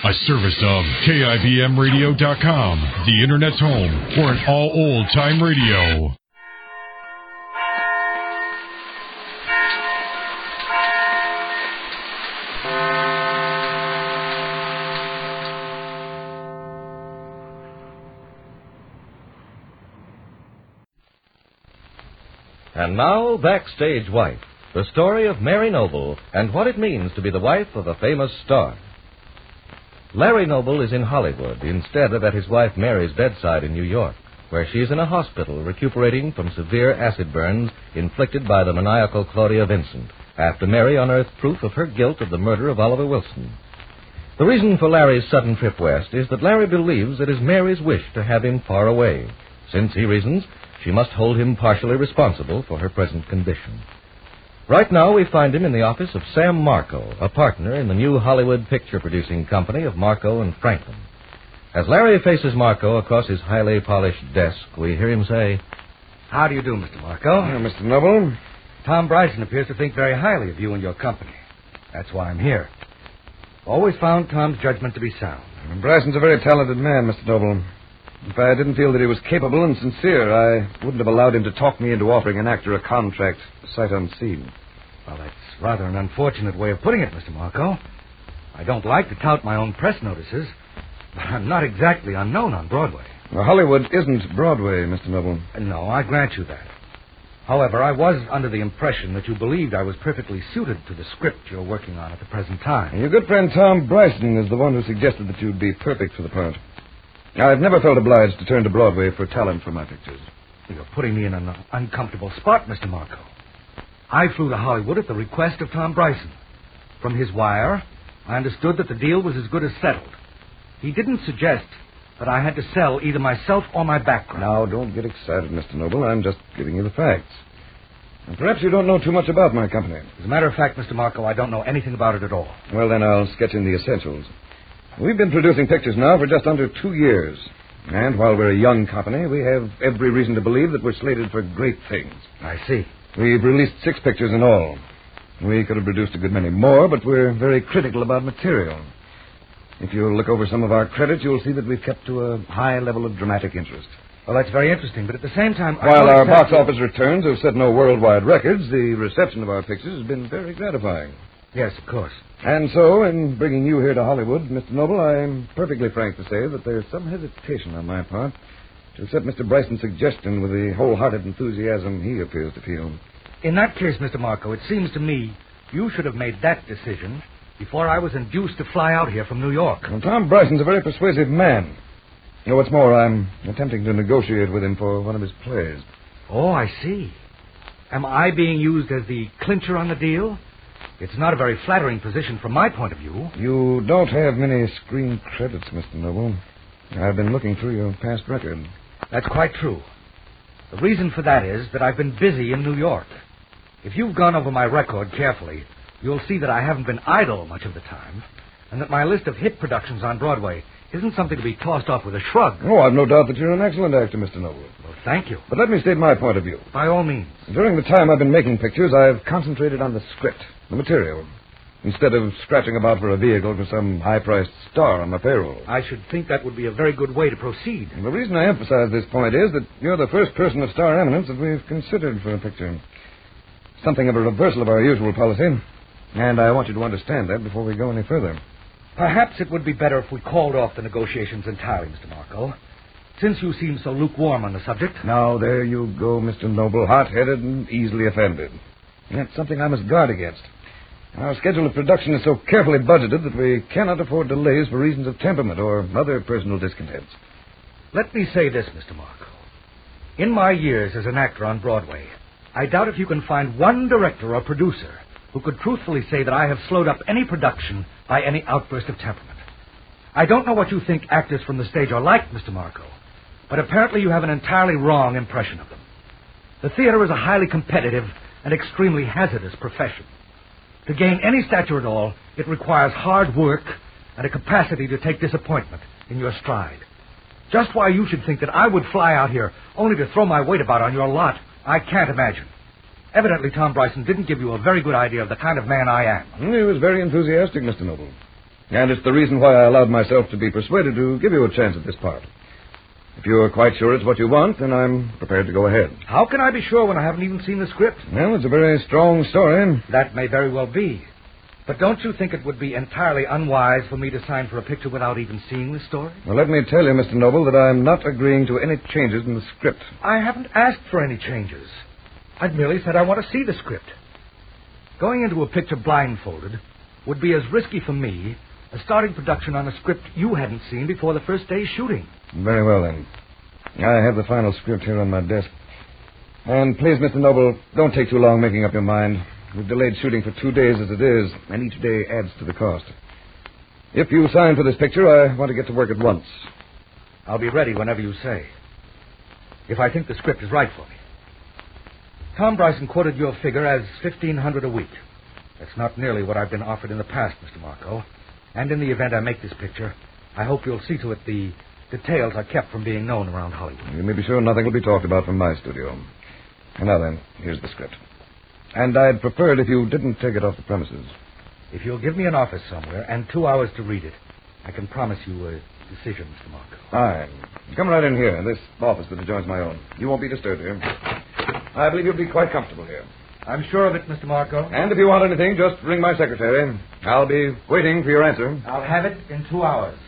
A service of KIBMradio.com, the Internet's home for an all-old-time radio. And now, Backstage Wife, the story of Mary Noble and what it means to be the wife of a famous star. Larry Noble is in Hollywood instead of at his wife Mary's bedside in New York, where she is in a hospital recuperating from severe acid burns inflicted by the maniacal Claudia Vincent, after Mary unearthed proof of her guilt of the murder of Oliver Wilson. The reason for Larry's sudden trip west is that Larry believes it is Mary's wish to have him far away, since, he reasons, she must hold him partially responsible for her present condition. Right now, we find him in the office of Sam Marco, a partner in the new Hollywood picture-producing company of Marco and Franklin. As Larry faces Marco across his highly polished desk, we hear him say, "How do you do, Mr. Marco?" Mr. Noble. Tom Bryson appears to think very highly of you and your company. That's why I'm here. Always found Tom's judgment to be sound. Bryson's a very talented man, Mr. Noble. If I didn't feel that he was capable and sincere, I wouldn't have allowed him to talk me into offering an actor a contract sight unseen. Well, that's rather an unfortunate way of putting it, Mr. Marco. I don't like to tout my own press notices, but I'm not exactly unknown on Broadway. Well, Hollywood isn't Broadway, Mr. Noble. No, I grant you that. However, I was under the impression that you believed I was perfectly suited to the script you're working on at the present time. And your good friend Tom Bryson is the one who suggested that you'd be perfect for the part. I've never felt obliged to turn to Broadway for talent for my pictures. You're putting me in an uncomfortable spot, Mr. Marco. I flew to Hollywood at the request of Tom Bryson. From his wire, I understood that the deal was as good as settled. He didn't suggest that I had to sell either myself or my background. Now, don't get excited, Mr. Noble. I'm just giving you the facts. And perhaps you don't know too much about my company. As a matter of fact, Mr. Marco, I don't know anything about it at all. Well, then I'll sketch in the essentials. We've been producing pictures now for just under 2 years. And while we're a young company, we have every reason to believe that we're slated for great things. I see. We've released 6 pictures in all. We could have produced a good many more, but we're very critical about material. If you'll look over some of our credits, you'll see that we've kept to a high level of dramatic interest. Well, that's very interesting, but at the same time... While our box office returns have set no worldwide records, the reception of our pictures has been very gratifying. Yes, of course. And so, in bringing you here to Hollywood, Mr. Noble, I'm perfectly frank to say that there's some hesitation on my part to accept Mr. Bryson's suggestion with the wholehearted enthusiasm he appears to feel. In that case, Mr. Marco, it seems to me you should have made that decision before I was induced to fly out here from New York. Well, Tom Bryson's a very persuasive man. You know, what's more, I'm attempting to negotiate with him for one of his plays. Oh, I see. Am I being used as the clincher on the deal? It's not a very flattering position from my point of view. You don't have many screen credits, Mr. Noble. I've been looking through your past record. That's quite true. The reason for that is that I've been busy in New York. If you've gone over my record carefully, you'll see that I haven't been idle much of the time, and that my list of hit productions on Broadway isn't something to be tossed off with a shrug. Oh, I've no doubt that you're an excellent actor, Mr. Noble. Well, thank you. But let me state my point of view. By all means. During the time I've been making pictures, I've concentrated on the script, the material, instead of scratching about for a vehicle for some high-priced star on my payroll. I should think that would be a very good way to proceed. And the reason I emphasize this point is that you're the first person of star eminence that we've considered for a picture. Something of a reversal of our usual policy, and I want you to understand that before we go any further. Perhaps it would be better if we called off the negotiations entirely, Mr. Marco, since you seem so lukewarm on the subject. Now, there you go, Mr. Noble, hot-headed and easily offended. That's something I must guard against. Our schedule of production is so carefully budgeted that we cannot afford delays for reasons of temperament or other personal discontents. Let me say this, Mr. Marco. In my years as an actor on Broadway, I doubt if you can find one director or producer who could truthfully say that I have slowed up any production by any outburst of temperament. I don't know what you think actors from the stage are like, Mr. Marco, but apparently you have an entirely wrong impression of them. The theater is a highly competitive and extremely hazardous profession. To gain any stature at all, it requires hard work and a capacity to take disappointment in your stride. Just why you should think that I would fly out here only to throw my weight about on your lot, I can't imagine. Evidently, Tom Bryson didn't give you a very good idea of the kind of man I am. He was very enthusiastic, Mr. Noble. And it's the reason why I allowed myself to be persuaded to give you a chance at this part. If you're quite sure it's what you want, then I'm prepared to go ahead. How can I be sure when I haven't even seen the script? Well, it's a very strong story. That may very well be. But don't you think it would be entirely unwise for me to sign for a picture without even seeing the story? Well, let me tell you, Mr. Noble, that I'm not agreeing to any changes in the script. I haven't asked for any changes. I've merely said I want to see the script. Going into a picture blindfolded would be as risky for me as starting production on a script you hadn't seen before the first day's shooting. Very well, then. I have the final script here on my desk. And please, Mr. Noble, don't take too long making up your mind. We've delayed shooting for 2 days as it is, and each day adds to the cost. If you sign for this picture, I want to get to work at once. I'll be ready whenever you say. If I think the script is right for me. Tom Bryson quoted your figure as $1,500 a week. That's not nearly what I've been offered in the past, Mr. Marco. And in the event I make this picture, I hope you'll see to it the details are kept from being known around Hollywood. You may be sure nothing will be talked about from my studio. And now then, here's the script. And I'd prefer it if you didn't take it off the premises. If you'll give me an office somewhere and 2 hours to read it, I can promise you a decision, Mr. Marco. Fine. Come right in here, this office that adjoins my own. You won't be disturbed here. I believe you'll be quite comfortable here. I'm sure of it, Mr. Marco. And if you want anything, just ring my secretary. I'll be waiting for your answer. I'll have it in 2 hours.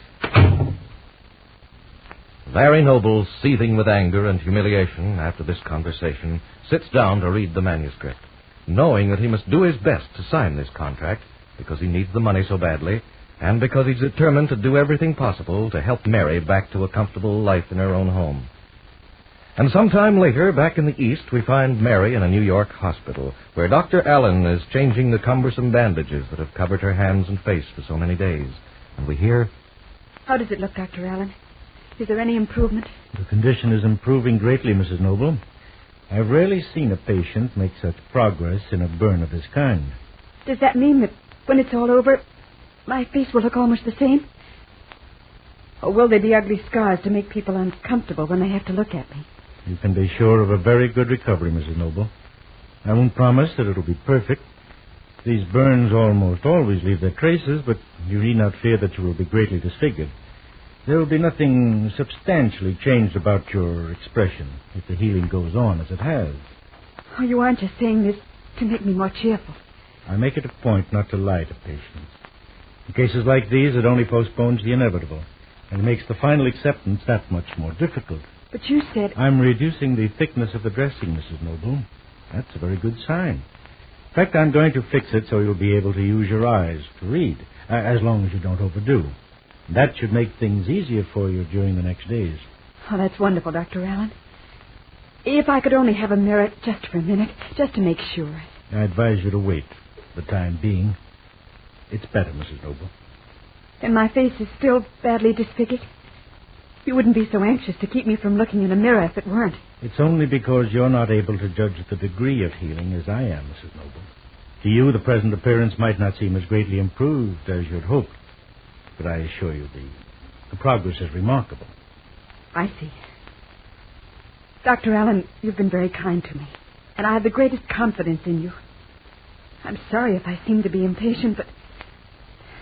Larry Noble, seething with anger and humiliation after this conversation, sits down to read the manuscript, knowing that he must do his best to sign this contract because he needs the money so badly and because he's determined to do everything possible to help Mary back to a comfortable life in her own home. And sometime later, back in the East, we find Mary in a New York hospital where Dr. Allen is changing the cumbersome bandages that have covered her hands and face for so many days. And we hear... How does it look, Dr. Allen? Is there any improvement? The condition is improving greatly, Mrs. Noble. I've rarely seen a patient make such progress in a burn of this kind. Does that mean that when it's all over, my face will look almost the same? Or will there be ugly scars to make people uncomfortable when they have to look at me? You can be sure of a very good recovery, Mrs. Noble. I won't promise that it'll be perfect. These burns almost always leave their traces, but you need not fear that you will be greatly disfigured. There will be nothing substantially changed about your expression if the healing goes on as it has. Oh, you aren't just saying this to make me more cheerful. I make it a point not to lie to patients. In cases like these, it only postpones the inevitable, and makes the final acceptance that much more difficult. But you said... I'm reducing the thickness of the dressing, Mrs. Noble. That's a very good sign. In fact, I'm going to fix it so you'll be able to use your eyes to read, as long as you don't overdo. That should make things easier for you during the next days. Oh, that's wonderful, Dr. Allen. If I could only have a mirror just for a minute, just to make sure. I advise you to wait for the time being. It's better, Mrs. Noble. And my face is still badly disfigured? You wouldn't be so anxious to keep me from looking in a mirror if it weren't. It's only because you're not able to judge the degree of healing as I am, Mrs. Noble. To you, the present appearance might not seem as greatly improved as you'd hoped. But I assure you the progress is remarkable. I see. Dr. Allen, you've been very kind to me, and I have the greatest confidence in you. I'm sorry if I seem to be impatient, but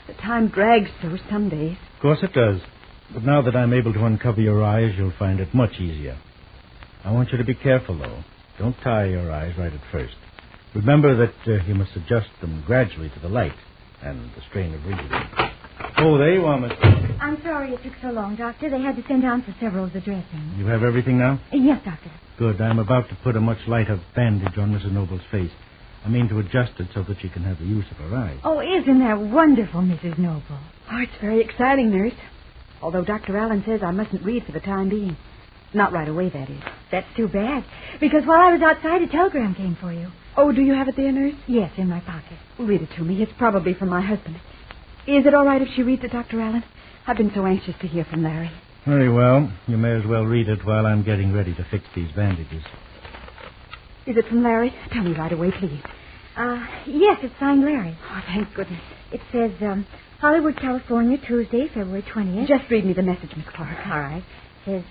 the time drags so some days. Of course it does. But now that I'm able to uncover your eyes, you'll find it much easier. I want you to be careful, though. Don't tie your eyes right at first. Remember that you must adjust them gradually to the light and the strain of reading. Oh, there you are, Miss. I'm sorry it took so long, Doctor. They had to send down for several of the dressings. You have everything now? Yes, Doctor. Good. I'm about to put a much lighter bandage on Mrs. Noble's face. I mean to adjust it so that she can have the use of her eyes. Oh, isn't that wonderful, Mrs. Noble? Oh, it's very exciting, nurse. Although Dr. Allen says I mustn't read for the time being. Not right away, that is. That's too bad, because while I was outside, a telegram came for you. Oh, do you have it there, nurse? Yes, in my pocket. Read it to me. It's probably from my husband. Is it all right if she reads it, Dr. Allen? I've been so anxious to hear from Larry. Very well. You may as well read it while I'm getting ready to fix these bandages. Is it from Larry? Tell me right away, please. Yes, it's signed Larry. Oh, thank goodness. It says, Hollywood, California, Tuesday, February 20th. Just read me the message, Miss Clark. All right. It says,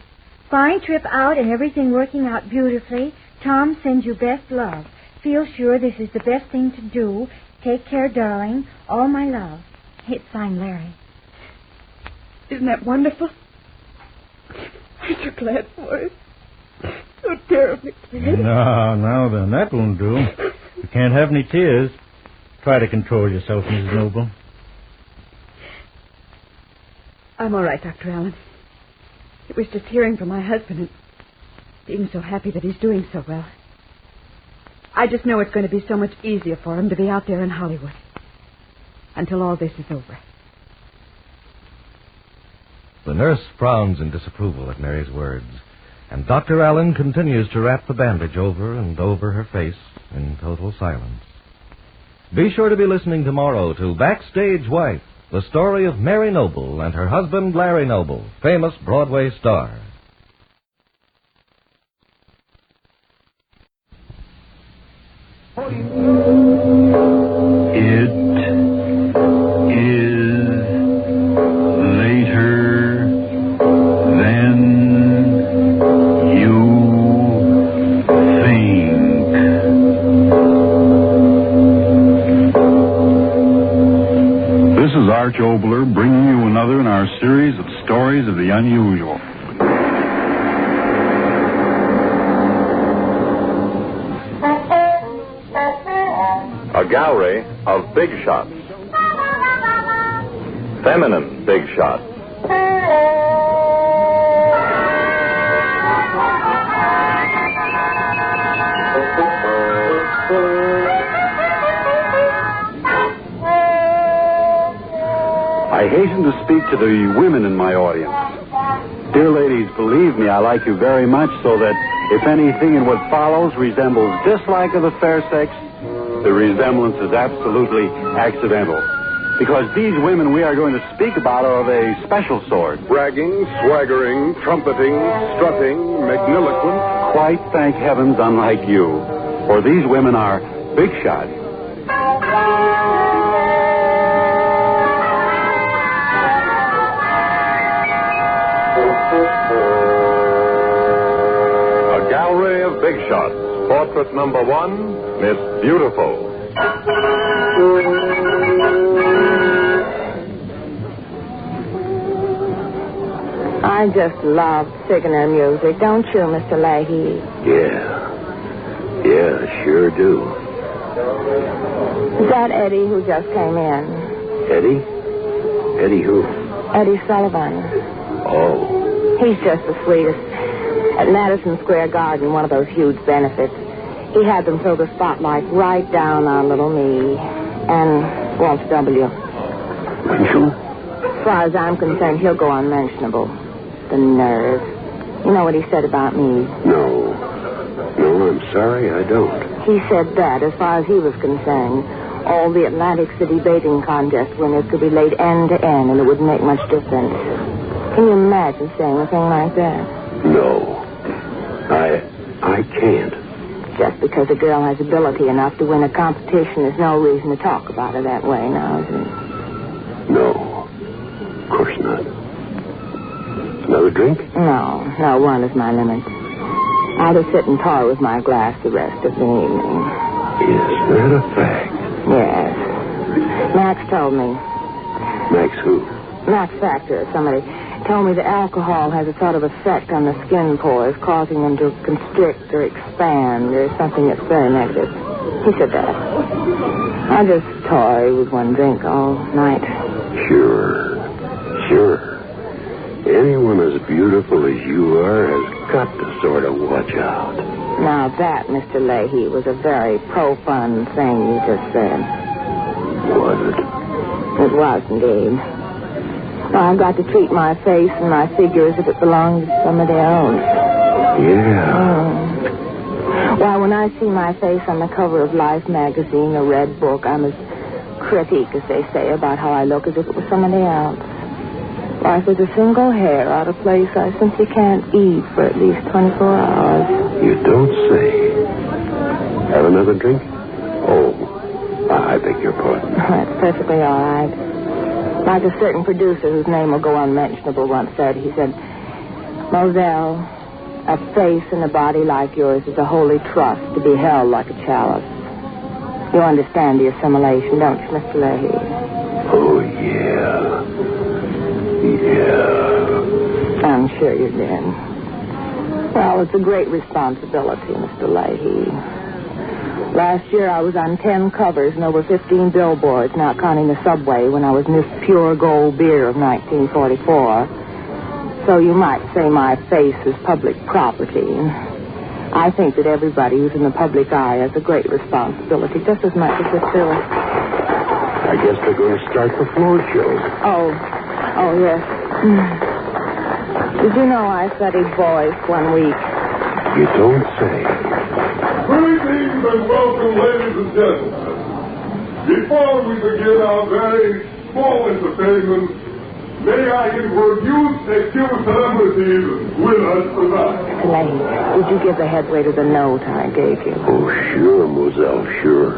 fine trip out and everything working out beautifully. Tom sends you best love. Feel sure this is the best thing to do. Take care, darling. All my love. It's signed Larry. Isn't that wonderful? I'm so glad for it. So terribly glad. Now then, that won't do. You can't have any tears. Try to control yourself, Mrs. Noble. I'm all right, Dr. Allen. It was just hearing from my husband and being so happy that he's doing so well. I just know it's going to be so much easier for him to be out there in Hollywood until all this is over. The nurse frowns in disapproval at Mary's words, and Dr. Allen continues to wrap the bandage over and over her face in total silence. Be sure to be listening tomorrow to Backstage Wife, the story of Mary Noble and her husband Larry Noble, famous Broadway star. It is later than you think. This is Arch Oboler bringing you another in our series of stories of the unusual. A gallery of big shots. Feminine big shots. I hasten to speak to the women in my audience. Dear ladies, believe me, I like you very much, so that if anything in what follows resembles dislike of the fair sex, the resemblance is absolutely accidental. Because these women we are going to speak about are of a special sort. Bragging, swaggering, trumpeting, strutting, magniloquent. Quite, thank heavens, unlike you. For these women are big shots. A gallery of big shots. Portrait number 1, Miss Beautiful. I just love singing music, don't you, Mr. Leahy? Yeah, sure do. Is that Eddie who just came in? Eddie? Eddie who? Eddie Sullivan. Oh. He's just the sweetest. At Madison Square Garden, one of those huge benefits, he had them throw the spotlight right down on little me and Walt W. Mention? As far as I'm concerned, he'll go unmentionable. The nerve. You know what he said about me? No, I'm sorry, I don't. He said that, as far as he was concerned, all the Atlantic City bathing contest winners could be laid end to end, and it wouldn't make much difference. Can you imagine saying a thing like that? No, I can't. Just because a girl has ability enough to win a competition is no reason to talk about her that way, now, is it? No, of course not. Another drink? No, one is my limit. I'll just sit and toy with my glass the rest of the evening. Is that a fact? Yes. Max told me. Max who? Max Factor, somebody told me that alcohol has a sort of effect on the skin pores, causing them to constrict or expand or something that's very negative. He said that. I just toy with one drink all night. Sure. Anyone as beautiful as you are has got to sort of watch out. Now that, Mr. Leahy, was a very pro-fun thing you just said. Was it? It was, indeed. Well, I've got to treat my face and my figure as if it belonged to somebody else. Yeah. Why, when I see my face on the cover of Life magazine or Red Book, I'm as critique, as they say, about how I look as if it was somebody else. Why, if there's a single hair out of place, I simply can't eat for at least 24 hours. You don't say. Have another drink? Oh, I beg your pardon. That's perfectly all right. Like a certain producer whose name will go unmentionable once said, he said, Moselle, a face and a body like yours is a holy trust to be held like a chalice. You understand the assimilation, don't you, Mr. Leahy? Oh, yeah. Yeah. I'm sure you did. Well, it's a great responsibility, Mr. Leahy. Last year I was on 10 covers and over 15 billboards, not counting the subway, when I was Miss Pure Gold Beer of 1944. So you might say my face is public property. I think that everybody who's in the public eye has a great responsibility, just as much as the two. I guess they're going to start the floor show. Oh, yes. Did you know I studied voice 1 week? You don't say. Greetings and welcome, ladies and gentlemen. Before we begin our very small entertainment, may I introduce a few celebrities with us tonight. Elaine, would you give the head waiter the note I gave you? Oh, sure, Moselle, sure.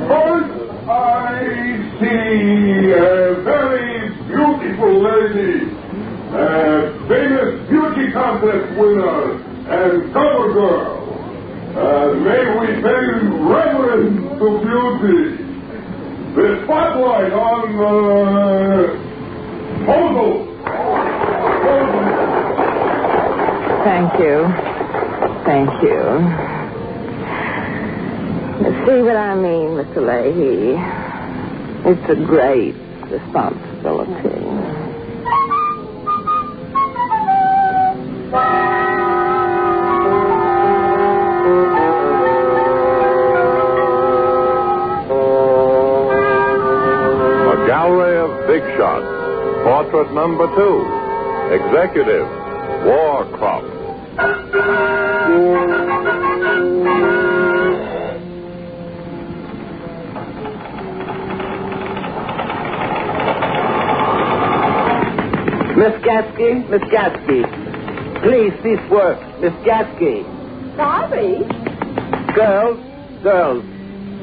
First, I see a very beautiful lady, a famous beauty contest winner and cover girl. May we pay reverence to beauty. The spotlight on Oboler. Thank you. See what I mean, Mr. Leahy? It's a great responsibility. Gallery of Big Shots. Portrait number 2. Executive, Warcroft. Miss Gatsky, please cease work. Miss Gatsky. Sorry? Girls,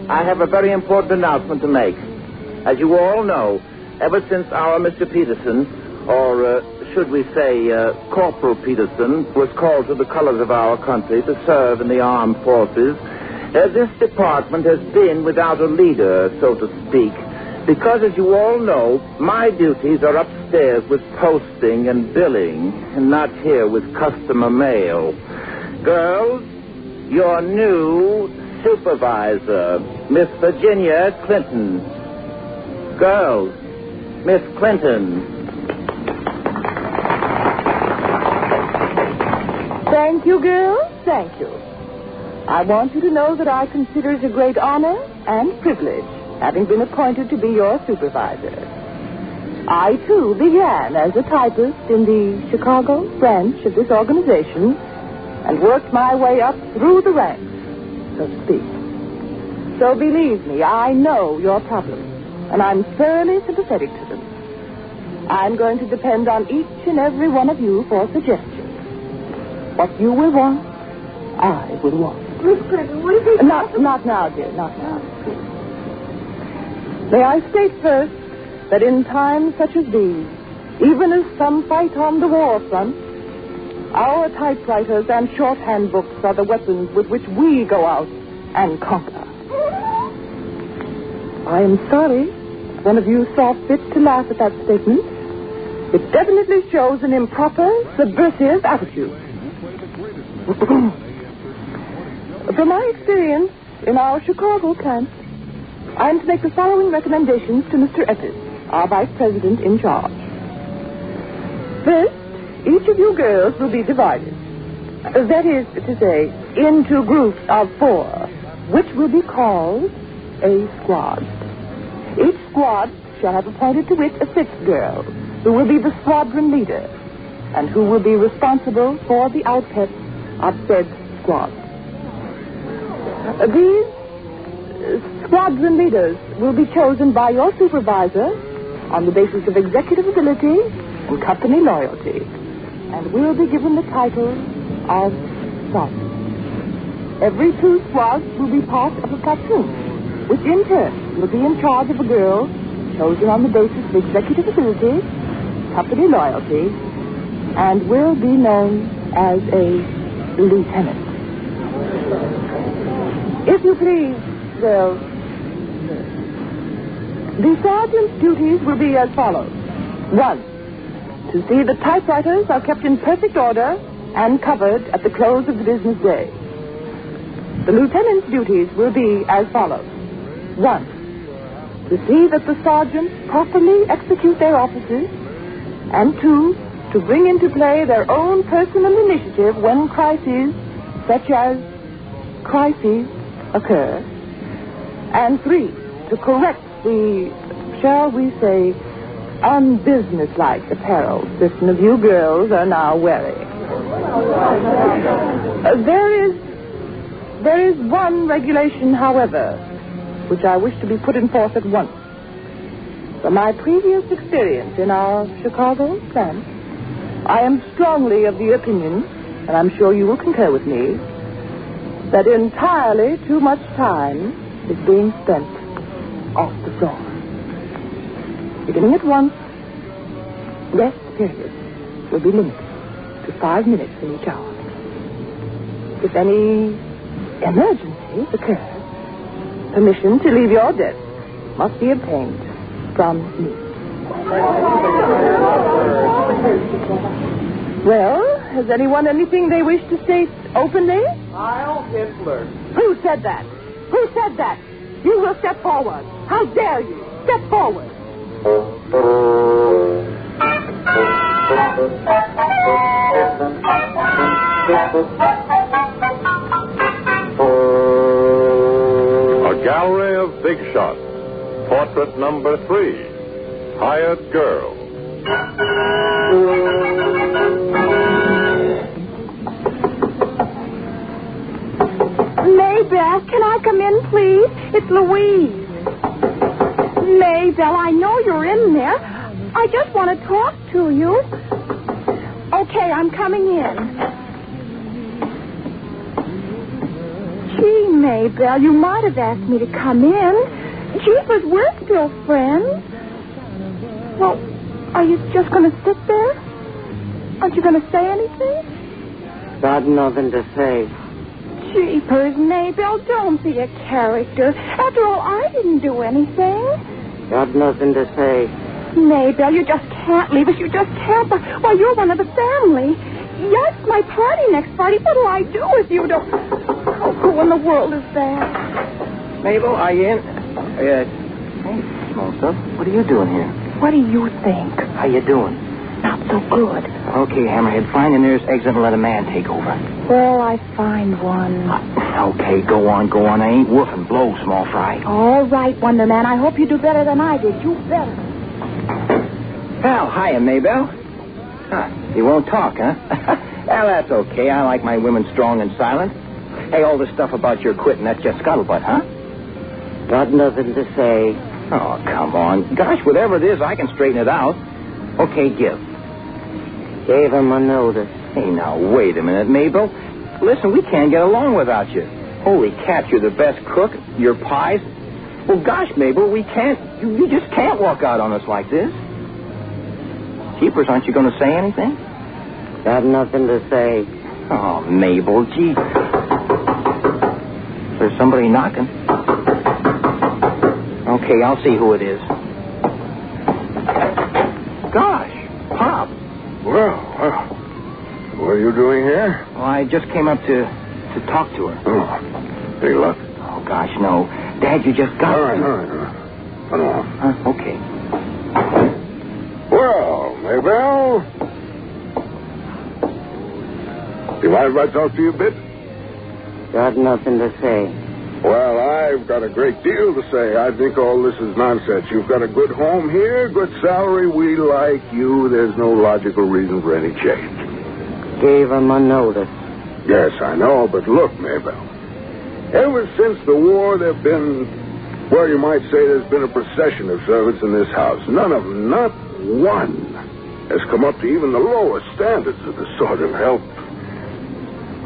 I have a very important announcement to make. As you all know, ever since our Mr. Peterson, or should we say Corporal Peterson, was called to the colors of our country to serve in the armed forces, this department has been without a leader, so to speak, because, as you all know, my duties are upstairs with posting and billing, and not here with customer mail. Girls, your new supervisor, Miss Virginia Clinton. Girls, Miss Clinton. Thank you, girls. Thank you. I want you to know that I consider it a great honor and privilege having been appointed to be your supervisor. I, too, began as a typist in the Chicago branch of this organization and worked my way up through the ranks, so to speak. So believe me, I know your problems, and I'm thoroughly sympathetic to them. I'm going to depend on each and every one of you for suggestions. What you will want, I will want. Miss Clinton, what is it? Not now, dear, not now. May I state first that in times such as these, even as some fight on the war front, our typewriters and shorthand books are the weapons with which we go out and conquer. I am sorry one of you saw fit to laugh at that statement. It definitely shows an improper, subversive attitude. From my experience in our Chicago camp, I am to make the following recommendations to Mr. Eppes, our vice president in charge. First, each of you girls will be divided. That is to say, into groups of 4, which will be called a squad. Each squad shall have appointed to it a 6th girl, who will be the squadron leader, and who will be responsible for the outfit of said squad. These squadron leaders will be chosen by your supervisor on the basis of executive ability and company loyalty, and will be given the title of sergeant. Every 2 squads will be part of a platoon, which in turn will be in charge of a girl chosen on the basis of executive ability, company loyalty, and will be known as a lieutenant. If you please, girls, the sergeant's duties will be as follows. 1, to to see that typewriters are kept in perfect order and covered at the close of the business day. The lieutenant's duties will be as follows. 1, to see that the sergeants properly execute their offices, and 2, to bring into play their own personal initiative when crises, such as crises, occur, and 3, to correct the, shall we say, unbusinesslike apparel certain of you girls are now wearing. There is one regulation, however, which I wish to be put in force at once. From my previous experience in our Chicago plant, I am strongly of the opinion, and I'm sure you will concur with me, that entirely too much time is being spent off the floor. Beginning at once, rest periods will be limited to 5 minutes in each hour. If any emergency occurs, permission to leave your desk must be obtained from me. Well, has anyone anything they wish to state openly? Heil Hitler. Who said that? Who said that? You will step forward. How dare you? Step forward. A gallery of big shots. Portrait number 3. Hired Girl. Maybelle, can I come in, please? It's Louise. Maybelle, I know you're in there. I just want to talk to you. Okay, I'm coming in. Gee, Maybelle, you might have asked me to come in. Jeepers, we're still friends. Well, are you just going to sit there? Aren't you going to say anything? Got nothing to say. Jeepers, Maybelle, don't be a character. After all, I didn't do anything. Got nothing to say. Maybelle, you just can't leave us. You just can't. Why, you're one of the family. Yes, my party next Friday. What'll I do if you don't... Oh, who in the world is that? Mabel, are you in? Hey, small stuff. What are you doing here? What do you think? How you doing? Not so good. Okay, Hammerhead, find the nearest exit and let a man take over. Well, I find one. Okay, go on. I ain't woofing. Blow, small fry. All right, Wonder Man. I hope you do better than I did. You better. Well, hiya, Maybelle. Huh, you won't talk, huh? Well, that's okay. I like my women strong and silent. Hey, all this stuff about your quitting, that's just scuttlebutt, huh? Got nothing to say. Oh, come on. Gosh, whatever it is, I can straighten it out. Okay, give. Gave him a notice. Hey, now, wait a minute, Mabel. Listen, we can't get along without you. Holy cat, you're the best cook. Your pies. Well, gosh, Mabel, we can't. You just can't walk out on us like this. Jeepers, aren't you going to say anything? Got nothing to say. Oh, Mabel, gee. There's somebody knocking. Okay, I'll see who it is. Gosh, Pop. Well, what are you doing here? Well, I just came up to talk to her. Oh, any luck? Oh, gosh, no. Dad, you just got All right. Come on. Okay. Well, Maybelle. You mind if I talk to you a bit? Got nothing to say. Well, I've got a great deal to say. I think all this is nonsense. You've got a good home here, good salary. We like you. There's no logical reason for any change. Gave him a notice. Yes, I know, but look, Maybelle. Ever since the war, there've been, well, you might say there's been a procession of servants in this house. None of them, not one, has come up to even the lowest standards of the sort of help.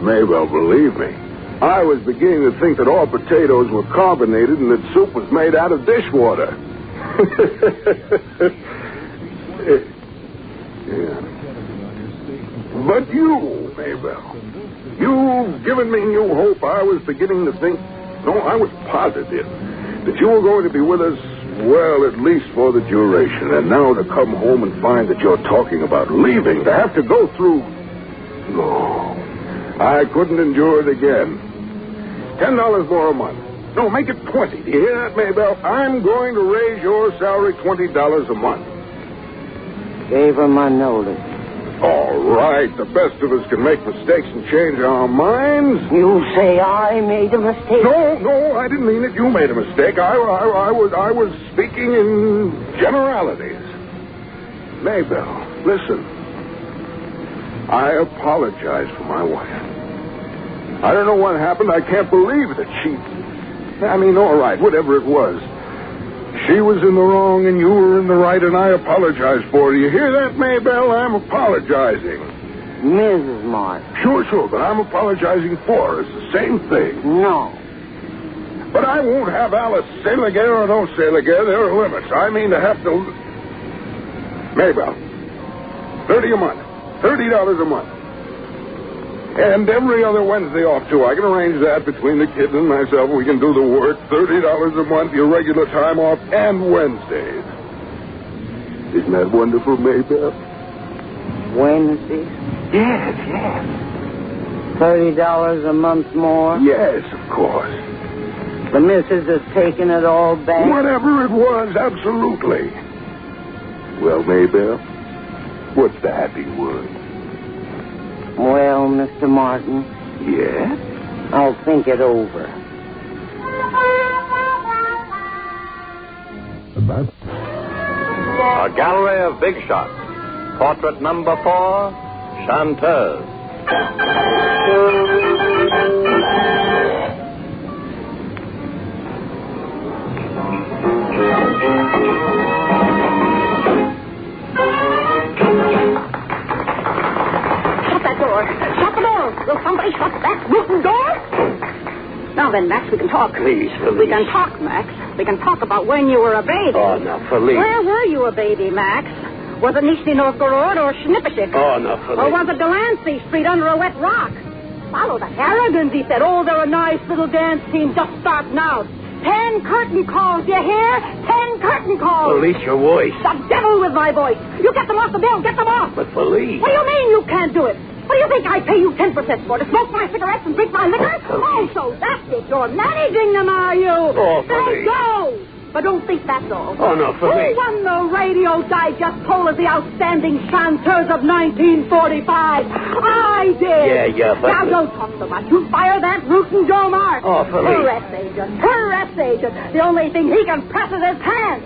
Maybelle, believe me, I was beginning to think that all potatoes were carbonated and that soup was made out of dishwater. Yeah. But you, Maybelle, you've given me new hope. I was beginning to think, no, I was positive, that you were going to be with us Well, at least for the duration. And now to come home and find that you're talking about leaving, to have to go through... No, I couldn't endure it again. $10 more a month. No, make it 20. Do you hear that, Maybelle? I'm going to raise your salary $20 a month. Gave her my notice. All right, the best of us can make mistakes and change our minds. You say I made a mistake? No, I didn't mean it. You made a mistake. I was speaking in generalities. Maybelle, listen. I apologize for my wife. I don't know what happened. I can't believe that all right, whatever it was. She was in the wrong and you were in the right, and I apologize for her. You hear that, Maybelle? I'm apologizing. Mrs. Mark. Sure, but I'm apologizing for her. It's the same thing. No. But I won't have Alice say again or don't say again. There are limits. I mean to have to... Maybelle, $30 a month. $30 a month. And every other Wednesday off, too. I can arrange that between the kids and myself. We can do the work. $30 a month, your regular time off, and Wednesdays. Isn't that wonderful, Maybelle? Wednesdays? Yes. $30 a month more? Yes, of course. The missus has taken it all back? Whatever it was, absolutely. Well, Maybelle, what's the happy word? Well, Mr. Martin. Yes? I'll think it over. A gallery of big shots. Portrait number 4, Chanteuse. Will somebody shut that rotten door? Now then, Max, we can talk. Please, Felice. We can talk, Max. We can talk about when you were a baby. Oh, no, Felice. Where were you a baby, Max? Was it Nizhny Novgorod or Schnippershik? Oh, no, Felice. Or was it Delancey Street under a wet rock? Follow the Harrigans, he said. Oh, they're a nice little dance team just starting out. 10 curtain calls, you hear? 10 curtain calls. Felice, your voice. The devil with my voice. You get them off the bill. Get them off. But, Felice. What do you mean you can't do it? What do you think I pay you 10% for? To smoke my cigarettes and drink my liquor? Oh, so that's it. You're managing them, are you? Oh, then Felice. go. But don't think that's all. Oh, no, Felice. Who won the Radio Digest poll as the outstanding chanteuse of 1945? I did. Yeah, but... Now, don't talk so much. You fire that Rootin' Joe Mark. Oh, Felice. Press agent. The only thing he can press is his hands.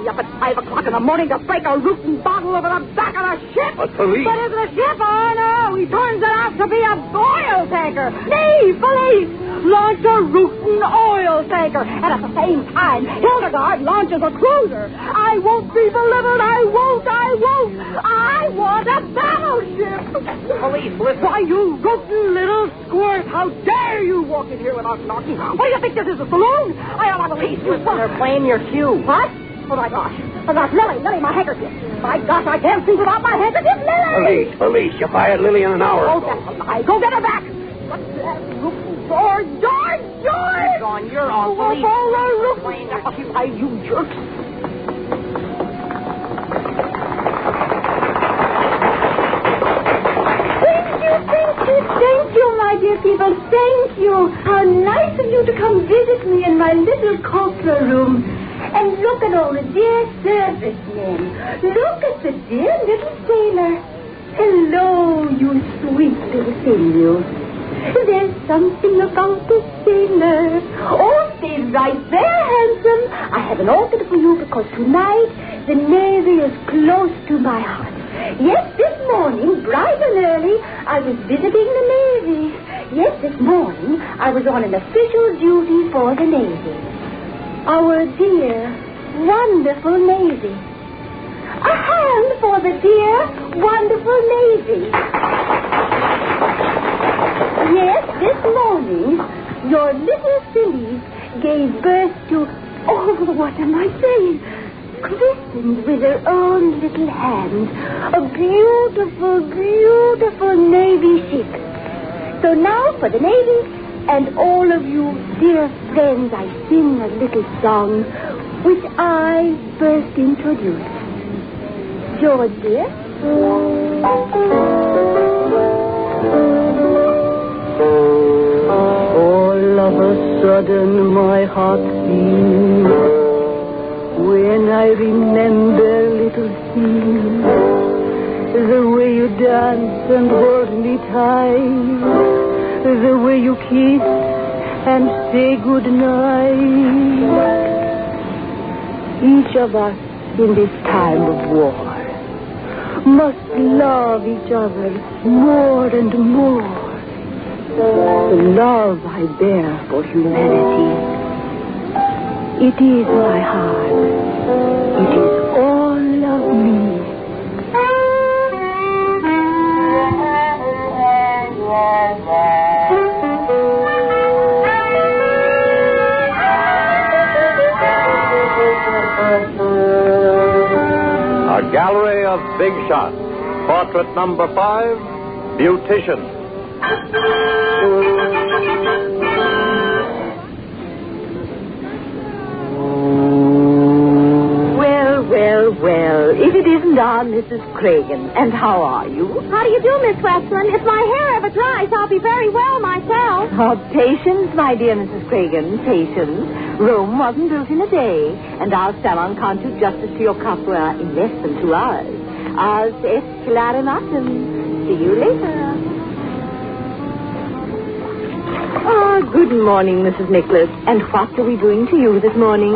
Up at 5 o'clock in the morning to break a rootin' bottle over the back of a ship. But, Felice. But is it a ship? Oh, no. He turns it out to be a oil tanker. Me, Felice, launch a rootin' oil tanker. And at the same time, Hildegard launches a cruiser. I won't be belittled. I won't. I want a battleship. Felice, listen. Why, you rootin' little squirt. How dare you walk in here without knocking? What do you think this is, a saloon? I don't want to leave you. They're playing your cue. What? Oh, my gosh. Lily, my handkerchief. My gosh, I can't see without my handkerchief. Lily! Police, you fired Lily in an hour Oh, ago. that's a lie. Go get her back. What's that? George! You're on your own, Police. Why, you jerks. Thank you, my dear people. Thank you. How nice of you to come visit me in my little corporal room. And look at all the dear servicemen. Look at the dear little sailor. Hello, you sweet little thing, you. There's something about the sailor. Oh, stay right there, handsome. I have an order for you because tonight the Navy is close to my heart. Yes, this morning, bright and early, I was visiting the Navy. Yes, this morning, I was on an official duty for the Navy. Our dear, wonderful Navy. A hand for the dear, wonderful Navy. Yes, this morning, your little Phillies gave birth to... Oh, what am I saying? Christened with her own little hand. A beautiful, beautiful Navy ship. So now for the Navy... And all of you dear friends, I sing a little song. which I first introduced. George, dear. All of a sudden my heart beats when I remember little things. The way you dance and hold me tight, the way you kiss and say goodnight. Each of us in this time of war must love each other more and more. The love I bear for humanity, it is my heart. It is all of me. A gallery of big shots. Portrait number 5, Beautician. Well, if it isn't our Mrs. Cragen. And how are you? How do you do, Miss Westland? If my hair ever dries, I'll be very well myself. Oh, patience, my dear Mrs. Cragen, patience. Rome wasn't built in a day, and our salon can't do justice to your copra in less than 2 hours. Ars est clarimatum. See you later. Oh, good morning, Mrs. Nicholas. And what are we doing to you this morning?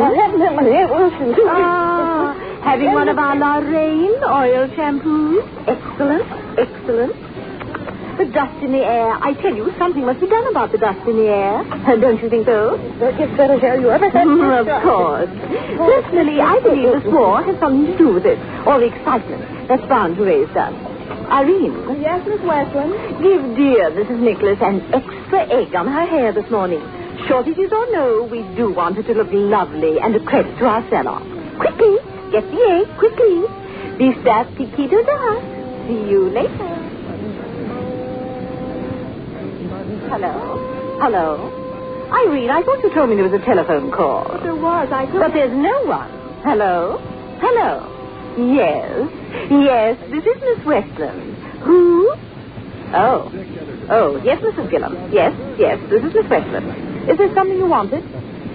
Having one of our Lorraine oil shampoos. Excellent, excellent. The dust in the air. I tell you, something must be done about the dust in the air. Don't you think so? It's better hair you ever had. Of course. Personally, I believe this war has something to do with it. All the excitement that's bound to raise dust. Irene. Yes, Miss Westland? Give dear Mrs. Nicholas an extra egg on her hair this morning. Shortages or no, we do want her to look lovely and a credit to our salon. Quickly, get the egg, quickly. Bista piquito da. See you later. Hello? Irene, I thought you told me there was a telephone call. But there was. But there's no one. Hello? Yes, this is Miss Westland. Who? Oh, yes, Mrs. Gillum. Yes, this is Miss Westland. Is there something you wanted?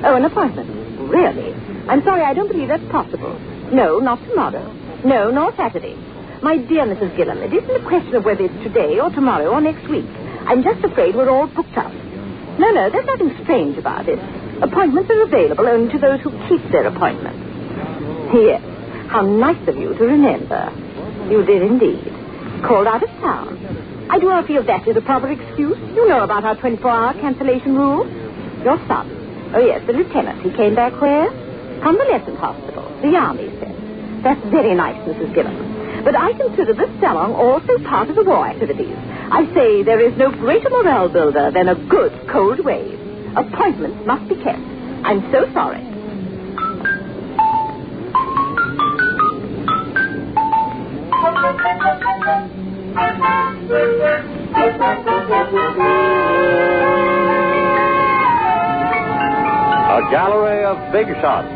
Oh, an appointment. Really? I'm sorry, I don't believe that's possible. No, not tomorrow. No, nor Saturday. My dear Mrs. Gillum, it isn't a question of whether it's today or tomorrow or next week. I'm just afraid we're all booked up. No, there's nothing strange about it. Appointments are available only to those who keep their appointments. Yes. How nice of you to remember. You did indeed. Called out of town. I do not feel that is a proper excuse. You know about our 24-hour cancellation rule. Your son. Oh, yes, the lieutenant. He came back where? Convalescent hospital. The army said. That's very nice, Mrs. Gillum. But I consider this salon also part of the war activities. I say there is no greater morale builder than a good cold wave. Appointments must be kept. I'm so sorry. A gallery of big shots.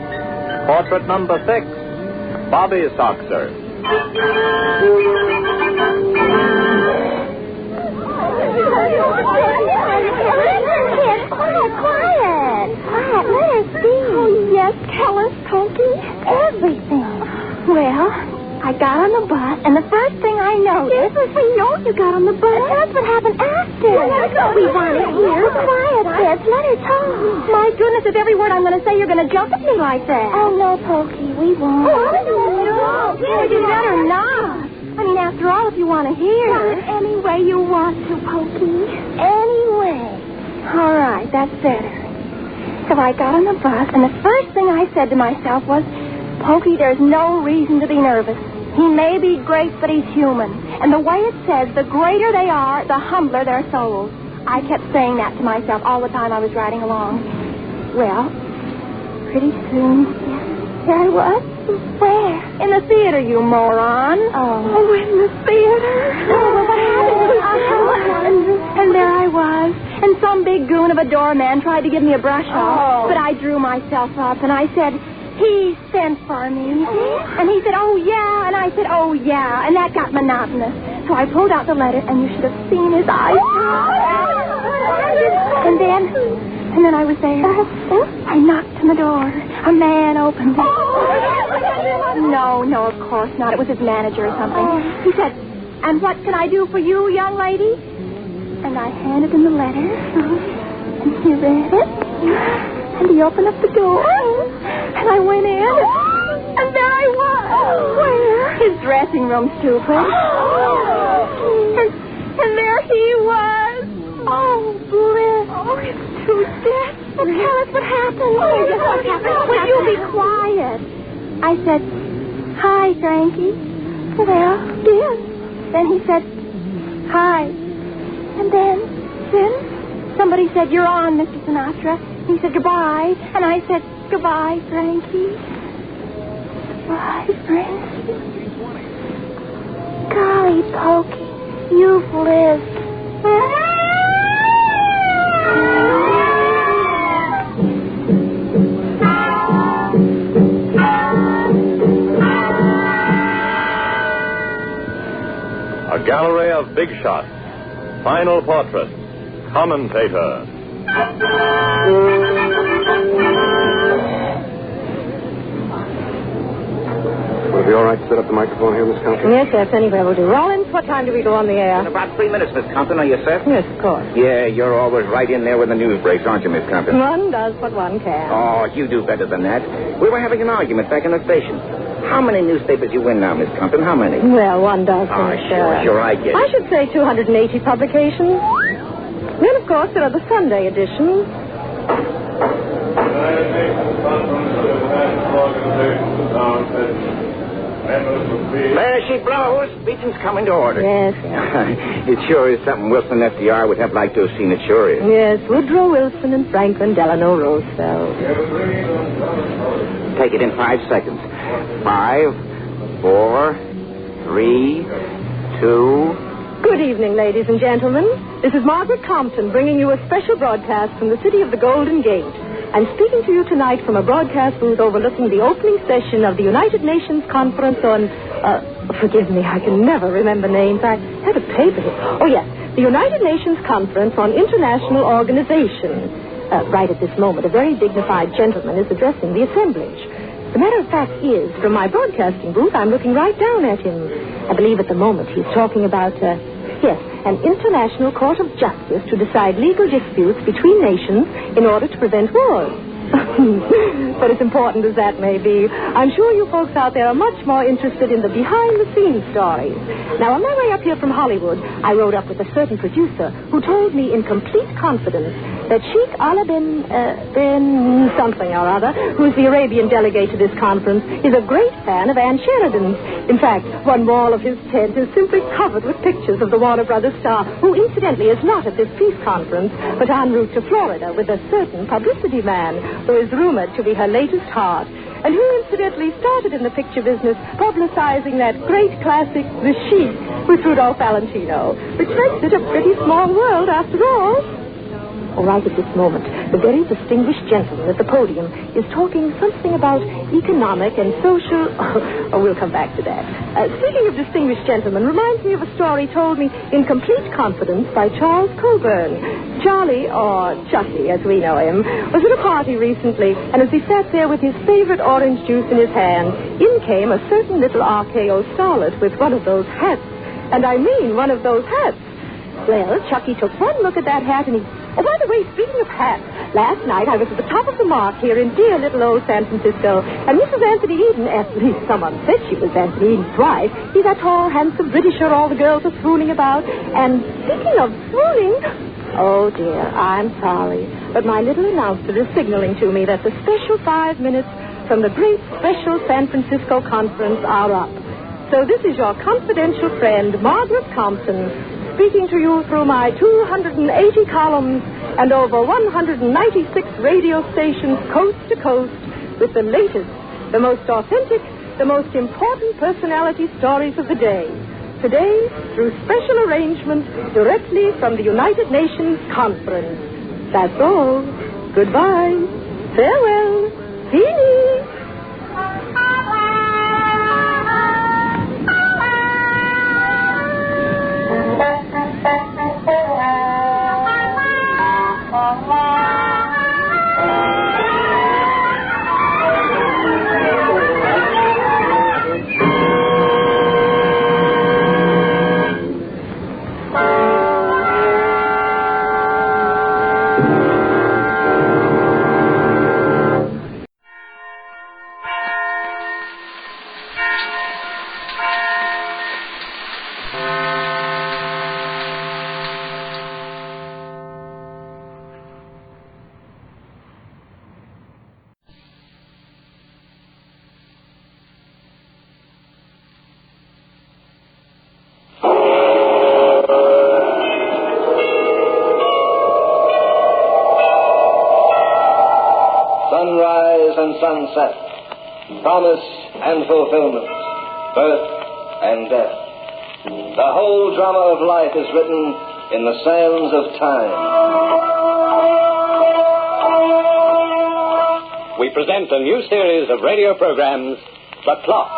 Portrait number 6, Bobby Soxer. Quiet. Let us see. Oh, yes, tell us, Pokey. Everything. Well, I got on the bus, and the first thing I noticed... Yes, we know you got on the bus. Tell us what happened after. We want to hear. Quiet, Bess. Let her talk. My goodness, if every word I'm going to say, you're going to jump at me like that. Oh, no, Pokey, we won't. No. Yeah, you better not. I mean, after all, if you want to hear. Tell it any way you want to, Pokey. Any way. All right, that's better. So I got on the bus, and the first thing I said to myself was, Pokey, there's no reason to be nervous. He may be great, but he's human. And the way it says, the greater they are, the humbler their souls. I kept saying that to myself all the time I was riding along. Well, pretty soon, there I was. Where? In the theater, you moron. Oh, in the theater? Oh, what happened? And there I was. And some big goon of a doorman tried to give me a brush off. But I drew myself up, and I said, He sent for me. And he said, oh, yeah. And I said, oh, yeah. And that got monotonous. So I pulled out the letter, and you should have seen his eyes. And then I was there. I knocked on the door. A man opened it. No, of course not. It was his manager or something. He said, and what can I do for you, young lady? And I handed him the letter. And he read it. And he opened up the door. And I went in. And there I was. Where? His dressing room, stupid. And there he was. Oh, Bliss. Oh, it's too desperate. Well, tell us what happened. Oh, yes, what happened? Will you be quiet? I said, hi, Frankie. Well, yes. Then he said, hi. And then somebody said, you're on, Mr. Sinatra. He said, goodbye. And I said, goodbye, Frankie. Goodbye, Frankie. Golly, Pokey, you've lived. A gallery of big shots. Final portrait. Commentator. Would it be all right to set up the microphone here, Miss Compton? Yes, anywhere will do. Rollins, what time do we go on the air? In about 3 minutes, Miss Compton. Are you certain? Yes, of course. Yeah, you're always right in there when the news breaks, aren't you, Miss Compton? One does what one can. Oh, you do better than that. We were having an argument back in the station. How many newspapers you win now, Miss Compton? How many? Well, one does. Sure, I get it. I should say 280 publications. Then, of course, there are the Sunday editions. There she blows. Beaton's coming to order. Yes. It sure is something Wilson FDR would have liked to have seen. It sure is. Yes, Woodrow Wilson and Franklin Delano Roosevelt. Take it in 5 seconds. 5, 4, 3, 2... Good evening, ladies and gentlemen. This is Margaret Compton bringing you a special broadcast from the city of the Golden Gate. I'm speaking to you tonight from a broadcast booth overlooking the opening session of the United Nations Conference on... forgive me, I can never remember names. I had a paper here. Oh, yes, the United Nations Conference on International Organization. Right at this moment, a very dignified gentleman is addressing the assemblage. The matter of fact is, from my broadcasting booth, I'm looking right down at him. I believe at the moment he's talking about, an international court of justice to decide legal disputes between nations in order to prevent wars. But as important as that may be, I'm sure you folks out there are much more interested in the behind-the-scenes stories. Now, on my way up here from Hollywood, I rode up with a certain producer who told me in complete confidence that Sheikh Allah bin something or other, who's the Arabian delegate to this conference, is a great fan of Ann Sheridan's. In fact, one wall of his tent is simply covered with pictures of the Warner Brothers star, who incidentally is not at this peace conference, but en route to Florida with a certain publicity man who is rumored to be her latest heart, and who incidentally started in the picture business publicizing that great classic, The Sheik, with Rudolph Valentino, which makes it a pretty small world after all. Right at this moment, the very distinguished gentleman at the podium is talking something about economic and social... we'll come back to that. Speaking of distinguished gentlemen, reminds me of a story told me in complete confidence by Charles Coburn. Charlie, or Chucky as we know him, was at a party recently, and as he sat there with his favorite orange juice in his hand, in came a certain little RKO starlet with one of those hats. And I mean one of those hats. Well, Chucky took one look at that hat and he... Oh, by the way, speaking of hats, last night I was at the top of the mark here in dear little old San Francisco, and Mrs. Anthony Eden, at least someone said she was Anthony Eden's wife, he's that tall, handsome Britisher all the girls are swooning about. And speaking of swooning... Oh, dear, I'm sorry, but my little announcer is signaling to me that the special 5 minutes from the great special San Francisco conference are up. So this is your confidential friend, Margaret Compton, speaking to you through my 280 columns and over 196 radio stations coast to coast with the latest, the most authentic, the most important personality stories of the day. Today, through special arrangement, directly from the United Nations Conference. That's all. Goodbye. Farewell. Feeny. sunrise and sunset, promise and fulfillment, birth and death. The whole drama of life is written in the sands of time. We present a new series of radio programs, The Clock.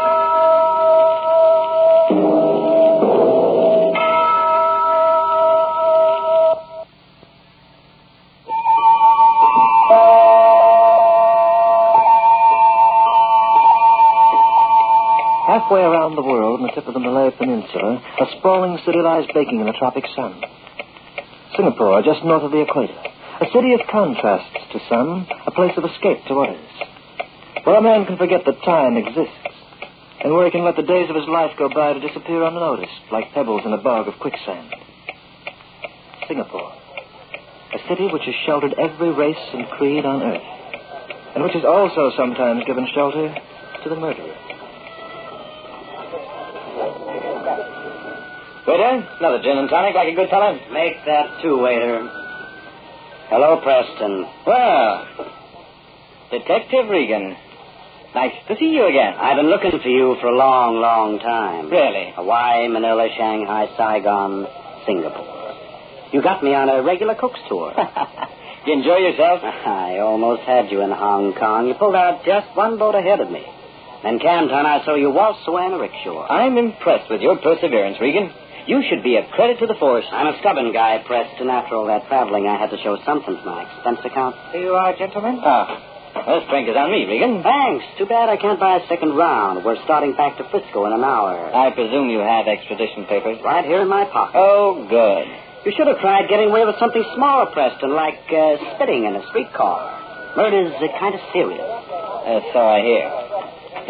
Halfway around the world, on the tip of the Malay Peninsula, a sprawling city lies baking in the tropic sun. Singapore, just north of the equator. A city of contrasts to some, a place of escape to others. Where a man can forget that time exists, and where he can let the days of his life go by to disappear unnoticed, like pebbles in a bog of quicksand. Singapore, a city which has sheltered every race and creed on earth, and which has also sometimes given shelter to the murderer. Waiter, another gin and tonic like a good fellow. Make that two, waiter. Hello, Preston. Well, Detective Regan. Nice to see you again. I've been looking for you for a long, long time. Really? Hawaii, Manila, Shanghai, Saigon, Singapore. You got me on a regular cook's tour. You enjoy yourself? I almost had you in Hong Kong. You pulled out just one boat ahead of me. Then Canton, I saw you waltz away on a rickshaw. I'm impressed with your perseverance, Regan. You should be a credit to the force. I'm a stubborn guy, Preston. After all that traveling, I had to show something to my expense account. Here you are, gentlemen. This drink is on me, Regan. Thanks. Too bad I can't buy a second round. We're starting back to Frisco in an hour. I presume you have extradition papers. Right here in my pocket. Oh, good. You should have tried getting away with something smaller, Preston, like spitting in a streetcar. Murder's kind of serious. So I hear.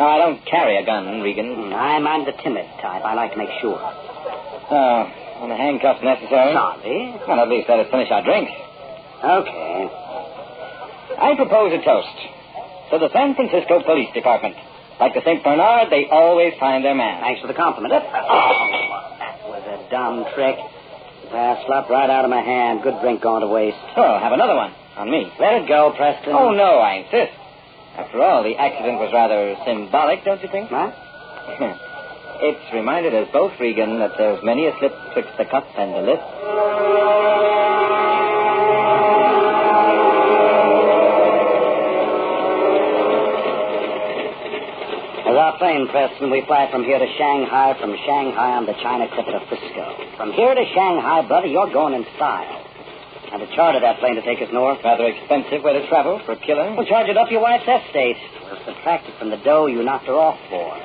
No, I don't carry a gun, Regan. I'm the timid type. I like to make sure. And the handcuffs necessary? Sorry. Well, at least let us finish our drink. Okay. I propose a toast to the San Francisco Police Department. Like the St. Bernard, they always find their man. Thanks for the compliment. Oh, that was a dumb trick. Slipped right out of my hand. Good drink going to waste. Oh, have another one. On me. Let it go, Preston. Oh, no, I insist. After all, the accident was rather symbolic, don't you think? What? It's reminded us both, Regan, that there's many a slip twixt the cup and the lip. As our plane, Preston, we fly from here to Shanghai, from Shanghai on the China Clipper to Frisco. From here to Shanghai, brother, you're going in style. And to charter that plane to take us north. Rather expensive way to travel for a killer. We'll charge it up your wife's estate. We'll subtract it from the dough you knocked her off for.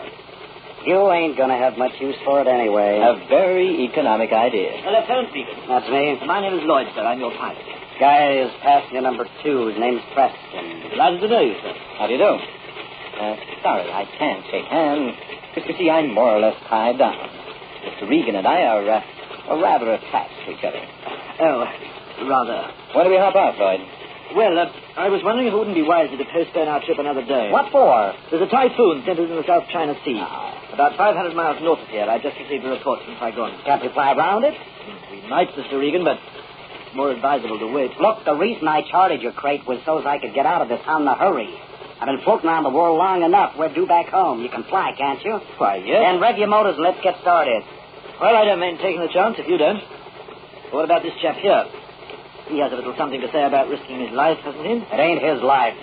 You ain't going to have much use for it anyway. A very economic idea. Lieutenant speaking. That's me. My name is Lloyd, sir. I'm your pilot. Guy is passenger number 2. His name's Preston. Glad to know you, sir. How do you do? Sorry, I can't shake hands. Just you see, I'm more or less tied down. Mr. Regan and I are rather attached to each other. Oh, rather. When do we hop out, Lloyd? Well, I was wondering if it wouldn't be wiser to postpone our trip another day. What for? There's a typhoon centered in the South China Sea. About 500 miles north of here. I just received a report from Saigon. Can't we fly around it? We might, Mr. Regan, but it's more advisable to wait. Look, the reason I chartered your crate was so as I could get out of this town in a hurry. I've been floating around the world long enough. We're due back home. You can fly, can't you? Why, yes. Then rev your motors and let's get started. Well, I don't mind taking the chance if you don't. What about this chap here? He has a little something to say about risking his life, hasn't he? It ain't his life.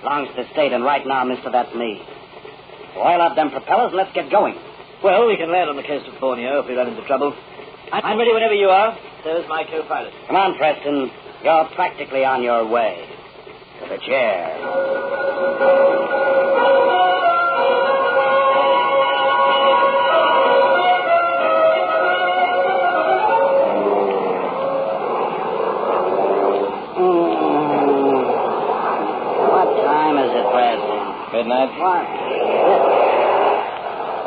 Belongs to the state, and right now, mister, that's me. Oil up them propellers and let's get going. Well, we can land on the coast of Borneo if we run into trouble. I'm ready whenever you are. So is my co-pilot. Come on, Preston. You're practically on your way. To the chair. What time is it, Preston? Midnight. What?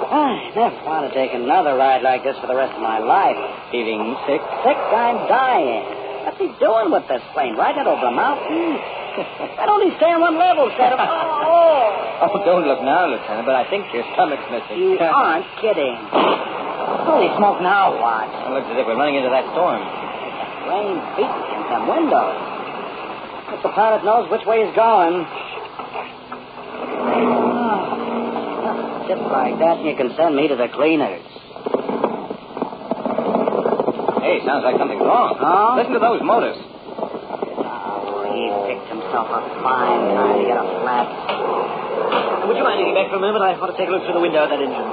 I never want to take another ride like this for the rest of my life. Feeling sick? Sick? I'm dying. What's he doing with this plane? Riding it over the mountain? Why don't he stay on one level instead of... Oh, don't look now, Lieutenant, but I think your stomach's missing. You aren't kidding. Holy smoke, now what? It looks as if we're running into that storm. Rain beating in some windows. But the pilot knows which way he's going. tip like that, and you can send me to the cleaners. Hey, sounds like something's wrong. Huh? Listen to those motors. Oh, he picked himself a fine time to get a flat. Would you mind getting back for a moment? I want to take a look through the window of that engine.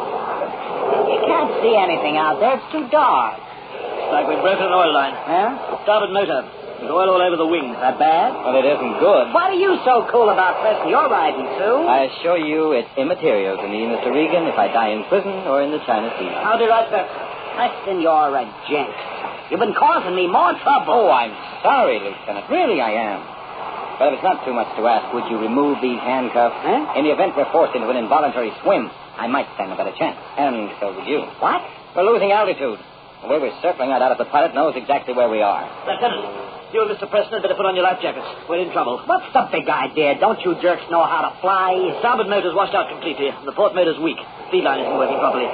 You can't see anything out there. It's too dark. It's like we've broken an oil line. Huh? Starboard motor. There's oil all over the wing. That bad? Well, it isn't good. What are you so cool about, Preston? You're riding, too. I assure you it's immaterial to me, Mr. Regan, if I die in prison or in the China Sea. How do you like that? Preston, you're a jinx. You've been causing me more trouble. Oh, I'm sorry, Lieutenant. Really, I am. But if it's not too much to ask, would you remove these handcuffs? Huh? In the event we're forced into an involuntary swim, I might stand a better chance. And so would you. What? We're losing altitude. The way we're circling out of the pilot knows exactly where we are. Lieutenant, you and Mr. Preston had better put on your life jackets. We're in trouble. What's the big idea? Don't you jerks know how to fly? The starboard motor's washed out completely, and the port motor's weak. Speed line isn't working properly.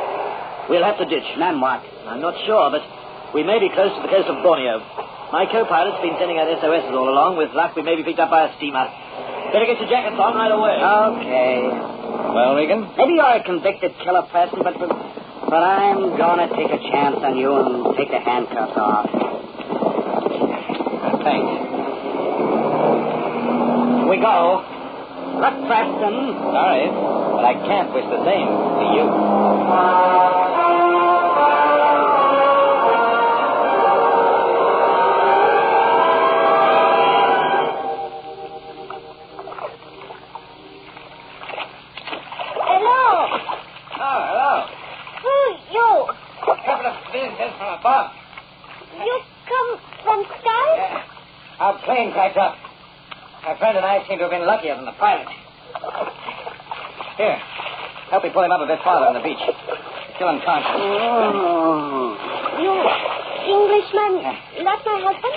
We'll have to ditch. Then what? I'm not sure, but we may be close to the coast of Borneo. My co-pilot's been sending out SOSs all along. With luck, we may be picked up by a steamer. Better get your jackets on right away. Okay. Well, Regan? Maybe you're a convicted killer, Preston, but I'm gonna take a chance on you and take the handcuffs off. Thanks. We go. Look, Preston. Sorry, but I can't wish the same to you. Bob. You come from Sky? Our plane crashed up. My friend and I seem to have been luckier than the pilot. Here, help me pull him up a bit farther on the beach. He's still unconscious. Oh. You Englishman, that's my husband?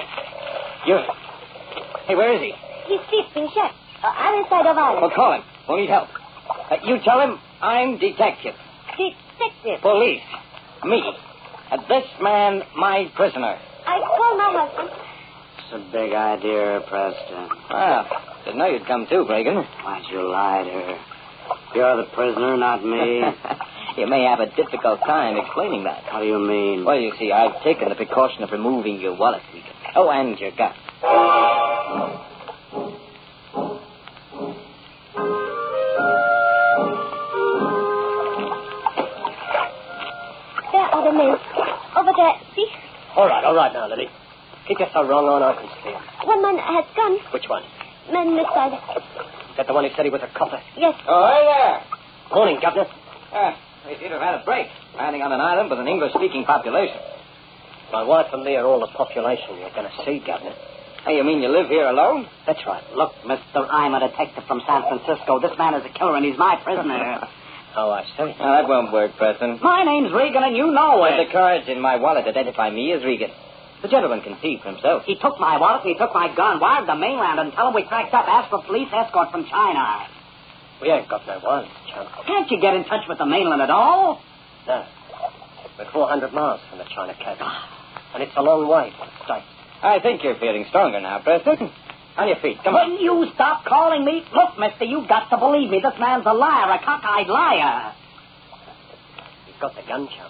You? Hey, where is he? He's sleeping, chef. Other side of island. Well, call him. We'll need help. You tell him I'm detective. Detective? Police. Me. This man, my prisoner. I call my husband. It's a big idea, Preston. Well, didn't know you'd come too, Regan. Why'd you lie to her? You're the prisoner, not me. You may have a difficult time explaining that. What do you mean? Well, you see, I've taken the precaution of removing your wallet, Regan. Oh, and your gun. There are the men. Over there, see? All right now, Lily. Keep your so wrong on, I can see him. One man has gun. Which one? Man this side. Is that the one who said he was a copper? Yes. Oh, hey there. Morning, Governor. We seem to have had a break, landing on an island with an English-speaking population. My wife and me are all the population you're going to see, Governor. Hey, you mean you live here alone? That's right. Look, mister, I'm a detective from San Francisco. This man is a killer, and he's my prisoner. Oh, I see. Now, that won't work, Preston. My name's Regan, and you know it. The cards in my wallet identify me as Regan. The gentleman can see for himself. He took my wallet, and he took my gun. Wired the mainland and tell him we cracked up. Asked for police escort from China. We ain't got no wireless, chum. Can't you get in touch with the mainland at all? No. We're 400 miles from the China coast. And it's a long way to the States. I think you're feeling stronger now, Preston. On your feet. Come on. Will you stop calling me? Look, mister, you've got to believe me. This man's a liar, a cockeyed liar. He's got the gun, chum.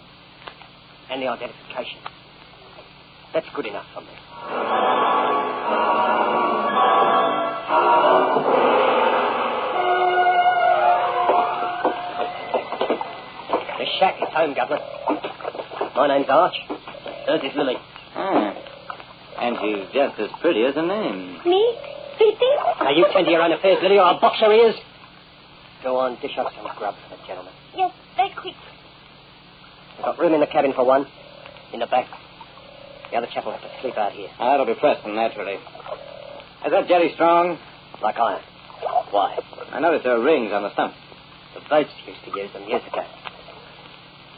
And the identification. That's good enough for me. This shack is home, Governor. My name's Arch. Hers is Lily. Ah. And she's just as pretty as her name. Me? Pretty? Now, you tend to your own affairs, Lily, or I'll box her ears. Go on, dish up some grub for the gentleman. Yes, very quick. We've got room in the cabin for one. In the back. The other chap will have to sleep out here. That'll be Preston, naturally. Is that jelly strong? Like iron. Why? I noticed there are rings on the stump. The boats used to use them years ago.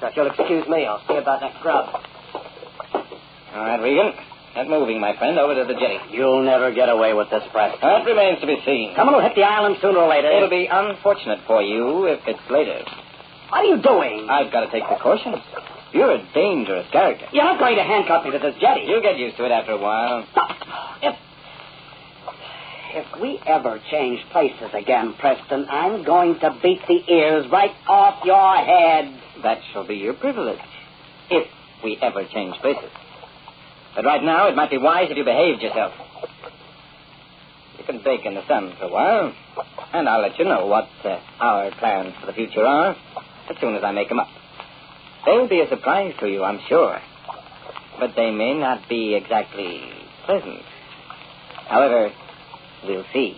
Now, if you'll excuse me, I'll see about that grub. All right, Regan. Get moving, my friend, over to the jetty. You'll never get away with this, Preston. That remains to be seen. Someone will hit the island sooner or later. It'll be unfortunate for you if it's later. What are you doing? I've got to take precautions. You're a dangerous character. You're not going to handcuff me to this jetty. You'll get used to it after a while. Stop. If we ever change places again, Preston, I'm going to beat the ears right off your head. That shall be your privilege, if we ever change places. But right now, it might be wise if you behaved yourself. You can bake in the sun for a while, and I'll let you know what our plans for the future are as soon as I make them up. They'll be a surprise to you, I'm sure. But they may not be exactly pleasant. However, we'll see.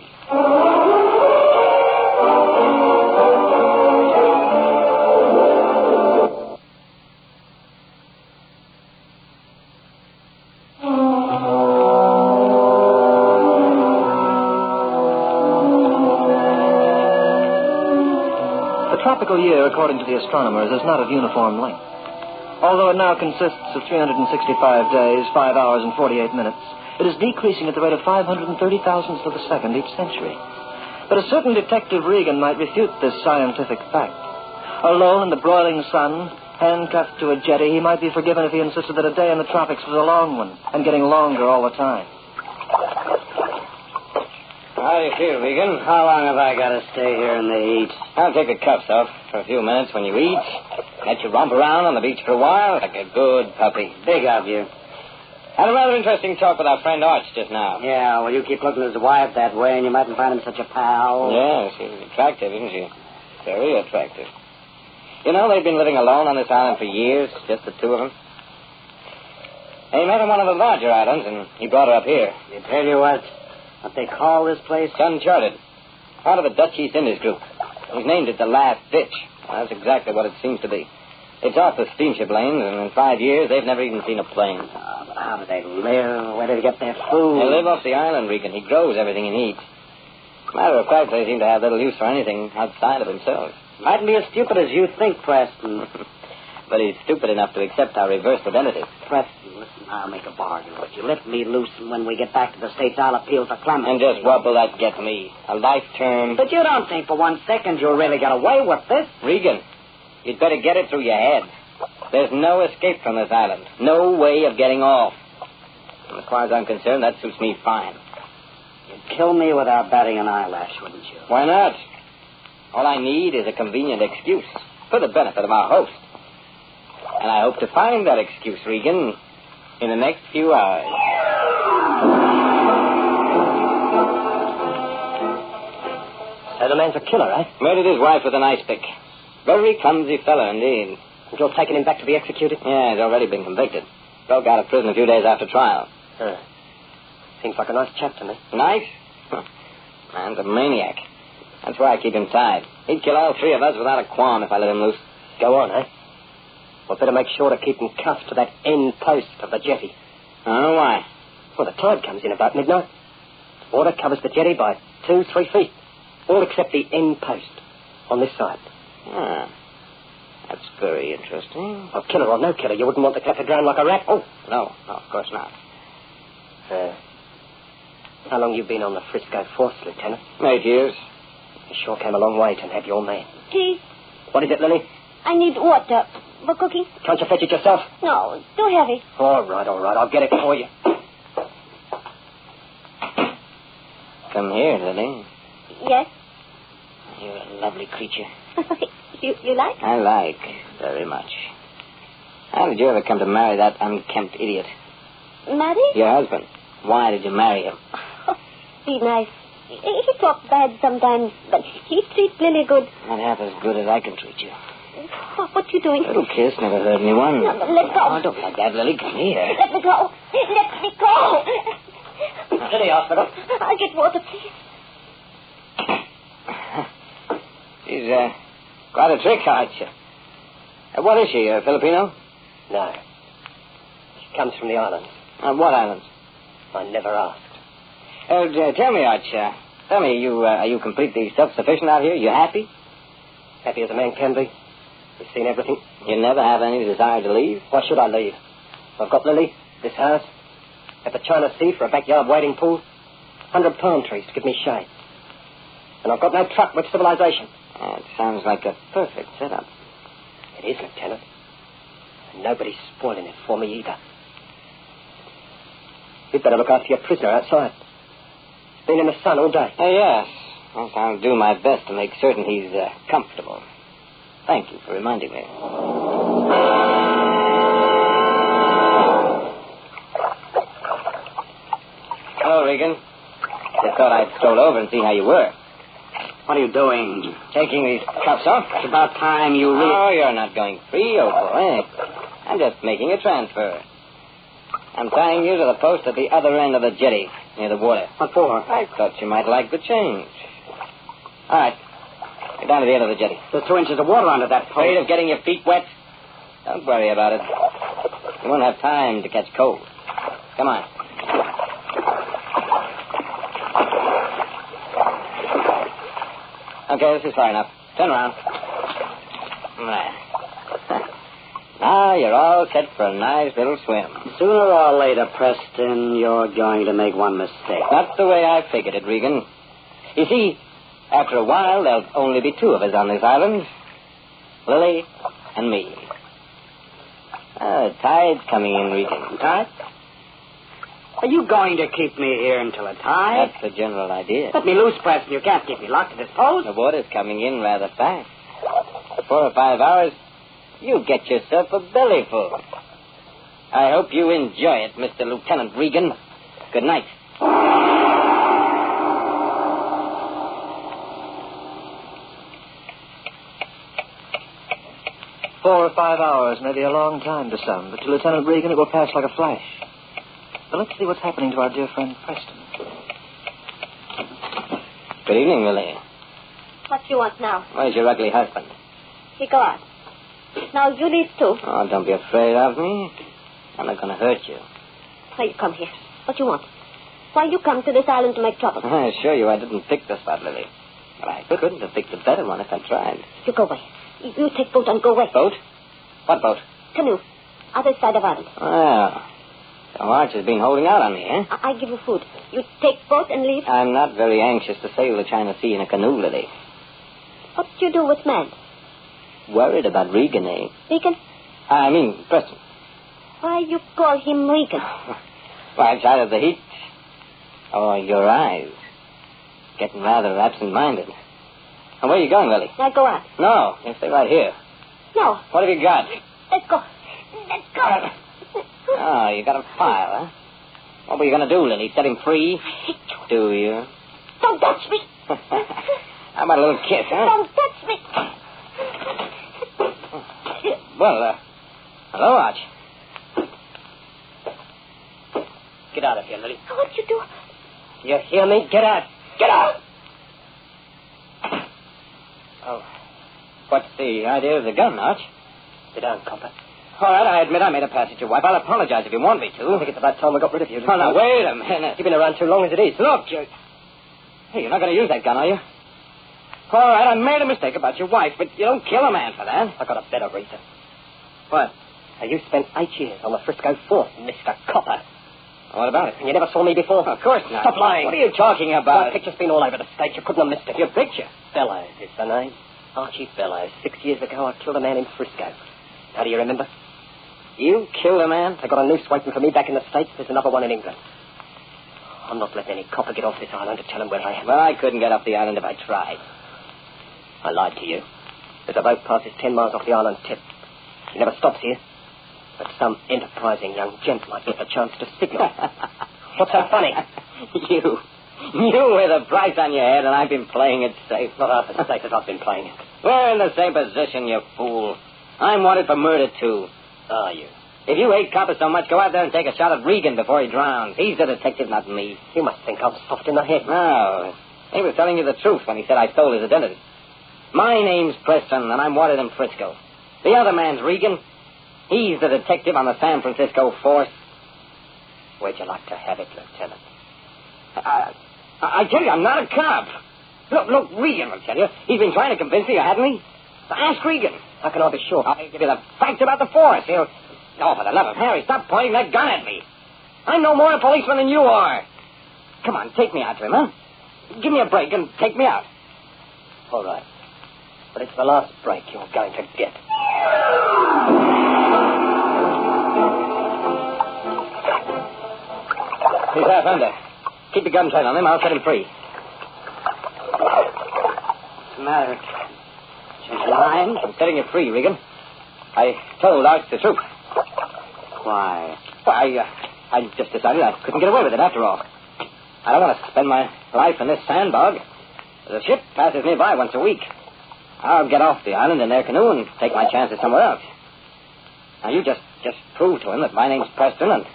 The tropical year, according to the astronomers, is not of uniform length. Although it now consists of 365 days, 5 hours, and 48 minutes, it is decreasing at the rate of 530 thousandths of a second each century. But a certain Detective Regan might refute this scientific fact. Alone in the broiling sun, handcuffed to a jetty, he might be forgiven if he insisted that a day in the tropics was a long one, and getting longer all the time. How do you feel, Regan? How long have I got to stay here in the heat? I'll take the cuffs off for a few minutes when you eat. Let you romp around on the beach for a while like a good puppy. Big of you. Had a rather interesting talk with our friend Arch just now. Yeah, well, you keep looking at his wife that way, and you mightn't find him such a pal. Yeah, she's attractive, isn't she? Very attractive. You know, they've been living alone on this island for years, just the two of them. He met on one of the larger islands, and he brought her up here. You tell you what they call this place? Uncharted. Part of the Dutch East Indies group. He's named it the Last Ditch. Well, that's exactly what it seems to be. It's off the steamship lanes, and in 5 years, they've never even seen a plane. But how do they live? Where do they get their food? They live off the island, Regan. He grows everything he needs. Matter of fact, they seem to have little use for anything outside of themselves. Mightn't be as stupid as you think, Preston. But he's stupid enough to accept our reversed identity. Preston, listen, I'll make a bargain with you. Let me loose, and when we get back to the States, I'll appeal for clemency. And just what will that get me? A life term? But you don't think for 1 second you'll really get away with this? Regan, you'd better get it through your head. There's no escape from this island. No way of getting off. And as far as I'm concerned, that suits me fine. You'd kill me without batting an eyelash, wouldn't you? Why not? All I need is a convenient excuse for the benefit of our host. And I hope to find that excuse, Regan, in the next few hours. So the man's a killer, eh? Murdered his wife with an ice pick. Very clumsy fellow, indeed. And you're taking him back to be executed? Yeah, he's already been convicted. Broke out of prison a few days after trial. Seems like a nice chap to me. Nice? Man's a maniac. That's why I keep him tied. He'd kill all three of us without a qualm if I let him loose. Go on, eh? Well, better make sure to keep him cuffed to that end post of the jetty. Oh, why? Well, the tide comes in about midnight. The water covers the jetty by 2-3 feet. All except the end post on this side. Ah, that's very interesting. Well, killer or no killer, you wouldn't want the cat to drown like a rat. Oh, no, of course not. How long you been on the Frisco Force, Lieutenant? 8 years. You sure came a long way to have your man. Tea. What is it, Lily? I need water for cooking. Can't you fetch it yourself? No, it's too heavy. All right. I'll get it for you. Come here, Lily. Yes? You're a lovely creature. You like? I like very much. How did you ever come to marry that unkempt idiot? Marry? Your husband. Why did you marry him? Be nice. He talks bad sometimes, but he treats Lily good. Not half as good as I can treat you. What you doing? A little kiss never hurt anyone. No, let go. Oh, don't like that, Lily. Come here. Let me go. Let me go. Lily, hospital. I'll get water, please. She's quite a trick, aren't you? What is she, a Filipino? No. She comes from the islands. What islands? I never asked. Tell me, Arch, tell me, are you completely self-sufficient out here? You happy? Happy as a man can be. You've seen everything. You never have any desire to leave? Why should I leave? I've got Lily, this house, at the China Sea for a backyard wading pool, 100 palm trees to give me shade. And I've got no truck with civilization. It sounds like a perfect setup. It is, Lieutenant. And nobody's spoiling it for me either. You'd better look after your prisoner outside. Been in the sun all day. Yes. I'll do my best to make certain he's comfortable. Thank you for reminding me. Hello, Regan. Just thought I'd stroll over and see how you were. What are you doing? Taking these cuffs off? It's about time you Oh, you're not going free, old boy. I'm just making a transfer. I'm tying you to the post at the other end of the jetty, near the water. What for? I thought you might like the change. All right. Get down to the end of the jetty. There's 2 inches of water under that post. Afraid of getting your feet wet? Don't worry about it. You won't have time to catch cold. Come on. Okay, this is far enough. Turn around. Now you're all set for a nice little swim. Sooner or later, Preston, you're going to make one mistake. Not the way I figured it, Regan. You see, after a while, there'll only be 2 of us on this island. Lily and me. The tide's coming in, Regan. Tide? Are you going to keep me here until the tide? That's the general idea. Let me loose, Preston. You can't keep me locked in this post. The water's coming in rather fast. For 4 or 5 hours, you get yourself a bellyful. I hope you enjoy it, Mr. Lieutenant Regan. Good night. 4 or 5 hours may be a long time to some, but to Lieutenant Regan it will pass like a flash. But let's see what's happening to our dear friend Preston. Good evening, Lily. What do you want now? Where's your ugly husband? He go out. Now you leave too. Oh, don't be afraid of me. I'm not going to hurt you. Why you come here? What you want? Why you come to this island to make trouble? I assure you I didn't pick the spot, Lily. But I couldn't have picked a better one if I tried. You go away. You take boat and go away. Boat? What boat? Canoe. Other side of island. Well, so Arch has been holding out on me, eh? I give you food. You take boat and leave. I'm not very anxious to sail the China Sea in a canoe, Lily. What do you do with man? Worried about Regan, eh? Regan? I mean, Preston. Why you call him Regan? Why, it's either the heat or your eyes. Getting rather absent-minded. And where are you going, Lily? I go out. No, you stay right here. No. What have you got? Let's go. Let's go. Oh, you got a file, huh? What were you going to do, Lily? Set him free? Do you? Don't touch me. How about a little kiss, huh? Don't touch me. Well, hello, Arch. Get out of here, Lily. What you do? You hear me? Get out. Get out! Oh, what's the idea of the gun, Arch? Sit down, copper. All right, I admit I made a pass at your wife. I'll apologize if you want me to. I think it's about time we got rid of you. Oh, now, wait a minute. You've been around too long as it is. Look, you... Hey, you're not going to use that gun, are you? All right, I made a mistake about your wife, but you don't kill a man for that. I got a better reason. What? You spent 8 years on the Frisco Fort, Mr. Copper. What about it? You never saw me before? Of course not. Stop lying. What are you talking about? My picture's been all over the state. You couldn't have missed it. Your picture? Bellows is the name. Archie Bellows. 6 years ago, I killed a man in Frisco. How do you remember? You killed a man? They got a noose waiting for me back in the States. There's another one in England. I'm not letting any copper get off this island to tell him where I am. Well, I couldn't get off the island if I tried. I lied to you. There's a boat passes 10 miles off the island tip. She never stops here. But some enterprising young gent might get the chance to signal. What's so funny? You with a price on your head, and I've been playing it safe. Not half as safe as I've been playing it. We're in the same position, you fool. I'm wanted for murder, too. Are you? If you hate coppers so much, go out there and take a shot at Regan before he drowns. He's the detective, not me. You must think I'm soft in the head. No. He was telling you the truth when he said I stole his identity. My name's Preston, and I'm wanted in Frisco. The other man's Regan. He's the detective on the San Francisco force. Where'd you like to have it, Lieutenant? I tell you, I'm not a cop. Look, Regan will tell you. He's been trying to convince you, hasn't he? Ask Regan. How can I be sure? I'll give you the facts about the force. He'll... Oh, for the love of Harry, stop pointing that gun at me. I'm no more a policeman than you are. Come on, take me out to him, huh? Give me a break and take me out. All right. But it's the last break you're going to get. He's half under. Keep the gun trail on him. I'll set him free. What's the matter? Change your mind? I'm setting you free, Regan. I told Arch the truth. Why? Why, I just decided I couldn't get away with it after all. I don't want to spend my life in this sandbog. The ship passes nearby once a week. I'll get off the island in their canoe and take my chances somewhere else. Now, you just prove to him that my name's Preston and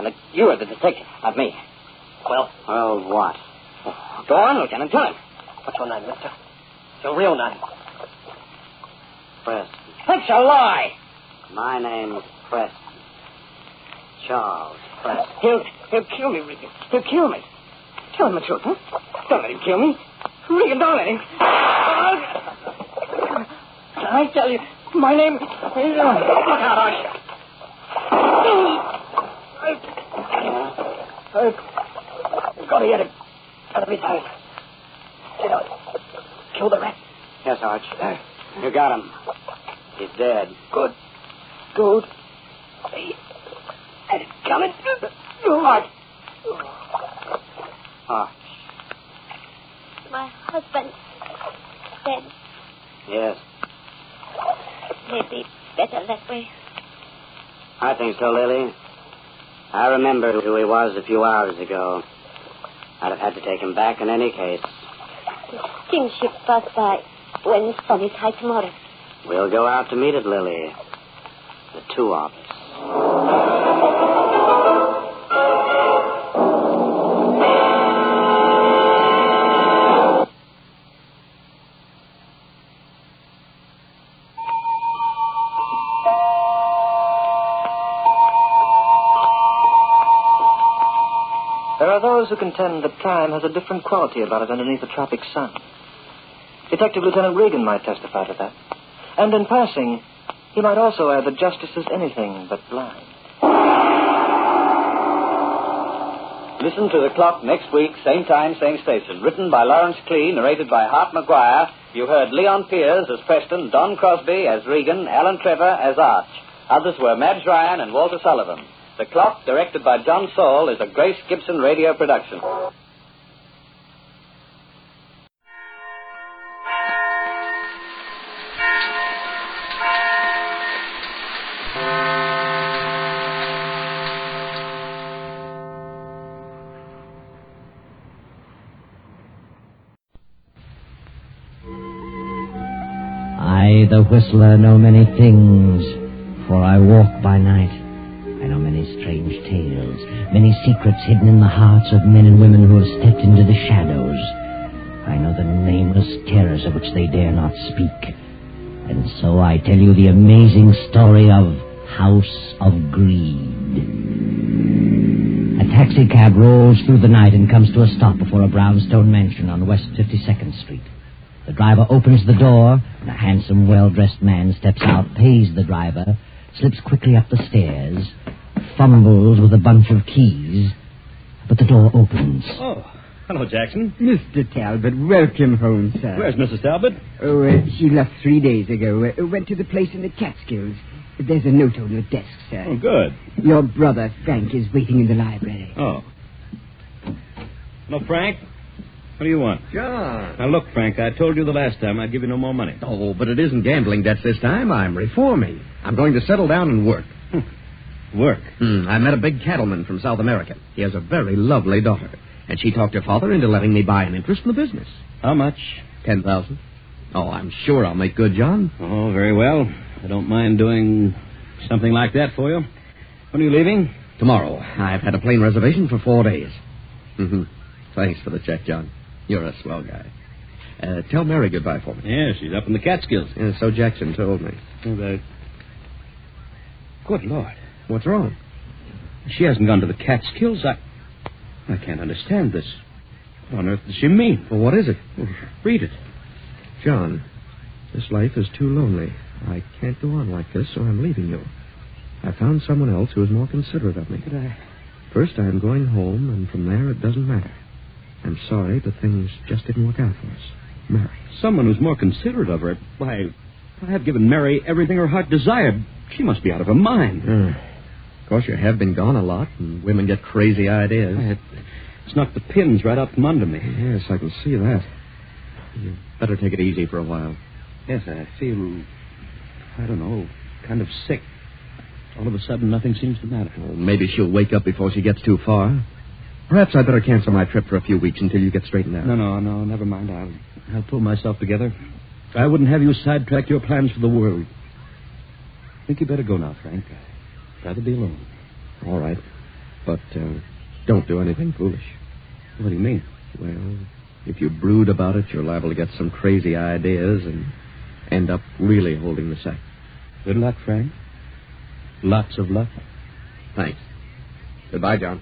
that you are the detective, not me. Well, what? Go on, Lieutenant, tell him. What's your name, mister? Your real name? Preston. That's a lie. My name's Preston. Charles Preston. He'll kill me, Regan. He'll kill me. Tell him the truth, huh? Don't let him kill me. Regan, don't let him. I tell you, my name... Look out, Arch. I've got to get him. Gotta be tight. You know, kill the rat. Yes, Arch. You got him. He's dead. Good. He had it coming. Arch. My husband dead. Yes. Maybe better that way. I think so, Lily. I remember who he was a few hours ago. I'd have had to take him back in any case. The steamship passed by when sun is high tomorrow. We'll go out to meet it, Lily. The two of us. There are those who contend that time has a different quality about it underneath the tropic sun. Detective Lieutenant Regan might testify to that. And in passing, he might also add that justice is anything but blind. Listen to The Clock next week, same time, same station. Written by Lawrence Clee, narrated by Hart McGuire. You heard Leon Piers as Preston, Don Crosby as Regan, Alan Trevor as Arch. Others were Madge Ryan and Walter Sullivan. The Clock, directed by John Saul, is a Grace Gibson radio production. I, the whistler, know many things, for I walk by night. I know many strange tales, many secrets hidden in the hearts of men and women who have stepped into the shadows. I know the nameless terrors of which they dare not speak. And so I tell you the amazing story of House of Greed. A taxicab rolls through the night and comes to a stop before a brownstone mansion on West 52nd Street. The driver opens the door, and a handsome, well-dressed man steps out, pays the driver, slips quickly up the stairs, fumbles with a bunch of keys, but the door opens. Oh, hello, Jackson. Mr. Talbot, welcome home, sir. Where's Mrs. Talbot? Oh, she left 3 days ago. Went to the place in the Catskills. There's a note on your desk, sir. Oh, good. Your brother, Frank, is waiting in the library. Oh. Hello, Frank. What do you want? John. Now, look, Frank, I told you the last time I'd give you no more money. Oh, but it isn't gambling debts this time. I'm reforming. I'm going to settle down and work. Work? I met a big cattleman from South America. He has a very lovely daughter. And she talked her father into letting me buy an interest in the business. How much? 10,000. Oh, I'm sure I'll make good, John. Oh, very well. I don't mind doing something like that for you. When are you leaving? Tomorrow. I've had a plane reservation for 4 days. Thanks for the check, John. You're a swell guy. Tell Mary goodbye for me. Yeah, she's up in the Catskills. So Jackson told me. Good Lord. What's wrong? She hasn't gone to the Catskills. I can't understand this. What on earth does she mean? Well, what is it? Read it. John, this life is too lonely. I can't go on like this, so I'm leaving you. I found someone else who is more considerate of me. First, I'm going home, and from there, it doesn't matter. I'm sorry, but things just didn't work out for us. Mary. Someone who's more considerate of her. Why, I have given Mary everything her heart desired. She must be out of her mind. Of course, you have been gone a lot, and women get crazy ideas. It's knocked the pins right out from under me. Yes, I can see that. You better take it easy for a while. Yes, I feel, I don't know, kind of sick. All of a sudden, nothing seems to matter. Well, maybe she'll wake up before she gets too far. Perhaps I'd better cancel my trip for a few weeks until you get straightened out. No, never mind. I'll pull myself together. I wouldn't have you sidetrack your plans for the world. I think you better go now, Frank. I'd rather be alone. All right. But don't do anything foolish. What do you mean? Well, if you brood about it, you're liable to get some crazy ideas and end up really holding the sack. Good luck, Frank. Lots of luck. Thanks. Goodbye, John.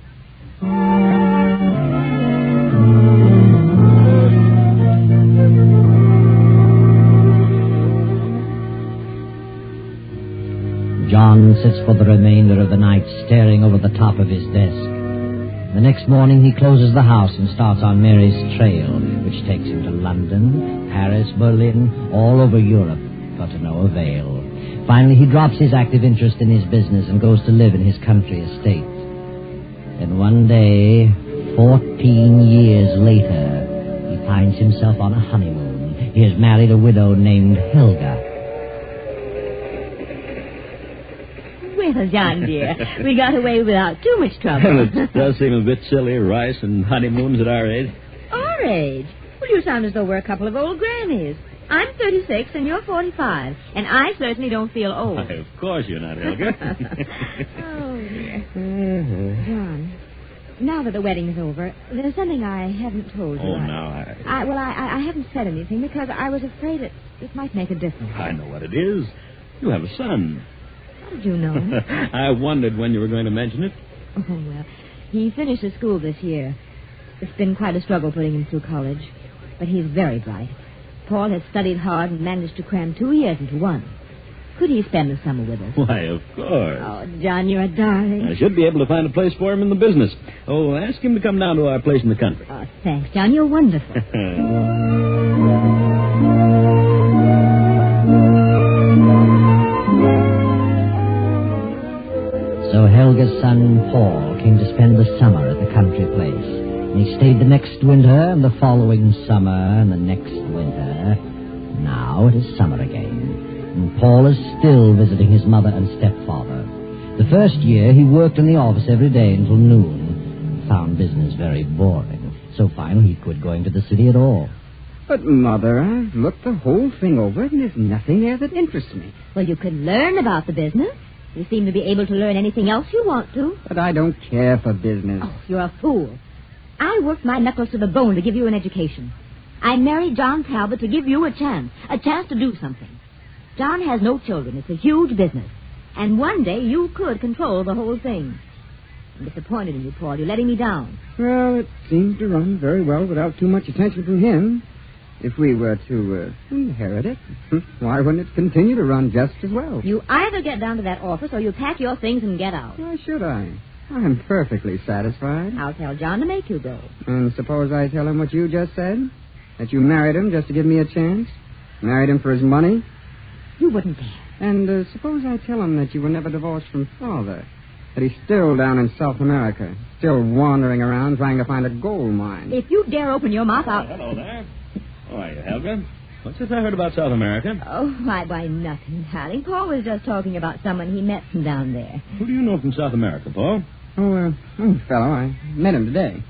John sits for the remainder of the night staring over the top of his desk. The next morning he closes the house and starts on Mary's trail, which takes him to London, Paris, Berlin, all over Europe, but to no avail. Finally, he drops his active interest in his business and goes to live in his country estate. Then one day, 14 years later, he finds himself on a honeymoon. He has married a widow named Helga. Well, John, dear, we got away without too much trouble. It does seem a bit silly, rice and honeymoons at our age. Our age? Well, you sound as though we're a couple of old grannies. I'm 36 and you're 45, and I certainly don't feel old. Why, of course you're not, Helga. Oh, dear. John, now that the wedding's over, there's something I haven't told you. Oh, no, I haven't said anything because I was afraid it might make a difference. I know what it is. You have a son. How did you know? I wondered when you were going to mention it. Oh, well, he finishes school this year. It's been quite a struggle putting him through college, but he's very bright. Paul has studied hard and managed to cram 2 years into one. Could he spend the summer with us? Why, of course. Oh, John, you're a darling. I should be able to find a place for him in the business. Oh, ask him to come down to our place in the country. Oh, thanks, John. You're wonderful. So Helga's son, Paul, came to spend the summer at the country place. And he stayed the next winter, and the following summer, and the next winter. Now it is summer again, and Paul is still visiting his mother and stepfather. The first year, he worked in the office every day until noon, and found business very boring. So finally, he quit going to the city at all. But, Mother, I've looked the whole thing over, and there's nothing there that interests me. Well, you could learn about the business. You seem to be able to learn anything else you want to. But I don't care for business. Oh, you're a fool. I worked my knuckles to the bone to give you an education. I married John Talbot to give you a chance to do something. John has no children. It's a huge business. And one day you could control the whole thing. I'm disappointed in you, Paul. You're letting me down. Well, it seems to run very well without too much attention from him. If we were to inherit it, why wouldn't it continue to run just as well? You either get down to that office or you pack your things and get out. Why should I? I'm perfectly satisfied. I'll tell John to make you go. And suppose I tell him what you just said? That you married him just to give me a chance? Married him for his money? You wouldn't dare. And suppose I tell him that you were never divorced from Father? That he's still down in South America, still wandering around trying to find a gold mine? If you dare open your mouth, I'll... Hello there. How are you, Helga? What's this I heard about South America? Oh, why, nothing, darling. Paul was just talking about someone he met from down there. Who do you know from South America, Paul? Oh, fellow, I met him today.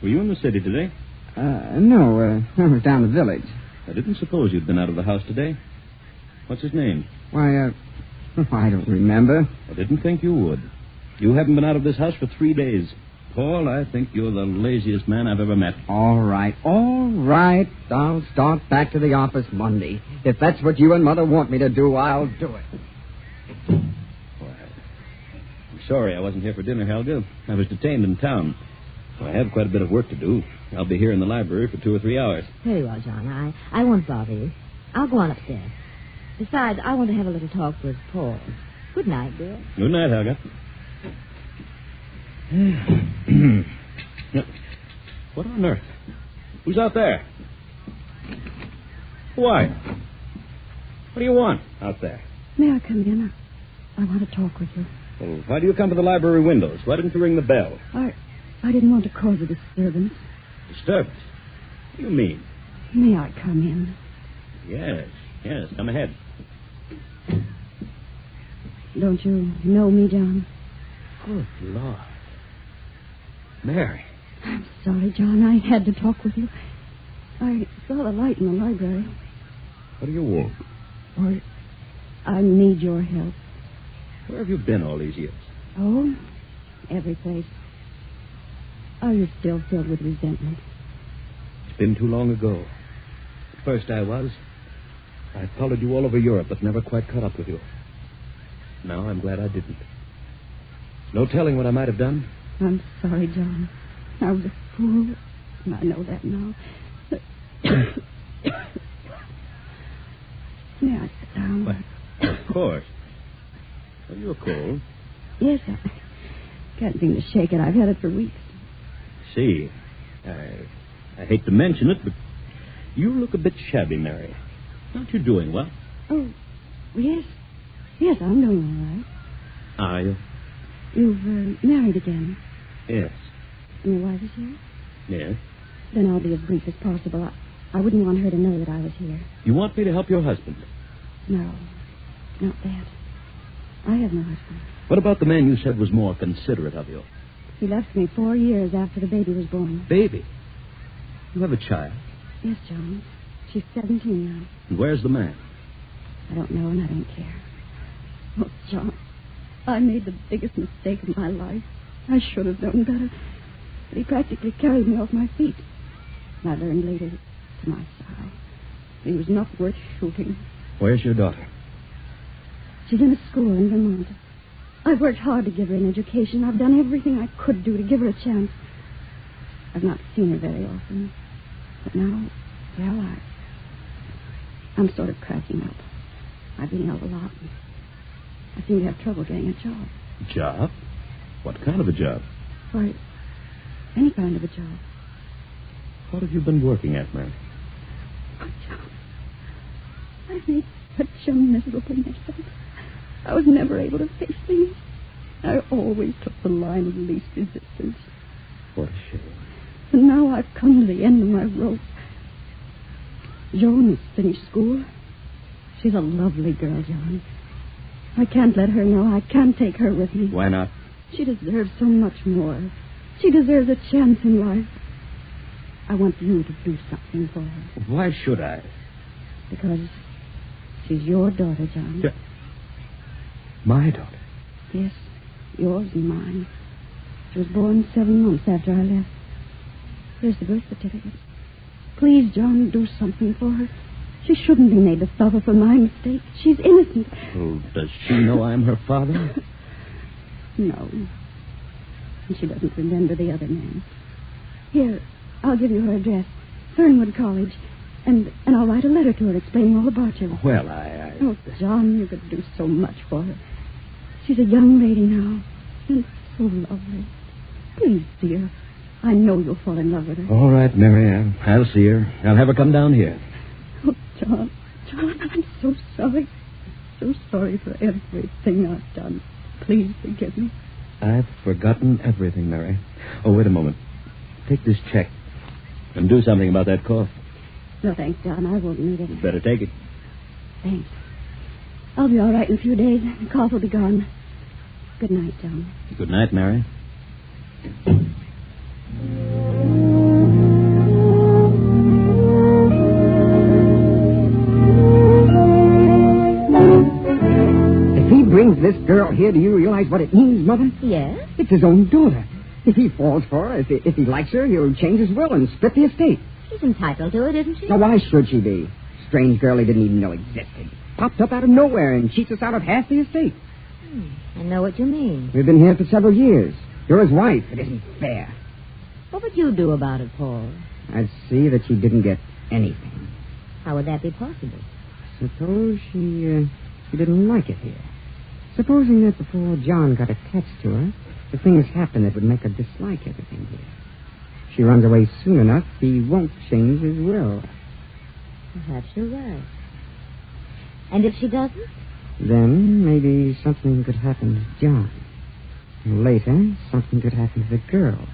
Were you in the city today? No, I was down the village. I didn't suppose you'd been out of the house today. What's his name? Why, I don't remember. I didn't think you would. You haven't been out of this house for 3 days. Paul, I think you're the laziest man I've ever met. All right. I'll start back to the office Monday. If that's what you and Mother want me to do, I'll do it. Well, I'm sorry I wasn't here for dinner, Helga. I was detained in town. I have quite a bit of work to do. I'll be here in the library for 2 or 3 hours. Very well, John. I won't bother you. I'll go on upstairs. Besides, I want to have a little talk with Paul. Good night, dear. Good night, Helga. What on earth? Who's out there? Why? What do you want out there? May I come in? I want to talk with you. Well, why do you come to the library windows? Why didn't you ring the bell? I didn't want to cause a disturbance. Disturbance? What do you mean? May I come in? Yes, come ahead. Don't you know me, John? Good Lord. Mary. I'm sorry, John. I had to talk with you. I saw the light in the library. What do you want? Or I need your help. Where have you been all these years? Oh, every place. Are you still filled with resentment? It's been too long ago. At first I was. I followed you all over Europe, but never quite caught up with you. Now I'm glad I didn't. No telling what I might have done. I'm sorry, John. I was a fool, and I know that now. May I sit down? Why, of course. Well, you're cold. Yes, I can't seem to shake it. I've had it for weeks. See, I hate to mention it, but you look a bit shabby, Mary. Aren't you doing well? Oh, yes. Yes, I'm doing all right. Are you? You've married again. Yes. And your wife is here? Yes. Then I'll be as brief as possible. I wouldn't want her to know that I was here. You want me to help your husband? No, not that. I have no husband. What about the man you said was more considerate of you? He left me 4 years after the baby was born. Baby? You have a child? Yes, John. She's 17 now. And where's the man? I don't know, and I don't care. Oh, John, I made the biggest mistake of my life. I should have known better. But he practically carried me off my feet. And I learned later, to my sorrow, he was not worth shooting. Where's your daughter? She's in a school in Vermont. I've worked hard to give her an education. I've done everything I could do to give her a chance. I've not seen her very often. But now, well, I'm sort of cracking up. I've been ill a lot. I seem to have trouble getting a job. Job? What kind of a job? Why, any kind of a job. What have you been working at, Mary? Oh, John, I've made such a miserable myself. I was never able to face things. I always took the line of least resistance. What a shame. And now I've come to the end of my rope. Joan has finished school. She's a lovely girl, John. I can't let her know. I can't take her with me. Why not? She deserves so much more. She deserves a chance in life. I want you to do something for her. Why should I? Because she's your daughter, John. My daughter? Yes, yours and mine. She was born 7 months after I left. Here's the birth certificate. Please, John, do something for her. She shouldn't be made to suffer for my mistake. She's innocent. Well, does she know I'm her father? No. And she doesn't remember the other man. Here, I'll give you her address. Fernwood College. And I'll write a letter to her explaining all about you. Well, Oh, John, you could do so much for her. She's a young lady now. And so lovely. Please, dear. I know you'll fall in love with her. All right, Mary. I'll see her. I'll have her come down here. Oh, John, I'm so sorry. So sorry for everything I've done. Please forgive me. I've forgotten everything, Mary. Oh, wait a moment. Take this check and do something about that cough. No, thanks, John. I won't need it. You'd better take it. Thanks. I'll be all right in a few days. The cough will be gone. Good night, John. Good night, Mary. If he brings this girl here, do you realize what it means, Mother? Yes? It's his own daughter. If he falls for her, if he likes her, he'll change his will and split the estate. She's entitled to it, isn't she? Now, why should she be? Strange girl he didn't even know existed. Popped up out of nowhere and cheats us out of half the estate. I know what you mean. We've been here for several years. You're his wife. It isn't fair. What would you do about it, Paul? I'd see that she didn't get anything. How would that be possible? Suppose she didn't like it here. Supposing that before John got attached to her, the things happened that would make her dislike everything here. If she runs away soon enough, he won't change his will. Perhaps you're right. And if she doesn't? Then maybe something could happen to John. And later, something could happen to the girl.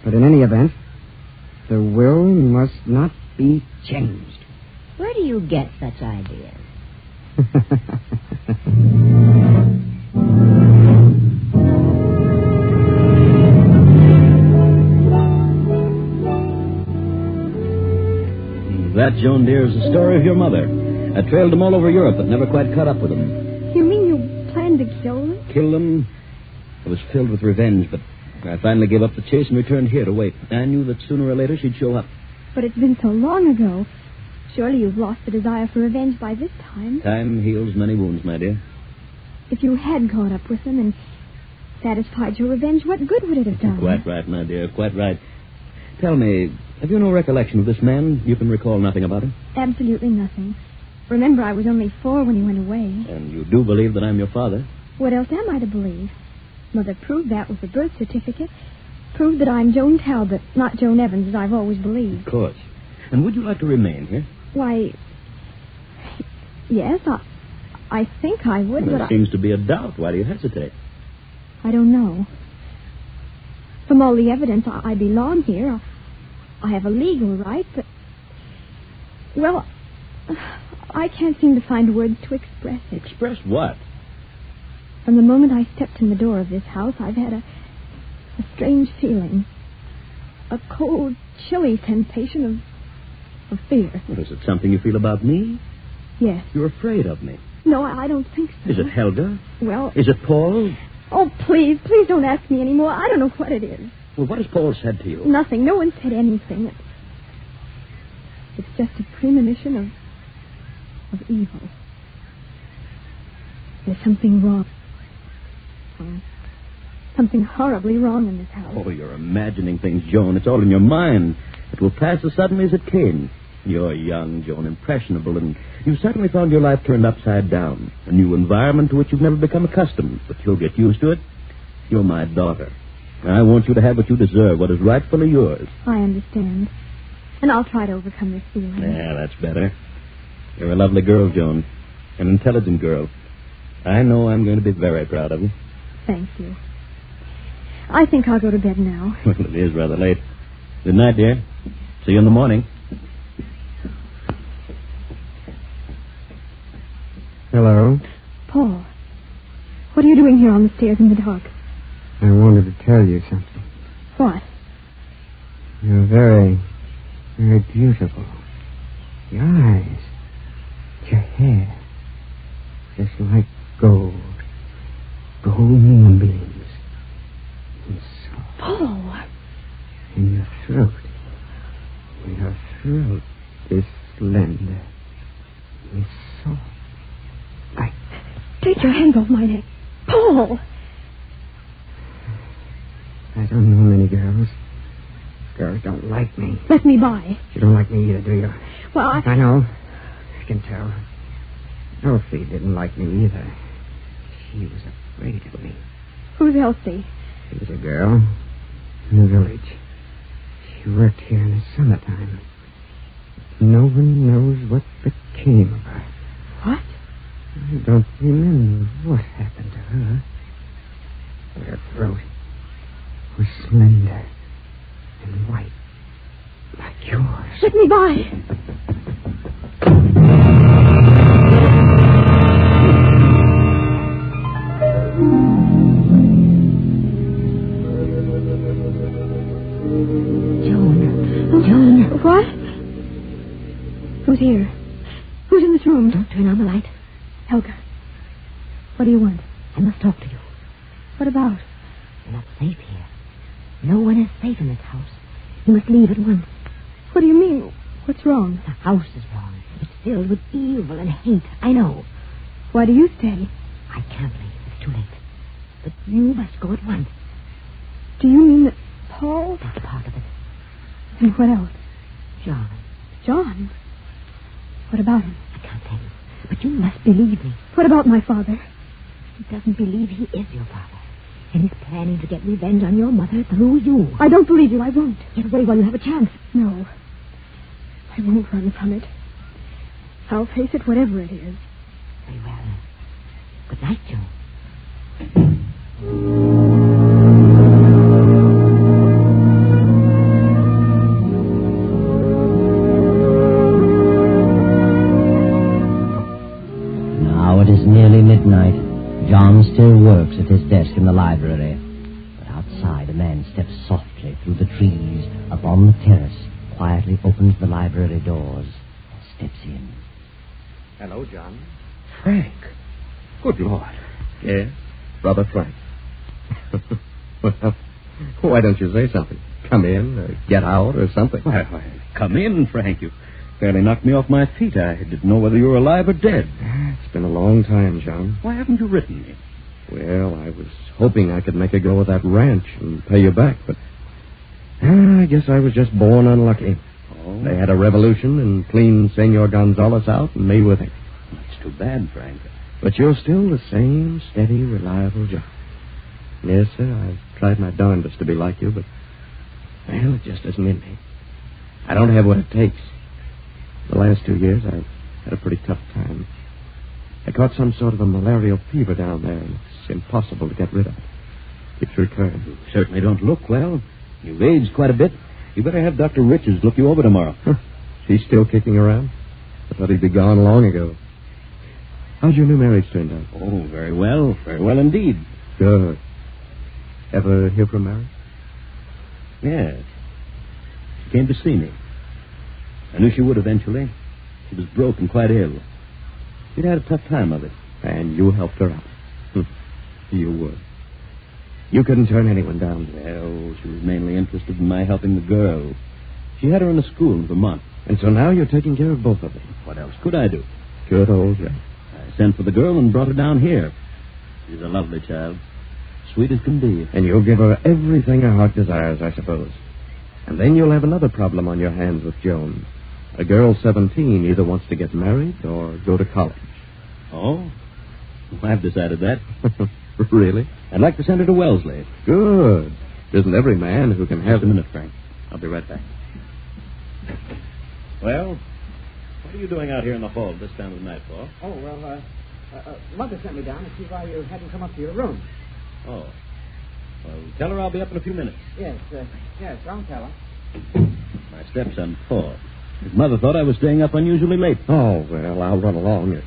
But in any event, the will must not be changed. Where do you get such ideas? That, Joan, dear, is the story of your mother. I trailed them all over Europe, but never quite caught up with them. You mean you planned to kill them? Kill them? I was filled with revenge, but I finally gave up the chase and returned here to wait. I knew that sooner or later she'd show up. But it's been so long ago. Surely you've lost the desire for revenge by this time. Time heals many wounds, my dear. If you had caught up with them and satisfied your revenge, what good would it have done? Quite right, my dear, quite right. Tell me, have you no recollection of this man? You can recall nothing about him? Absolutely nothing. Remember, I was only 4 when he went away. And you do believe that I'm your father? What else am I to believe? Mother proved that with the birth certificate. Proved that I'm Joan Talbot, not Joan Evans, as I've always believed. Of course. And would you like to remain here? Why, yes, I think I would, There but seems to be a doubt. Why do you hesitate? I don't know. From all the evidence, I belong here. I have a legal right, but... Well, I can't seem to find words to express it. Express what? From the moment I stepped in the door of this house, I've had a strange feeling. A cold, chilly sensation of fear. Well, is it something you feel about me? Yes. You're afraid of me. No, I don't think so. Is it Helga? Well... Is it Paul? Oh, please don't ask me anymore. I don't know what it is. Well, what has Paul said to you? Nothing. No one said anything. It's just a premonition of evil. There's something wrong. Something horribly wrong in this house. Oh, you're imagining things, Joan. It's all in your mind. It will pass as suddenly as it came. You're young, Joan, impressionable, and you've certainly found your life turned upside down. A new environment to which you've never become accustomed, but you'll get used to it. You're my daughter. I want you to have what you deserve, what is rightfully yours. I understand. And I'll try to overcome this feeling. Yeah, that's better. You're a lovely girl, Joan. An intelligent girl. I know I'm going to be very proud of you. Thank you. I think I'll go to bed now. Well, it is rather late. Good night, dear. See you in the morning. Hello? Paul, what are you doing here on the stairs in the dark? I wanted to tell you something. What? You're very, very beautiful. Your eyes, your hair, just like gold. Gold moonbeams. And so... Paul! And your throat. Your throat is slender. It's soft. Take your hands off my neck. Paul! I don't know many girls. Girls don't like me. Let me by. You don't like me either, do you? Well, I know. I can tell. Elsie didn't like me either. She was afraid of me. Who's Elsie? She was a girl in the village. She worked here in the summertime. No one knows what became of her. What? I don't remember what happened to her. Her throat was slender and white, like yours. Let me by. Joan. What? Who's here? Who's in this room? Don't turn on the light. Helga, what do you want? I must talk to you. What about? You're not safe here. No one is safe in this house. You must leave at once. What do you mean? What's wrong? The house is wrong. It's filled with evil and hate. I know. Why do you stay? I can't leave. It's too late. But you must go at once. Do you mean that Paul? That's part of it. And what else? John. John? What about him? I can't tell you. But you must believe me. What about my father? He doesn't believe he is your father. And he's planning to get revenge on your mother through you. I don't believe you. I won't. Get away while you have a chance. No. I won't run from it. I'll face it, whatever it is. Very well. Good night, Joe. steps softly through the trees, up on the terrace, quietly opens the library doors, steps in. Hello, John. Frank. Good Lord. Yes, Brother Frank. Well, why don't you say something? Come in, or get out, or something. Why, come in, Frank. You fairly knocked me off my feet. I didn't know whether you were alive or dead. It's been a long time, John. Why haven't you written me? Well, I was hoping I could make a go of that ranch and pay you back, but I guess I was just born unlucky. Oh. They had a revolution and cleaned Senor Gonzalez out and me with him. That's too bad, Frank. But you're still the same steady, reliable John. Yes, sir, I've tried my darndest to be like you, but, well, it just isn't in me. I don't have what it takes. The last 2 years, I've had a pretty tough time. I caught some sort of a malarial fever down there, and it's impossible to get rid of. It's recurring. You certainly don't look well. You've aged quite a bit. You better have Dr. Richards look you over tomorrow. She's still kicking around? I thought he'd be gone long ago. How's your new marriage turned out? Oh, very well. Very well indeed. Good. Ever hear from Mary? Yes. She came to see me. I knew she would eventually. She was broke and quite ill. She'd had a tough time of it. And you helped her out. You would. You couldn't turn anyone down. Well, she was mainly interested in my helping the girl. She had her in a school in Vermont. And so now you're taking care of both of them. What else could I do? Good old Jack. I sent for the girl and brought her down here. She's a lovely child. Sweet as can be. And you'll give her everything her heart desires, I suppose. And then you'll have another problem on your hands with Joan. A girl 17 either wants to get married or go to college. Oh? I've decided that. Really? I'd like to send her to Wellesley. Good. Isn't every man who can have... Just a minute, Frank. I'll be right back. Well, what are you doing out here in the hall this time of night, Paul? Oh, well, Mother sent me down to see why you hadn't come up to your room. Oh. Well, tell her I'll be up in a few minutes. Yes, I'll tell her. My stepson, Paul. His mother thought I was staying up unusually late. Oh, well, I'll run along.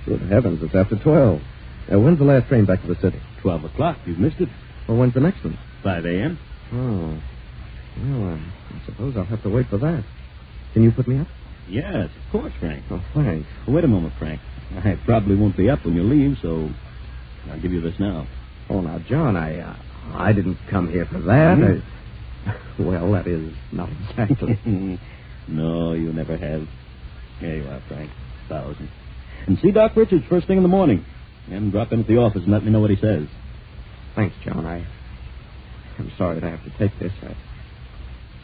Good heavens, it's after 12. When's the last train back to the city? 12 o'clock. You've missed it. Well, when's the next one? 5 a.m. Oh. Well, I suppose I'll have to wait for that. Can you put me up? Yes, of course, Frank. Oh, thanks. Well, wait a moment, Frank. I probably won't be up when you leave, so I'll give you this now. Oh, now, John, I didn't come here for that. Mm-hmm. Well, that is not exactly. No, you never have. Here you are, Frank. 1,000. And see Doc Richards first thing in the morning. And drop in at the office and let me know what he says. Thanks, John. I'm sorry that I have to take this.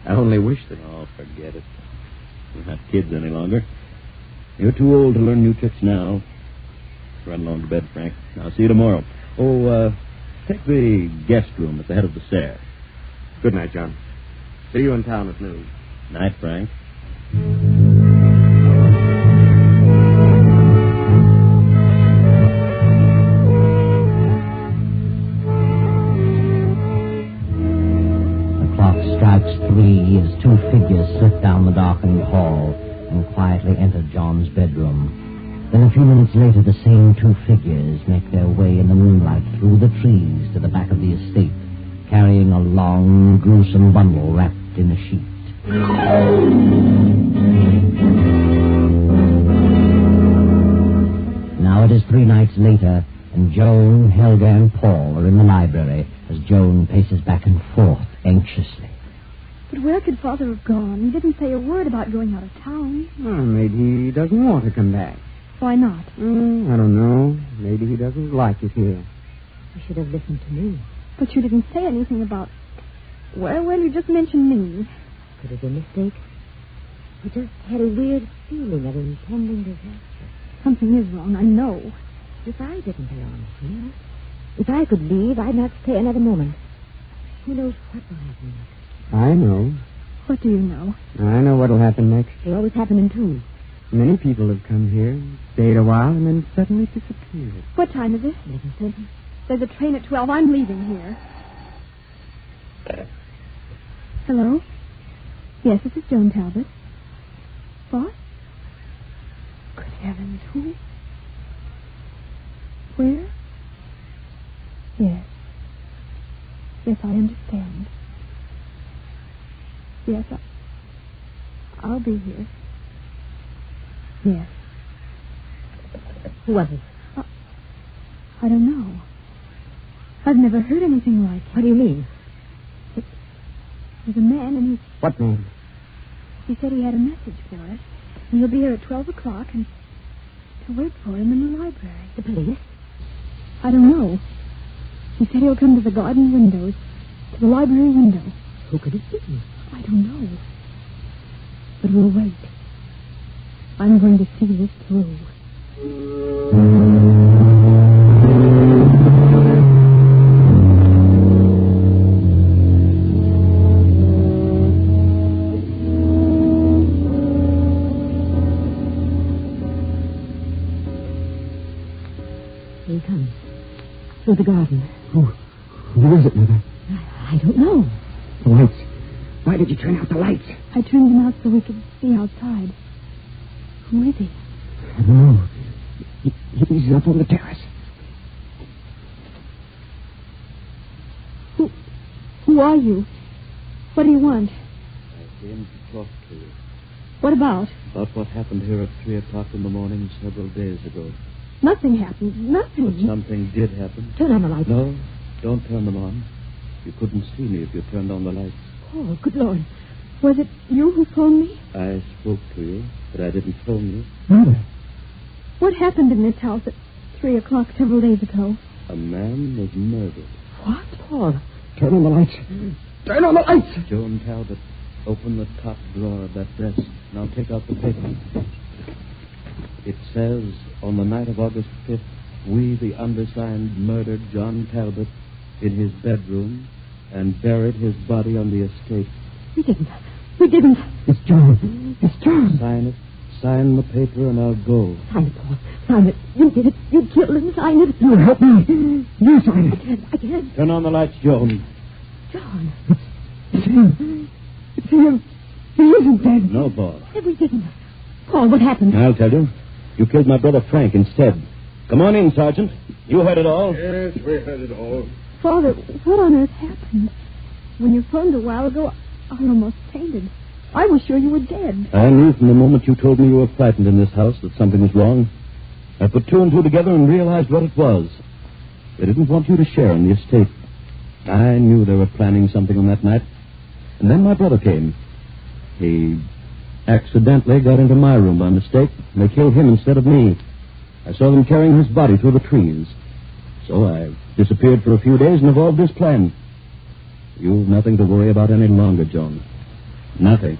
I only wish that... Oh, forget it. We're not kids any longer. You're too old to learn new tricks now. Run along to bed, Frank. I'll see you tomorrow. Oh, take the guest room at the head of the stair. Good night, John. See you in town at noon. Night, Frank. Strikes 3 as 2 figures slip down the darkened hall and quietly enter John's bedroom. Then a few minutes later, the same 2 figures make their way in the moonlight through the trees to the back of the estate, carrying a long, gruesome bundle wrapped in a sheet. Now it is 3 nights later, and Joan, Helga, and Paul are in the library as Joan paces back and forth anxiously. But where could Father have gone? He didn't say a word about going out of town. Well, maybe he doesn't want to come back. Why not? I don't know. Maybe he doesn't like it here. You should have listened to me. But you didn't say anything about... Well, you just mentioned me. Could it be a mistake? I just had a weird feeling of impending disaster. Something is wrong, I know. If I didn't belong here, if I could leave, I'd not stay another moment. Who knows what will happen next? I know. What do you know? I know what'll happen next. They're always happening, too. Many people have come here, stayed a while, and then suddenly disappeared. What time is it? 11:30. There's a train at 12. I'm leaving here. Hello? Yes, this is Joan Talbot. What? Good heavens, who? Where? Yes. Yes, I understand. Yes, I'll be here. Yes. Who was it? I don't know. I've never heard anything like it. What do you mean? There's a man, and What man? he said he had a message for us. And he'll be here at 12 o'clock, and to wait for him in the library. The police? I don't know. He said he'll come to the garden windows, to the library window. Who could it be? I don't know. But we'll wait. I'm going to see this through. Here he comes. Through the garden. Who is it, Mother? I don't know. The lights. Why did you turn out the lights? I turned them out so we could see outside. Who is he? I don't know. He's up on the terrace. Who are you? What do you want? I came to talk to you. What about? About what happened here at 3 o'clock in the morning several days ago. Nothing happened. Nothing. But something did happen. Turn on the lights. No, don't turn them on. You couldn't see me if you turned on the lights. Oh, good Lord. Was it you who phoned me? I spoke to you, but I didn't phone you. Mother. What happened in this house at 3 o'clock several days ago? A man was murdered. What? Paul, turn on the lights. Turn on the lights. Joan Talbot, open the top drawer of that desk. Now take out the paper. It says, on the night of August 5th, we, the undersigned, murdered John Talbot in his bedroom and buried his body on the estate. We didn't. It's John. It's John. Sign it. Sign the paper and I'll go. Sign it, Paul. Sign it. You did it. You killed him. Sign it. You help me. You sign it. I can't. Turn on the lights, Joan. John. It's him. It's him. He isn't dead. No, Paul. We didn't. Paul, what happened? I'll tell you. You killed my brother Frank instead. Come on in, Sergeant. You heard it all. Yes, we heard it all. Father, what on earth happened? When you phoned a while ago, I almost fainted. I was sure you were dead. I knew from the moment you told me you were frightened in this house that something was wrong. I put two and two together and realized what it was. They didn't want you to share in the estate. I knew they were planning something on that night. And then my brother came. He accidentally got into my room by mistake, and they killed him instead of me. I saw them carrying his body through the trees. So I disappeared for a few days and evolved this plan. You've nothing to worry about any longer, Joan. Nothing.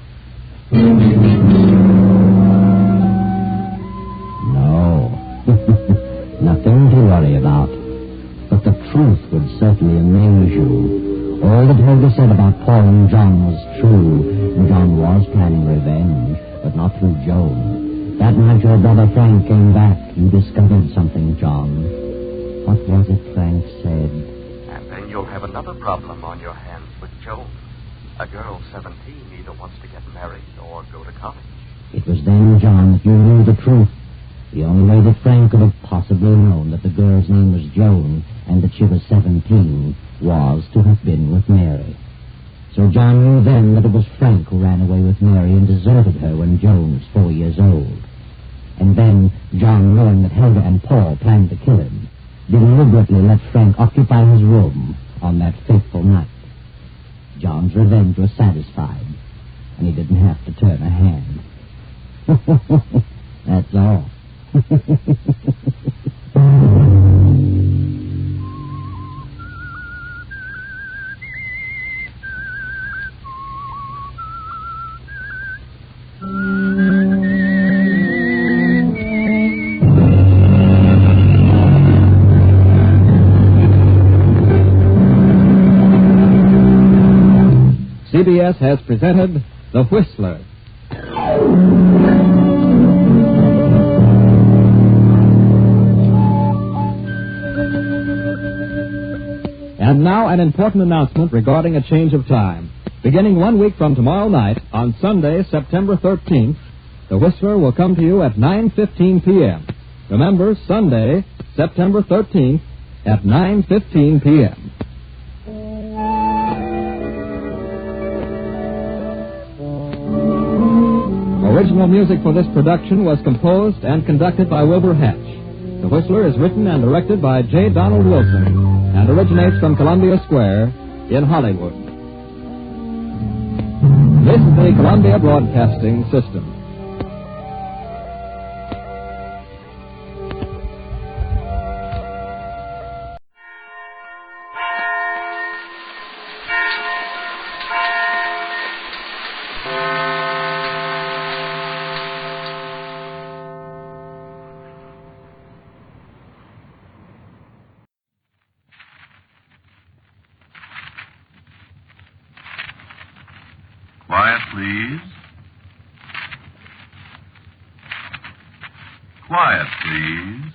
No. Nothing to worry about. But the truth would certainly amaze you. All that Helga said about Paul and John was true. John was planning revenge, but not through Joan. That night your brother Frank came back. You discovered something, John. What was it Frank said? And then you'll have another problem on your hands with Joan. A girl 17 either wants to get married or go to college. It was then, John, that you knew the truth. The only way that Frank could have possibly known that the girl's name was Joan and that she was 17 was to have been with Mary. So John knew then that it was Frank who ran away with Mary and deserted her when Joan was 4 years old. And then John, knowing that Helga and Paul planned to kill him, deliberately let Frank occupy his room on that fateful night. John's revenge was satisfied, and he didn't have to turn a hand. That's all. CBS has presented The Whistler. And now an important announcement regarding a change of time. Beginning 1 week from tomorrow night, on Sunday, September 13th, The Whistler will come to you at 9:15 p.m. Remember, Sunday, September 13th at 9:15 p.m. Original music for this production was composed and conducted by Wilbur Hatch. The Whistler is written and directed by J. Donald Wilson and originates from Columbia Square in Hollywood. This is the Columbia Broadcasting System. Quiet, please. Quiet, please.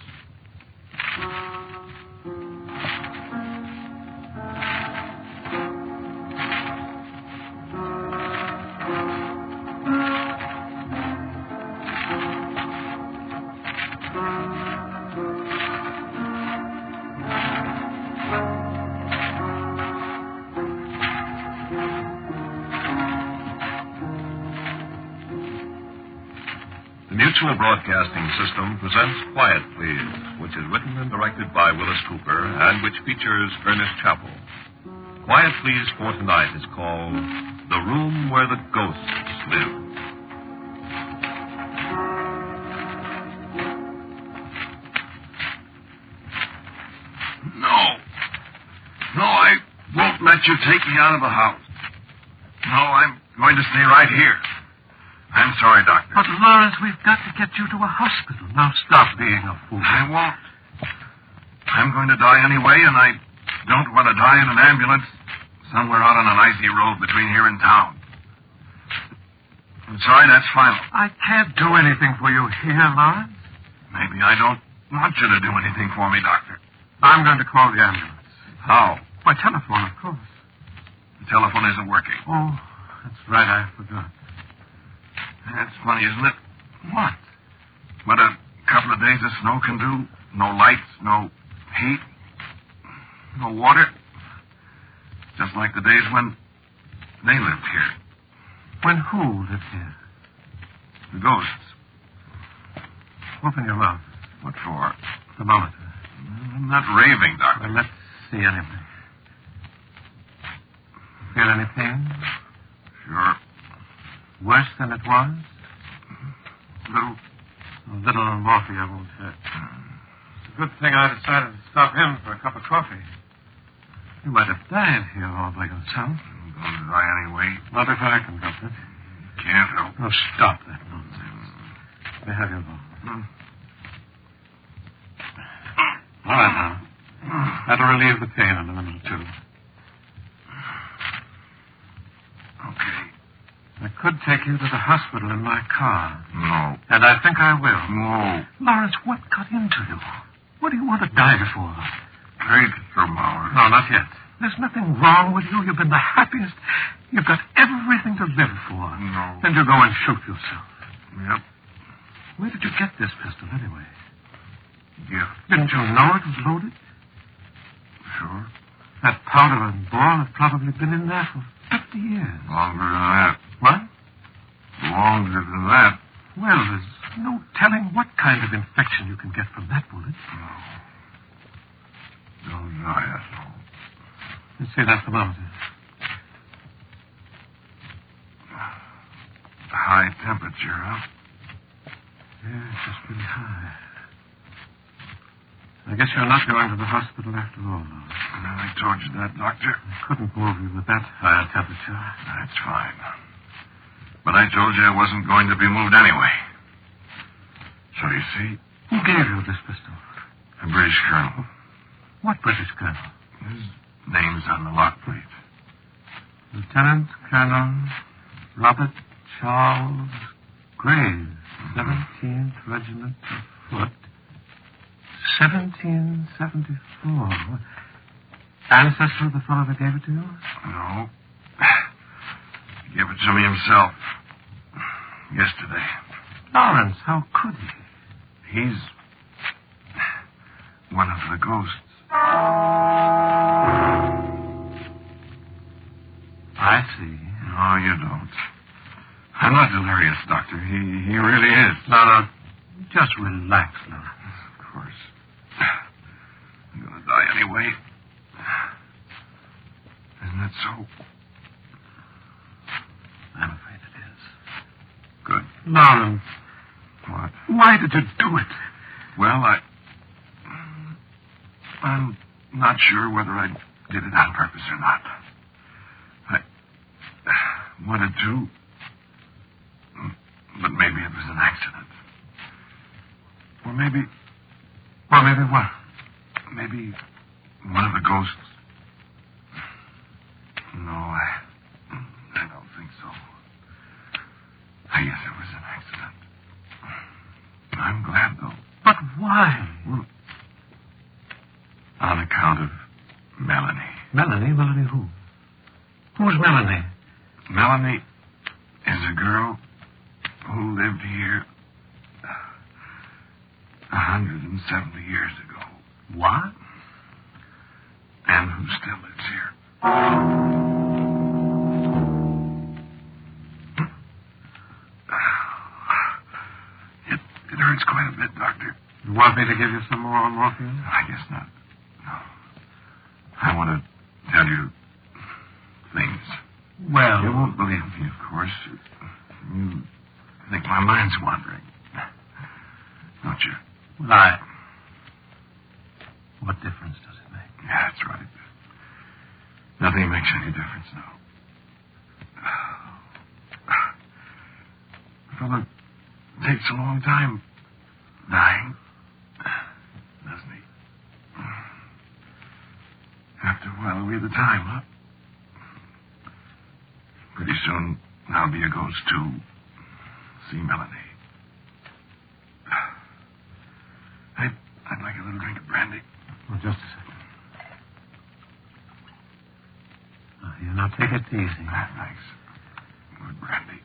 The Mutual Broadcasting System presents Quiet, Please, which is written and directed by Willis Cooper and which features Ernest Chappell. Quiet, Please for tonight is called The Room Where the Ghosts Live. No, I won't let you take me out of the house. No, I'm going to stay right here. I'm sorry, Doctor. But, Lawrence, we've got to get you to a hospital. Now, stop being a fool. I won't. I'm going to die anyway, and I don't want to die in an ambulance somewhere out on an icy road between here and town. I'm sorry, that's final. I can't do anything for you here, Lawrence. Maybe I don't want you to do anything for me, Doctor. I'm going to call the ambulance. How? By telephone, of course. The telephone isn't working. Oh, that's right, I forgot. That's funny, isn't it? What? What a couple of days of snow can do. No lights, no heat, no water. Just like the days when they lived here. When who lived here? The ghosts. Open your mouth. What for? Thermometer. I'm not raving, Doctor. Well, let's see anyway. Feel any pain? Sure. Worse than it was? A little morphine won't hurt. It's a good thing I decided to stop him for a cup of coffee. You might have died here all by yourself. I'm going to die anyway. Not if I can help it. Can't help. Oh, stop that nonsense. Let me have your ball. All right, now. That'll relieve the pain in a minute or two. Okay. I could take you to the hospital in my car. No. And I think I will. No. Lawrence, what got into you? What do you want to die for? Drink from our... No, not yet. There's nothing wrong with you. You've been the happiest. You've got everything to live for. No. Then you go and shoot yourself. Yep. Where did you get this pistol, anyway? Gift. Didn't you know it was loaded? Sure. That powder and ball have probably been in there for 50 years. Longer than that. What? Longer than that. Well, there's no telling what kind of infection you can get from that bullet. No. Don't die, asshole. Let's see that thermometer. High temperature, huh? Yes, it's pretty high. I guess you're not going to the hospital after all, though. I told you that, Doctor. I couldn't move you with that high temperature. That's fine. But I told you I wasn't going to be moved anyway. So you see... Who gave you this pistol? A British colonel. What British colonel? His name's on the lock plate. Lieutenant Colonel Robert Charles Graves, 17th Regiment of Foot, 1774. Ancestor of the fellow that gave it to you? No. He gave it to me himself. Yesterday. Lawrence, how could he? He's one of the ghosts. I see. No, you don't. I'm not delirious, Doctor. He really is. Now, just relax, Lawrence. Of course. I'm going to die anyway. Isn't that so? I'm afraid it is. Good. Lawrence. What? Why did you do it? Well, I'm not sure whether I did it on purpose or not. I wanted to, but maybe it was an accident. Or maybe what? Maybe one of the ghosts. No, I don't think so. I guess it was an accident. I'm glad, though. But why? Well, on account of Melanie. Melanie? Melanie who? Who's Melanie? Melanie is a girl who lived here 170 years ago. What? And who still lives here. It hurts quite a bit, Doctor. You want me to give you some more morphine? I guess not. No. I want to tell you things. Well... You won't believe me, of course. You think my mind's wandering. Don't you? Well, What difference does it make? Yeah, that's right. Nothing makes any difference now. A fellow takes a long time dying, doesn't he? After a while, we're the time, huh? Pretty soon, I'll be a ghost, too. See Melanie. I'd like a little drink of brandy. Oh, just a second. Here, now take it easy. Thanks. Good brandy.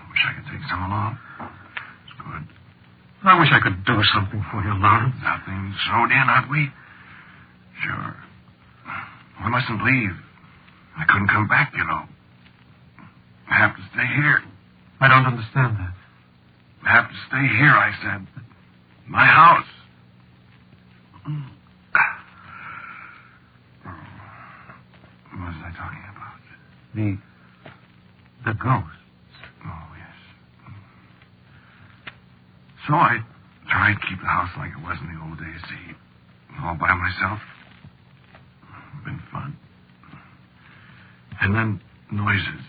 Wish I could take some along. It's good. I wish I could do something for you, Lawrence. Nothing sewed in, aren't we? Sure. I mustn't leave. I couldn't come back, you know. I have to stay here. I don't understand that. I have to stay here, I said. My house. What was I talking about? The ghosts. Oh, yes. So I tried to keep the house like it was in the old days, see, all by myself. Been fun. And then noises.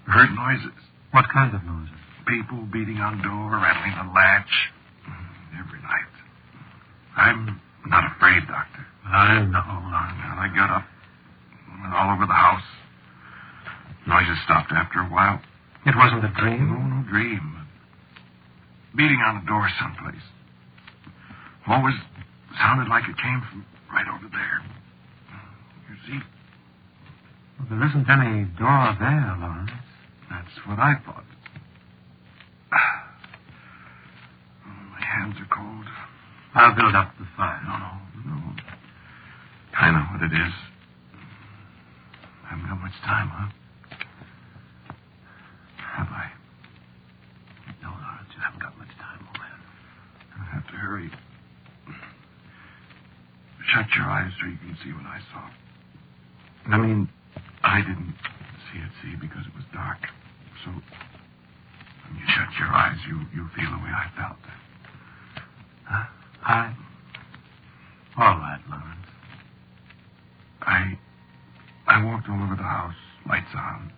Heard noises. What kind of noises? People beating on door, rattling the latch. Every night. I'm not afraid, Doctor. I know, Lawrence. Well, I got up. Went all over the house. Noises stopped after a while. It wasn't a dream? No dream. Beating on a door someplace. Always sounded like it came from right over there. You see? Well, there isn't any door there, Lawrence. That's what I thought. My hands are cold. I'll build up the fire. No. I know what it is. I haven't got much time, huh? Have I? No, Lawrence, you haven't got much time, old man. I'll have to hurry. Shut your eyes so you can see what I saw. I mean, I didn't see it, because it was dark. So, when you shut your eyes, you feel the way I felt. Huh? All right, Lawrence. I walked all over the house, lights on.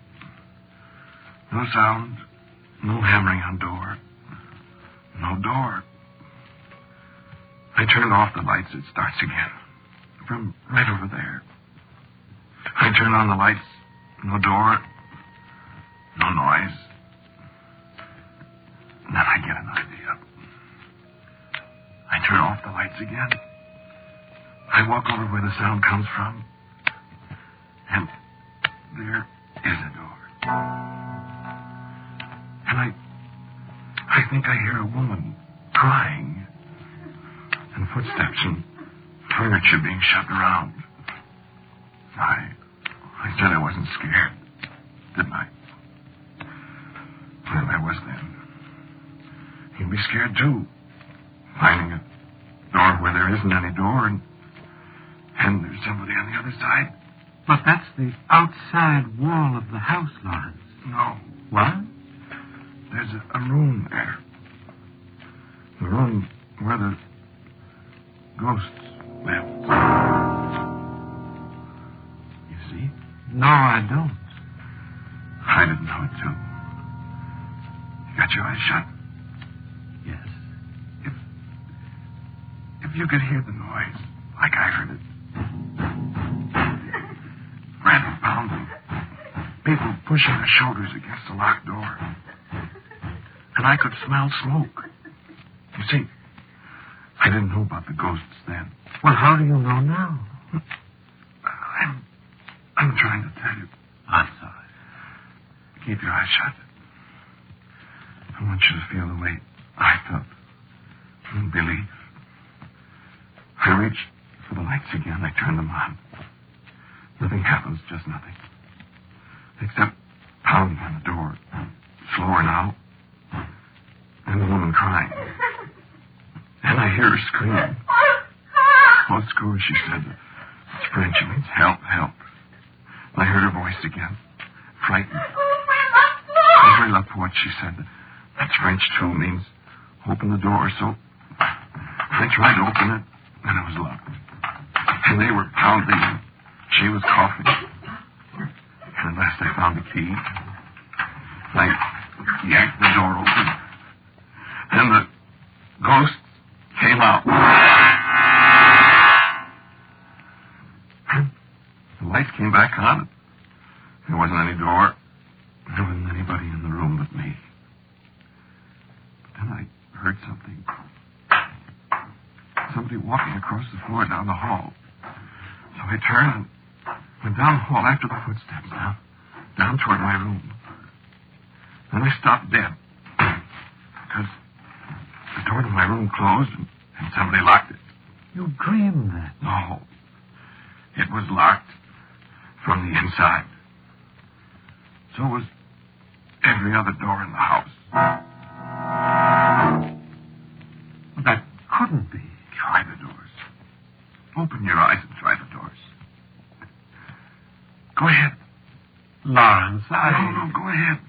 No sound, no hammering on door. No door. I turned off the lights, it starts again. From right over there. I turn on the lights, no door, no noise. And then I get an idea. I turn off the lights again. I walk over where the sound comes from. And there is a door. And I think I hear a woman crying. And footsteps and furniture being shoved around. I said I wasn't scared, didn't I? Well, I was then. You'd be scared, too. Finding a door where there isn't any door, and there's somebody on the other side. But that's the outside wall of the house, Lawrence. No. What? There's a room there. The room where the ghosts live. You see? No, I don't. I didn't know it, too. You got your eyes shut? Yes. If you could hear the noise, like I heard it. Random pounding. People pushing their shoulders against the locked door. And I could smell smoke. You see, I didn't know about the ghosts then. Well, how do you know now? I'm trying to tell you. I'm sorry. Keep your eyes shut. I want you to feel the way I felt. And believe. I reached for the lights again. I turned them on. Nothing happens, just nothing. Except pounding on the door. Slower now. And the woman crying. And I hear her scream. Oh, screw, she said. It's French. It means help, help. I heard her voice again. Frightened. I hurried up to what she said. That's French, too. Means open the door. So I tried to open it, and it was locked. And they were pounding, and she was coughing. And at last I found the key. I yanked the door open. And the ghost came out. The lights came back on. There wasn't any door. There wasn't anybody in the room but me. But then I heard something. Somebody walking across the floor down the hall. So I turned and went down the hall after the footsteps, down toward my room. Then I stopped dead. Because the door to my room closed and somebody locked it. You dreamed that? No. It was locked from the inside. So was every other door in the house. Well, that couldn't be. Try the doors. Open your eyes and try the doors. Go ahead. Lawrence, No, go ahead.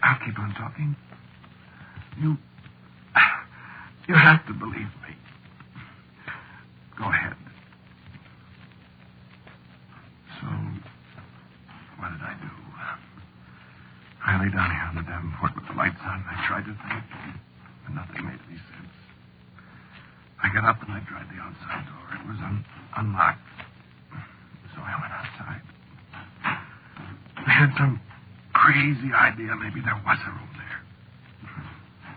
I'll keep on talking. You have to believe me. Go ahead. So, what did I do? I lay down here on the davenport with the lights on, and I tried to think, but nothing made any sense. I got up and I tried the outside door. It was unlocked. So I went outside. I had some crazy idea maybe there was a room there.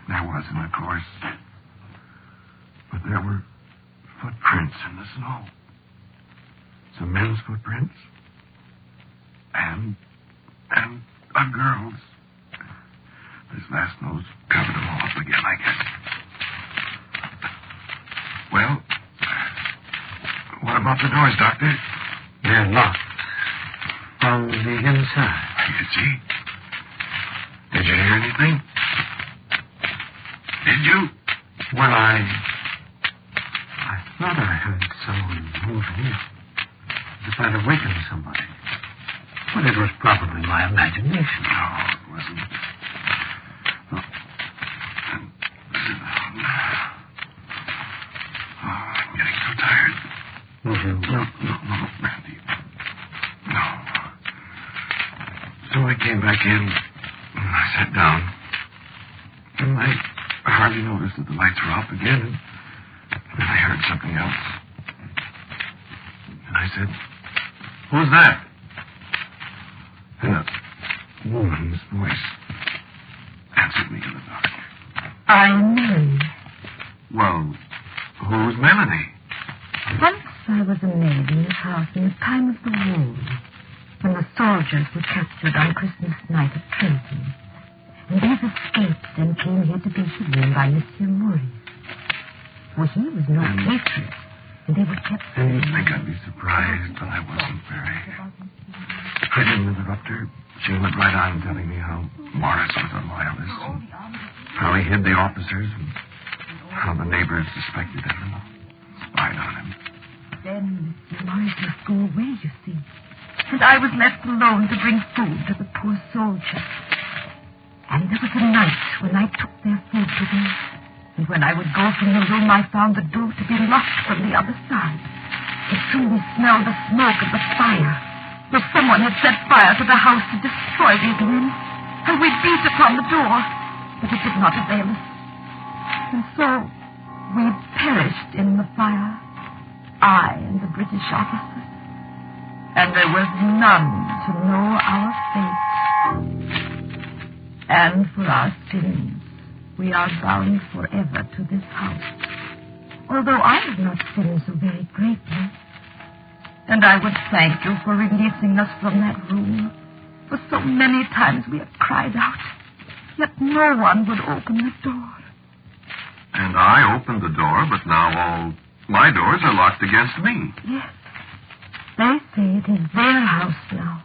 There wasn't, of course. But there were footprints in the snow. Some men's footprints. And a girl's. This last nose covered them all up again, I guess. Well, what about the doors, Doctor? They're locked. From the inside. You see? Did you hear anything? Did you? Well, I thought I heard someone moving. As if I'd awakened somebody. But it was probably my imagination. No, it wasn't. Oh, I'm getting so tired. No, Randy. No. So I came back in, and I sat down. And I hardly noticed that the lights were off again, and then I heard something else. And I said, "Who's that?" And a woman's voice answered me in the dark. I'm Mary. Well, who's Melanie? Once I was a maid in this house in the time of the war, when the soldiers were captured on Christmas night at Trinity. And they've escaped and came here to be hidden by Monsieur Maurice. For he was no patriot, And they were kept... And you'd think I'd be surprised, but I wasn't very. I didn't interrupt her. She went right on telling me how Morris was a loyalist, and how he hid the officers, and how the neighbors suspected him and spied on him. Then Mr. Morris must go away, you see. And I was left alone to bring food to the poor soldiers. And there was a night when I took their food to them. And when I would go from the room, I found the door to be locked from the other side. And soon we smelled the smoke of the fire. Where someone had set fire to the house to destroy these men. And we beat upon the door, but it did not avail us. And so we perished in the fire, I and the British officers. And there was none to know our fate. And for our sins, we are bound forever to this house. Although I have not sinned so very greatly. And I would thank you for releasing us from that room. For so many times we have cried out, yet no one would open the door. And I opened the door, but now all my doors are locked against me. Yes. They say it is their house now,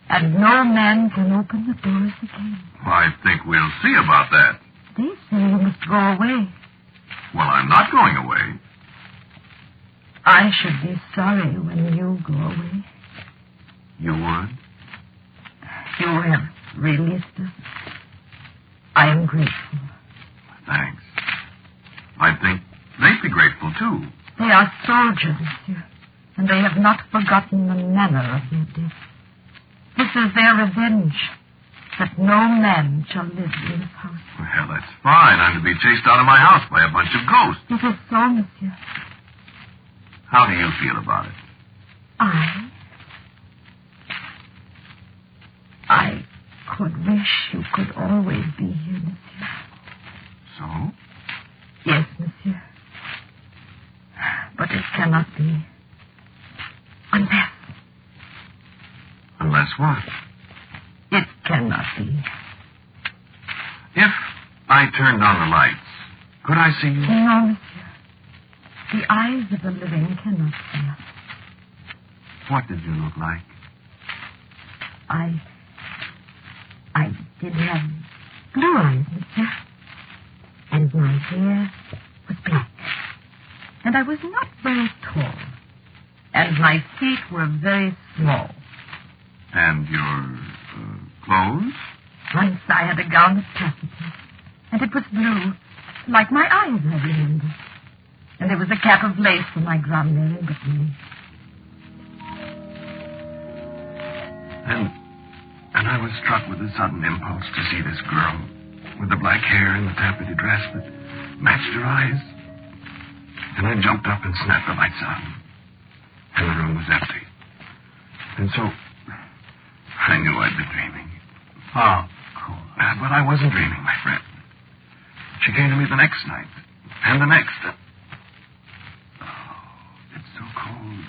and no man can open the doors again. I think we'll see about that. They say you must go away. Well, I'm not going away. I should be sorry when you go away. You would? You have released us. I am grateful. Thanks. I think they'd be grateful, too. They are soldiers, monsieur, and they have not forgotten the manner of their death. This is their revenge, that no man shall live in this house. Well, that's fine. I'm to be chased out of my house by a bunch of ghosts. It is so, monsieur. How do you feel about it? I could wish you could always be here, monsieur. So? Yes, monsieur. But it cannot be. Unless... Unless what? It cannot be. If I turned on the lights, could I see you? No, monsieur. The eyes of the living cannot see us. What did you look like? I did have blue eyes, monsieur. And my hair was black. And I was not very tall. And my feet were very small. And your clothes? Once I had a gown of taffeta. And it was blue, like my eyes, I remember. And there was a cap of lace for my grande mère in Brittany. And I was struck with a sudden impulse to see this girl with the black hair and the taffeta dress that matched her eyes. And I jumped up and snapped the lights on. And the room was empty. And so I knew I'd been dreaming. Oh, cool. But I wasn't dreaming, my friend. She came to me the next night. And the next. Oh, it's so cold.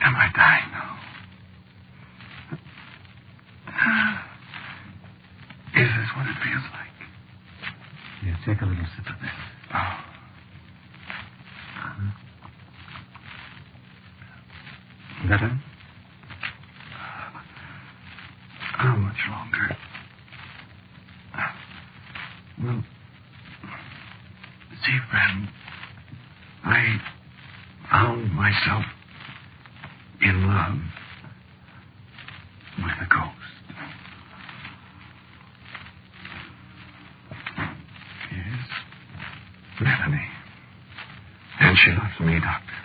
Am I dying now? Is this what it feels like? Here, take a little sip of this. Oh. Better? How much longer? Well, see, friend, I found myself in love with a ghost. Yes, Melanie. And she loves me, Doctor.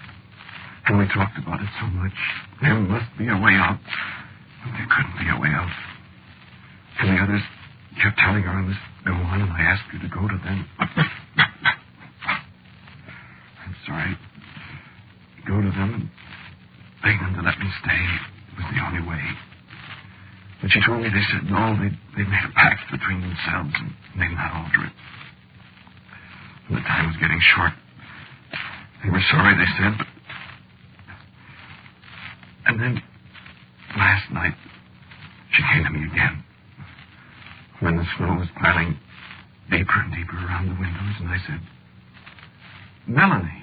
And we talked about it so much. There must be a way out. And there couldn't be a way out. And the others kept telling her I must go on, and I asked her to go to them. I'm sorry. Go to them and beg them to let me stay. It was the only way. But she told me they said no, they'd made a pact between themselves and they'd not alter it. And the time was getting short. They were sorry, they said, but... And then, last night, she came to me again. When the snow was piling deeper and deeper around the windows, and I said, Melanie,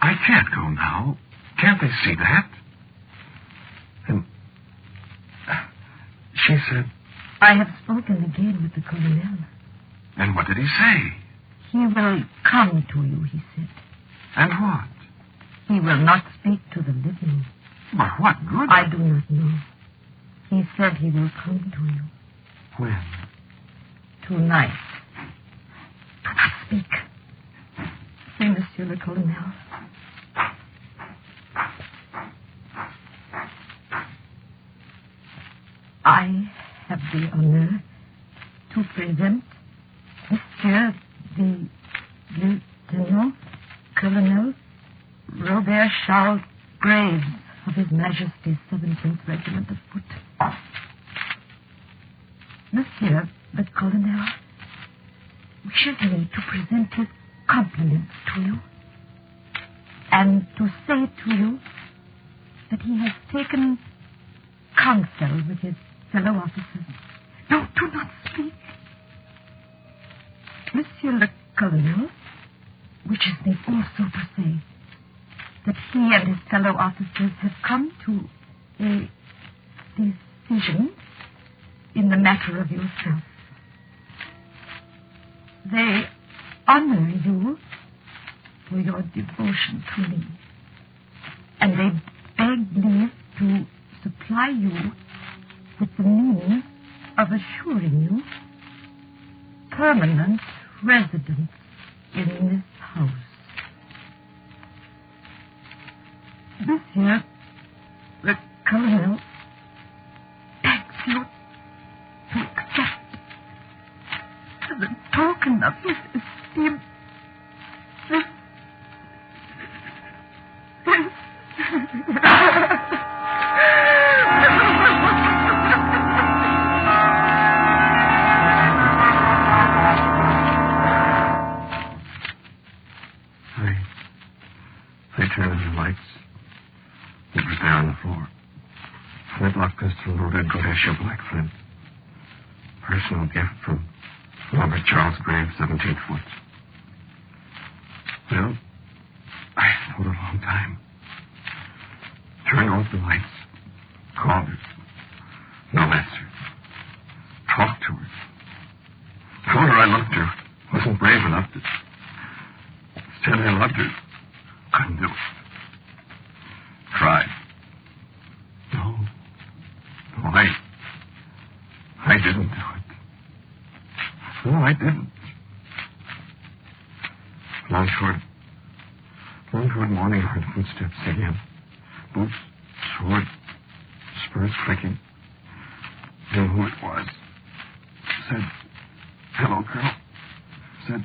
I can't go now. Can't they see that? And she said... I have spoken again with the colonel. And what did he say? He will come to you, he said. And what? He will not speak to the living. But what good? I do not know. He said he will come to you. When? Tonight. Do not speak. Say, Monsieur le Colonel. I have the honor to present Monsieur the Lieutenant Colonel Robert Charles Graves of His Majesty's 17th Regiment of Foot. Monsieur the Colonel wishes me to present his compliments to you and to say to you that he has taken counsel with his fellow officers. No, do not speak. Monsieur le Colonel wishes me also to say that he and his fellow officers have come to a decision in the matter of yourself. They honor you for your devotion to me, and they beg leave to supply you with the means of assuring you permanent residence in this house. Monsieur the Colonel begs you to accept as a token of his esteem this They turned on the lights. It was there on the floor. Flintlock pistol loaded Goretia black flint. Personal gift from Robert Charles Graves, 17th Foot. Well, I thought a long time. Turned off the lights. Called her. No answer. Talked to her. Told her I loved her. Wasn't brave enough to... Said I loved her. Couldn't do it. Tried. No, I didn't do it. No, I didn't. Long toward morning, heard footsteps again. Boots, sword, spurs clicking. Knew who it was. Said, hello, Colonel. Said,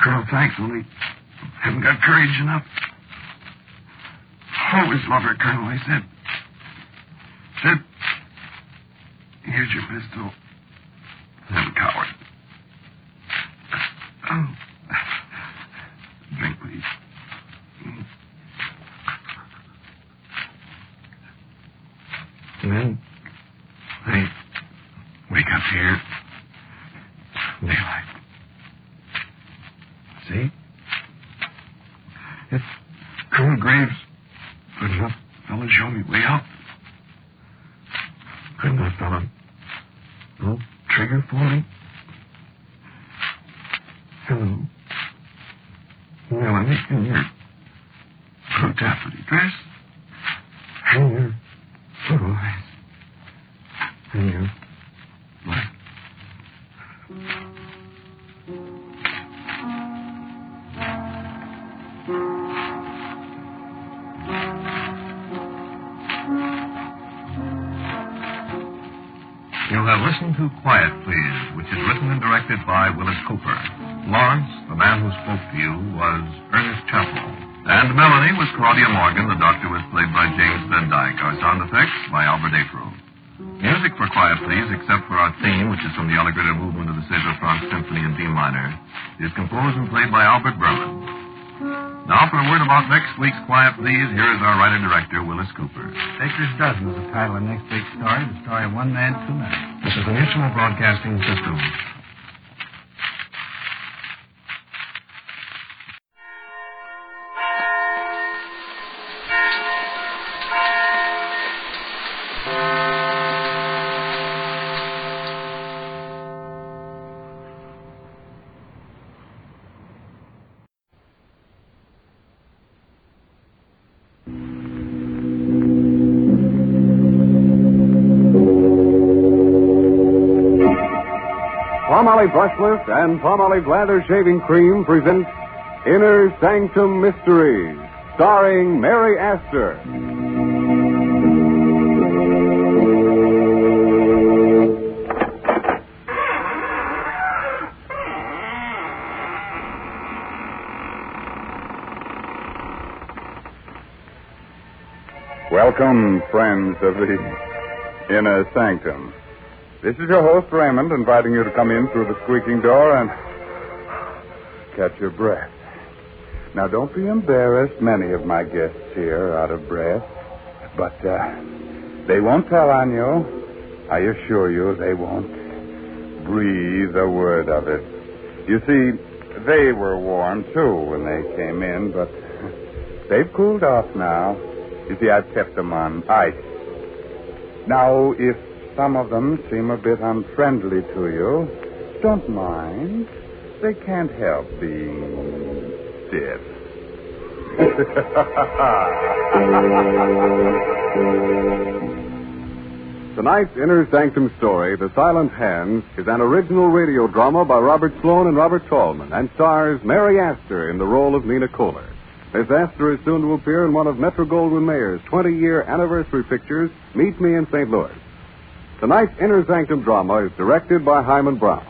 Colonel, thanks, only haven't got courage enough. Always love her, Colonel, I said. Said, here's your pistol. I'm a coward. Oh. Drink, please. And then I wake up here. Daylight. See? It's Colonel Graves. Good enough fella show me way out. Good enough fella. No trigger for me. Hello. Melanie, in your blue taffety dress. And your blue eyes. And your black. You have listened to Quiet Please, which is written and directed by Willis Cooper. Lawrence, the man who spoke to you, was Ernest Chappell. And Melanie was Claudia Morgan. The doctor was played by James Van Dyke. Our sound effects by Albert April. Music for Quiet Please, except for our theme, which is from the Allegretto movement of the César Franck Symphony in D minor, is composed and played by Albert Berman. Now, for a word about next week's Quiet Please, here is our writer-director, Willis Cooper. Baker's Dozen is the title of next week's story, the story of One Man, Two Men. This is the Mutual Broadcasting System. Palmolive Brushless and Palmolive Lather Shaving Cream present Inner Sanctum Mysteries, starring Mary Astor. Welcome, friends of the Inner Sanctum. This is your host, Raymond, inviting you to come in through the squeaking door and catch your breath. Now, don't be embarrassed. Many of my guests here are out of breath. But they won't tell on you. I assure you they won't breathe a word of it. You see, they were warm, too, when they came in, but they've cooled off now. You see, I've kept them on ice. Now, if some of them seem a bit unfriendly to you, don't mind. They can't help being stiff. Tonight's Inner Sanctum story, The Silent Hands, is an original radio drama by Robert Sloan and Robert Tallman and stars Mary Astor in the role of Nina Kohler. Miss Astor is soon to appear in one of Metro-Goldwyn-Mayer's 20-year anniversary pictures, Meet Me in St. Louis. Tonight's Inner Sanctum drama is directed by Hyman Brown.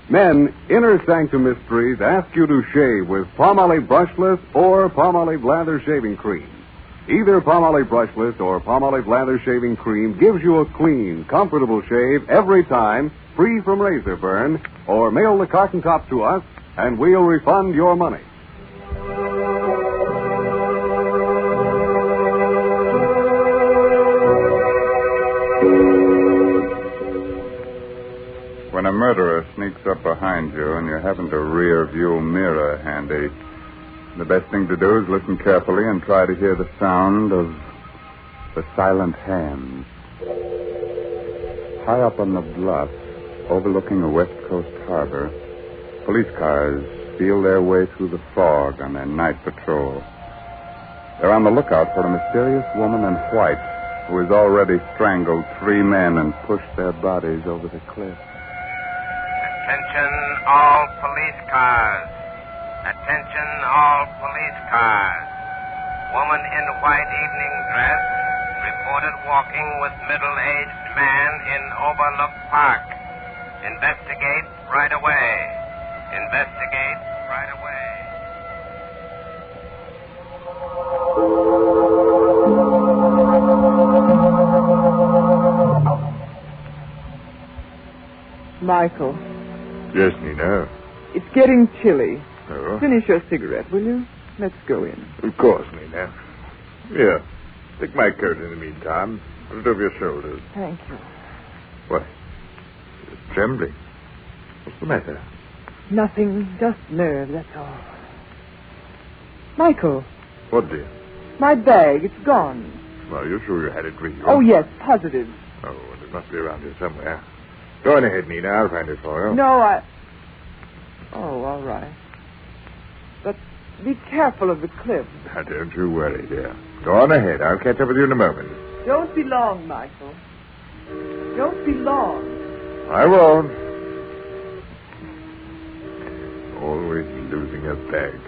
Men, Inner Sanctum Mysteries ask you to shave with Palmolive Brushless or Palmolive Lather Shaving Cream. Either Palmolive Brushless or Palmolive Lather Shaving Cream gives you a clean, comfortable shave every time, free from razor burn, or mail the carton top to us, and we'll refund your money. When a murderer sneaks up behind you and you haven't a rear view mirror handy, the best thing to do is listen carefully and try to hear the sound of the silent hands. High up on the bluff, overlooking a West Coast harbor, police cars feel their way through the fog on their night patrol. They're on the lookout for a mysterious woman in white who has already strangled 3 men and pushed their bodies over the cliff. Attention all police cars. Attention all police cars. Woman in white evening dress reported walking with middle-aged man in Oboler Park. Investigate right away. Investigate right away. Michael. Yes, Nina. It's getting chilly. Oh? Finish your cigarette, will you? Let's go in. Of course, Nina. Here, stick my coat in the meantime. Put it over your shoulders. Thank you. What? You're trembling. What's the matter? Nothing, just nerves, that's all. Michael. What, dear? My bag, it's gone. Are you sure you had it with you? Oh, yes, positive. Oh, well, it must be around here somewhere. Go on ahead, Nina. I'll find it for you. No, Oh, all right. But be careful of the cliff. Now, don't you worry, dear. Go on ahead. I'll catch up with you in a moment. Don't be long, Michael. Don't be long. I won't. Always losing a bag.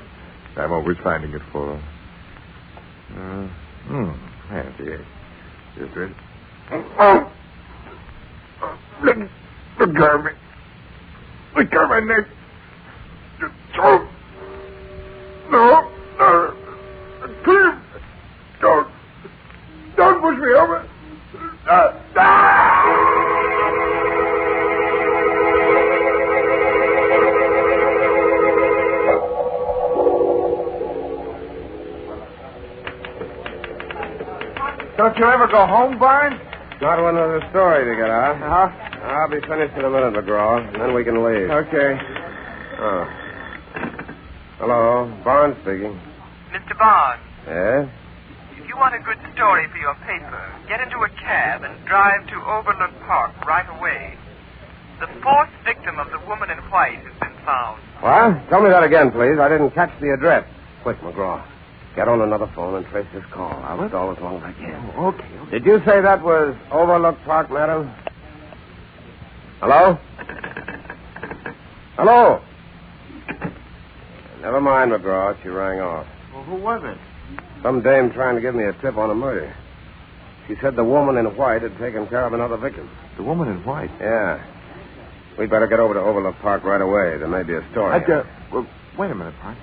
I'm always finding it for her. Yes. Just ready. Let go of me. Let go of my neck. Don't. No. Please. Don't push me over. Don't you ever go home, Barnes? Got another story to get out. Uh-huh. I'll be finished in a minute, McGraw, and then we can leave. Okay. Oh. Hello, Barnes speaking. Mr. Barnes, Yes? if you want a good story for your paper, get into a cab and drive to Oboler Park right away. The 4th victim of the woman in white has been found. What? Tell me that again, please. I didn't catch the address. Quick, McGraw. Get on another phone and trace this call. I'll stall as long as I can. Oh, okay. Did you say that was Overlook Park, madam? Hello? Hello? Never mind, McGraw. She rang off. Well, who was it? Some dame trying to give me a tip on a murder. She said the woman in white had taken care of another victim. The woman in white? Yeah. We'd better get over to Oboler Park right away. There may be a story. Well, wait a minute, Park.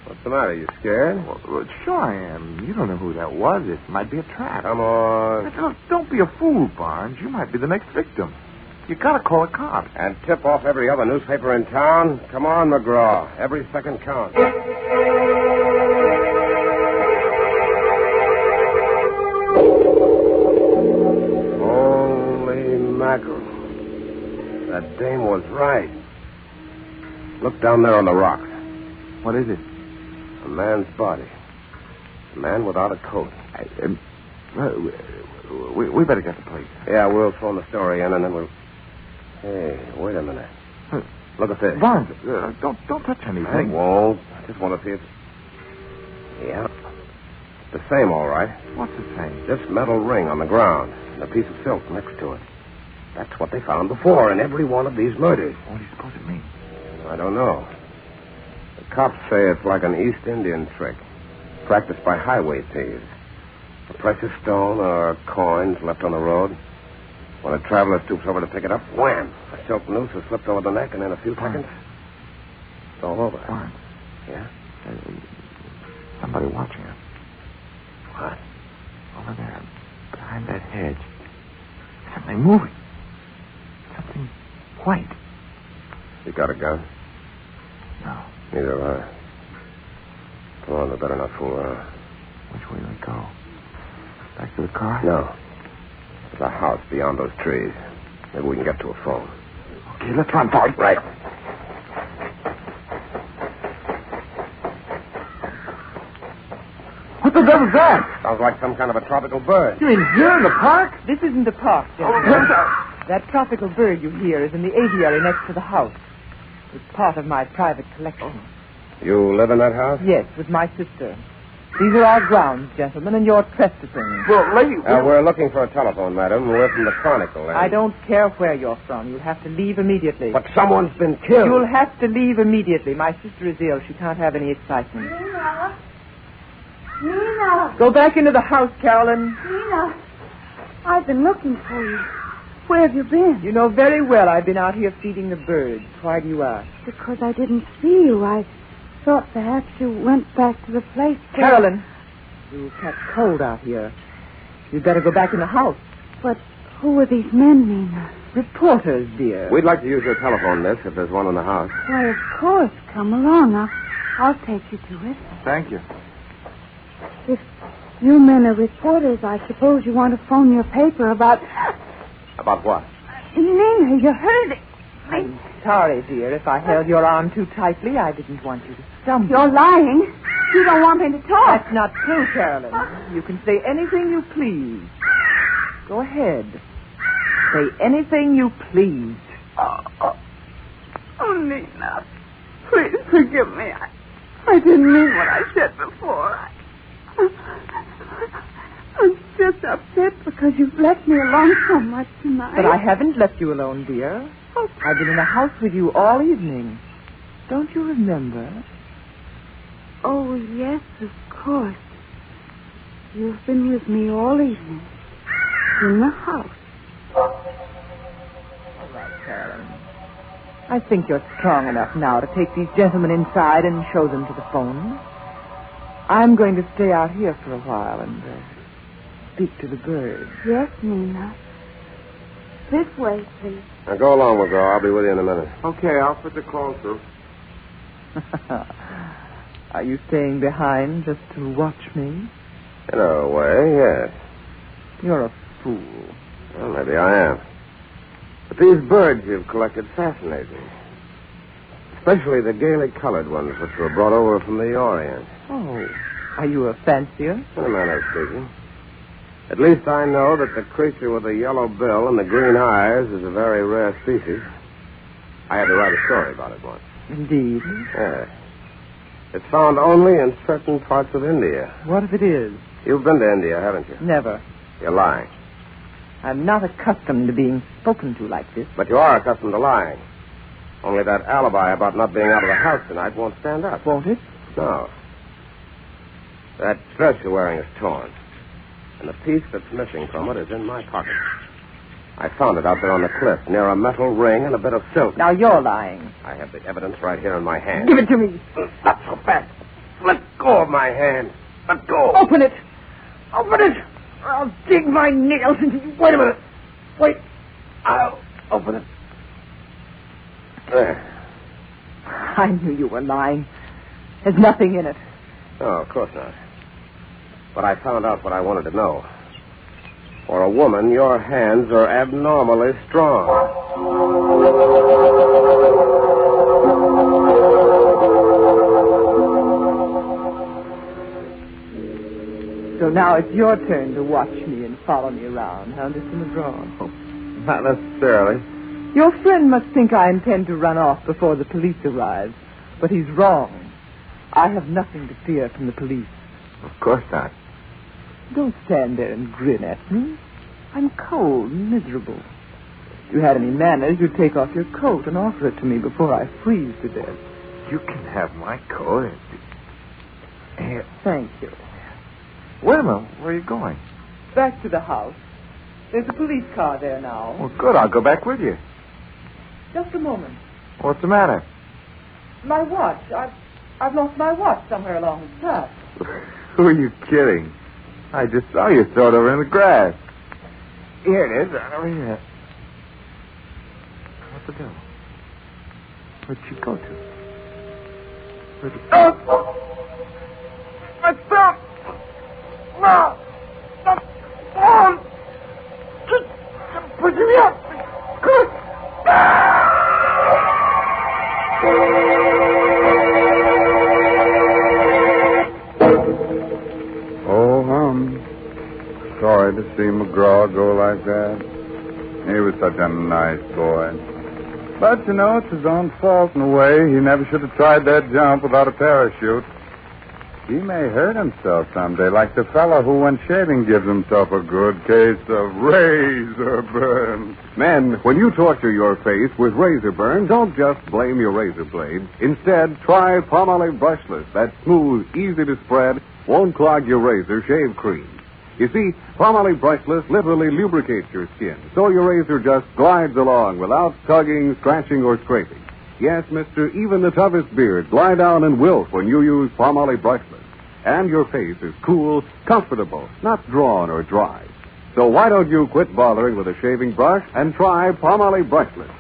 What's the matter? You scared? Well, sure I am. You don't know who that was. It might be a trap. Come on. Look, don't be a fool, Barnes. You might be the next victim. You gotta call a cop. And tip off every other newspaper in town? Come on, McGraw. Every second counts. Holy mackerel. That dame was right. Look down there on the rocks. What is it? A man's body. A man without a coat. We better get the police. Yeah, we'll phone the story in and then we'll... Hey, wait a minute. Look at this. Barnes, don't touch anything. I won't. I just want to see it. Yeah. The same, all right. What's the same? This metal ring on the ground and a piece of silk next to it. That's what they found before in every one of these murders. What do you suppose it means? I don't know. The cops say it's like an East Indian trick, practiced by highway thieves. A precious stone or coins left on the road. When a traveler stoops over to pick it up, wham! A silk noose is slipped over the neck, and in a few seconds, it's all over. Barnes. Yeah? Somebody watching us. What? Over there, behind that hedge. Something moving. Something white. You got a gun? No. Neither have I. Come on, we better not fool around. Which way do we go? Back to the car? No. There's a house beyond those trees. Maybe we can get to a phone. Okay, let's run for it. Right. What the devil's that? Sounds like some kind of a tropical bird. You mean here in the park? This isn't the park, gentlemen. That tropical bird you hear is in the aviary next to the house. It's part of my private collection. You live in that house? Yes, with my sister. These are our grounds, gentlemen, and you're trespassing. Well, lady... We're looking for a telephone, madam. We're from the Chronicle. I don't care where you're from. You'll have to leave immediately. But someone's been killed. You'll have to leave immediately. My sister is ill. She can't have any excitement. Nina! Go back into the house, Carolyn. Nina! I've been looking for you. Where have you been? You know very well I've been out here feeding the birds. Why do you ask? Because I didn't see you. I thought perhaps you went back to the place where... Carolyn, you'll catch cold out here. You'd better go back in the house. But who are these men, Nina? Reporters, dear. We'd like to use your telephone, miss, if there's one in the house. Why, of course. Come along. I'll take you to it. Thank you. If you men are reporters, I suppose you want to phone your paper about... About what? Nina, you heard it. I'm sorry, dear, if I held your arm too tightly. I didn't want you to stumble. You're lying. You don't want me to talk. That's not true, Carolyn. You can say anything you please. Go ahead. Say anything you please. Oh, Nina. Please forgive me. I didn't mean what I said before. I'm just upset because you've left me alone so much tonight. But I haven't left you alone, dear. I've been in the house with you all evening. Don't you remember? Oh, yes, of course. You've been with me all evening. In the house. All right, Carolyn. I think you're strong enough now to take these gentlemen inside and show them to the phone. I'm going to stay out here for a while and speak to the birds. Yes, Nina. This way, please. Now go along, McGraw. I'll be with you in a minute. Okay, I'll put the call through. Are you staying behind just to watch me? In a way, yes. You're a fool. Well, maybe I am. But these birds you've collected fascinate me. Especially the gaily colored ones which were brought over from the Orient. Oh, are you a fancier? In a manner of speaking. At least I know that the creature with the yellow bill and the green eyes is a very rare species. I had to write a story about it once. Indeed? Yes. It's found only in certain parts of India. What if it is? You've been to India, haven't you? Never. You're lying. I'm not accustomed to being spoken to like this. But you are accustomed to lying. Only that alibi about not being out of the house tonight won't stand up. Won't it? No. That dress you're wearing is torn. And the piece that's missing from it is in my pocket. I found it out there on the cliff, near a metal ring and a bit of silk. Now you're lying. I have the evidence right here in my hand. Give it to me. Not so fast. Let go of my hand. Let go. Open it. Open it. Or I'll dig my nails into you. Wait a minute. Wait. I'll open it. There. I knew you were lying. There's nothing in it. No, of course not. But I found out what I wanted to know. For a woman, your hands are abnormally strong. So now it's your turn to watch me and follow me around, huh, Mr. McGraw? Oh, not necessarily. Your friend must think I intend to run off before the police arrive. But he's wrong. I have nothing to fear from the police. Of course not. Don't stand there and grin at me. I'm cold and miserable. If you had any manners, you'd take off your coat and offer it to me before I freeze to death. You can have my coat. Here. Thank you. Wait a minute. Where are you going? Back to the house. There's a police car there now. Well, good. I'll go back with you. Just a moment. What's the matter? My watch. I've lost my watch somewhere along the path. Who are you kidding? I just saw you throw it over in the grass. Here it is. Over here. What the devil? Where'd you go to? Where'd you... Oh! My phone! No! The phone! Put me up! Good! Sorry to see McGraw go like that. He was such a nice boy. But, you know, it's his own fault in a way. He never should have tried that jump without a parachute. He may hurt himself someday, like the fellow who, when shaving, gives himself a good case of razor burn. Men, when you torture your face with razor burn, don't just blame your razor blade. Instead, try Palmolive Brushless. That smooth, easy to spread, won't clog your razor shave cream. You see, Palmolive Brushless literally lubricates your skin, so your razor just glides along without tugging, scratching, or scraping. Yes, mister, even the toughest beards lie down and wilt when you use Palmolive Brushless. And your face is cool, comfortable, not drawn or dry. So why don't you quit bothering with a shaving brush and try Palmolive Brushless?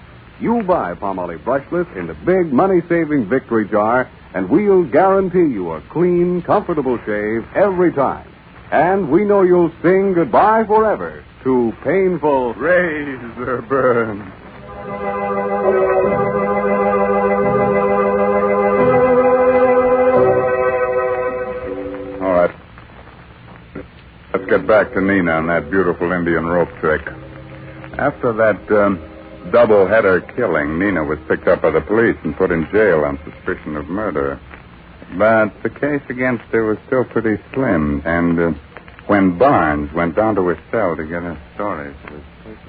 You buy Palmolive Brushless in the big money-saving victory jar, and we'll guarantee you a clean, comfortable shave every time. And we know you'll sing goodbye forever to painful razor burn. All right. Let's get back to Nina and that beautiful Indian rope trick. After that double-header killing, Nina was picked up by the police and put in jail on suspicion of murder. But the case against her was still pretty slim, and when Barnes went down to her cell to get her story for his paper.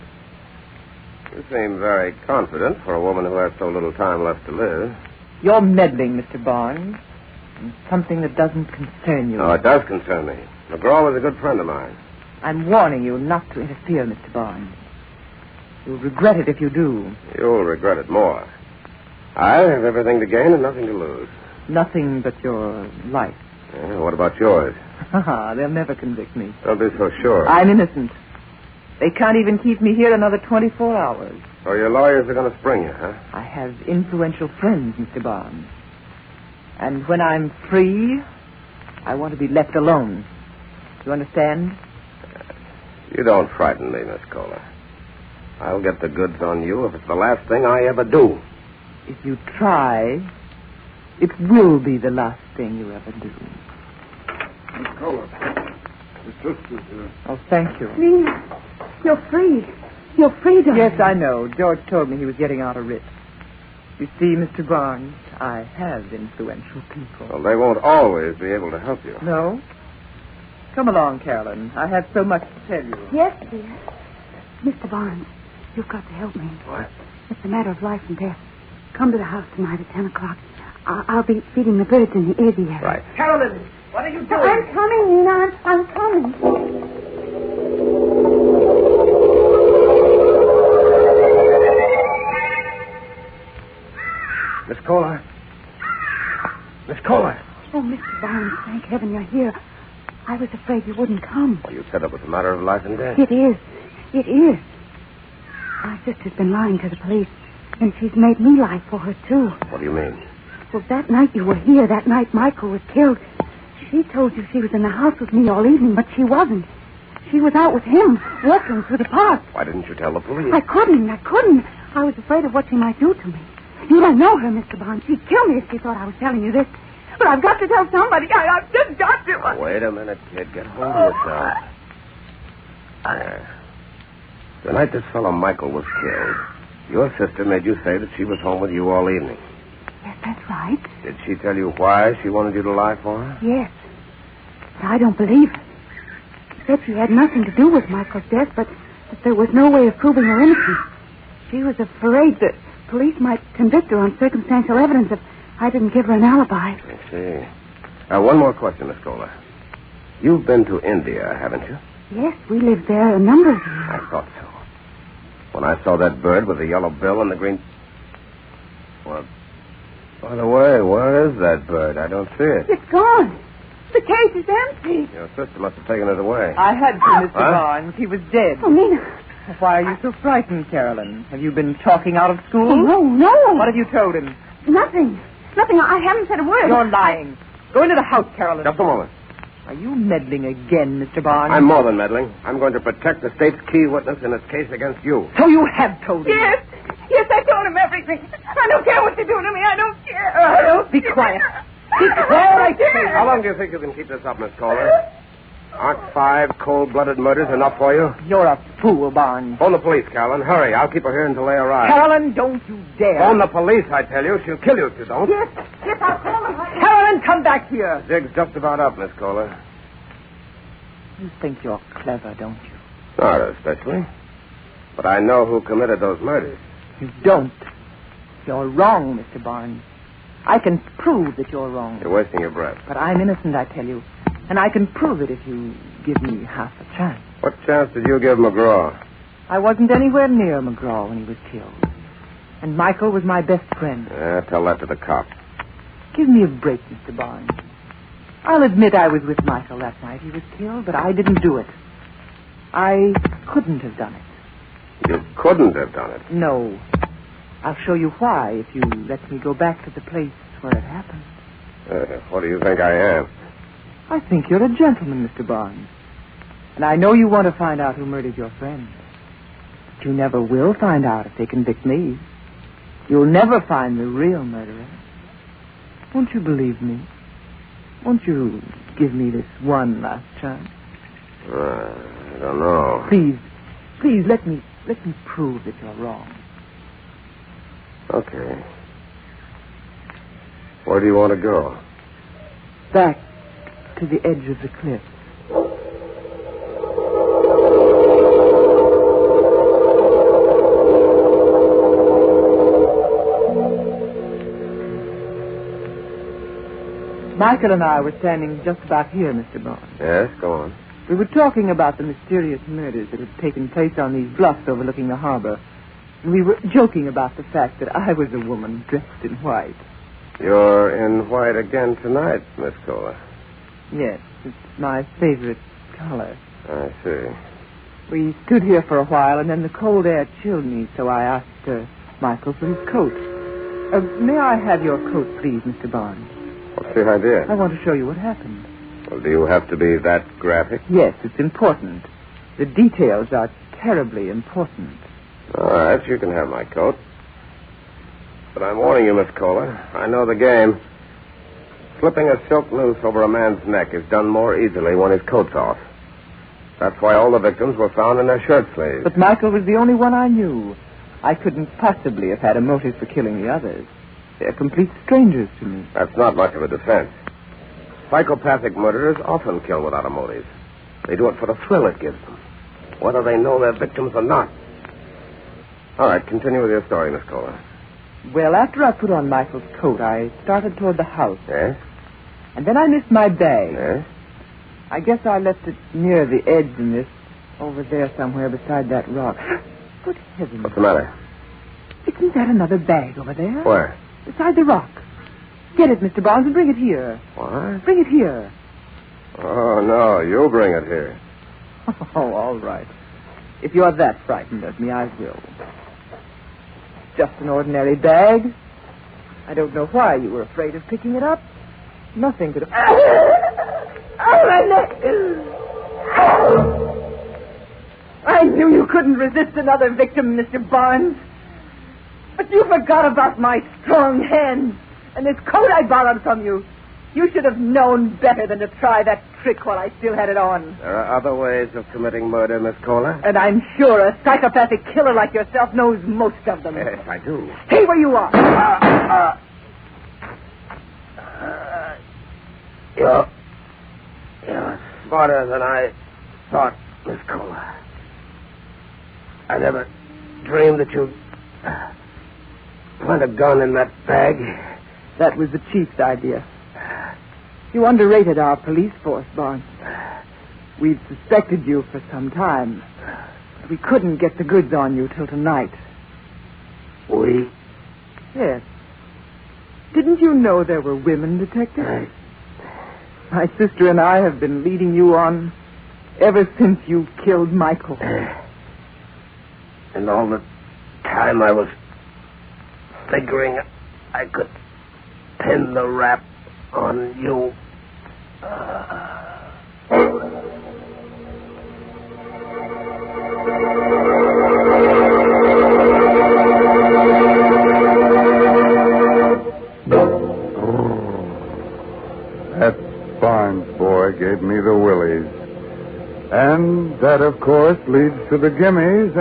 You seem very confident for a woman who has so little time left to live. You're meddling, Mr. Barnes, in something that doesn't concern you. Oh, it does concern me. McGraw was a good friend of mine. I'm warning you not to interfere, Mr. Barnes. You'll regret it if you do. You'll regret it more. I have everything to gain and nothing to lose. Nothing but your life. Yeah, what about yours? They'll never convict me. Don't be so sure. I'm innocent. They can't even keep me here another 24 hours. So your lawyers are going to spring you, huh? I have influential friends, Mr. Barnes. And when I'm free, I want to be left alone. You understand? You don't frighten me, Miss Kohler. I'll get the goods on you if it's the last thing I ever do. If you try, it will be the last thing you ever do. Miss Kohler, your sister's here. Oh, thank you. Nina, you're free. You're free, darling. Yes, I know. George told me he was getting out a writ. You see, Mr. Barnes, I have influential people. Well, they won't always be able to help you. No? Come along, Carolyn. I have so much to tell you. Yes, dear. Mr. Barnes, you've got to help me. What? It's a matter of life and death. Come to the house tonight at 10 o'clock. I'll be feeding the birds in the aviary. Right. Carolyn, what are you doing? I'm coming, Nina. I'm coming. Miss Kohler. Miss Kohler. Oh, Mr. Barnes, thank heaven you're here. I was afraid you wouldn't come. Well, you said it was a matter of life and death. It is. It is. My sister's been lying to the police, and she's made me lie for her, too. What do you mean? Well, that night you were here, that night Michael was killed, she told you she was in the house with me all evening, but she wasn't. She was out with him, walking through the park. Why didn't you tell the police? I couldn't. I was afraid of what she might do to me. You don't know her, Mr. Barnes. She'd kill me if she thought I was telling you this. But I've got to tell somebody. I've just got to. Wait a minute, kid. Get hold of yourself. There. The night this fellow Michael was killed, your sister made you say that she was home with you all evening. Yes, that's right. Did she tell you why she wanted you to lie for her? Yes. But I don't believe her. She said she had nothing to do with Michael's death, but that there was no way of proving her innocence. She was afraid that police might convict her on circumstantial evidence if I didn't give her an alibi. I see. One more question, Miss Kohler. You've been to India, haven't you? Yes, we lived there a number of years. I thought so. When I saw that bird with the yellow bill and the green... Well, by the way, where is that bird? I don't see it. It's gone. The cage is empty. Your sister must have taken it away. I had to, Mr. Barnes. He was dead. Oh, Nina. Why are you so frightened, Carolyn? Have you been talking out of school? Oh, no. What have you told him? Nothing. I haven't said a word. You're lying. Go into the house, Carolyn. Just a moment. Are you meddling again, Mr. Barnes? I'm more than meddling. I'm going to protect the state's key witness in its case against you. So you have told him? Yes. Yes, I told him everything. I don't care what you do to me. I don't care. Be quiet. Be quiet. How long do you think you can keep this up, Miss Kohler? Aren't 5 cold-blooded murders enough for you? You're a fool, Barnes. Phone the police, Carolyn. Hurry. I'll keep her here until they arrive. Carolyn, don't you dare. Phone the police, I tell you. She'll kill you if you don't. Yes, I'll call them. Carolyn, come back here. Jig's just about up, Miss Kohler. You think you're clever, don't you? Not especially. But I know who committed those murders. You don't. You're wrong, Mr. Barnes. I can prove that you're wrong. You're wasting your breath. But I'm innocent, I tell you. And I can prove it if you give me half a chance. What chance did you give McGraw? I wasn't anywhere near McGraw when he was killed. And Michael was my best friend. Yeah, tell that to the cops. Give me a break, Mr. Barnes. I'll admit I was with Michael that night he was killed, but I didn't do it. I couldn't have done it. You couldn't have done it? No. I'll show you why if you let me go back to the place where it happened. What do you think I am? I think you're a gentleman, Mr. Barnes. And I know you want to find out who murdered your friend. But you never will find out if they convict me. You'll never find the real murderer. Won't you believe me? Won't you give me this one last chance? I don't know. Please, let me prove that you're wrong. Okay. Where do you want to go? Back to the edge of the cliff. Michael and I were standing just about here, Mr. Barnes. Yes, go on. We were talking about the mysterious murders that had taken place on these bluffs overlooking the harbor. And we were joking about the fact that I was a woman dressed in white. You're in white again tonight, Miss Kohler. Yes, it's my favorite color. I see. We stood here for a while, and then the cold air chilled me, so I asked Michael for his coat. May I have your coat, please, Mr. Barnes? What's the idea? I want to show you what happened. Well, do you have to be that graphic? Yes, it's important. The details are terribly important. All right, you can have my coat. But I'm warning you, Miss Kohler, I know the game. Slipping a silk noose over a man's neck is done more easily when his coat's off. That's why all the victims were found in their shirt sleeves. But Michael was the only one I knew. I couldn't possibly have had a motive for killing the others. They're complete strangers to me. That's not much of a defense. Psychopathic murderers often kill without a motive. They do it for the thrill it gives them, whether they know their victims or not. All right, continue with your story, Miss Kohler. Well, after I put on Michael's coat, I started toward the house. Yes? And then I missed my bag. Yes? I guess I left it near the edge in this, over there somewhere beside that rock. Good heavens. What's the matter? Isn't that another bag over there? Where? Beside the rock. Get it, Mr. Barnes, and bring it here. What? Bring it here. Oh, no, you bring it here. Oh, all right. If you're that frightened of me, I will. Just an ordinary bag. I don't know why you were afraid of picking it up. Nothing could have... Oh, my neck! I knew you couldn't resist another victim, Mr. Barnes. But you forgot about my strong hands and this coat I borrowed from you. You should have known better than to try that trick while I still had it on. There are other ways of committing murder, Miss Kohler. And I'm sure a psychopathic killer like yourself knows most of them. Yes, I do. Stay where you are. You're smarter than I thought, Miss Kohler. I never dreamed that you'd plant a gun in that bag. That was the chief's idea. You underrated our police force, Barnes. We'd suspected you for some time. But we couldn't get the goods on you till tonight. We? Yes. Didn't you know there were women detectives? My sister and I have been leading you on ever since you killed Michael. And all the time I was figuring I could pin the rap on you. That Barnes boy gave me the willies. And that, of course, leads to the gimmies.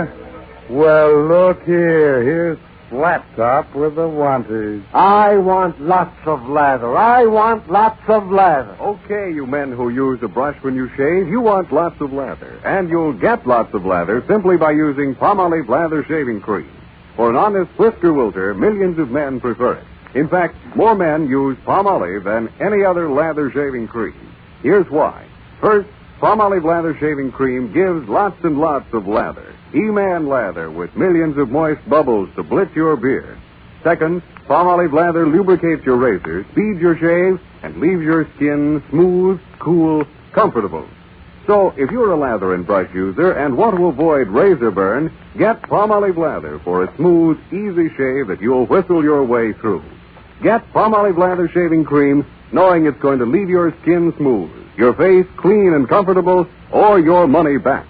Well, look here. Here's Flat Top with the wanties. I want lots of lather. I want lots of lather. Okay, you men who use a brush when you shave, you want lots of lather. And you'll get lots of lather simply by using Palmolive Lather Shaving Cream. For an honest whisker wilter, millions of men prefer it. In fact, more men use Palmolive than any other lather shaving cream. Here's why. First, Palmolive Lather Shaving Cream gives lots and lots of lather. E-Man lather with millions of moist bubbles to blitz your beard. Second, Palmolive Lather lubricates your razor, speeds your shave, and leaves your skin smooth, cool, comfortable. So, if you're a lather and brush user and want to avoid razor burn, get Palmolive Lather for a smooth, easy shave that you'll whistle your way through. Get Palmolive Lather Shaving Cream, knowing it's going to leave your skin smooth, your face clean and comfortable, or your money back.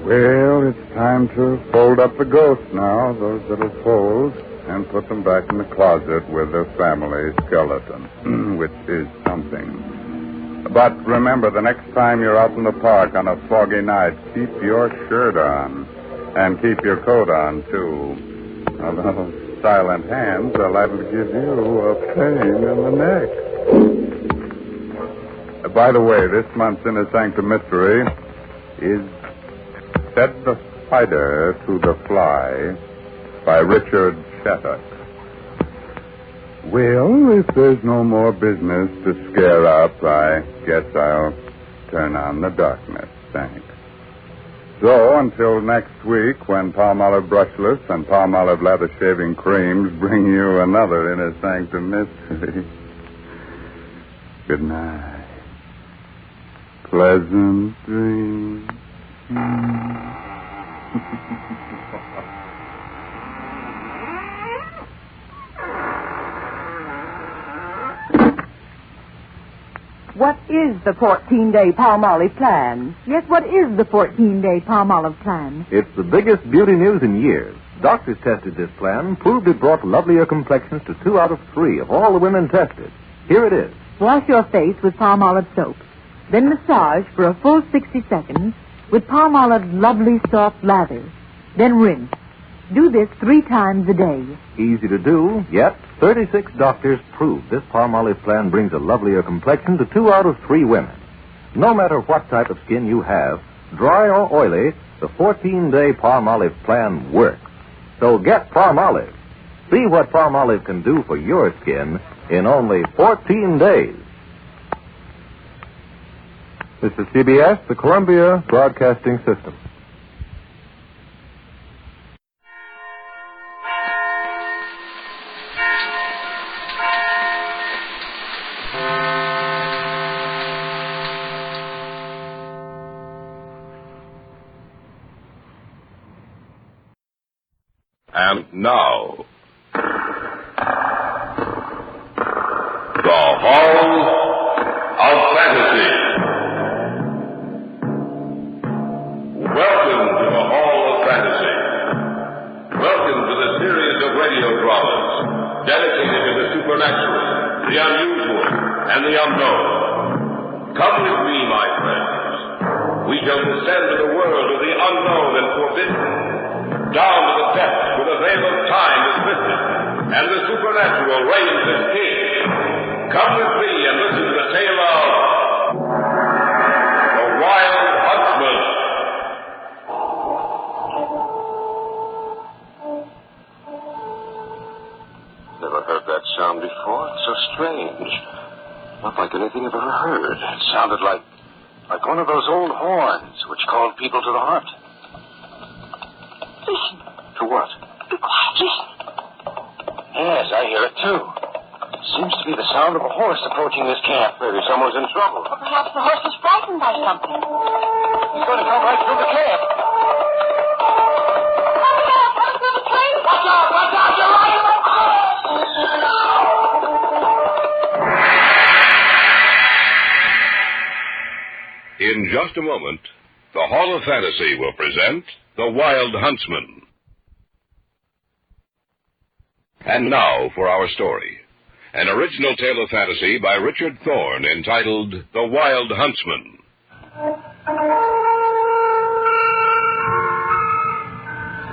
Well, it's time to fold up the ghosts now, those little folds, and put them back in the closet with the family skeleton, which is something. But remember, the next time you're out in the park on a foggy night, keep your shirt on. And keep your coat on, too. Although silent hands are liable to give you a pain in the neck. By the way, this month's Inner Sanctum Mystery is Set the Spider to the Fly by Richard Shattuck. Well, if there's no more business to scare up, I guess I'll turn on the darkness. Thanks. So, until next week, when Palmolive Brushless and Palmolive Lather Shaving Creams bring you another Inner Sanctum Mystery. Good night. Pleasant dreams. What is the 14-day Palmolive plan? Yes, what is the 14-day Palmolive plan? It's the biggest beauty news in years. Doctors tested this plan, proved it brought lovelier complexions to 2 out of 3 of all the women tested. Here it is. Wash your face with Palmolive soap. Then massage for a full 60 seconds with Palmolive's lovely soft lather. Then rinse. Do this 3 times a day. Easy to do, yet 36 doctors prove this Palmolive plan brings a lovelier complexion to 2 out of 3 women. No matter what type of skin you have, dry or oily, the 14-day Palmolive plan works. So get Palmolive. See what Palmolive can do for your skin in only 14 days. This is CBS, the Columbia Broadcasting System. And now, the Hall of Fantasy. Welcome to the Hall of Fantasy. Welcome to the series of radio dramas dedicated to the supernatural, the unusual, and the unknown. Come with me, my friends. We shall descend to the world of the unknown and forbidden, down to the depths where the veil of time is lifted, and the supernatural reigns as king. Come with me and listen to the tale of the Wild Huntsman. Never heard that sound before. It's so strange. Not like anything I've ever heard. It sounded like one of those old horns which called people to the hunt. Listen. To what? Be quiet. Listen. Yes, I hear it too. It seems to be the sound of a horse approaching this camp. Maybe someone's in trouble. Or perhaps the horse is frightened by something. He's going to come right through the camp. Come through the camp. Watch out, you're right. In just a moment, the Hall of Fantasy will present The Wild Huntsman. And now for our story. An original tale of fantasy by Richard Thorne entitled The Wild Huntsman.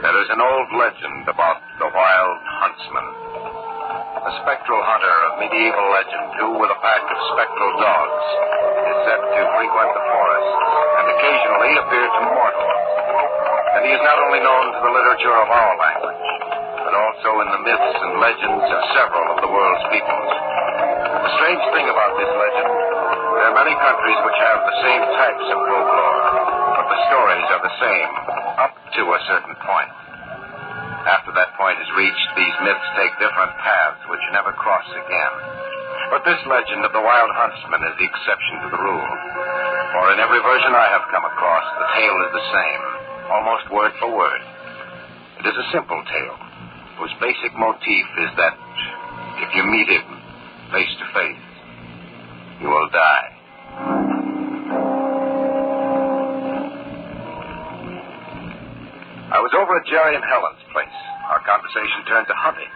There is an old legend about the Wild Huntsman. A spectral hunter of medieval legend who, with a pack of spectral dogs, is said to frequent the forests and occasionally appear to mortals. And he is not only known to the literature of our language, but also in the myths and legends of several of the world's peoples. The strange thing about this legend, there are many countries which have the same types of folklore, but the stories are the same, up to a certain point. After that point is reached, these myths take different paths which never cross again. But this legend of the Wild Huntsman is the exception to the rule. For in every version I have come across, the tale is the same, almost word for word. It is a simple tale, whose basic motif is that if you meet him face to face, you will die. I was over at Jerry and Helen's place. Our conversation turned to hunting.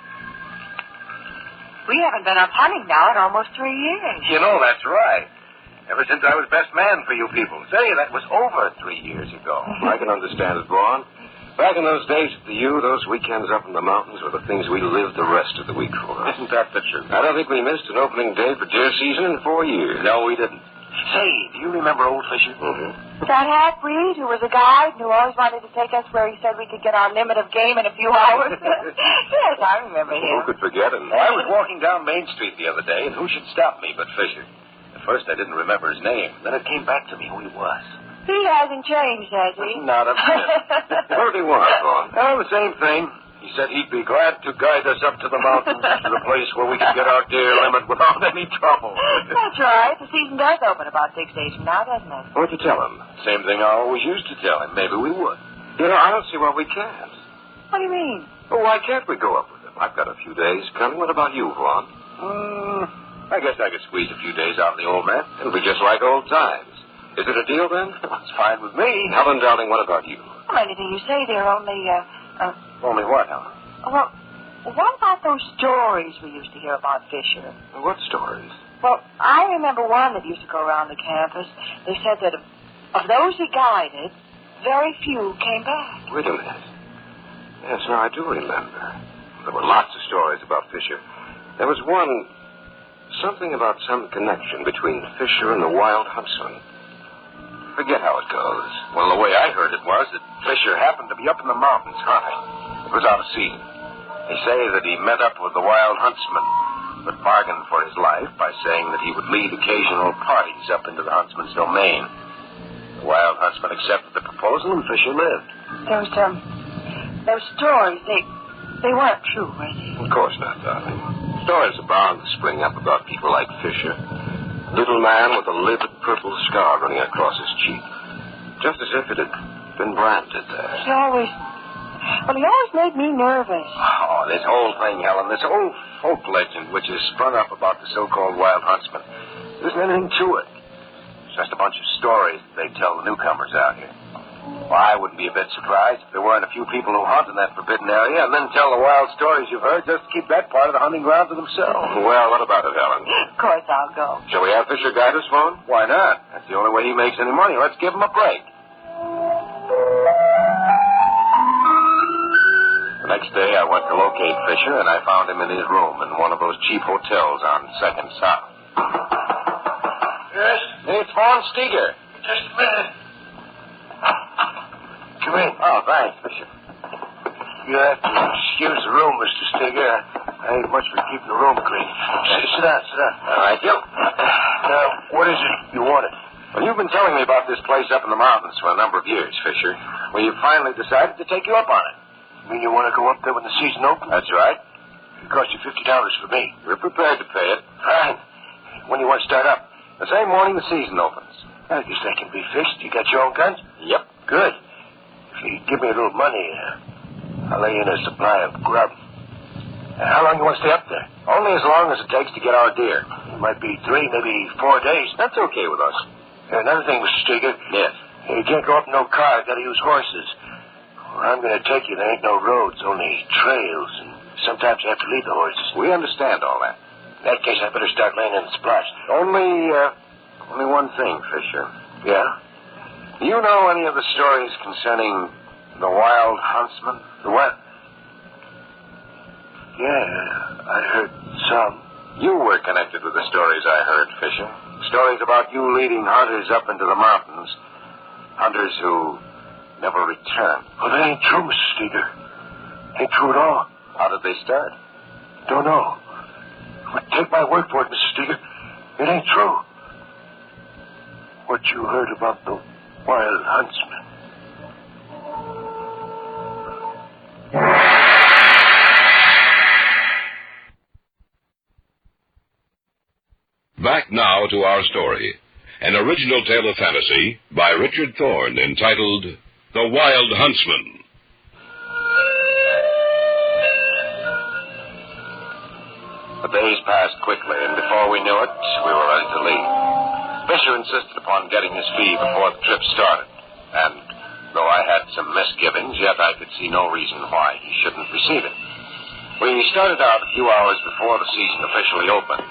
We haven't been up hunting now in almost 3 years. You know, that's right. Ever since I was best man for you people. Say, that was over 3 years ago. I can understand it, Vaughn. Back in those days at the U, those weekends up in the mountains were the things we lived the rest of the week for. Isn't that the truth? I don't think we missed an opening day for deer season in 4 years. No, we didn't. Say, do you remember old Fisher? Mm-hmm. That half-breed who was a guide and who always wanted to take us where he said we could get our limit of game in a few hours? Yes, I remember him. Who could forget him? I was walking down Main Street the other day, and who should stop me but Fisher? At first, I didn't remember his name. Then it came back to me who he was. He hasn't changed, has he? Not a bit. What did he want, Vaughn? Oh, the same thing. He said he'd be glad to guide us up to the mountains, to the place where we can get our deer limit without any trouble. That's right. The season does open about 6 days from now, doesn't it? What'd you tell him? Same thing I always used to tell him. Maybe we would. You know, I don't see why we can't. What do you mean? Well, why can't we go up with him? I've got a few days coming. What about you, Vaughn? I guess I could squeeze a few days out of the old man. It'll be just like old times. Is it a deal, then? It's fine with me. Helen, darling, what about you? Well, anything you say there, only, Only what, Helen? Well, what about those stories we used to hear about Fisher? What stories? Well, I remember one that used to go around the campus. They said that of those he guided, very few came back. Wait a minute. Yes, now I do remember. There were lots of stories about Fisher. There was one, something about some connection between Fisher and the Wild Huntsman. Forget how it goes. Well, the way I heard it was that Fisher happened to be up in the mountains hunting. It was out of season. They say that he met up with the Wild Huntsman, but bargained for his life by saying that he would lead occasional parties up into the huntsman's domain. The Wild Huntsman accepted the proposal, and Fisher lived. Those stories, they weren't true, were they? Of course not, darling. Stories are bound to spring up about people like Fisher. Little man with a livid purple scar running across his cheek. Just as if it had been branded there. He always made me nervous. Oh, this whole thing, Helen, this whole folk legend which has sprung up about the so-called Wild Huntsman, there isn't anything to it. It's just a bunch of stories that they tell the newcomers out here. Well, I wouldn't be a bit surprised if there weren't a few people who hunt in that forbidden area and then tell the wild stories you've heard just to keep that part of the hunting ground to themselves. Well, what about it, Helen? Of course I'll go. Shall we have Fisher guide us home? Why not? That's the only way he makes any money. Let's give him a break. The next day, I went to locate Fisher, and I found him in his room in one of those cheap hotels on 2nd South. Yes? Hey, it's Vaughn Steger. Just a minute. Come in. Oh, thanks, Fisher. You have to excuse the room, Mr. Steger. I ain't much for keeping the room clean. Sit down. All right, you. Now, what is it you wanted? Well, you've been telling me about this place up in the mountains for a number of years, Fisher. Well, you finally decided to take you up on it. You mean you want to go up there when the season opens? That's right. It cost you $50 for me. We're prepared to pay it. Fine. When do you want to start up? The same morning the season opens. I guess that can be fixed. You got your own guns? Yep. Good. If you give me a little money, I'll lay in a supply of grub. How long you want to stay up there? Only as long as it takes to get our deer. It might be 3, maybe 4 days. That's okay with us. Another thing, Mr. Steger. Yes. You can't go up in no car. Got to use horses. Where I'm going to take you, there ain't no roads, only trails, and sometimes you have to lead the horses. We understand all that. In that case, I better start laying in the supplies. Only one thing, Fisher. Yeah? Do you know any of the stories concerning the Wild Huntsman? The what? Yeah, I heard some. You were connected with the stories I heard, Fisher. Stories about you leading hunters up into the mountains. Hunters who never return. Well, that ain't true, Mr. Steger. Ain't true at all. How did they start? Don't know. But take my word for it, Mr. Steger. It ain't true. What you heard about the Wild Huntsman. Back now to our story. An original tale of fantasy by Richard Thorne entitled The Wild Huntsman. The days passed quickly, and before we knew it, we were ready to leave. Fisher insisted upon getting his fee before the trip started, and though I had some misgivings, yet I could see no reason why he shouldn't receive it. We started out a few hours before the season officially opened.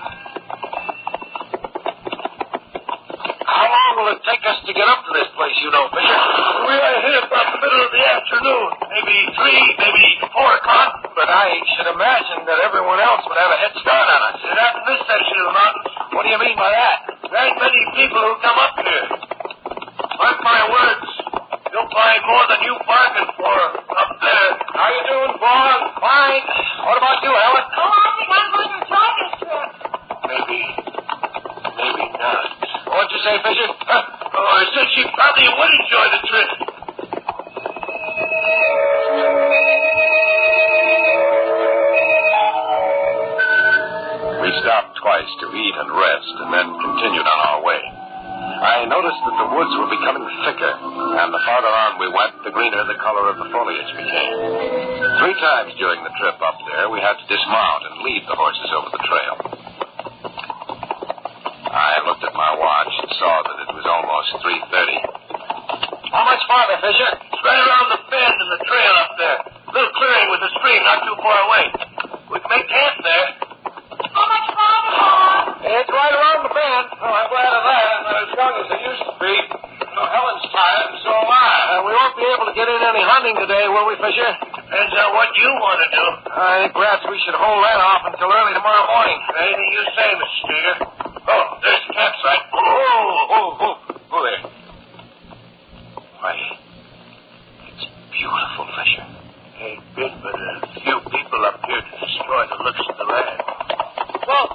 How long will it take us to get up to this place, you know, Fisher? We are here about the middle of the afternoon. Maybe 3, maybe 4 o'clock. But I should imagine that everyone else would have a head start on us. Not in this section of the mountains. What do you mean by that? There ain't many people who come up here. Mark my words. You'll find more than you bargained for up there. How you doing, Vaughn? Fine. What about you, Helen? Oh, I think I'm going to try this trip. Maybe not. What'd you say, Fisher? Oh, I said she probably would enjoy the trip. We stopped twice to eat and rest, and then continued on our way. I noticed that the woods were becoming thicker, and the farther on we went, the greener the color of the foliage became. 3 times during the trip up there, we had to dismount and lead the horses over the trail. I looked at my watch and saw that it was almost 3:30. How much farther, Fisher? It's right around the bend in the trail up there. A little clearing with a stream not too far away. We can make camp there. How much farther, Mom? It's right around the bend. Oh, I'm glad of that. I'm not as young as I used to be. Helen's tired, and so am I. We won't be able to get in any hunting today, will we, Fisher? Depends on what you want to do. I think perhaps we should hold that off until early tomorrow morning. Anything you say, Mr. Steger. Oh, there's the campsite. Oh, there. Why, it's beautiful, Fisher. Ain't been but a few people up here to destroy the looks of the land. Oh,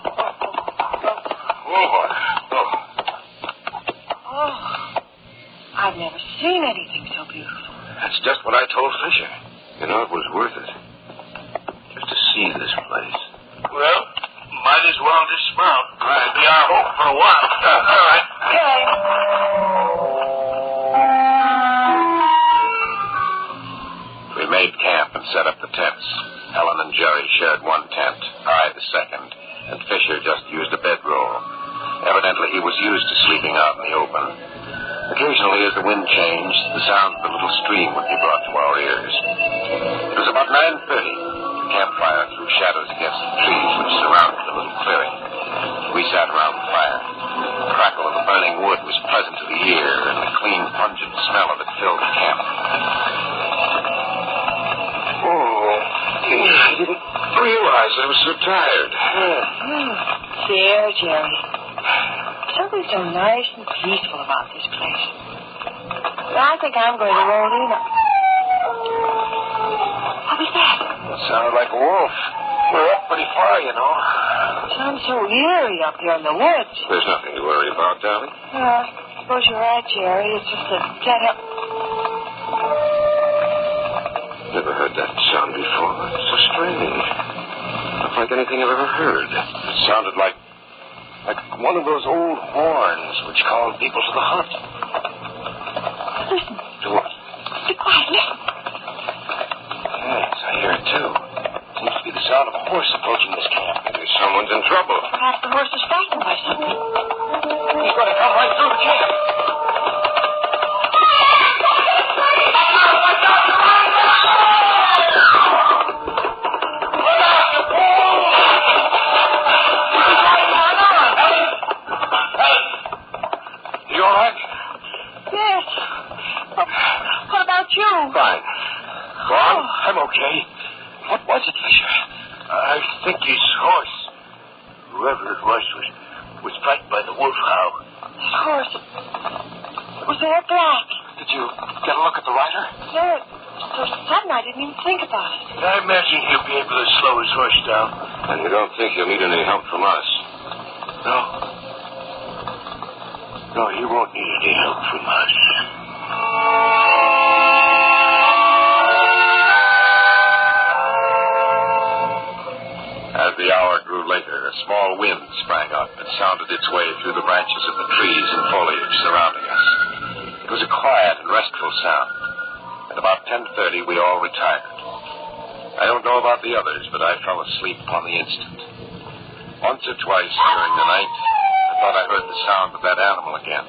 boy. Oh, I've never seen anything so beautiful. That's just what I told Fisher. You know, it was worth it. Just to see this place. Well, might as well dismount. Right. It'll be our hope for a while. All right. Okay. We made camp and set up the tents. Helen and Jerry shared one tent, I the second, and Fisher just used a bedroll. Evidently, he was used to sleeping out in the open. Occasionally, as the wind changed, the sound of the little stream would be brought to our ears. It was about 9:30. The campfire threw shadows against the trees which surrounded the little clearing. We sat around the fire. The crackle of the burning wood was pleasant to the ear, and the clean, pungent smell of it filled the camp. I didn't realize I was so tired. There, Jerry. Something so nice and peaceful about this place. I think I'm going to roll in. What was that? It sounded like a wolf. We're up pretty far, you know. It sounds so eerie up here in the woods. There's nothing to worry about, darling. I suppose you're right, Jerry. It's just a setup. Never heard that sound before. It's so strange. Not like anything I've ever heard. It sounded like one of those old horns which called people to the hunt. Listen. To what? Be quiet. Listen. Yes, I hear it too. It seems to be the sound of a horse approaching this camp. Maybe someone's in trouble. Perhaps the horse is frightened by something. He's going to come right through the camp. Fine. Go on. I'm okay. What was it, Fisher? I think his horse, whoever it was frightened by the wolf howl. His horse. It was all black. Did you get a look at the rider? No, it was so sudden I didn't even think about it. I imagine he'll be able to slow his horse down. And you don't think he'll need any help from us? No. No, he won't need any help from us. As the hour grew later, a small wind sprang up and sounded its way through the branches of the trees and foliage surrounding us. It was a quiet and restful sound. At about 10:30, we all retired. I don't know about the others, but I fell asleep upon the instant. Once or twice during the night, I thought I heard the sound of that animal again,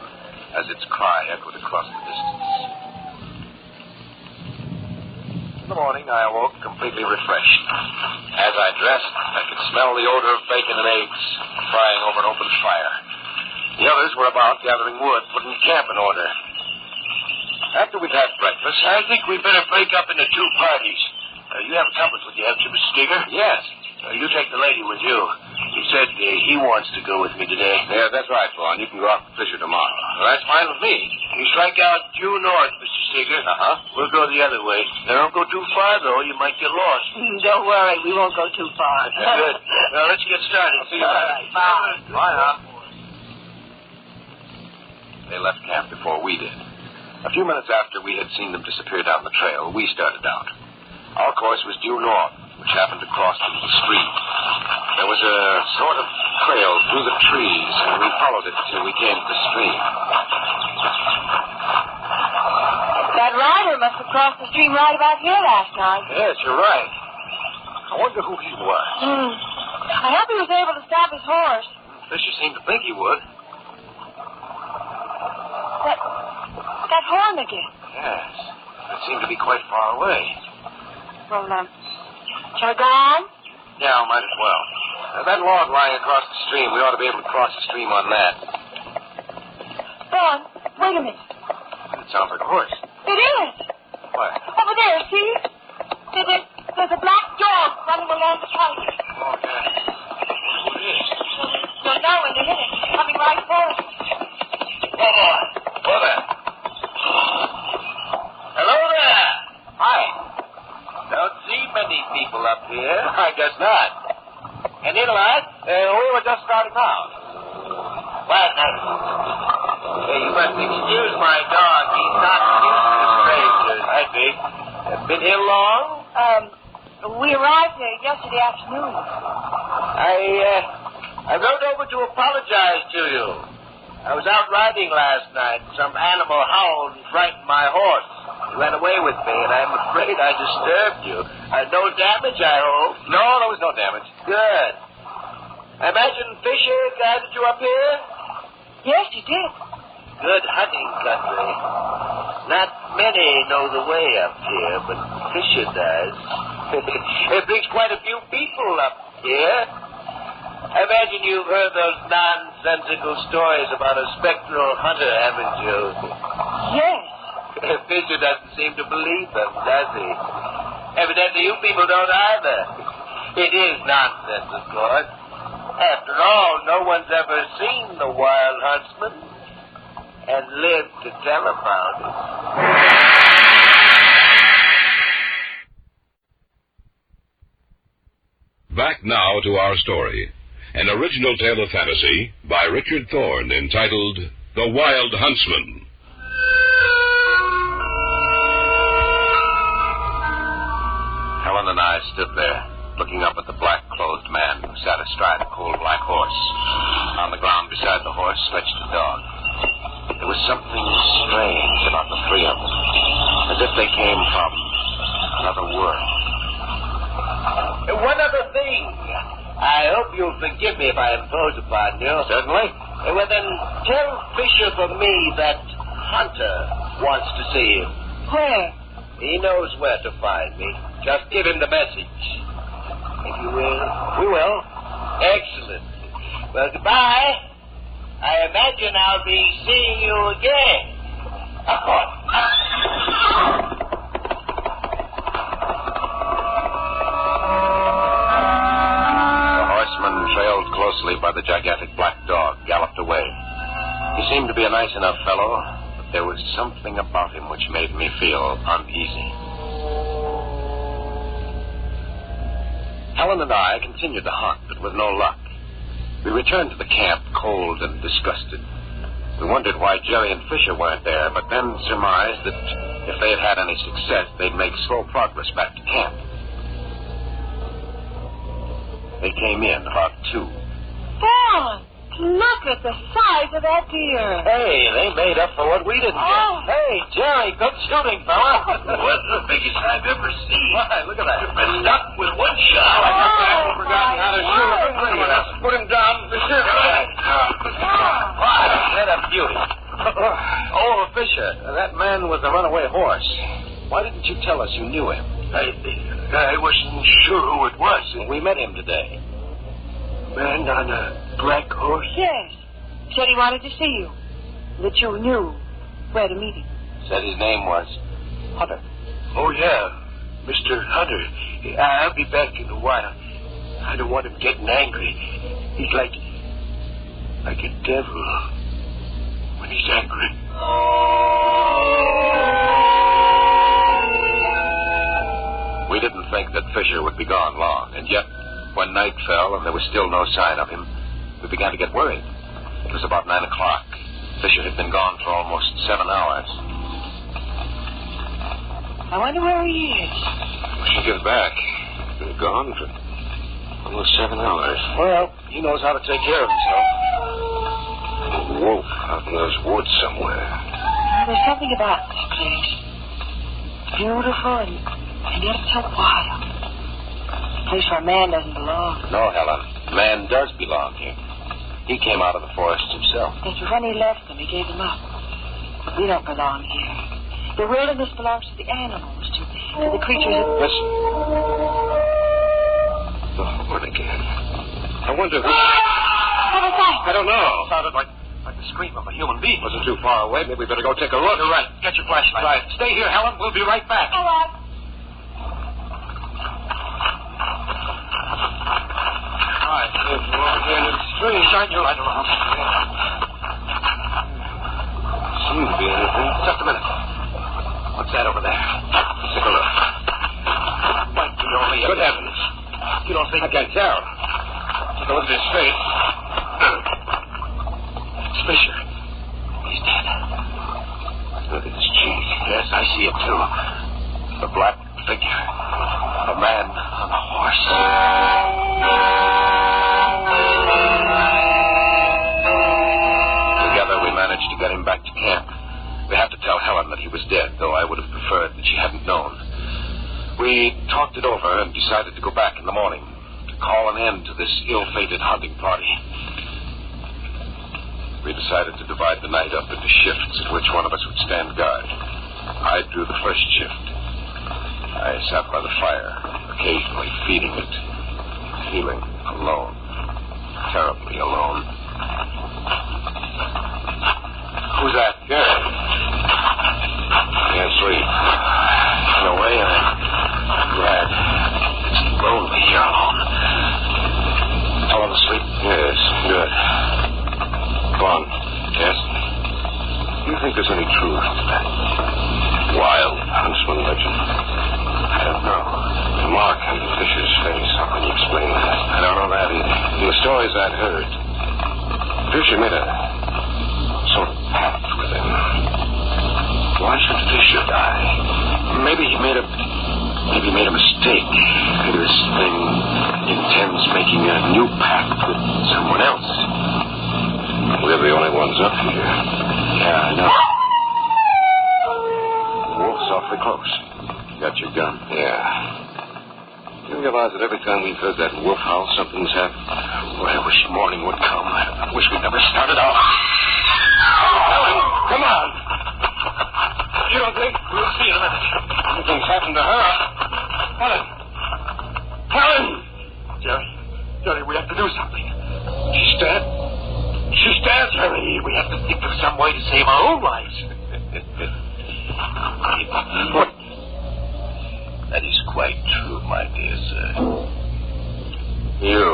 as its cry echoed across the distance. In the morning, I awoke completely refreshed. As I dressed, I could smell the odor of bacon and eggs frying over an open fire. The others were about gathering wood, putting camp in order. After we'd had breakfast, I think we'd better break up into two parties. You have a compass with you, haven't you, Mr. Steger? Yes. You take the lady with you. He said he wants to go with me today. Yeah, that's right, Vaughn. You can go out with Fisher tomorrow. Well, that's fine with me. You strike out due north, Mr. Steger. Uh-huh. We'll go the other way. Now, don't go too far, though. You might get lost. Don't worry. We won't go too far. Good. Well, let's get started. See you later. Bye. Bye now. They left camp before we did. A few minutes after we had seen them disappear down the trail, we started out. Our course was due north, which happened to cross into the stream. There was a sort of trail through the trees, and we followed it till we came to the stream. That rider must have crossed the stream right about here last night. Yes, you're right. I wonder who he was. I hope he was able to stop his horse. Fisher seemed to think he would. That horn again. Yes. It seemed to be quite far away. Well, shall I go on? Yeah, might as well. That log lying across the stream, we ought to be able to cross the stream on that. Go on. Wait a minute. It sounds like a horse. It is. What? Over there, see? There's many people up here. I guess not. And Inlet, we were just starting out. Well, you must excuse my dog. He's not used to strangers. I see. Been here long? We arrived here yesterday afternoon. I rode over to apologize to you. I was out riding last night. Some animal howled and frightened my horse. He ran away with me, and I'm afraid I disturbed you. No damage, I hope? No, there was no damage. Good. I imagine Fisher guided you up here? Yes, he did. Good hunting country. Not many know the way up here, but Fisher does. It brings quite a few people up here. I imagine you've heard those nonsensical stories about a spectral hunter, haven't you? Yes. Fisher doesn't seem to believe them, does he? Evidently you people don't either. It is nonsense, of course. After all, no one's ever seen the Wild Huntsman and lived to tell about it. Back now to our story. An original tale of fantasy by Richard Thorne entitled The Wild Huntsman. Helen and I stood there, looking up at the black-clothed man who sat astride a coal-black horse. On the ground beside the horse stretched a dog. There was something strange about the three of them, as if they came from another world. One other thing. I hope you'll forgive me if I impose upon you. Certainly. Well, then, tell Fisher for me that Hunter wants to see him. Where? He knows where to find me. Just give him the message. If you will. We will. Excellent. Well, goodbye. I imagine I'll be seeing you again. Trailed closely by the gigantic black dog, galloped away. He seemed to be a nice enough fellow, but there was something about him which made me feel uneasy. Helen and I continued the hunt, but with no luck. We returned to the camp cold and disgusted. We wondered why Jerry and Fisher weren't there, but then surmised that if they had had any success, they'd make slow progress back to camp. They came in about 2. Don, look at the size of that deer. Hey, they made up for what we didn't get. Hey, Jerry, good shooting, fella. What's the biggest I've ever seen? Why, look at that. You've been stuck with one shot. I guess I haven't forgotten how to shoot a three. Let's put him down. What a beauty. Oh, Fisher, that man was the runaway horse. Why didn't you tell us you knew him? I wasn't sure who it was. We met him today. Man on a black horse? Yes. Said he wanted to see you. That you knew where to meet him. Said his name was Hunter. Oh, yeah. Mr. Hunter. I'll be back in a while. I don't want him getting angry. He's like a devil when he's angry. We didn't think that Fisher would be gone long, and yet, when night fell and there was still no sign of him, we began to get worried. It was about 9 o'clock. Fisher had been gone for almost 7 hours. I wonder where he is. We should get back. He's been gone for almost 7 hours. Well, he knows how to take care of himself. A wolf out in those woods somewhere. There's something about this place. Beautiful and yet it's so wild. A place where man doesn't belong. No, Helen. Man does belong here. He came out of the forest himself. Yes, but when he left them, he gave them up. We don't belong here. The wilderness belongs to the animals, to the creatures that... Listen. The horn again. I wonder who... What was that? I don't know. It sounded like the scream of a human being. Wasn't too far away. Maybe we better go take a look. You're right. Get your flashlight. Right. Stay here, Helen. We'll be right back. All right. All right. We're over here in the stream. Shine your light around. Seems to be anything. Just a minute. What's that over there? Let's take a look. Might be only a You don't think... I can't tell. Take a look at his face. It's Fisher. He's dead. Look at his cheek. Yes, I see it, too. The black figure. A man on a horse. Together we managed to get him back to camp. We had to tell Helen that he was dead, though I would have preferred that she hadn't known. We talked it over and decided to go back in the morning to call an end to this ill-fated hunting party. We decided to divide the night up into shifts in which one of us would stand guard. I drew the first shift. I sat by the fire, occasionally feeding it, feeling alone, terribly alone. Who's that? Gary. Can't sleep. In a way, I'm glad. It's lonely here alone. Helen asleep? Yes, good. Vaughn. Yes? Do you think there's any truth to that Wild Huntsman legend? I don't know. The mark under Fisher's face. How can you explain that? I don't know that either. In the stories I'd heard, Fisher made a sort of pact with him. Why should Fisher die? Maybe he made a mistake. Maybe this thing intends making a new pact with someone else. We're the only ones up here. Yeah, I know. The wolf's awfully close. You got your gun? Yeah. You realize that every time we've heard that wolf howl, something's happened? Boy, I wish morning would come. I wish we'd never started off. Helen, come on! You don't think? We'll see in a minute. Something's happened to her. Helen! Helen! Jerry, we have to do something. She's dead. She's dead, Jerry. We have to think of some way to save our own lives. That is quite true, my dear sir. You.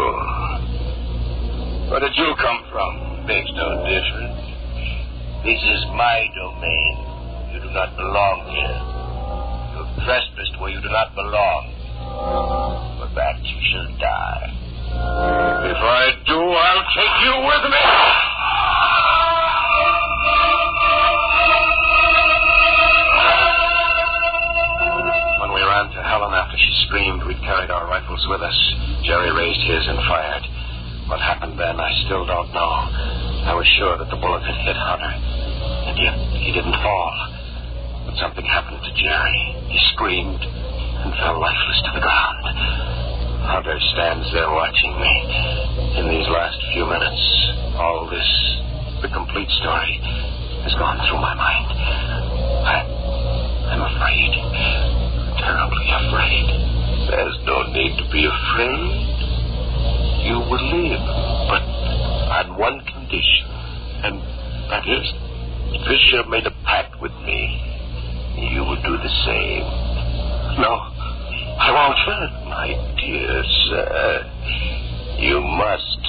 Where did you come from? Makes no difference. This is my domain. You do not belong here. You have trespassed where you do not belong. For that you shall die. If I do, I'll take you with me. When we ran to Helen after she screamed, we'd carried our rifles with us. Jerry raised his and fired. What happened then, I still don't know. I was sure that the bullet had hit Hunter, and yet he didn't fall. But something happened to Jerry. He screamed and fell lifeless to the ground. Hunter stands there watching me. In these last few minutes, all this, the complete story, has gone through my mind. I'm afraid. Terribly afraid. There's no need to be afraid. You will live, but on one condition, and that is, Fisher made a pact with me. You will do the same. No, I won't. My dear sir, you must.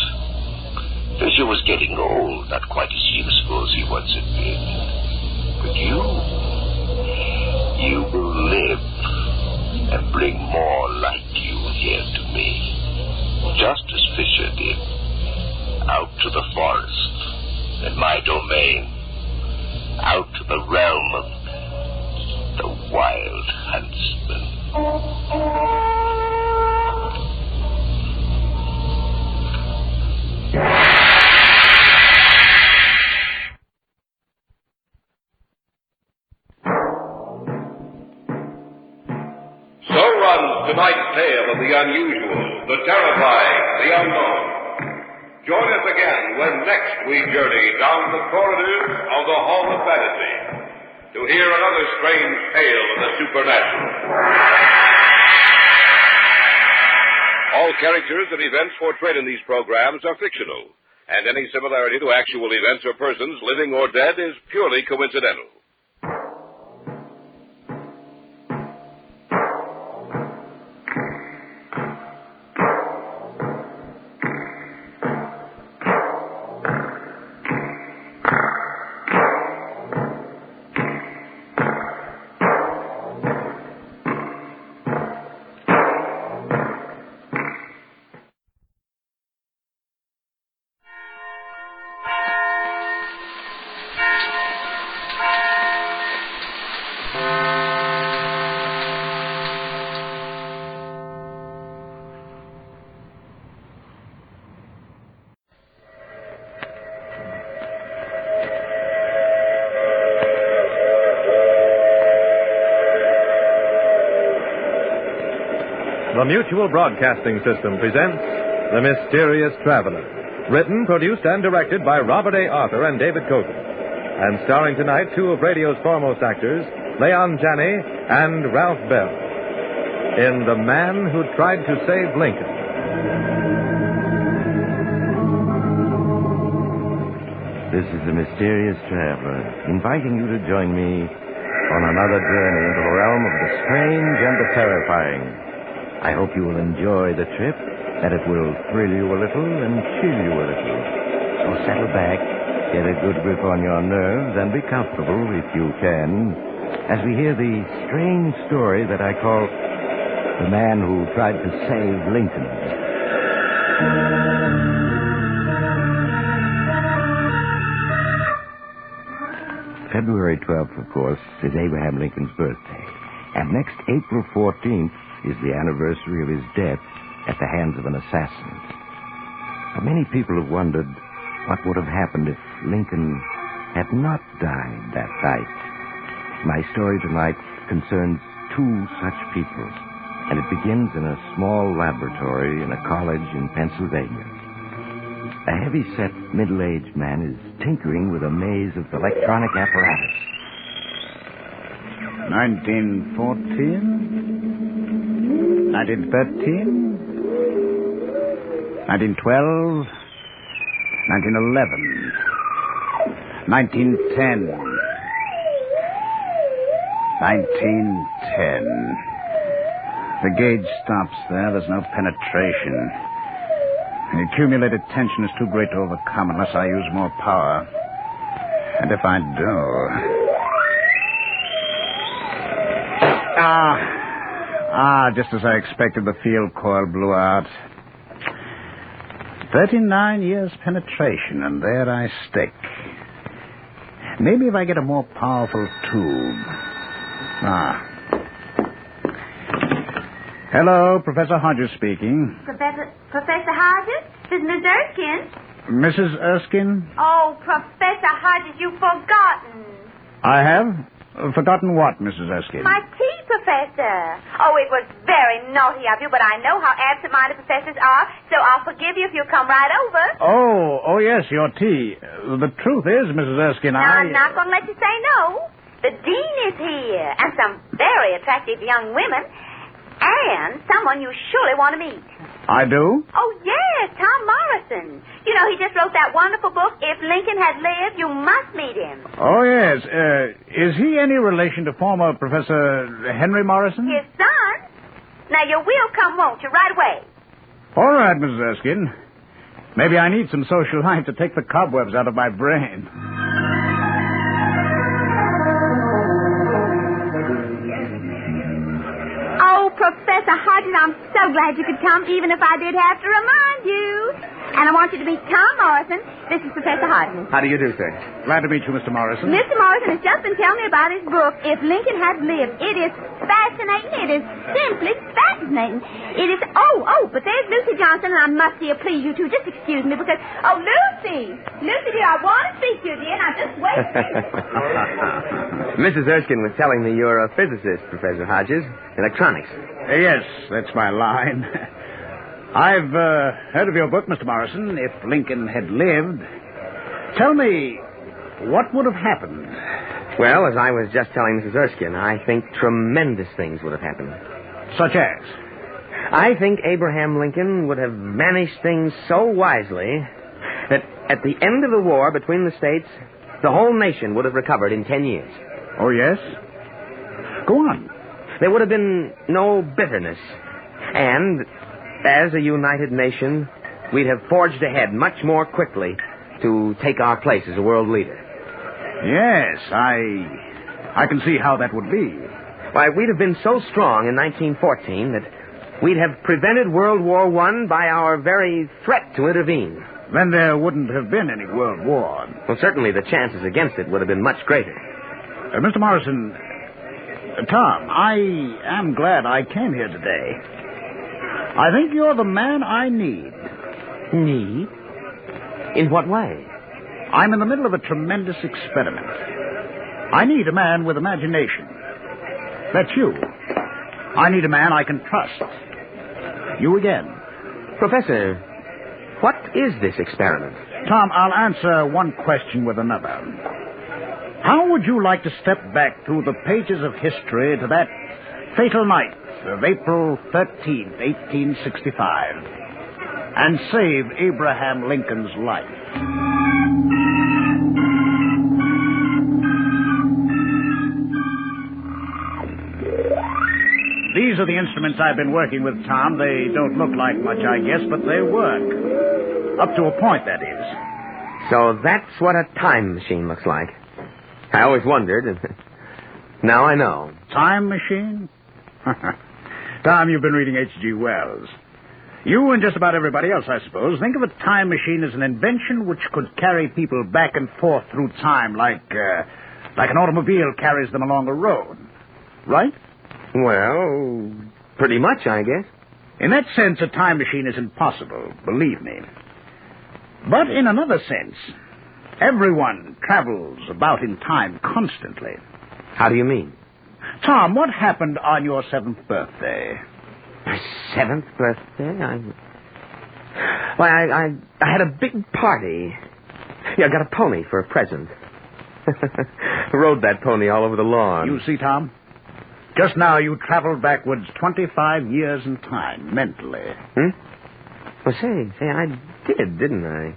Fisher was getting old, not quite as useful as he once had been. But you will live and bring more like you here to me. Just as Fisher did. Out to the forest and my domain. Out to the realm of the Wild Huntsman. So runs tonight's tale of the unusual, the terrifying, the unknown. Join us again when next we journey down the corridors of the Hall of Fantasy to hear another strange tale of the supernatural. All characters and events portrayed in these programs are fictional, and any similarity to actual events or persons, living or dead, is purely coincidental. The Mutual Broadcasting System presents The Mysterious Traveler. Written, produced, and directed by Robert A. Arthur and David Cogan. And starring tonight two of radio's foremost actors, Leon Janney and Ralph Bell. In The Man Who Tried to Save Lincoln. This is The Mysterious Traveler, inviting you to join me on another journey into the realm of the strange and the terrifying. I hope you will enjoy the trip, that it will thrill you a little and chill you a little. So settle back, get a good grip on your nerves, and be comfortable, if you can, as we hear the strange story that I call The Man Who Tried to Save Lincoln. February 12th, of course, is Abraham Lincoln's birthday. And next April 14th is the anniversary of his death at the hands of an assassin. But many people have wondered what would have happened if Lincoln had not died that night. My story tonight concerns two such people, and it begins in a small laboratory in a college in Pennsylvania. A heavy-set, middle-aged man is tinkering with a maze of electronic apparatus. 1914, 1913, 1912, 1911, 1910, 1910. The gauge stops there. There's no penetration. The accumulated tension is too great to overcome unless I use more power. And if I do... just as I expected, the field coil blew out. 39 years penetration, and there I stick. Maybe if I get a more powerful tube. Hello, Professor Hodges speaking. Professor Hodges? This is Miss Erskine. Mrs. Erskine? Oh, Professor Hodges, you've forgotten. I have? Forgotten what, Mrs. Erskine? My tea, Professor. Oh, it was very naughty of you, but I know how absent-minded professors are, so I'll forgive you if you'll come right over. Oh, yes, your tea. The truth is, Mrs. Erskine, I'm not going to let you say no. The dean is here, and some very attractive young women, and someone you surely want to meet. I do? Oh, yes, Tom Morrison. You know, he just wrote that wonderful book, If Lincoln Had Lived, You Must Meet Him. Oh, yes. Is he any relation to former Professor Henry Morrison? His son. Now, you will come, won't you, right away? All right, Mrs. Erskine. Maybe I need some social life to take the cobwebs out of my brain. Oh, Professor Hodges, I'm so glad you could come, even if I did have to remind you. And I want you to meet Tom Morrison. This is Professor Hodges. How do you do, sir? Glad to meet you, Mr. Morrison. Mr. Morrison has just been telling me about his book, If Lincoln Had Lived. It is fascinating. It is simply fascinating. It is... Oh, but there's Lucy Johnson, and I must please you two. Just excuse me, because... Oh, Lucy! Lucy, dear, I want to speak to you, dear. Now, just wait. Mrs. Erskine was telling me you're a physicist, Professor Hodges. Electronics. Yes, that's my line. I've heard of your book, Mr. Morrison, If Lincoln Had Lived. Tell me, what would have happened? Well, as I was just telling Mrs. Erskine, I think tremendous things would have happened. Such as? I think Abraham Lincoln would have managed things so wisely that at the end of the war between the states, the whole nation would have recovered in 10 years. Oh, yes? Go on. There would have been no bitterness. And... as a united nation, we'd have forged ahead much more quickly to take our place as a world leader. Yes, I can see how that would be. Why, we'd have been so strong in 1914 that we'd have prevented World War I by our very threat to intervene. Then there wouldn't have been any World War. Well, certainly the chances against it would have been much greater. Mr. Morrison, Tom, I am glad I came here today. I think you're the man I need. Need? In what way? I'm in the middle of a tremendous experiment. I need a man with imagination. That's you. I need a man I can trust. You again. Professor, what is this experiment? Tom, I'll answer one question with another. How would you like to step back through the pages of history to that fatal night of April 13th, 1865, and save Abraham Lincoln's life? These are the instruments I've been working with, Tom. They don't look like much, I guess, but they work. Up to a point, that is. So that's what a time machine looks like. I always wondered, and now I know. Time machine? Tom, you've been reading H.G. Wells. You and just about everybody else, I suppose, think of a time machine as an invention which could carry people back and forth through time like an automobile carries them along a road. Right? Well, pretty much, I guess. In that sense, a time machine is impossible, believe me. But in another sense, everyone travels about in time constantly. How do you mean? Tom, what happened on your 7th birthday? My 7th birthday? I had a big party. Yeah, I got a pony for a present. Rode that pony all over the lawn. You see, Tom? Just now you traveled backwards 25 years in time, mentally. Well, say, I did, didn't I?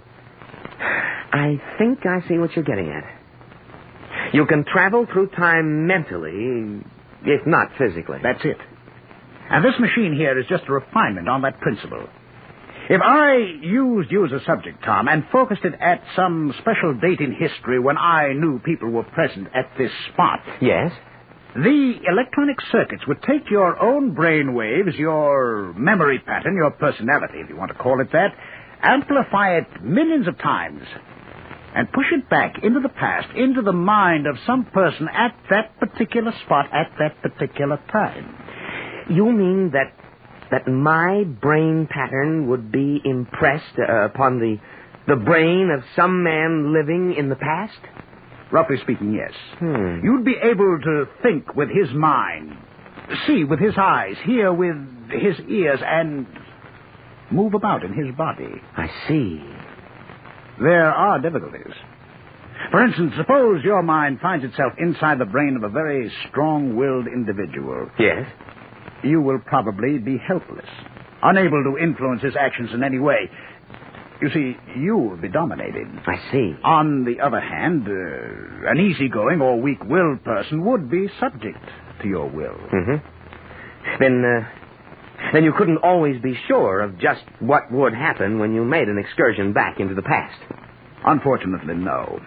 I think I see what you're getting at. You can travel through time mentally, if not physically. That's it. And this machine here is just a refinement on that principle. If I used you as a subject, Tom, and focused it at some special date in history when I knew people were present at this spot... Yes? The electronic circuits would take your own brain waves, your memory pattern, your personality, if you want to call it that, amplify it millions of times, and push it back into the past, into the mind of some person at that particular spot at that particular time. You mean that my brain pattern would be impressed upon the brain of some man living in the past? Roughly speaking, yes. You'd be able to think with his mind, see with his eyes, hear with his ears, and move about in his body. I see. There are difficulties. For instance, suppose your mind finds itself inside the brain of a very strong-willed individual. Yes? You will probably be helpless, unable to influence his actions in any way. You see, you will be dominated. I see. On the other hand, an easygoing or weak-willed person would be subject to your will. Then you couldn't always be sure of just what would happen when you made an excursion back into the past. Unfortunately, no.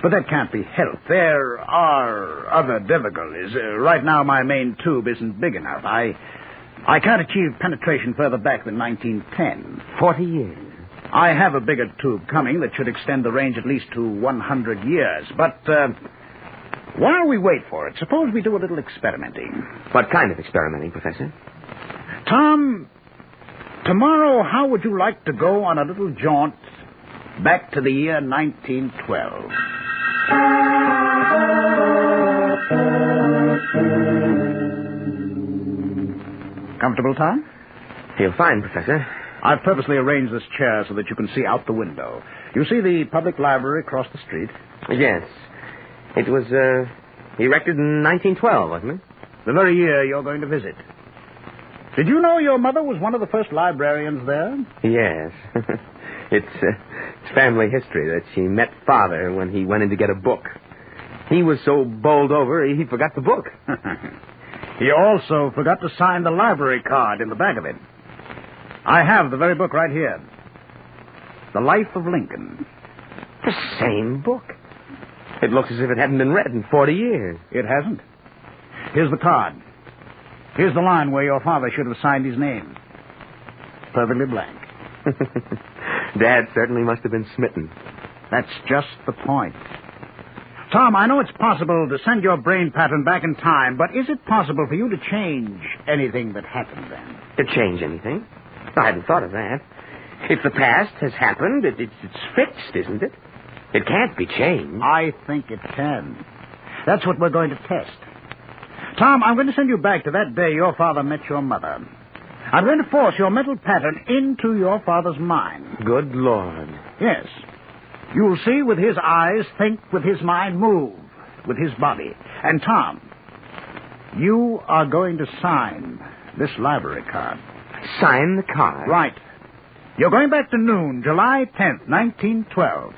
But that can't be helped. There are other difficulties. Right now, my main tube isn't big enough. I can't achieve penetration further back than 1910. 40 years. I have a bigger tube coming that should extend the range at least to 100 years. But while we wait for it, suppose we do a little experimenting. What kind of experimenting, Professor? Tom, tomorrow, how would you like to go on a little jaunt back to the year 1912? Comfortable, Tom? Feel fine, Professor. I've purposely arranged this chair so that you can see out the window. You see the public library across the street? Yes. It was erected in 1912, wasn't it? The very year you're going to visit. Did you know your mother was one of the first librarians there? Yes. It's family history that she met Father when he went in to get a book. He was so bowled over, he forgot the book. He also forgot to sign the library card in the back of it. I have the very book right here. The Life of Lincoln. The same book. It looks as if it hadn't been read in 40 years. It hasn't. Here's the card. Here's the line where your father should have signed his name. Perfectly blank. Dad certainly must have been smitten. That's just the point. Tom, I know it's possible to send your brain pattern back in time, but is it possible for you to change anything that happened then? To change anything? I hadn't thought of that. If the past has happened, it's fixed, isn't it? It can't be changed. I think it can. That's what we're going to test. Tom, I'm going to send you back to that day your father met your mother. I'm going to force your mental pattern into your father's mind. Good Lord. Yes. You'll see with his eyes, think with his mind, move with his body. And Tom, you are going to sign this library card. Sign the card? Right. You're going back to noon, July 10th, 1912.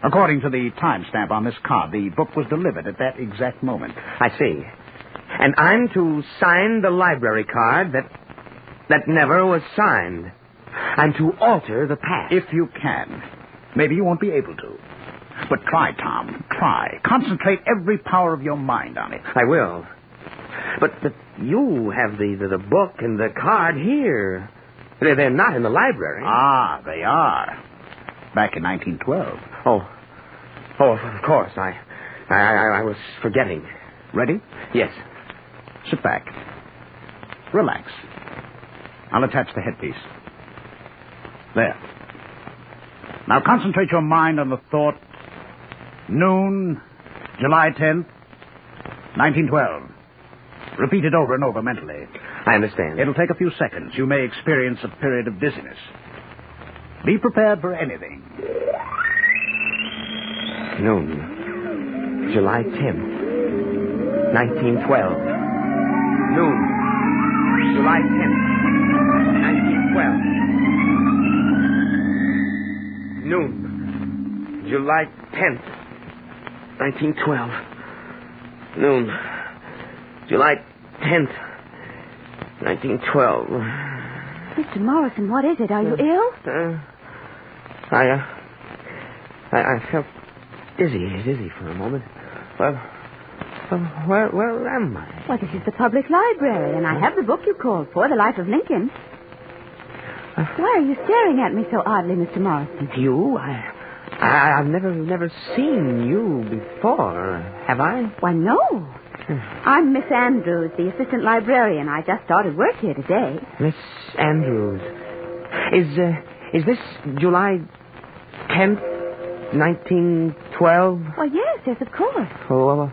According to the timestamp on this card, the book was delivered at that exact moment. I see. And I'm to sign the library card that never was signed. I'm to alter the past. If you can. Maybe you won't be able to. But try, Tom. Try. Concentrate every power of your mind on it. I will. But you have the book and the card here. They're not in the library. Ah, they are. Back in 1912. Oh, of course. I was forgetting. Ready? Yes. Sit back. Relax. I'll attach the headpiece. There. Now concentrate your mind on the thought, noon, July 10th, 1912. Repeat it over and over mentally. I understand. It'll take a few seconds. You may experience a period of dizziness. Be prepared for anything. Noon, July 10th, 1912. Noon, July 10th, 1912. Noon, July 10th, 1912. Noon, July 10th, 1912. Mr. Morrison, what is it? Are you ill? I felt dizzy for a moment. Well, where am I? Well, this is the public library, and I have the book you called for, The Life of Lincoln. Why are you staring at me so oddly, Mr. Morrison? You? I've never seen you before, have I? Why, no. I'm Miss Andrews, the assistant librarian. I just started work here today. Miss Andrews. Is this July 10th, 1912? Well, yes, of course. Oh,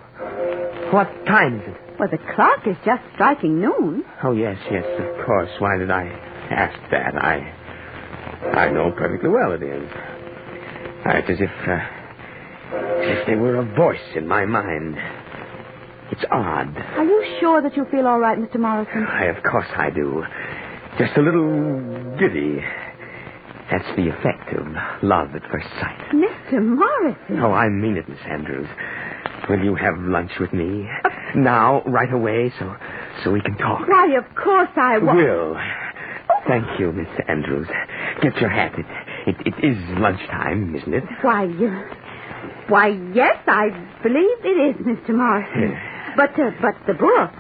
what time is it? Well, the clock is just striking noon. Oh, yes, of course. Why did I ask that? I know perfectly well it is. It's as if there were a voice in my mind. It's odd. Are you sure that you feel all right, Mr. Morrison? Of course I do. Just a little giddy. That's the effect of love at first sight. Mr. Morrison. Oh, I mean it, Miss Andrews. Will you have lunch with me? Now, right away, so we can talk. Why, of course I will. Will. Thank you, Miss Andrews. Get your hat. It is lunchtime, isn't it? Why, yes, I believe it is, Mr. Morrison. Yeah. But the book,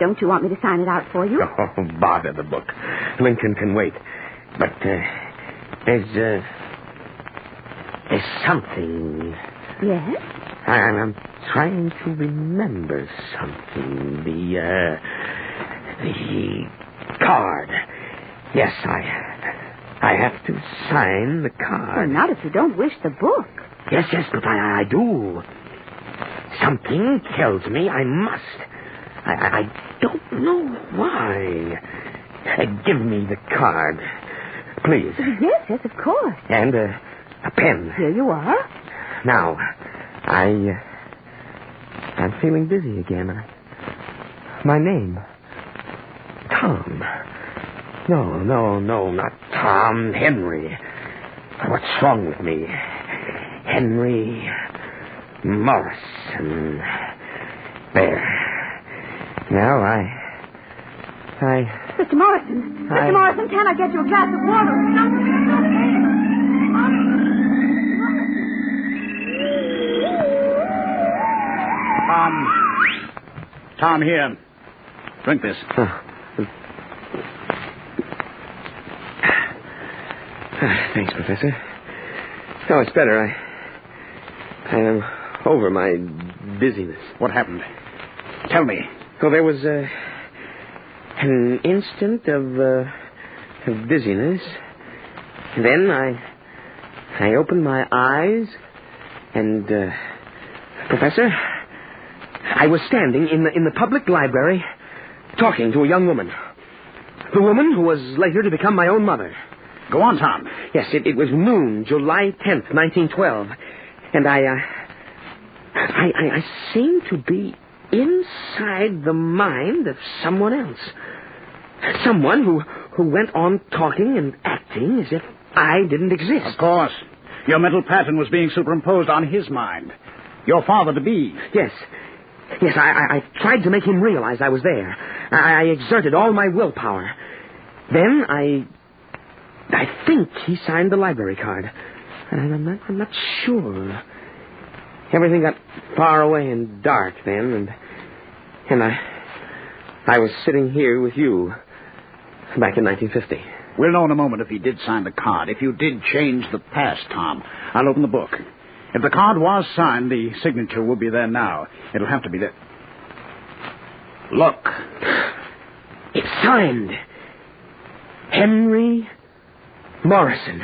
don't you want me to sign it out for you? Oh, bother the book. Lincoln can wait. But there's something. Yes? I'm trying to remember something. The card. Yes, I have to sign the card. Well, not if you don't wish the book. Yes, but I do. Something tells me I must. I don't know why. Give me the card, please. Yes, of course. And a pen. Here you are. Now, I'm feeling busy again. My name, Tom. No, not Tom. Henry. What's wrong with me? Henry Morrison. There. Now, Mr. Morrison. Mr. Morrison, can I get you a glass of water? Tom, here. Drink this. Thanks, Professor. Oh, it's better. I am over my dizziness. What happened? Tell me. Well, there was an instant of dizziness. Then I opened my eyes, and Professor, I was standing in the public library talking to a young woman. The woman who was later to become my own mother. Go on, Tom. Yes, it was noon, July 10th, 1912. And I seemed to be inside the mind of someone else. Someone who went on talking and acting as if I didn't exist. Of course. Your mental pattern was being superimposed on his mind. Your father-to-be. Yes, I tried to make him realize I was there. I exerted all my willpower. Then I think he signed the library card. I'm not sure. Everything got far away and dark then, and I was sitting here with you back in 1950. We'll know in a moment if he did sign the card. If you did change the past, Tom, I'll open the book. If the card was signed, the signature will be there now. It'll have to be there. Look. It's signed. Henry Morrison.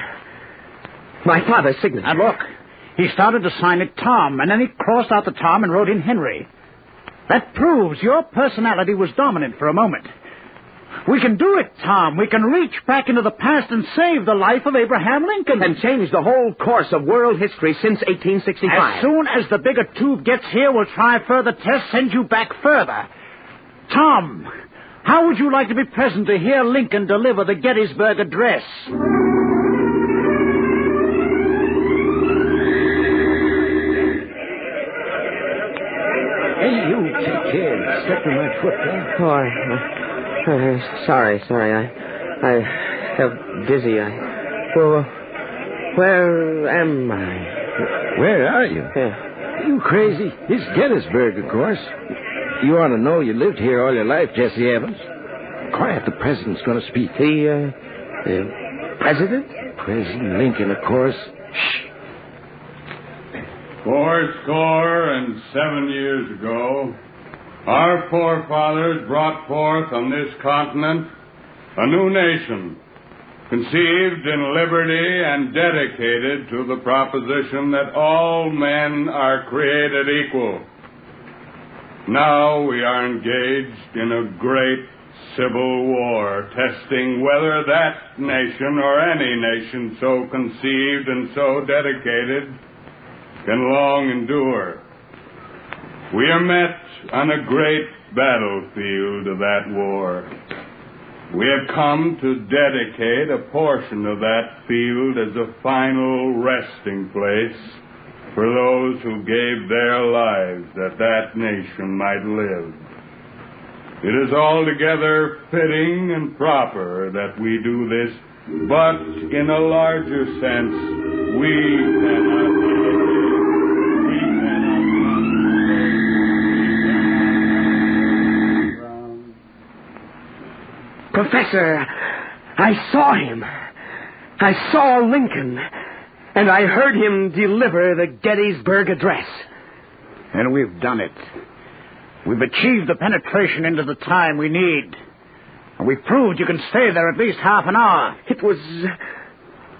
My father's signature. And look, he started to sign it Tom, and then he crossed out the Tom and wrote in Henry. That proves your personality was dominant for a moment. We can do it, Tom. We can reach back into the past and save the life of Abraham Lincoln. And change the whole course of world history since 1865. As soon as the bigger tube gets here, we'll try further tests, send you back further. Tom, how would you like to be present to hear Lincoln deliver the Gettysburg Address? Hey, you take care. Step on my foot there. Oh, sorry. I felt dizzy. Well, where am I? Where are you? Yeah. You crazy? It's Gettysburg, of course. You ought to know you lived here all your life, Jesse Evans. Quiet, the president's going to speak. The president? President Lincoln, of course. Shh. 77 years ago, our forefathers brought forth on this continent a new nation, conceived in liberty and dedicated to the proposition that all men are created equal. Now we are engaged in a great civil war, testing whether that nation or any nation so conceived and so dedicated can long endure. We are met on a great battlefield of that war. We have come to dedicate a portion of that field as a final resting place for those who gave their lives that that nation might live. It is altogether fitting and proper that we do this, but in a larger sense, we Professor, I saw him. I saw Lincoln, and I heard him deliver the Gettysburg Address. And we've done it. We've achieved the penetration into the time we need. And we've proved you can stay there at least half an hour. It was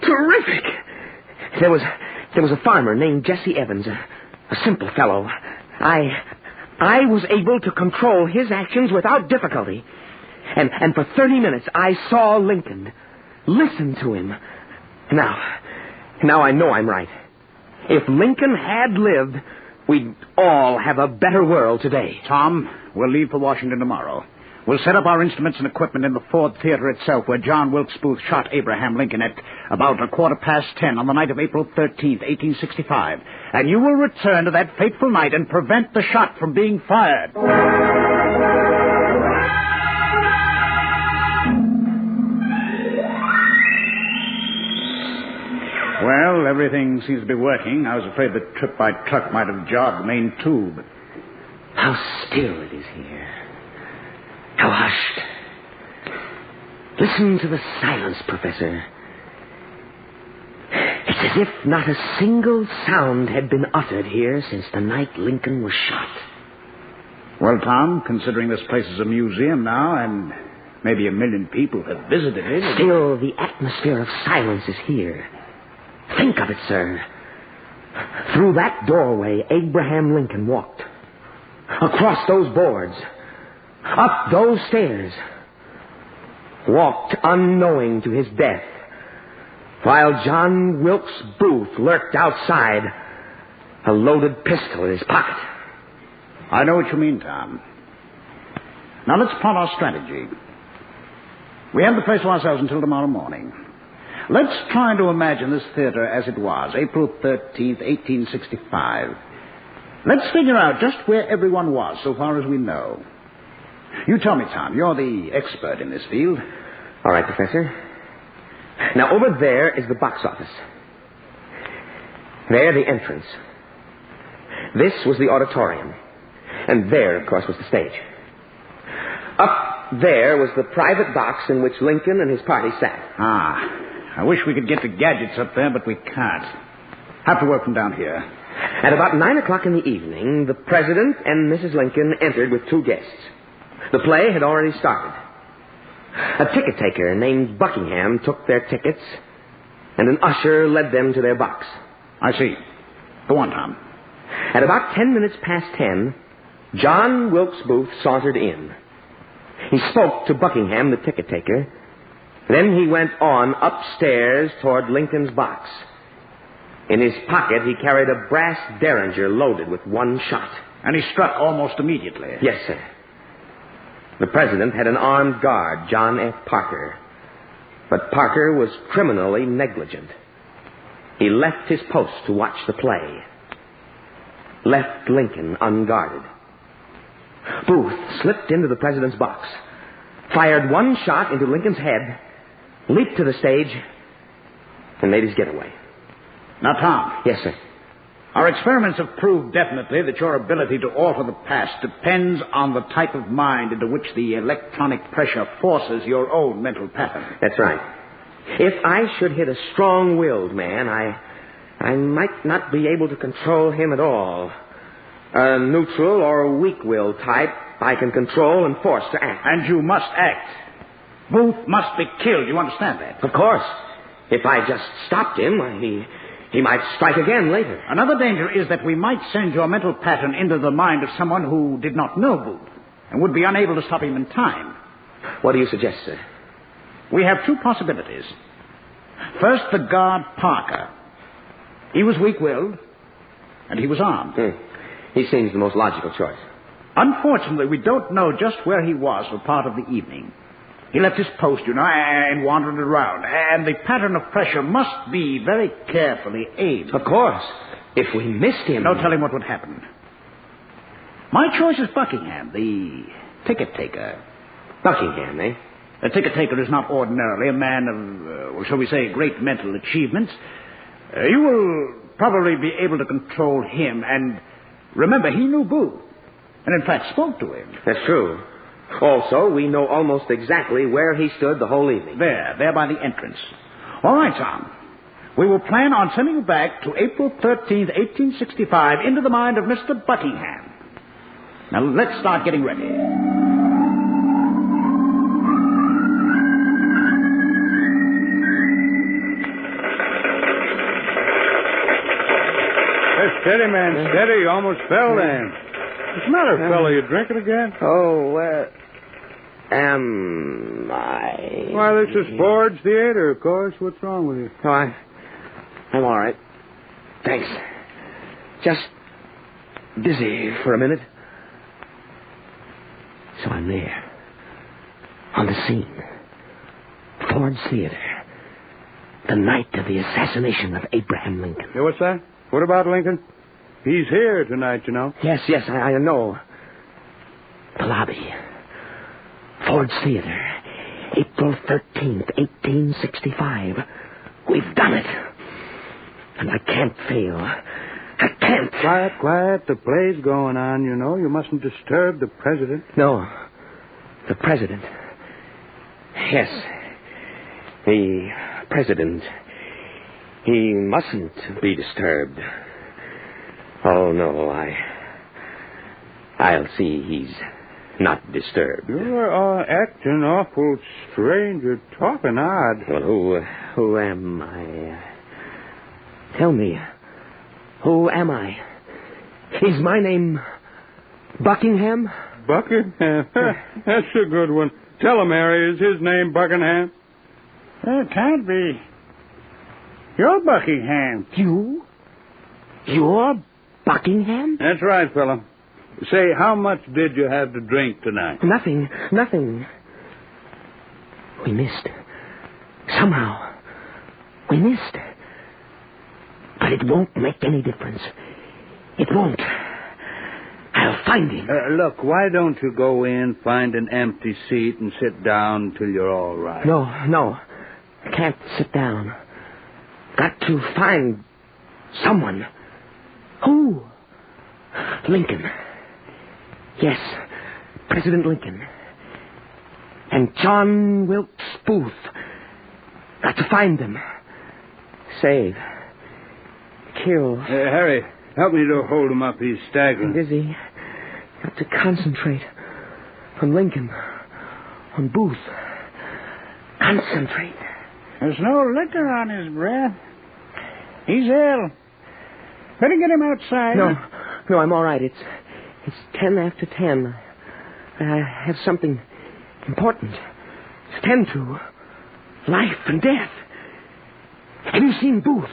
terrific. There was a farmer named Jesse Evans, a simple fellow. I was able to control his actions without difficulty. And for 30 minutes, I saw Lincoln. Listened to him. Now I know I'm right. If Lincoln had lived, we'd all have a better world today. Tom, we'll leave for Washington tomorrow. We'll set up our instruments and equipment in the Ford Theater itself, where John Wilkes Booth shot Abraham Lincoln at about 10:15 on the night of April 13th, 1865. And you will return to that fateful night and prevent the shot from being fired. Well, everything seems to be working. I was afraid the trip by truck might have jarred the main tube. How still it is here. How hushed. Listen to the silence, Professor. It's as if not a single sound had been uttered here since the night Lincoln was shot. Well, Tom, considering this place is a museum now, and maybe 1 million people have visited it... Still, the atmosphere of silence is here. Think of it, sir. Through that doorway, Abraham Lincoln walked. Across those boards. Up those stairs. walked unknowing to his death, while John Wilkes Booth lurked outside, a loaded pistol in his pocket. I know what you mean, Tom. Now let's plot our strategy. We have the place to ourselves until tomorrow morning. Let's try to imagine this theater as it was, April 13th, 1865. Let's figure out just where everyone was, so far as we know. You tell me, Tom. You're the expert in this field. All right, Professor. Now, over there is the box office. There, the entrance. This was the auditorium. And there, of course, was the stage. Up there was the private box in which Lincoln and his party sat. I wish we could get the gadgets up there, but we can't. Have to work from down here. At about 9 o'clock in the evening, the President and Mrs. Lincoln entered with 2 guests. The play had already started. A ticket taker named Buckingham took their tickets, and an usher led them to their box. I see. Go on, Tom. At about 10 minutes past 10, John Wilkes Booth sauntered in. He spoke to Buckingham, the ticket taker. Then he went on upstairs toward Lincoln's box. In his pocket, he carried a brass derringer loaded with 1 shot. And he struck almost immediately. Yes, sir. The President had an armed guard, John F. Parker. But Parker was criminally negligent. He left his post to watch the play. Left Lincoln unguarded. Booth slipped into the President's box, fired 1 shot into Lincoln's head, leaped to the stage, and made his getaway. Now, Tom. Yes, sir. Our experiments have proved definitely that your ability to alter the past depends on the type of mind into which the electronic pressure forces your own mental pattern. That's right. If I should hit a strong-willed man, I might not be able to control him at all. A neutral or weak-willed type I can control and force to act. And you must act. Booth must be killed. You understand that? Of course. If I just stopped him, he might strike again later. Another danger is that we might send your mental pattern into the mind of someone who did not know Booth and would be unable to stop him in time. What do you suggest, sir? We have 2 possibilities. First, the guard Parker. He was weak-willed, and he was armed. He seems the most logical choice. Unfortunately, we don't know just where he was for part of the evening. He left his post, and wandered around. And the pattern of pressure must be very carefully aimed. Of course. If we missed him... No telling what would happen. My choice is Buckingham, the ticket taker. Buckingham, eh? A ticket taker is not ordinarily a man of, shall we say, great mental achievements. You will probably be able to control him, and remember, he knew Booth, and in fact spoke to him. That's true. Also, we know almost exactly where he stood the whole evening. There by the entrance. All right, Tom. We will plan on sending you back to April 13th, 1865, into the mind of Mr. Buckingham. Now, let's start getting ready. Steady, man, steady. You almost fell then. What's the matter, fellow? You drinking again? Oh, where am I? Why, this is Ford's Theater, of course. What's wrong with you? Oh, I'm all right. Thanks. Just busy for a minute. So I'm there. On the scene. Ford's Theater. The night of the assassination of Abraham Lincoln. Yeah, what's that? What about Lincoln? He's here tonight, you know. Yes, I know. The lobby. Ford's Theater. April 13th, 1865. We've done it. And I can't fail. I can't. Quiet. The play's going on, you know. You mustn't disturb the president. No. The president. Yes. The president. He mustn't be disturbed. Oh, no, I'll see he's not disturbed. You're acting awful strange. You're talking odd. Well, who am I? Tell me, who am I? Is my name Buckingham? Buckingham? That's a good one. Tell him, Harry, is his name Buckingham? It can't be. You're Buckingham. You? You're Buckingham? That's right, fella. Say, how much did you have to drink tonight? Nothing. We missed. Somehow. We missed. But it won't make any difference. It won't. I'll find him. Look, why don't you go in, find an empty seat, and sit down till you're all right? No. I can't sit down. Got to find someone. Who? Lincoln. Yes, President Lincoln. And John Wilkes Booth. Got to find them. Save. Kill. Harry, help me to hold him up. He's staggering. Busy. Got to concentrate on Lincoln. On Booth. Concentrate. There's no liquor on his breath. He's ill. Better get him outside. No, I'm all right. It's 10 after 10. I have something important to tend to. Life and death. Have you seen Booth?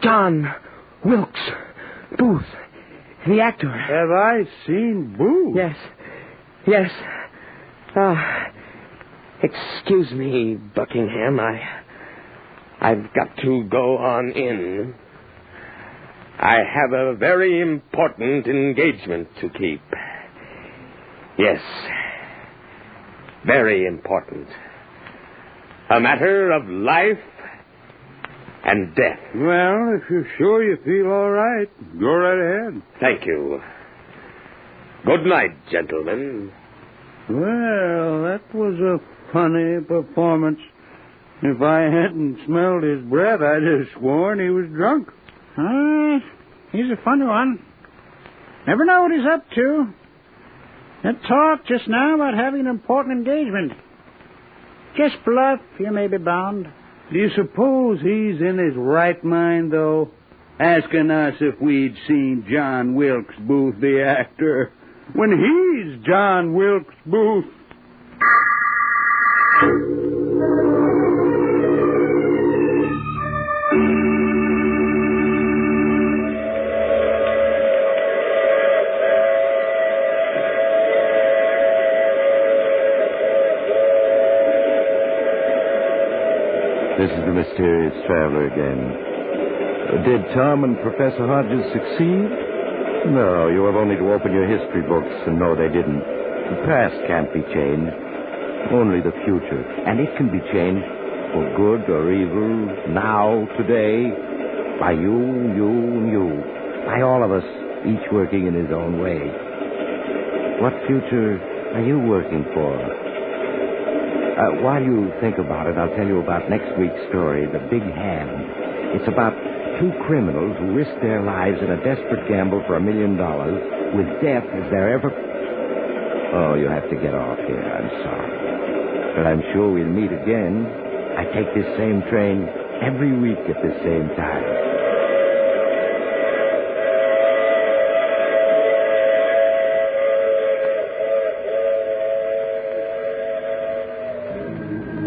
John Wilkes Booth, the actor. Have I seen Booth? Yes. Excuse me, Buckingham. I've got to go on in. I have a very important engagement to keep. Yes. Very important. A matter of life and death. Well, if you're sure you feel all right, go right ahead. Thank you. Good night, gentlemen. Well, that was a funny performance. If I hadn't smelled his breath, I'd have sworn he was drunk. He's a funny one. Never know what he's up to. That talk just now about having an important engagement. Just bluff, you may be bound. Do you suppose he's in his right mind, though? Asking us if we'd seen John Wilkes Booth, the actor, when he's John Wilkes Booth. This is the mysterious traveler again. Did Tom and Professor Hodges succeed? No, you have only to open your history books and know they didn't. The past can't be changed, only the future. And it can be changed for good or evil, now, today, by you, and you. By all of us, each working in his own way. What future are you working for? While you think about it, I'll tell you about next week's story, The Big Hand. It's about two criminals who risked their lives in a desperate gamble for $1 million with death as their ever... Oh, you have to get off here. I'm sorry. But I'm sure we'll meet again. I take this same train every week at the same time.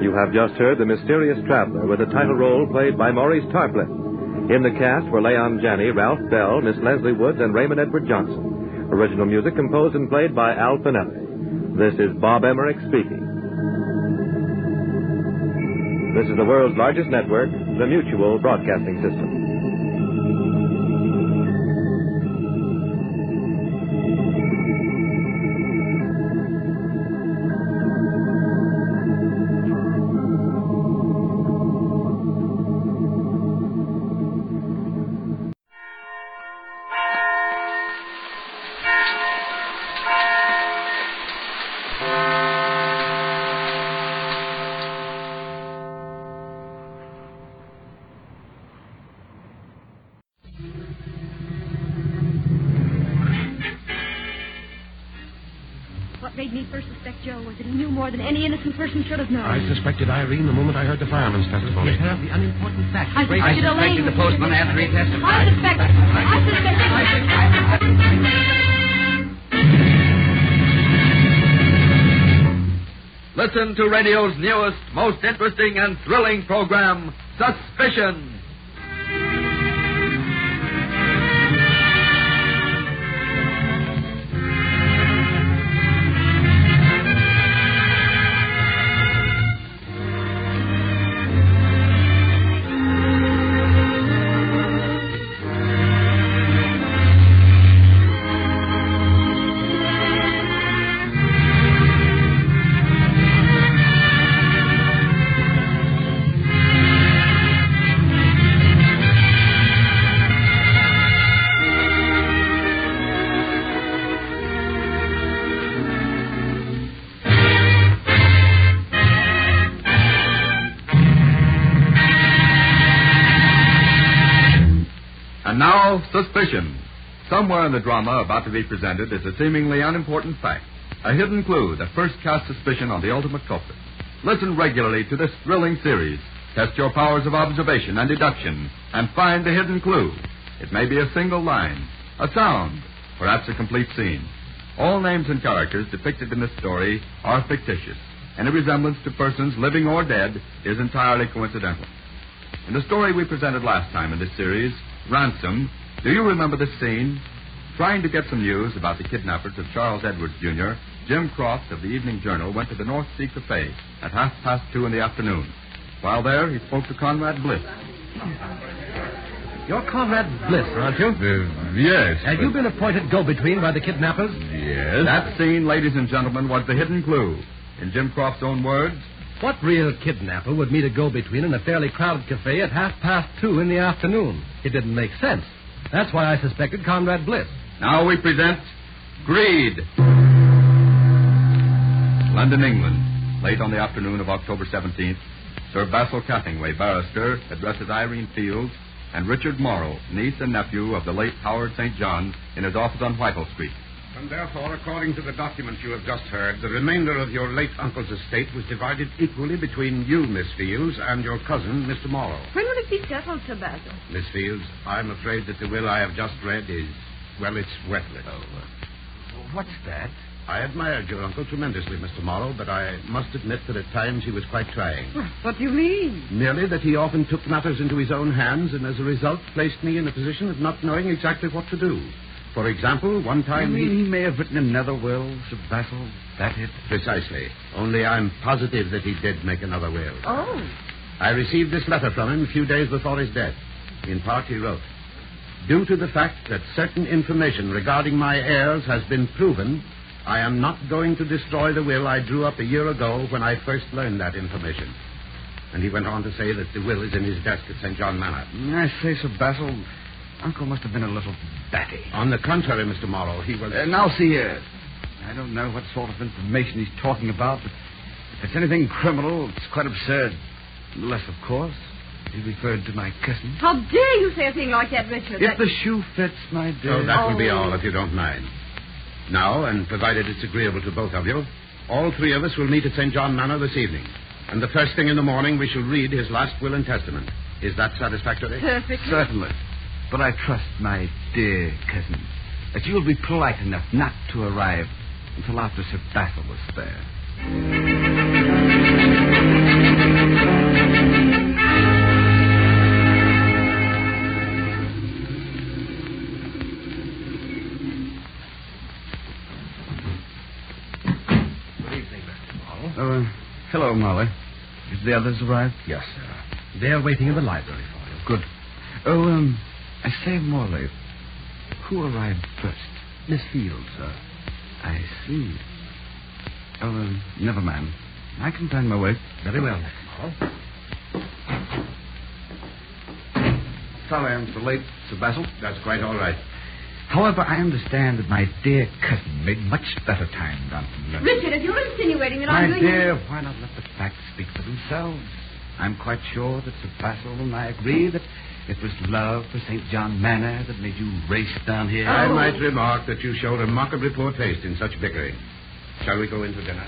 You have just heard The Mysterious Traveler with a title role played by Maurice Tarplin. In the cast were Leon Janney, Ralph Bell, Miss Leslie Woods, and Raymond Edward Johnson. Original music composed and played by Al Finelli. This is Bob Emmerich speaking. This is the world's largest network, the Mutual Broadcasting System. What made me first suspect Joe was that he knew more than any innocent person should have known. I suspected Irene the moment I heard the fireman's testimony. Yes, The unimportant fact. I suspected Elaine. the postman after he testified. Listen to radio's newest, most interesting and thrilling program, Suspicion. And now, Suspicion. Somewhere in the drama about to be presented is a seemingly unimportant fact, a hidden clue that first casts suspicion on the ultimate culprit. Listen regularly to this thrilling series. Test your powers of observation and deduction and find the hidden clue. It may be a single line, a sound, perhaps a complete scene. All names and characters depicted in this story are fictitious. Any resemblance to persons living or dead is entirely coincidental. In the story we presented last time in this series, Ransom, do you remember this scene? Trying to get some news about the kidnappers of Charles Edwards, Jr., Jim Croft of the Evening Journal went to the North Sea Cafe at 2:30 in the afternoon. While there, he spoke to Conrad Bliss. You're Conrad Bliss, aren't you? Yes. Have you been appointed go-between by the kidnappers? Yes. That scene, ladies and gentlemen, was the hidden clue. In Jim Croft's own words, what real kidnapper would meet a go-between in a fairly crowded cafe at 2:30 in the afternoon? It didn't make sense. That's why I suspected Conrad Bliss. Now we present Greed. London, England, late on the afternoon of October 17th, Sir Basil Cathingway, barrister, addresses Irene Fields and Richard Morrow, niece and nephew of the late Howard St. John, in his office on Whitehall Street. And therefore, according to the documents you have just heard, the remainder of your late uncle's estate was divided equally between you, Miss Fields, and your cousin, Mr. Morrow. When will it be settled, Sir Basil? Miss Fields, I'm afraid that the will I have just read is, well, it's worthless. What's that? I admired your uncle tremendously, Mr. Morrow, but I must admit that at times he was quite trying. What do you mean? Merely that he often took matters into his own hands and, as a result, placed me in a position of not knowing exactly what to do. For example, one time he may have written another will, Sir Basil? That it? Precisely. Only I'm positive that he did make another will. Oh. I received this letter from him a few days before his death. In part, he wrote, "Due to the fact that certain information regarding my heirs has been proven, I am not going to destroy the will I drew up a year ago when I first learned that information." And he went on to say that the will is in his desk at St. John Manor. I say, Sir Basil, Uncle must have been a little batty. On the contrary, Mr. Morrow, he was... Now, see here. I don't know what sort of information he's talking about, but if it's anything criminal, it's quite absurd. Unless, of course, he referred to my cousin. How dare you say a thing like that, Richard? If the shoe fits, my dear. So that will be all, if you don't mind. Now, and provided it's agreeable to both of you, all three of us will meet at St. John Manor this evening. And the first thing in the morning, we shall read his last will and testament. Is that satisfactory? Perfectly. Certainly. But I trust, my dear cousin, that you will be polite enough not to arrive until after Sir Basil was there. Good evening, Mr. Morrow. Hello, Molly. Have the others arrived? Yes, sir. They're waiting in the library for you. Good. Oh, I say, Morley, who arrived first? Miss Fields, sir. I see. Oh, never mind. I can find my way. Very well, Mr. Morrow. Sorry I'm so late, Sir Basil. That's quite all right. However, I understand that my dear cousin made much better time down from London. Richard, if you're insinuating that I'm My doing... dear, why not let the facts speak for themselves? I'm quite sure that Sir Basil and I agree that it was love for St. John Manor that made you race down here. I might remark that you show remarkably poor taste in such bickering. Shall we go in for dinner?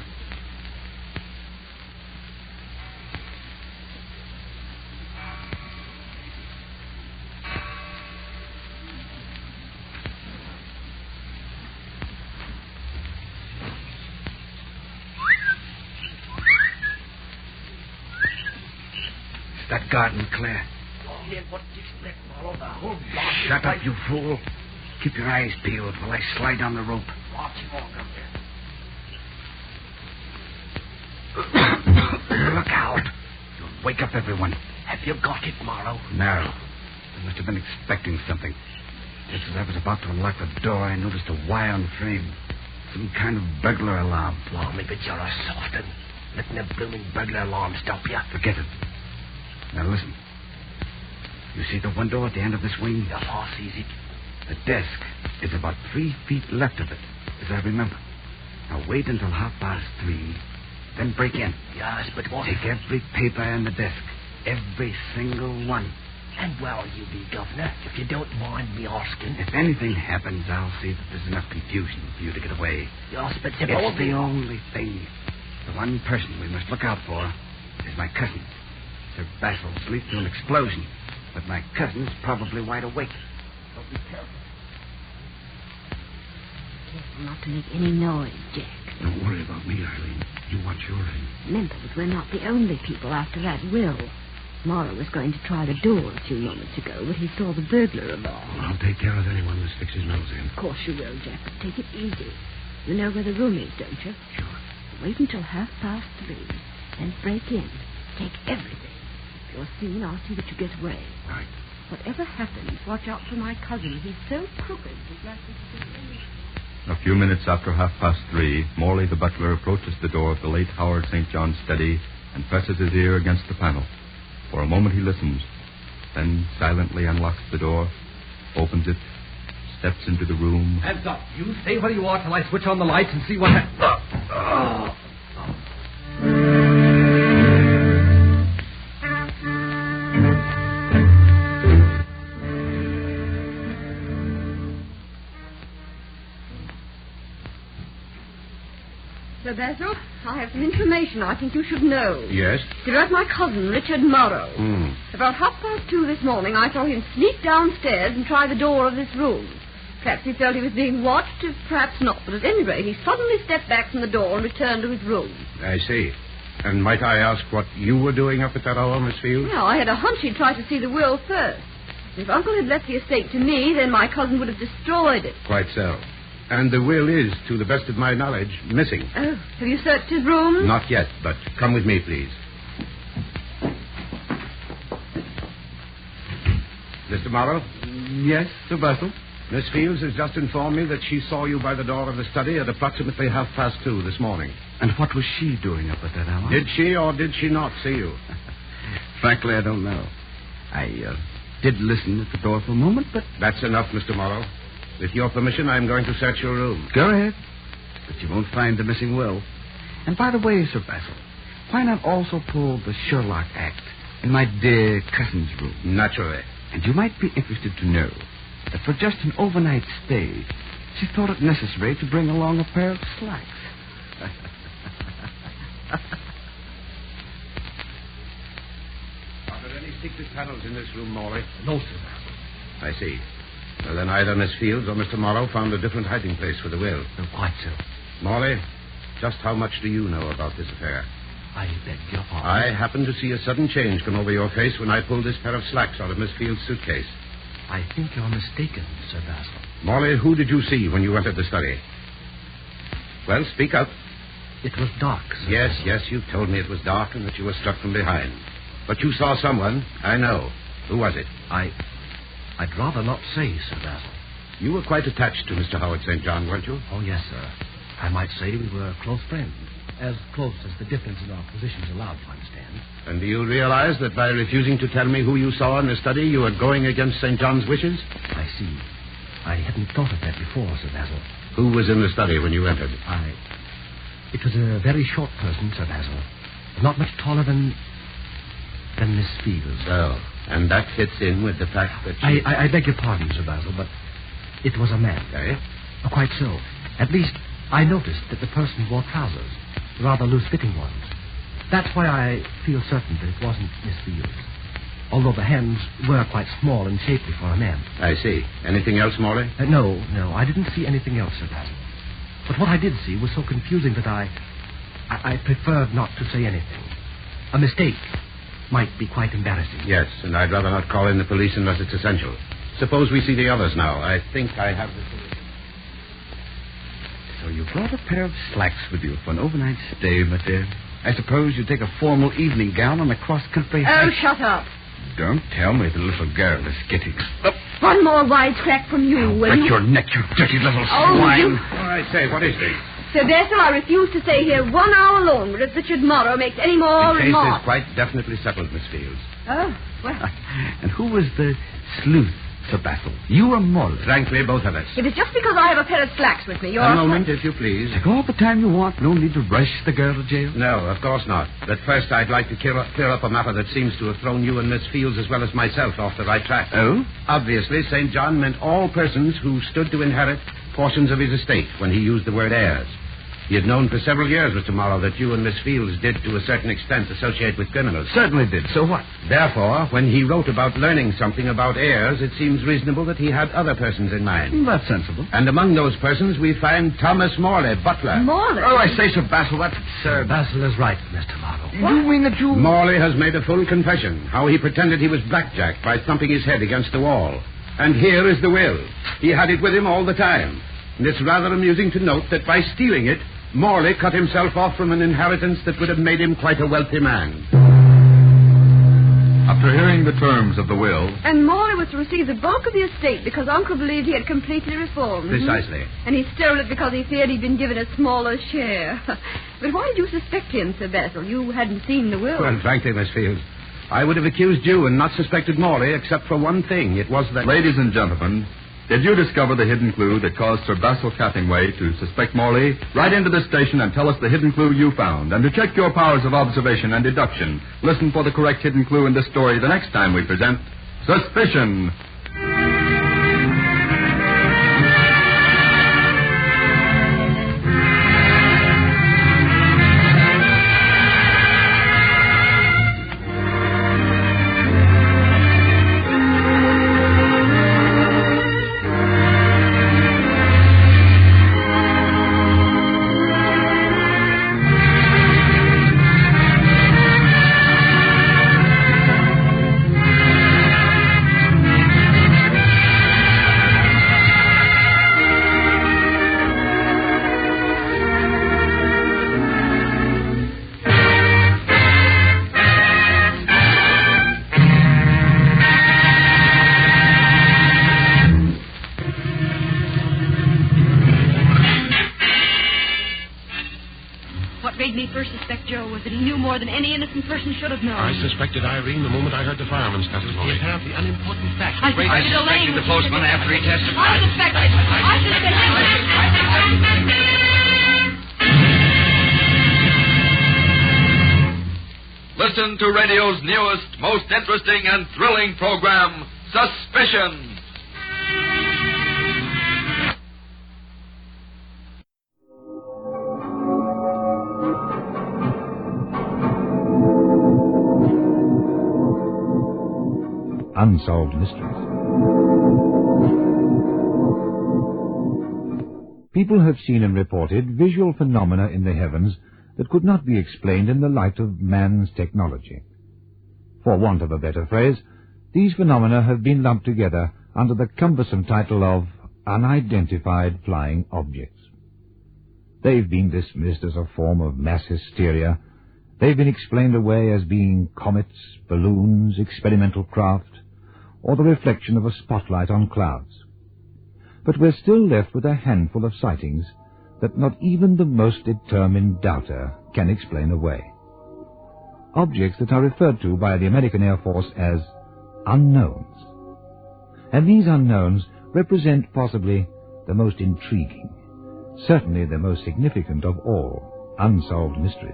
that garden clear. Shut up, you fool. Keep your eyes peeled while I slide down the rope. Look out. You'll wake up everyone. Have you got it, Morrow? No. I must have been expecting something. Just as I was about to unlock the door, I noticed a wire on frame. Some kind of burglar alarm. Blimey, but you're a soft un. Letting a blooming burglar alarm stop you. Forget it. Now listen. You see the window at the end of this wing? Your horse sees it. The desk is about 3 feet left of it, as I remember. Now wait until 3:30, then break in. Yes, but what? Take every paper in the desk. Every single one. And where'll you be, Governor, if you don't mind me asking? If anything happens, I'll see that there's enough confusion for you to get away. Yes, but it's the only thing. The one person we must look out for is my cousin. Sir Basil sleep through an explosion, but my cousin's probably wide awake. So be careful. Careful not to make any noise, Jack. Don't worry about me, Eileen. You watch your end. Remember that we're not the only people after that will. Morrow was going to try the door a few moments ago, but he saw the burglar alarm. I'll take care of anyone who sticks his nose in. Of course you will, Jack, but take it easy. You know where the room is, don't you? Sure. Wait until 3:30, then break in. Take everything. If you're seen, I'll see that you get away. Right. Whatever happens, watch out for my cousin. He's so crooked, he's likely to do anything. A few minutes after 3:30, Morley the butler approaches the door of the late Howard St. John's study and presses his ear against the panel. For a moment he listens, then silently unlocks the door, opens it, steps into the room. Hands up. You stay where you are till I switch on the lights and see what happens. Sir Basil, I have some information I think you should know. Yes? It's about my cousin, Richard Morrow. About 2:30 this morning, I saw him sneak downstairs and try the door of this room. Perhaps he felt he was being watched, perhaps not, but at any rate, he suddenly stepped back from the door and returned to his room. I see. And might I ask what you were doing up at that hour, Miss Field? Well, I had a hunch he'd try to see the will first. If Uncle had left the estate to me, then my cousin would have destroyed it. Quite so. And the will is, to the best of my knowledge, missing. Oh, have you searched his room? Not yet, but come with me, please. Mr. Morrow? Yes, Sir Basil? Miss Fields has just informed me that she saw you by the door of the study at approximately 2:30 this morning. And what was she doing up at that hour? Did she or did she not see you? Frankly, I don't know. I did listen at the door for a moment, but... That's enough, Mr. Morrow. With your permission, I'm going to search your room. Go ahead. But you won't find the missing will. And by the way, Sir Basil, why not also pull the Sherlock Act in my dear cousin's room? Naturally. And you might be interested to know that for just an overnight stay, she thought it necessary to bring along a pair of slacks. Are there any secret panels in this room, Morley? No, Sir Basil. I see. Well, then either Miss Fields or Mr. Morrow found a different hiding place for the will. No, quite so. Morley, just how much do you know about this affair? I beg your pardon. I happened to see a sudden change come over your face when I pulled this pair of slacks out of Miss Fields' suitcase. I think you're mistaken, Sir Basil. Morley, who did you see when you entered the study? Well, speak up. It was dark, Sir Yes, Basil. yes, you told me it was dark and that you were struck from behind. But you saw someone. I know. Who was it? I'd rather not say, Sir Basil. You were quite attached to Mr. Howard St. John, weren't you? Oh, yes, sir. I might say we were close friends. As close as the difference in our positions allowed, you understand. And do you realize that by refusing to tell me who you saw in the study, you were going against St. John's wishes? I see. I hadn't thought of that before, Sir Basil. Who was in the study when you entered? It was a very short person, Sir Basil. Not much taller than Miss Fields. Oh, and that fits in with the fact that she... I beg your pardon, Sir Basil, but it was a man. Eh? Oh, quite so. At least, I noticed that the person wore trousers, rather loose-fitting ones. That's why I feel certain that it wasn't Miss Fields. Although the hands were quite small and shapely for a man. I see. Anything else, Morley? No, I didn't see anything else, Sir Basil. But what I did see was so confusing that I preferred not to say anything. A mistake. might be quite embarrassing. Yes, and I'd rather not call in the police unless it's essential. Suppose we see the others now. I think I have the... So you brought a pair of slacks with you for an overnight stay, my dear. I suppose you take a formal evening gown on a cross-country hike. Oh, shut up. Don't tell me the little girl is getting... One more wisecrack from you, will Break you? your neck, you dirty little Oh, swine. you... All right, say, what is this? Sir Bessel, I refuse to stay here 1 hour alone if Richard Morrow makes any more The case remarks. is quite definitely settled, Miss Fields. Oh, well, And who was the sleuth, Sir Basil? You or Molly? Frankly, both of us. if it's just because I have a pair of slacks with me, you're... A moment, if you please. Take all the time you want. No need to rush the girl to jail. No, of course not. But first, I'd like to clear up a matter that seems to have thrown you and Miss Fields as well as myself off the right track. Oh? Obviously, St. John meant all persons who stood to inherit portions of his estate when he used the word heirs. He had known for several years, Mr. Morrow, that you and Miss Fields did, to a certain extent, associate with criminals. Certainly did. So what? Therefore, when he wrote about learning something about heirs, it seems reasonable that he had other persons in mind. That's sensible. And among those persons, we find Thomas Morley, butler. Morley? Oh, I say, Sir Basil, that's absurd. Basil is right, Mr. Morrow. You mean that you... Morley has made a full confession, how he pretended he was blackjack by thumping his head against the wall. And here is the will. He had it with him all the time. And it's rather amusing to note that by stealing it, Morley cut himself off from an inheritance that would have made him quite a wealthy man. After hearing the terms of the will... And Morley was to receive the bulk of the estate because Uncle believed he had completely reformed. Precisely. And he stole it because he feared he'd been given a smaller share. But why did you suspect him, Sir Basil? You hadn't seen the will. Well, frankly, Miss Fields, I would have accused you and not suspected Morley except for one thing. It was that... Ladies and gentlemen, did you discover the hidden clue that caused Sir Basil Cappingway to suspect Morley? Write into the station and tell us the hidden clue you found. And to check your powers of observation and deduction, listen for the correct hidden clue in this story the next time we present Suspicion. Was that he knew more than any innocent person should have known. I suspected Irene the moment I heard the fireman's testimony. It had the unimportant fact. I suspected the postman after he testified. I suspected. Listen to radio's newest, most interesting and thrilling program, Suspicion. Unsolved Mysteries. People have seen and reported visual phenomena in the heavens that could not be explained in the light of man's technology. For want of a better phrase, these phenomena have been lumped together under the cumbersome title of unidentified flying objects. They've been dismissed as a form of mass hysteria. They've been explained away as being comets, balloons, experimental craft, or the reflection of a spotlight on clouds. But we're still left with a handful of sightings that not even the most determined doubter can explain away. Objects that are referred to by the American Air Force as unknowns. And these unknowns represent possibly the most intriguing, certainly the most significant of all unsolved mysteries.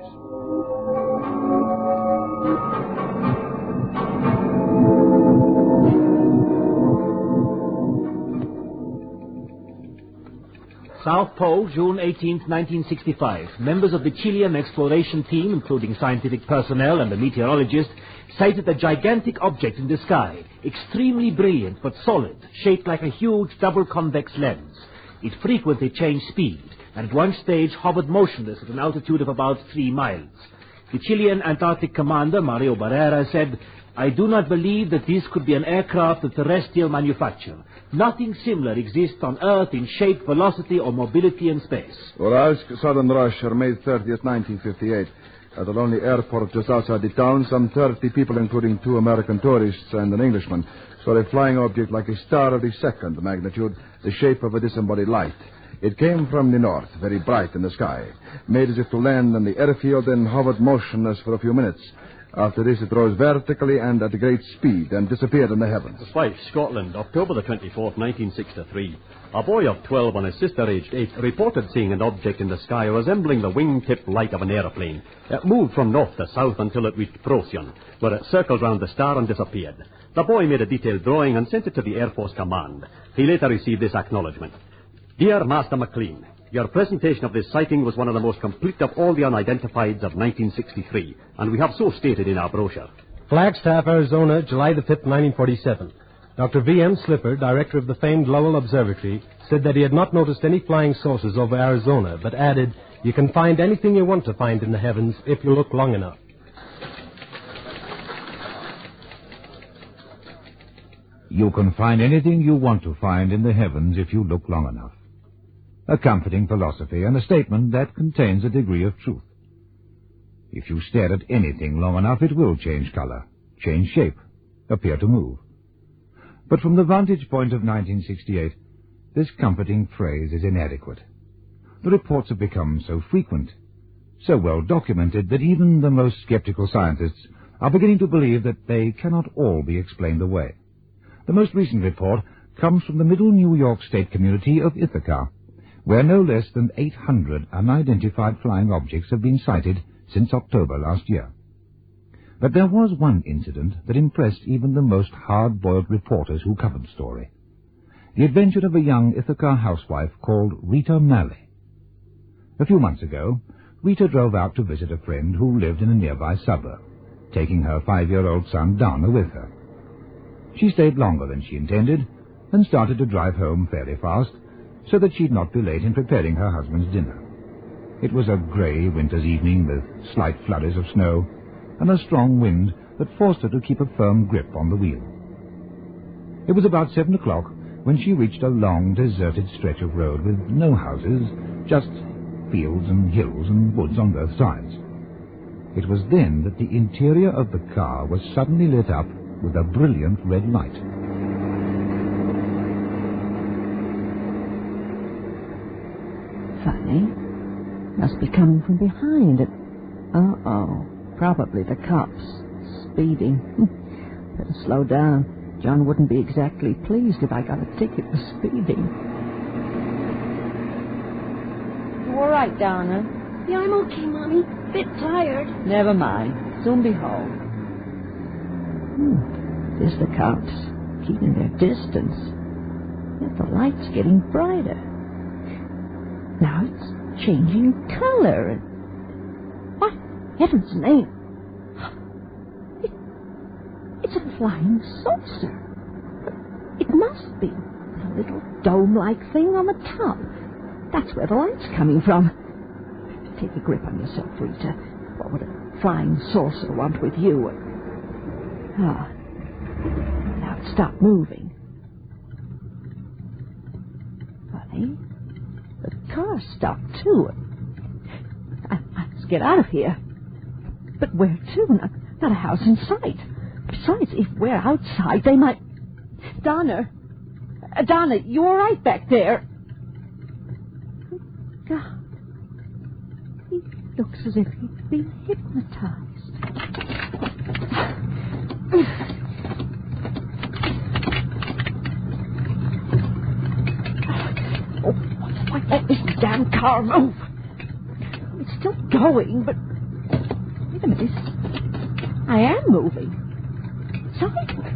South Pole, June 18, 1965. Members of the Chilean exploration team, including scientific personnel and a meteorologist, sighted a gigantic object in the sky, extremely brilliant but solid, shaped like a huge double-convex lens. It frequently changed speed, and at one stage hovered motionless at an altitude of about 3 miles. The Chilean Antarctic commander, Mario Barrera, said, "I do not believe that this could be an aircraft of terrestrial manufacture. Nothing similar exists on Earth in shape, velocity, or mobility in space." Uralsk, Southern Russia, May 30th, 1958. At a lonely airport just outside the town, some 30 people, including 2 American tourists and an Englishman, saw a flying object like a star of the second magnitude, the shape of a disembodied light. It came from the north, very bright in the sky, made as if to land on the airfield and hovered motionless for a few minutes. After this, it rose vertically and at great speed and disappeared in the heavens. Fife, Scotland, October the 24th, 1963. A boy of 12 and his sister, aged 8, reported seeing an object in the sky resembling the wing-tip light of an aeroplane. It moved from north to south until it reached Procyon, where it circled round the star and disappeared. The boy made a detailed drawing and sent it to the Air Force Command. He later received this acknowledgement. "Dear Master McLean, your presentation of this sighting was one of the most complete of all the unidentifieds of 1963, and we have so stated in our brochure." Flagstaff, Arizona, July the 5th, 1947. Dr. V.M. Slipper, director of the famed Lowell Observatory, said that he had not noticed any flying saucers over Arizona, but added, "You can find anything you want to find in the heavens if you look long enough." You can find anything you want to find in the heavens if you look long enough. A comforting philosophy and a statement that contains a degree of truth. If you stare at anything long enough, it will change color, change shape, appear to move. But from the vantage point of 1968, this comforting phrase is inadequate. The reports have become so frequent, so well documented, that even the most skeptical scientists are beginning to believe that they cannot all be explained away. The most recent report comes from the middle New York state community of Ithaca, where no less than 800 unidentified flying objects have been sighted since October last year. But there was one incident that impressed even the most hard-boiled reporters who covered the story. The adventure of a young Ithaca housewife called Rita Malley. A few months ago, Rita drove out to visit a friend who lived in a nearby suburb, taking her 5-year-old son Dana with her. She stayed longer than she intended and started to drive home fairly fast so that she'd not be late in preparing her husband's dinner. It was a grey winter's evening with slight flurries of snow and a strong wind that forced her to keep a firm grip on the wheel. It was about 7 o'clock when she reached a long, deserted stretch of road with no houses, just fields and hills and woods on both sides. It was then that the interior of the car was suddenly lit up with a brilliant red light. Funny. Must be coming from behind it. Uh-oh. Probably the cops. Speeding. Better slow down. John wouldn't be exactly pleased if I got a ticket for speeding. You all right, Donna? Yeah, I'm okay, Mommy. Bit tired. Never mind. Soon be home. There's the cops. Keeping their distance. Yet the light's getting brighter. Now it's changing color. What? Heaven's name. It's a flying saucer. It must be. A little dome-like thing on the top. That's where the light's coming from. Take a grip on yourself, Rita. What would a flying saucer want with you? Ah. Now it stopped moving. Funny. The car stopped, too. I must get out of here. But where to? Not a house in sight. Besides, if we're outside, they might... Donna, you all right back there? God. He looks as if he'd been hypnotized. Oh, let this damn car move. It's still going, but... Wait a minute. I am moving. Sideways.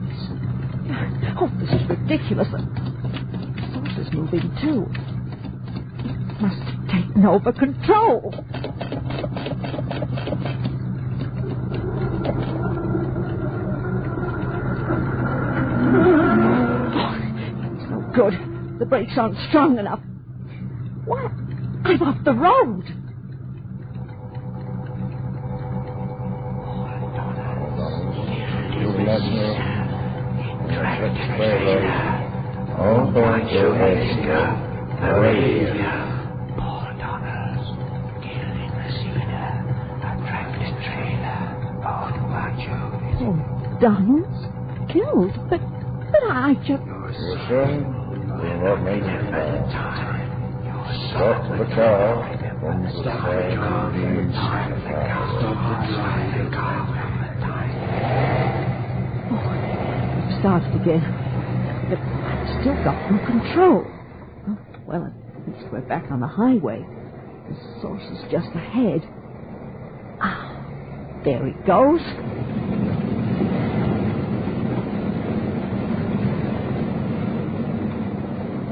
Oh, this is ridiculous. The saucer's moving, too. It must have taken over control. Oh, it's no good. The brakes aren't strong enough. What? I'm off the road. Donald's killed, but I just... Your son will not make it fast. Stop the car from the started again, but I've still got no control. Oh, well, at least we're back on the highway. The source is just ahead. Ah, there it goes.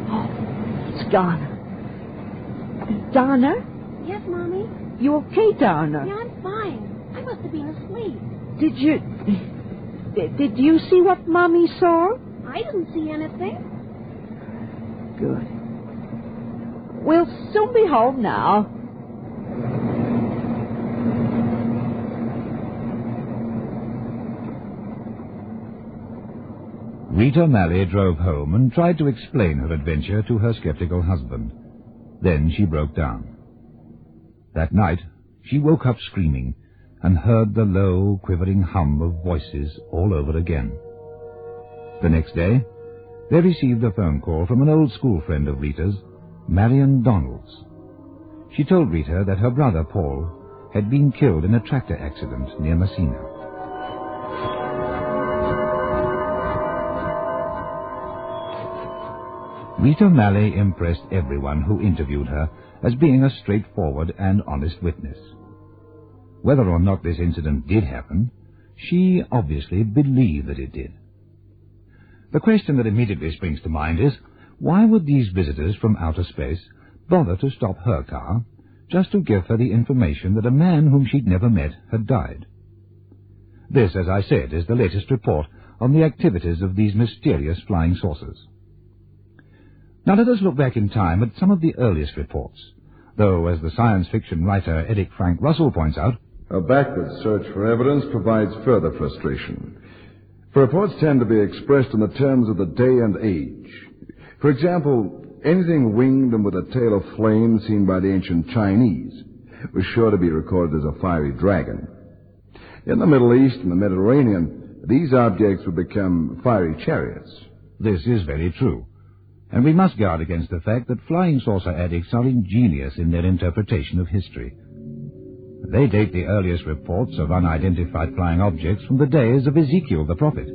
Oh, it's gone. Donna? Yes, Mommy? You okay, Donna? Yeah, I'm fine. I must have been asleep. Did you see what Mommy saw? I didn't see anything. Good. We'll soon be home now. Rita Malley drove home and tried to explain her adventure to her skeptical husband. Then she broke down. That night, she woke up screaming and heard the low, quivering hum of voices all over again. The next day, they received a phone call from an old school friend of Rita's, Marion Donalds. She told Rita that her brother, Paul, had been killed in a tractor accident near Messina. Rita Malley impressed everyone who interviewed her as being a straightforward and honest witness. Whether or not this incident did happen, she obviously believed that it did. The question that immediately springs to mind is, why would these visitors from outer space bother to stop her car just to give her the information that a man whom she'd never met had died? This, as I said, is the latest report on the activities of these mysterious flying saucers. Now let us look back in time at some of the earliest reports, though, as the science fiction writer Eric Frank Russell points out, a backward search for evidence provides further frustration. For reports tend to be expressed in the terms of the day and age. For example, anything winged and with a tail of flame seen by the ancient Chinese was sure to be recorded as a fiery dragon. In the Middle East and the Mediterranean, these objects would become fiery chariots. This is very true. And we must guard against the fact that flying saucer addicts are ingenious in their interpretation of history. They date the earliest reports of unidentified flying objects from the days of Ezekiel the prophet.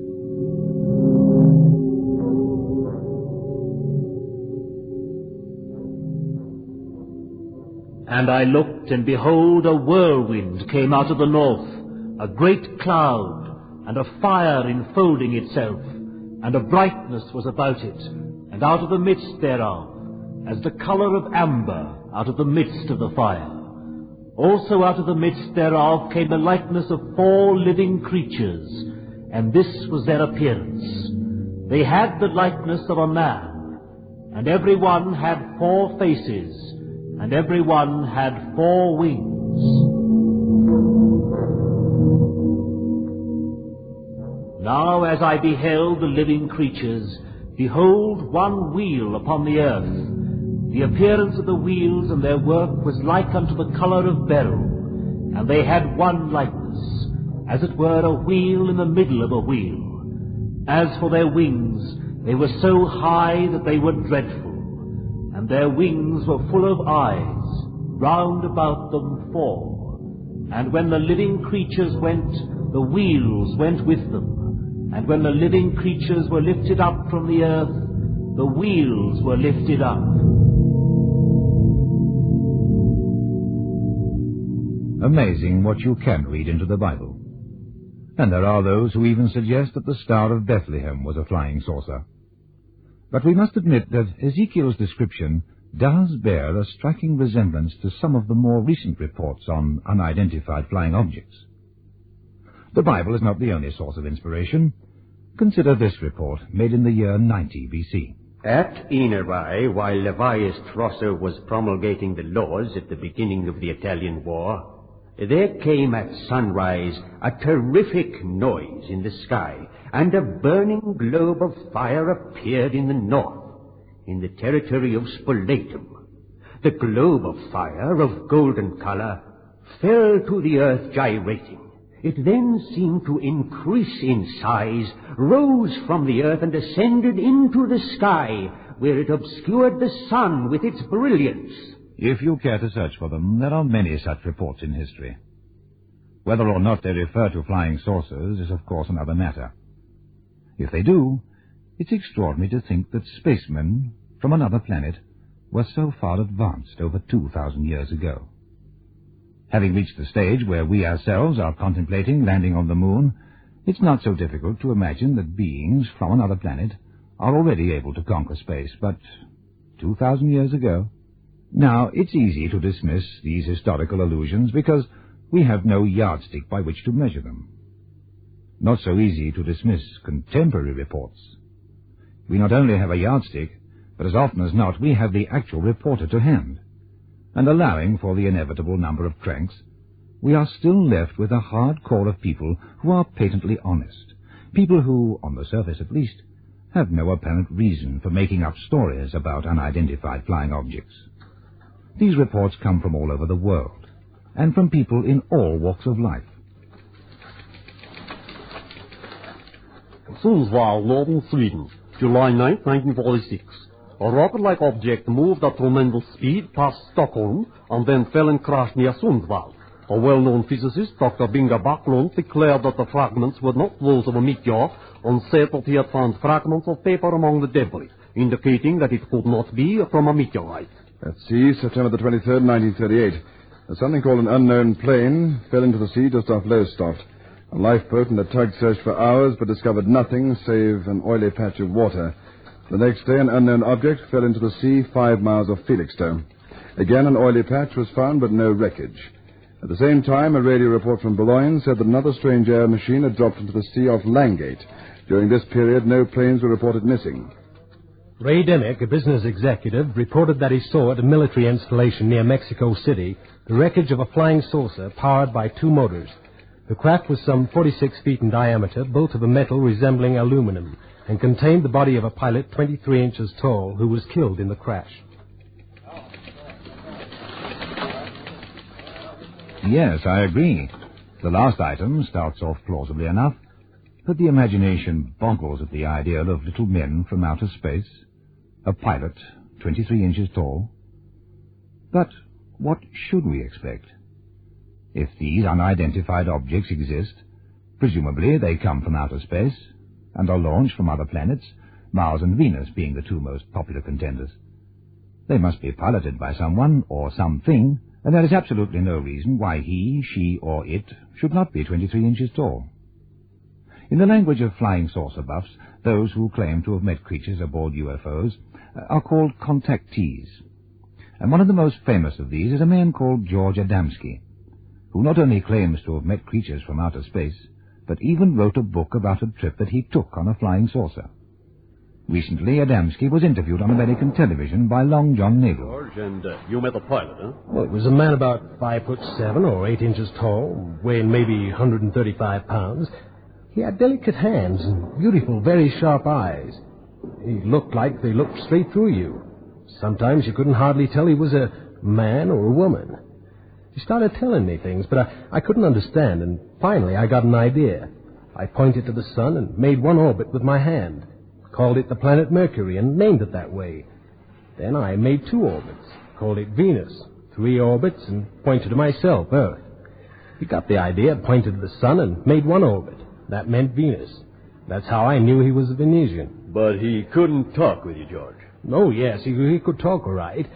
And I looked, and behold, a whirlwind came out of the north, a great cloud, and a fire enfolding itself, and a brightness was about it, and out of the midst thereof, as the colour of amber out of the midst of the fire. Also out of the midst thereof came the likeness of 4 living creatures, and this was their appearance. They had the likeness of a man, and every one had 4 faces, and every one had 4 wings. Now as I beheld the living creatures, behold, one wheel upon the earth. The appearance of the wheels and their work was like unto the colour of beryl, and they had one likeness, as it were a wheel in the middle of a wheel. As for their wings, they were so high that they were dreadful, and their wings were full of eyes, round about them 4. And when the living creatures went, the wheels went with them. And when the living creatures were lifted up from the earth, the wheels were lifted up. Amazing what you can read into the Bible. And there are those who even suggest that the Star of Bethlehem was a flying saucer. But we must admit that Ezekiel's description does bear a striking resemblance to some of the more recent reports on unidentified flying objects. The Bible is not the only source of inspiration. Consider this report, made in the year 90 B.C. At Nineveh, while Levius Strosser was promulgating the laws at the beginning of the Italian War, there came at sunrise a terrific noise in the sky, and a burning globe of fire appeared in the north, in the territory of Spoletum. The globe of fire, of golden color, fell to the earth gyrating. It then seemed to increase in size, rose from the earth, and ascended into the sky, where it obscured the sun with its brilliance. If you care to search for them, there are many such reports in history. Whether or not they refer to flying saucers is, of course, another matter. If they do, it's extraordinary to think that spacemen from another planet were so far advanced over 2,000 years ago. Having reached the stage where we ourselves are contemplating landing on the moon, it's not so difficult to imagine that beings from another planet are already able to conquer space, but 2,000 years ago? Now, it's easy to dismiss these historical allusions because we have no yardstick by which to measure them. Not so easy to dismiss contemporary reports. We not only have a yardstick, but as often as not we have the actual reporter to hand. And allowing for the inevitable number of cranks, we are still left with a hard core of people who are patently honest, people who, on the surface at least, have no apparent reason for making up stories about unidentified flying objects. These reports come from all over the world, and from people in all walks of life. Sundsvall, northern Sweden, July 9, 1946. A rocket-like object moved at tremendous speed past Stockholm and then fell and crashed near Sundsvall. A well-known physicist, Dr. Binga Backlund, declared that the fragments were not those of a meteor and said that he had found fragments of paper among the debris, indicating that it could not be from a meteorite. At sea, September the 23rd, 1938. Something called an unknown plane fell into the sea just off Lowestoft. A lifeboat and a tug searched for hours but discovered nothing save an oily patch of water. The next day, an unknown object fell into the sea 5 miles off Felixstowe. Again, an oily patch was found, but no wreckage. At the same time, a radio report from Boulogne said that another strange air machine had dropped into the sea off Langate. During this period, no planes were reported missing. Ray Demick, a business executive, reported that he saw at a military installation near Mexico City the wreckage of a flying saucer powered by 2 motors. The craft was some 46 feet in diameter, built of a metal resembling aluminum, and contained the body of a pilot 23 inches tall who was killed in the crash. Yes, I agree. The last item starts off plausibly enough, but the imagination boggles at the idea of little men from outer space, a pilot 23 inches tall. But what should we expect? If these unidentified objects exist, presumably they come from outer space and are launched from other planets, Mars and Venus being the 2 most popular contenders. They must be piloted by someone or something, and there is absolutely no reason why he, she, or it should not be 23 inches tall. In the language of flying saucer buffs, those who claim to have met creatures aboard UFOs are called contactees. And one of the most famous of these is a man called George Adamski, who not only claims to have met creatures from outer space, but even wrote a book about a trip that he took on a flying saucer. Recently, Adamski was interviewed on American television by Long John Nagle. George, and you met the pilot, huh? Well, it was a man about 5'7" or 8 inches tall, weighing maybe 135 pounds. He had delicate hands and beautiful, very sharp eyes. He looked like they looked straight through you. Sometimes you couldn't hardly tell he was a man or a woman. He started telling me things, but I couldn't understand, and finally I got an idea. I pointed to the sun and made 1 orbit with my hand, called it the planet Mercury, and named it that way. Then I made 2 orbits, called it Venus, 3 orbits, and pointed to myself, Earth. He got the idea, pointed to the sun, and made 1 orbit. That meant Venus. That's how I knew he was a Venetian. But he couldn't talk with you, George. Oh, yes, he could talk all right.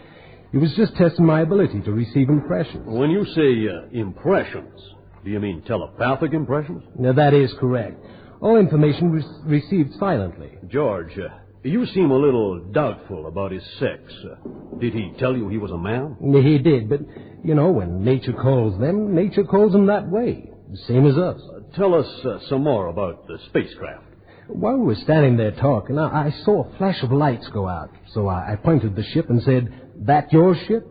He was just testing my ability to receive impressions. When you say impressions, do you mean telepathic impressions? Now, that is correct. All information received silently. George, you seem a little doubtful about his sex. Did he tell you he was a man? He did, but, you know, when nature calls them that way, same as us. Tell us some more about the spacecraft. While we were standing there talking, I saw a flash of lights go out, so I pointed the ship and said, "That your ship?"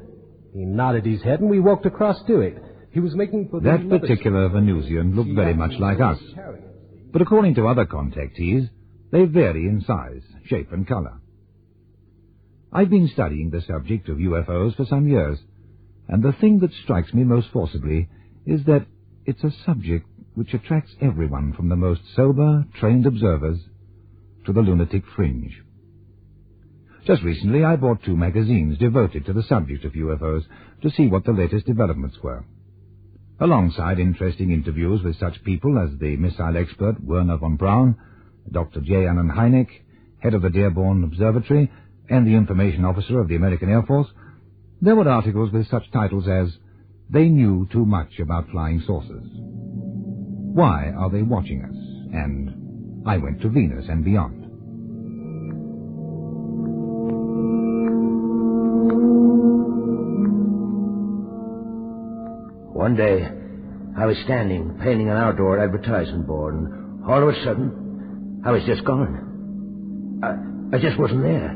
He nodded his head, and we walked across to it. He was making for That particular Venusian looked very much like us. But according to other contactees, they vary in size, shape, and color. I've been studying the subject of UFOs for some years, and the thing that strikes me most forcibly is that it's a subject which attracts everyone from the most sober, trained observers to the lunatic fringe. Just recently I bought 2 magazines devoted to the subject of UFOs to see what the latest developments were. Alongside interesting interviews with such people as the missile expert Werner von Braun, Dr. J. Allen Hynek, head of the Dearborn Observatory, and the information officer of the American Air Force, there were articles with such titles as, "They Knew Too Much About Flying Saucers," "Why Are They Watching Us?" and "I Went to Venus and Beyond." One day, I was standing painting an outdoor advertisement board, and all of a sudden, I was just gone. I just wasn't there.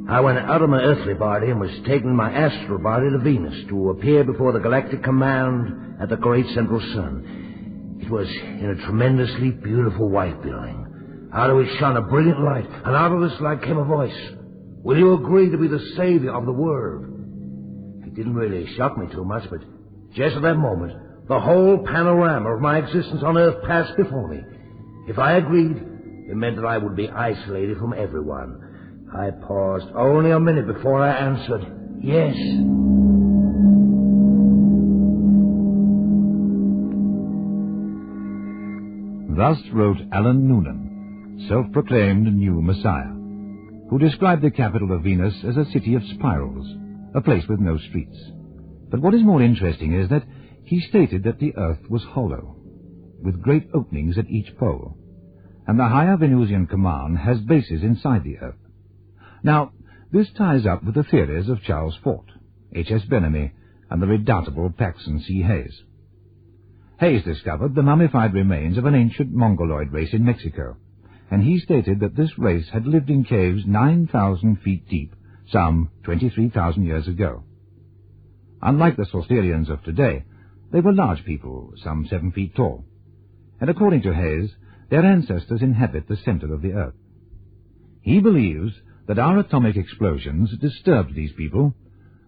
I went out of my earthly body and was taking my astral body to Venus to appear before the galactic command at the great central sun. It was in a tremendously beautiful white building. Out of it shone a brilliant light, and out of this light came a voice. "Will you agree to be the savior of the world?" It didn't really shock me too much, but just at that moment, the whole panorama of my existence on Earth passed before me. If I agreed, it meant that I would be isolated from everyone. I paused only a minute before I answered, yes. Thus wrote Alan Noonan, self-proclaimed new Messiah, who described the capital of Venus as a city of spirals, a place with no streets. But what is more interesting is that he stated that the Earth was hollow, with great openings at each pole, and the higher Venusian command has bases inside the Earth. Now, this ties up with the theories of Charles Fort, H.S. Bellamy, and the redoubtable Paxson C. Hayes. Hayes discovered the mummified remains of an ancient Mongoloid race in Mexico, and he stated that this race had lived in caves 9,000 feet deep, some 23,000 years ago. Unlike the Sausterians of today, they were large people, some 7 feet tall, and according to Hayes, their ancestors inhabit the center of the Earth. He believes that our atomic explosions disturbed these people,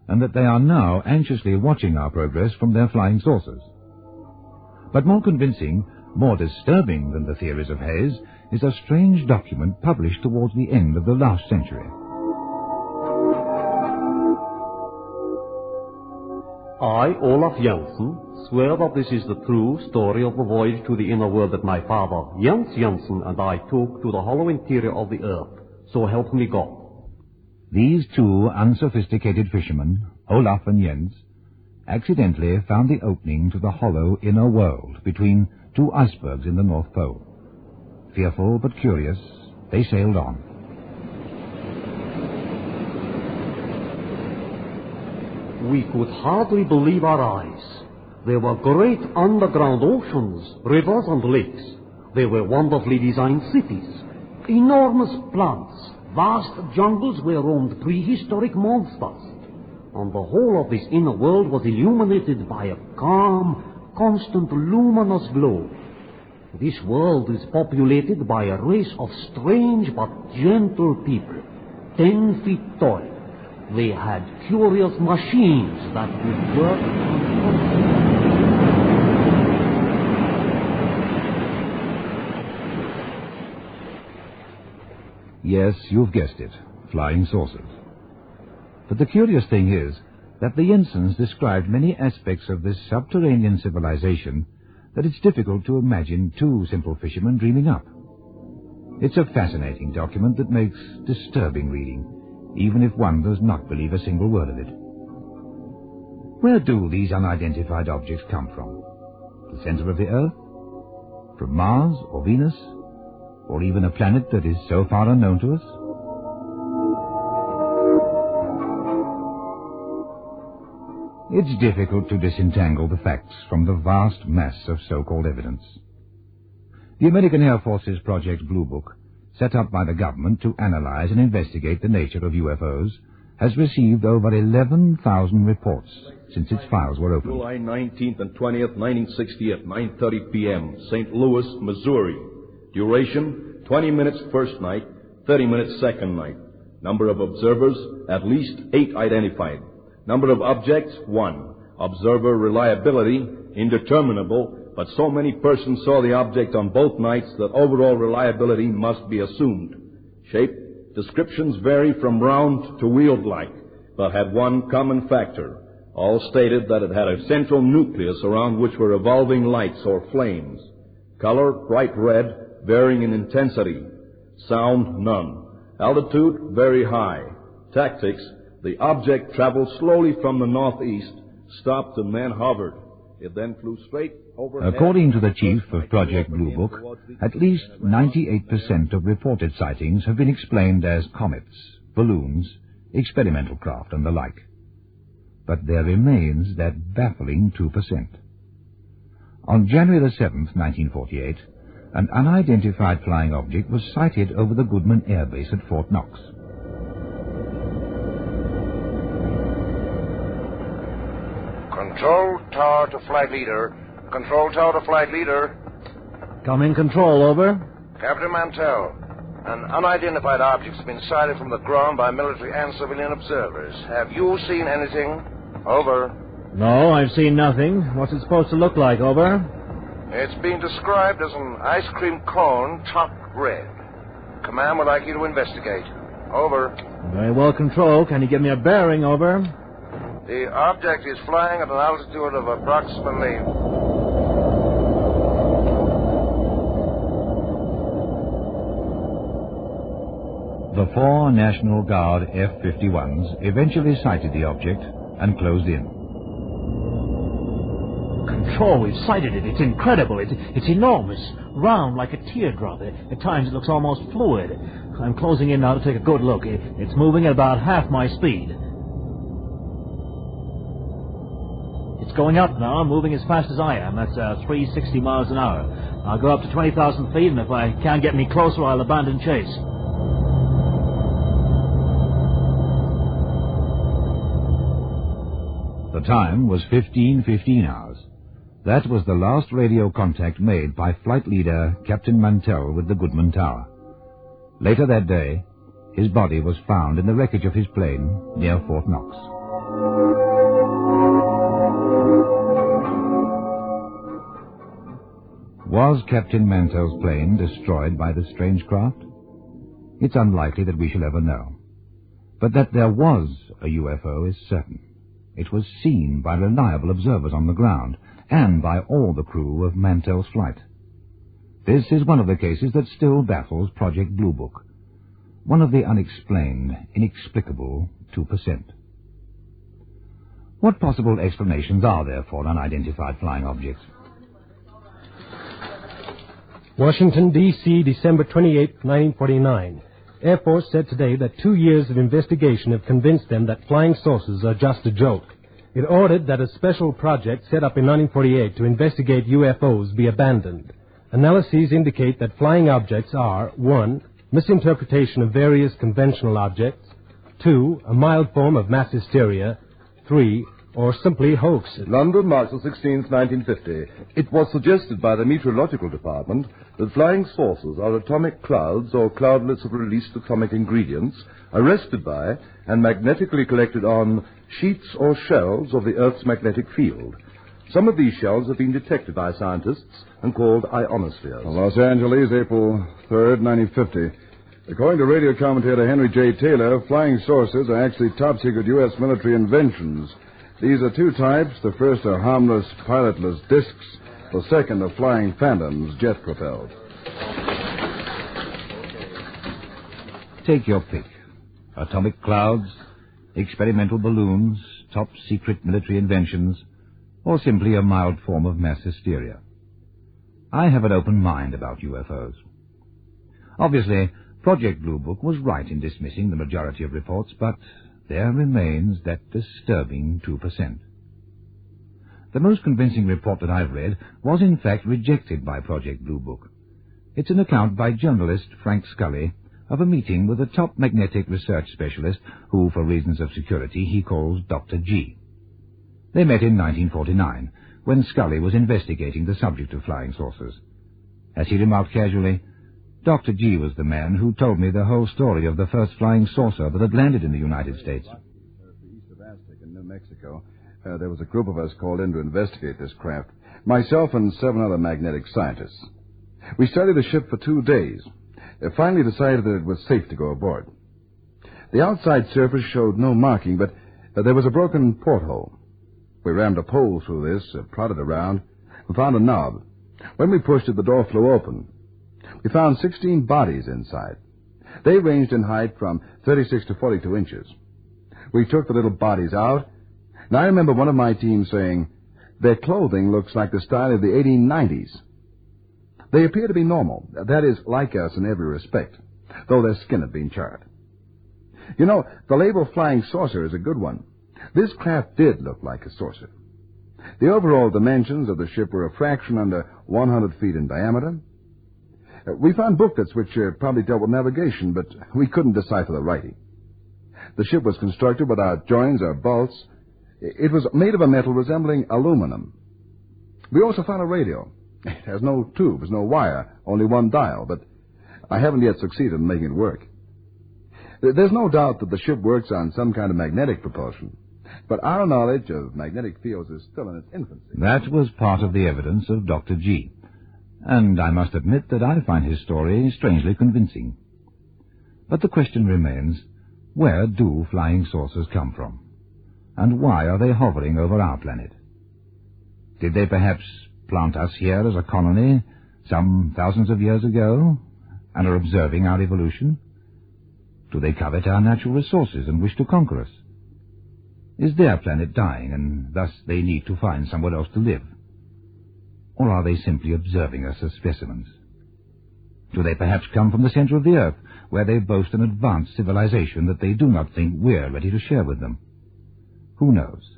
and that they are now anxiously watching our progress from their flying saucers. But more convincing, more disturbing than the theories of Hayes, is a strange document published towards the end of the last century. I, Olaf Janssen, swear that this is the true story of the voyage to the inner world that my father, Jens Janssen, and I took to the hollow interior of the earth. So help me God. These 2 unsophisticated fishermen, Olaf and Jens, accidentally found the opening to the hollow inner world between 2 icebergs in the North Pole. Fearful but curious, they sailed on. We could hardly believe our eyes. There were great underground oceans, rivers and lakes. There were wonderfully designed cities, enormous plants, vast jungles where roamed prehistoric monsters. And the whole of this inner world was illuminated by a calm, constant, luminous glow. This world is populated by a race of strange but gentle people, 10 feet tall. They had curious machines that would work. Yes, you've guessed it, flying saucers. But the curious thing is that the Jensens described many aspects of this subterranean civilization that it's difficult to imagine 2 simple fishermen dreaming up. It's a fascinating document that makes disturbing reading, even if one does not believe a single word of it. Where do these unidentified objects come from? The center of the Earth? From Mars or Venus? Or even a planet that is so far unknown to us? It's difficult to disentangle the facts from the vast mass of so-called evidence. The American Air Force's Project Blue Book, set up by the government to analyze and investigate the nature of UFOs, has received over 11,000 reports since its files were opened. July 19th and 20th, 1960 at 9:30 p.m., St. Louis, Missouri. Duration, 20 minutes first night, 30 minutes second night. Number of observers, at least 8 identified. Number of objects, 1. Observer reliability, indeterminable, but so many persons saw the object on both nights that overall reliability must be assumed. Shape, descriptions vary from round to wheeled-like, but had one common factor. All stated that it had a central nucleus around which were revolving lights or flames. Color, bright red, varying in intensity. Sound, none. Altitude, very high. Tactics, the object traveled slowly from the northeast, stopped and then hovered. It then flew straight overhead. According to the chief of Project Blue Book, at least 98% of reported sightings have been explained as comets, balloons, experimental craft, and the like. But there remains that baffling 2%. On January the 7th, 1948, an unidentified flying object was sighted over the Goodman Air Base at Fort Knox. Control tower to flight leader. Control tower to flight leader. Come in control, over. Captain Mantell, an unidentified object has been sighted from the ground by military and civilian observers. Have you seen anything? Over. No, I've seen nothing. What's it supposed to look like, over? It's been described as an ice cream cone topped red. Command would like you to investigate. Over. Very well, control. Can you give me a bearing, over? The object is flying at an altitude of approximately... The 4 National Guard F-51s eventually sighted the object and closed in. Control, we've sighted it. It's incredible. It's enormous. Round like a teardrop. At times it looks almost fluid. I'm closing in now to take a good look. It's moving at about half my speed. It's going up now, moving as fast as I am. That's 360 miles an hour. I'll go up to 20,000 feet, and if I can't get any closer, I'll abandon chase. The time was 15:15 hours. That was the last radio contact made by flight leader Captain Mantell with the Goodman Tower. Later that day, his body was found in the wreckage of his plane near Fort Knox. Was Captain Mantell's plane destroyed by the strange craft? It's unlikely that we shall ever know. But that there was a UFO is certain. It was seen by reliable observers on the ground and by all the crew of Mantell's flight. This is one of the cases that still baffles Project Blue Book. One of the unexplained, inexplicable 2%. What possible explanations are there for unidentified flying objects? Washington, D.C., December 28, 1949. Air Force said today that 2 years of investigation have convinced them that flying saucers are just a joke. It ordered that a special project set up in 1948 to investigate UFOs be abandoned. Analyses indicate that flying objects are 1. Misinterpretation of various conventional objects, 2. A mild form of mass hysteria, 3. Or simply hoaxes. London, March the 16th, 1950. It was suggested by the Meteorological Department that flying saucers are atomic clouds or cloudlets of released atomic ingredients arrested by and magnetically collected on sheets or shells of the Earth's magnetic field. Some of these shells have been detected by scientists and called ionospheres. Los Angeles, April 3rd, 1950. According to radio commentator Henry J. Taylor, flying saucers are actually top-secret U.S. military inventions. These are 2 types. The first are harmless, pilotless discs. The second are flying phantoms, jet-propelled. Take your pick. Atomic clouds, experimental balloons, top-secret military inventions, or simply a mild form of mass hysteria. I have an open mind about UFOs. Obviously, Project Blue Book was right in dismissing the majority of reports, but there remains that disturbing 2%. The most convincing report that I've read was in fact rejected by Project Blue Book. It's an account by journalist Frank Scully of a meeting with a top magnetic research specialist who, for reasons of security, he calls Dr. G. They met in 1949, when Scully was investigating the subject of flying saucers. As he remarked casually, Dr. G was the man who told me the whole story of the first flying saucer that had landed in the United States. East of Aztec in New Mexico, there was a group of us called in to investigate this craft. Myself and 7 other magnetic scientists. We studied the ship for 2 days. Finally decided that it was safe to go aboard. The outside surface showed no marking, but there was a broken porthole. We rammed a pole through this, prodded around, and found a knob. When we pushed it, the door flew open. We found 16 bodies inside. They ranged in height from 36 to 42 inches. We took the little bodies out, and I remember one of my team saying, "Their clothing looks like the style of the 1890s. They appear to be normal, that is, like us in every respect, though their skin had been charred. You know, the label flying saucer is a good one. This craft did look like a saucer. The overall dimensions of the ship were a fraction under 100 feet in diameter. We found booklets which probably dealt with navigation, but we couldn't decipher the writing. The ship was constructed without joins or bolts. It was made of a metal resembling aluminum. We also found a radio. It has no tubes, no wire, only one dial, but I haven't yet succeeded in making it work. There's no doubt that the ship works on some kind of magnetic propulsion, but our knowledge of magnetic fields is still in its infancy." That was part of the evidence of Dr. G, and I must admit that I find his story strangely convincing. But the question remains, where do flying saucers come from? And why are they hovering over our planet? Did they perhaps plant us here as a colony some thousands of years ago and are observing our evolution? Do they covet our natural resources and wish to conquer us? Is their planet dying and thus they need to find somewhere else to live? Or are they simply observing us as specimens? Do they perhaps come from the center of the earth, where they boast an advanced civilization that they do not think we're ready to share with them? Who knows?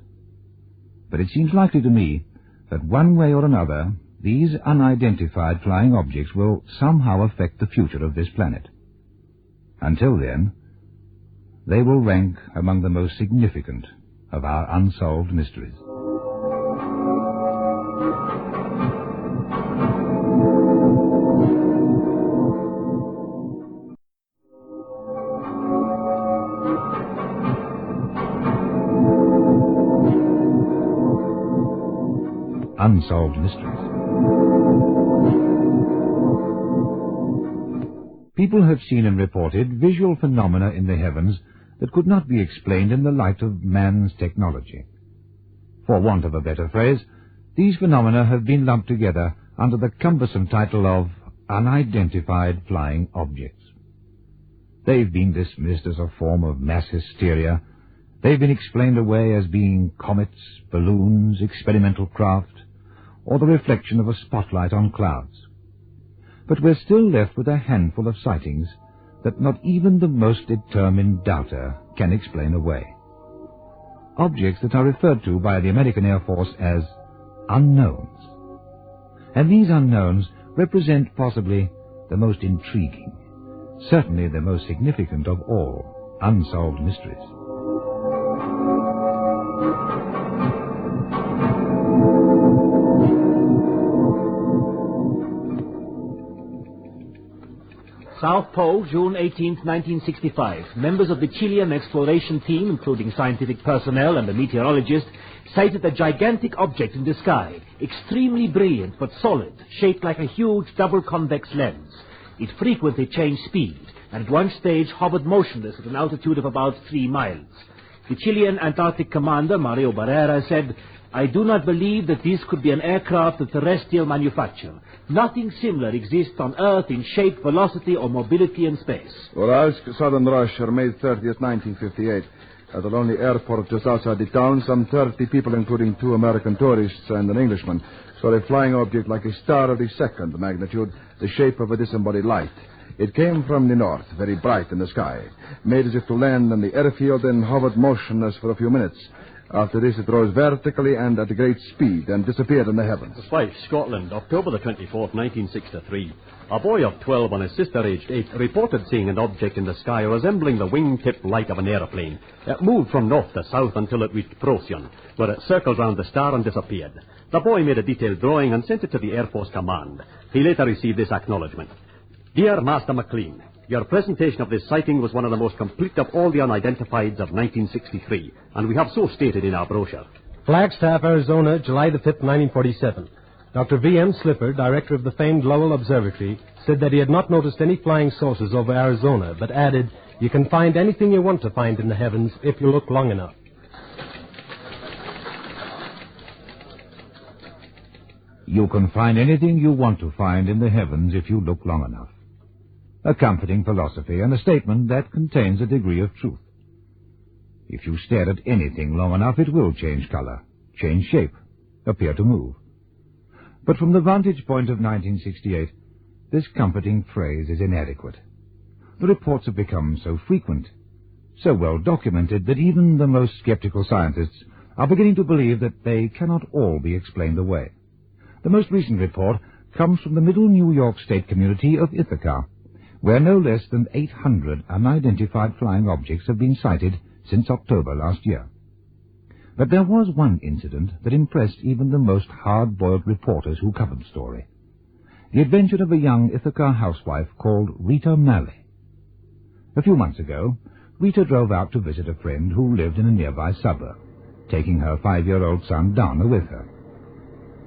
But it seems likely to me that one way or another, these unidentified flying objects will somehow affect the future of this planet. Until then, they will rank among the most significant of our unsolved mysteries. Unsolved Mysteries. People have seen and reported visual phenomena in the heavens that could not be explained in the light of man's technology. For want of a better phrase, these phenomena have been lumped together under the cumbersome title of unidentified flying objects. They've been dismissed as a form of mass hysteria. They've been explained away as being comets, balloons, experimental craft, or the reflection of a spotlight on clouds. But we're still left with a handful of sightings that not even the most determined doubter can explain away. Objects that are referred to by the American Air Force as unknowns. And these unknowns represent possibly the most intriguing, certainly the most significant of all unsolved mysteries. South Pole, June 18, 1965. Members of the Chilean exploration team, including scientific personnel and a meteorologist, sighted a gigantic object in the sky, extremely brilliant but solid, shaped like a huge double-convex lens. It frequently changed speed, and at one stage hovered motionless at an altitude of about 3 miles. The Chilean Antarctic commander, Mario Barrera, said, "I do not believe that this could be an aircraft of terrestrial manufacture. Nothing similar exists on Earth in shape, velocity, or mobility in space." Uralsk, Southern Russia, May 30th, 1958. At the lonely airport just outside the town, some 30 people, including 2 American tourists and an Englishman, saw a flying object like a star of the second magnitude, the shape of a disembodied light. It came from the north, very bright in the sky, made as if to land on the airfield, and hovered motionless for a few minutes. After this, it rose vertically and at a great speed and disappeared in the heavens. Fife, Scotland, October the 24th, 1963. A boy of 12 and his sister, aged 8, reported seeing an object in the sky resembling the wingtip light of an aeroplane. It moved from north to south until it reached Procyon, where it circled round the star and disappeared. The boy made a detailed drawing and sent it to the Air Force Command. He later received this acknowledgement. Dear Master McLean, your presentation of this sighting was one of the most complete of all the Unidentifieds of 1963, and we have so stated in our brochure. Flagstaff, Arizona, July the 5th, 1947. Dr. V.M. Slipper, director of the famed Lowell Observatory, said that he had not noticed any flying saucers over Arizona, but added, you can find anything you want to find in the heavens if you look long enough. You can find anything you want to find in the heavens if you look long enough. A comforting philosophy and a statement that contains a degree of truth. If you stare at anything long enough, it will change color, change shape, appear to move. But from the vantage point of 1968, this comforting phrase is inadequate. The reports have become so frequent, so well documented, that even the most skeptical scientists are beginning to believe that they cannot all be explained away. The most recent report comes from the middle New York State community of Ithaca, where no less than 800 unidentified flying objects have been sighted since October last year. But there was one incident that impressed even the most hard-boiled reporters who covered the story. The adventure of a young Ithaca housewife called Rita Malley. A few months ago, Rita drove out to visit a friend who lived in a nearby suburb, taking her 5-year-old son Dana with her.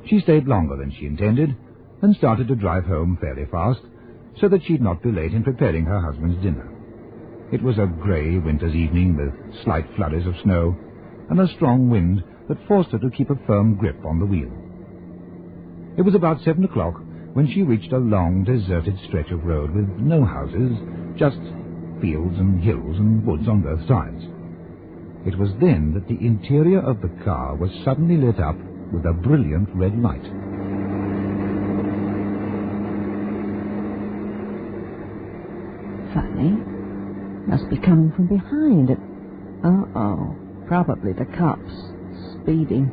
She stayed longer than she intended and started to drive home fairly fast, so that she'd not be late in preparing her husband's dinner. It was a grey winter's evening with slight flurries of snow and a strong wind that forced her to keep a firm grip on the wheel. It was about 7 o'clock when she reached a long, deserted stretch of road with no houses, just fields and hills and woods on both sides. It was then that the interior of the car was suddenly lit up with a brilliant red light. Funny. Must be coming from behind it. Uh-oh. Probably the cops. Speeding.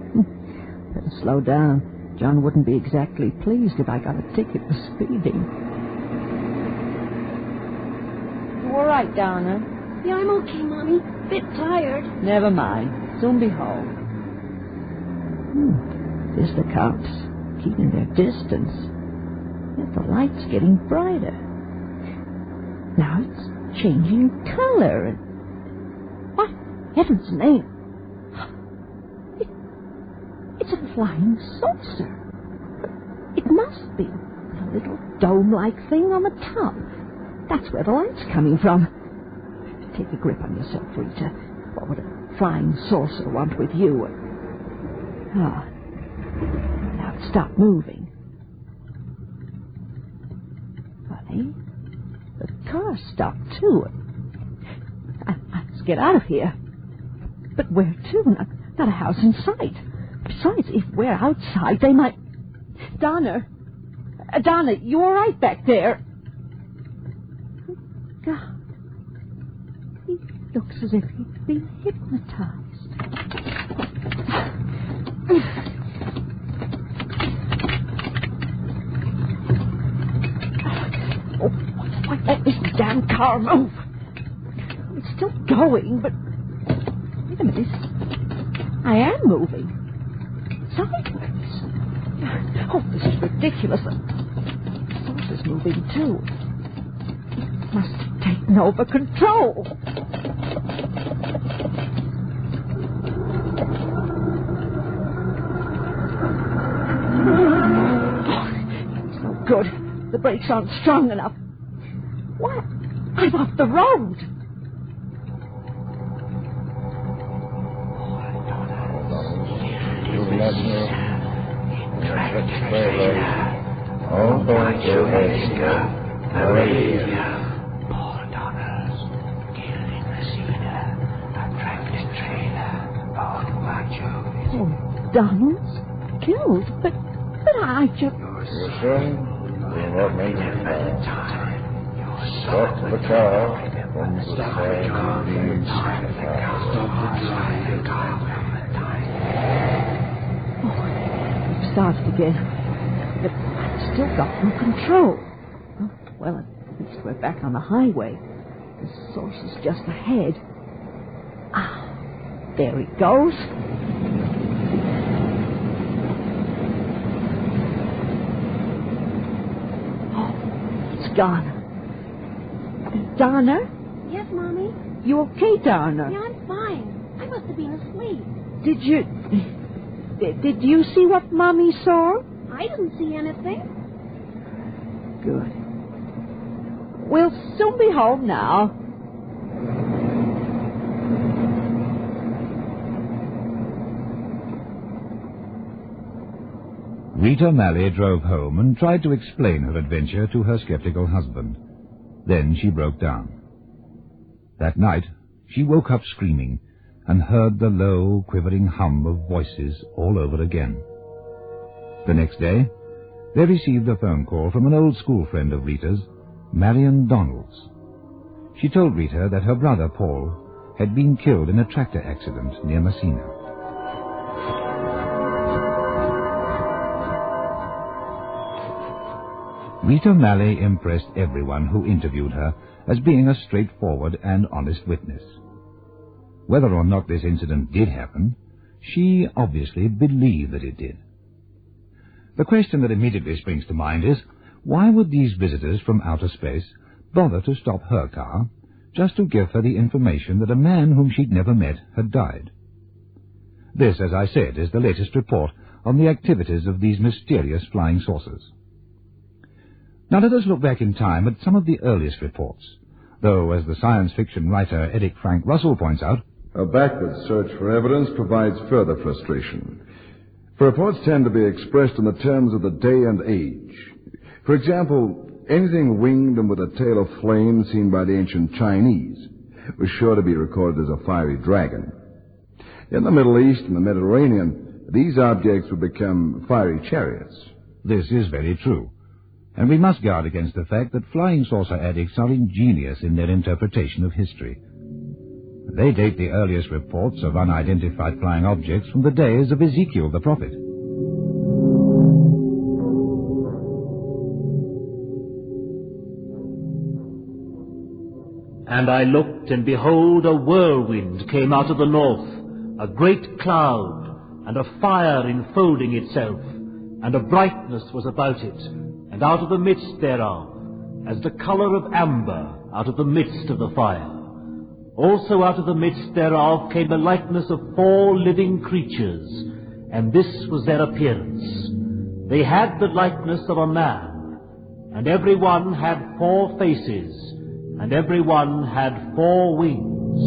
Better slow down. John wouldn't be exactly pleased if I got a ticket for speeding. You all right, Donna? Yeah, I'm okay, Mommy. Bit tired. Never mind. Soon be home. There's the cops. Keeping their distance. Yet the light's getting brighter. Now it's changing color. What? Heaven's name. It's a flying saucer. It must be. A little dome-like thing on the top. That's where the light's coming from. Take a grip on yourself, Rita. What would a flying saucer want with you? Now it stopped moving. Funny. The car stopped, too. I must get out of here. But where to? Not a house in sight. Besides, if we're outside, they might... Donna, you all right back there? God. He looks as if he'd been hypnotized. Why won't this damn car move? It's still going, but... Wait a minute. I am moving. Sideways. Oh, this is ridiculous. The saucer's moving, too. It must have taken over control. It's no good. The brakes aren't strong enough. What? I'm off the road. Oh, Donald's killed, but I just... Your son will not make it fast. Stop the car from the side of the started again. But I've still got no control. Oh, well, at least we're back on the highway. The source is just ahead. Ah, there it goes. Oh, it's Donna. Donna? Yes, Mommy? You okay, Donna? Yeah, I'm fine. I must have been asleep. Did you see what Mommy saw? I didn't see anything. Good. We'll soon be home now. Rita Malley drove home and tried to explain her adventure to her skeptical husband. Then she broke down. That night, she woke up screaming and heard the low, quivering hum of voices all over again. The next day, they received a phone call from an old school friend of Rita's, Marion Donalds. She told Rita that her brother, Paul, had been killed in a tractor accident near Messina. Rita Malley impressed everyone who interviewed her as being a straightforward and honest witness. Whether or not this incident did happen, she obviously believed that it did. The question that immediately springs to mind is, why would these visitors from outer space bother to stop her car just to give her the information that a man whom she'd never met had died? This, as I said, is the latest report on the activities of these mysterious flying saucers. Now let us look back in time at some of the earliest reports, though, as the science fiction writer Eric Frank Russell points out, a backward search for evidence provides further frustration. For reports tend to be expressed in the terms of the day and age. For example, anything winged and with a tail of flame seen by the ancient Chinese was sure to be recorded as a fiery dragon. In the Middle East and the Mediterranean, these objects would become fiery chariots. This is very true. And we must guard against the fact that flying saucer addicts are ingenious in their interpretation of history. They date the earliest reports of unidentified flying objects from the days of Ezekiel the prophet. And I looked, and behold, a whirlwind came out of the north, a great cloud, and a fire enfolding itself, and a brightness was about it, and out of the midst thereof, as the colour of amber out of the midst of the fire. Also out of the midst thereof came a likeness of 4 living creatures, and this was their appearance. They had the likeness of a man, and every one had 4 faces, and every one had 4 wings.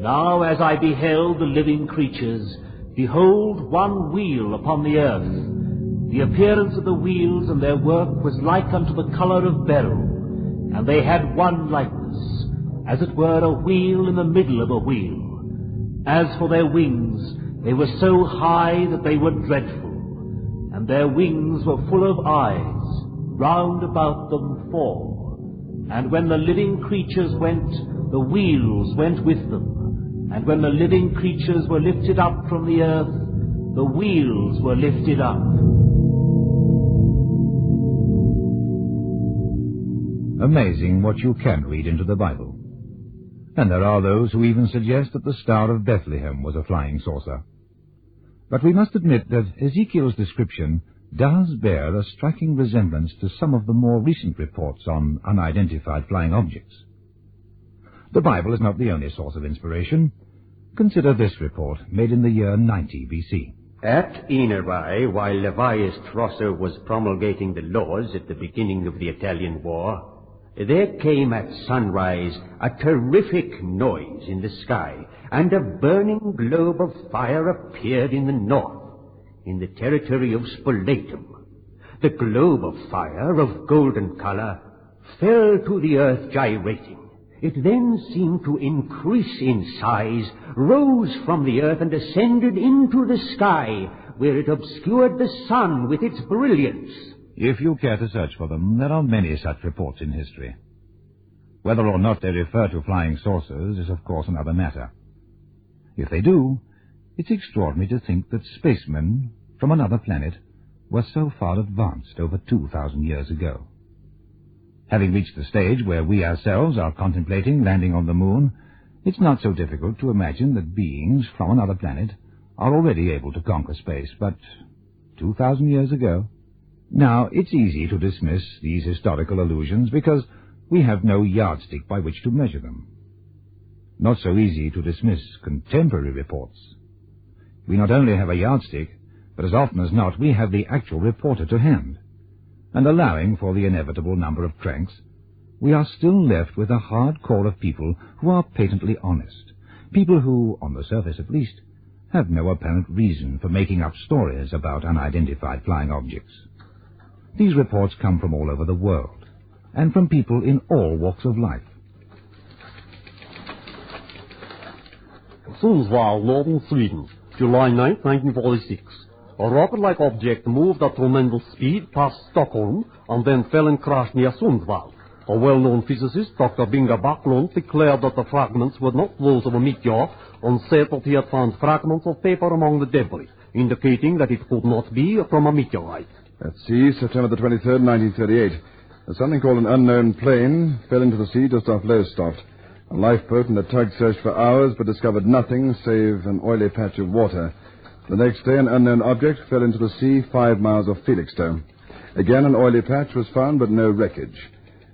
Now as I beheld the living creatures, behold, one wheel upon the earth. The appearance of the wheels and their work was like unto the colour of beryl, and they had one likeness, as it were a wheel in the middle of a wheel. As for their wings, they were so high that they were dreadful, and their wings were full of eyes, round about them 4. And when the living creatures went, the wheels went with them. And when the living creatures were lifted up from the earth, the wheels were lifted up. Amazing what you can read into the Bible. And there are those who even suggest that the Star of Bethlehem was a flying saucer. But we must admit that Ezekiel's description does bear a striking resemblance to some of the more recent reports on unidentified flying objects. The Bible is not the only source of inspiration. Consider this report, made in the year 90 B.C. At Nineveh, while Levius Strosser was promulgating the laws at the beginning of the Italian War, there came at sunrise a terrific noise in the sky, and a burning globe of fire appeared in the north, in the territory of Spoletum. The globe of fire, of golden color, fell to the earth gyrating. It then seemed to increase in size, rose from the earth, and ascended into the sky, where it obscured the sun with its brilliance. If you care to search for them, there are many such reports in history. Whether or not they refer to flying saucers is, of course, another matter. If they do, it's extraordinary to think that spacemen from another planet were so far advanced over 2,000 years ago. Having reached the stage where we ourselves are contemplating landing on the moon, it's not so difficult to imagine that beings from another planet are already able to conquer space, but 2,000 years ago? Now, it's easy to dismiss these historical allusions because we have no yardstick by which to measure them. Not so easy to dismiss contemporary reports. We not only have a yardstick, but as often as not we have the actual reporter to hand. And allowing for the inevitable number of cranks, we are still left with a hard core of people who are patently honest, people who, on the surface at least, have no apparent reason for making up stories about unidentified flying objects. These reports come from all over the world, and from people in all walks of life. Sundsvall, northern Sweden, July 9, 1946. A rocket-like object moved at tremendous speed past Stockholm and then fell and crashed near Sundsvall. A well-known physicist, Dr. Binga Backlund, declared that the fragments were not those of a meteor and said that he had found fragments of paper among the debris, indicating that it could not be from a meteorite. At sea, September the 23rd, 1938. Something called an unknown plane fell into the sea just off Lowestoft. A lifeboat and a tug searched for hours but discovered nothing save an oily patch of water. The next day, an unknown object fell into the sea 5 miles off Felixstowe. Again, an oily patch was found, but no wreckage.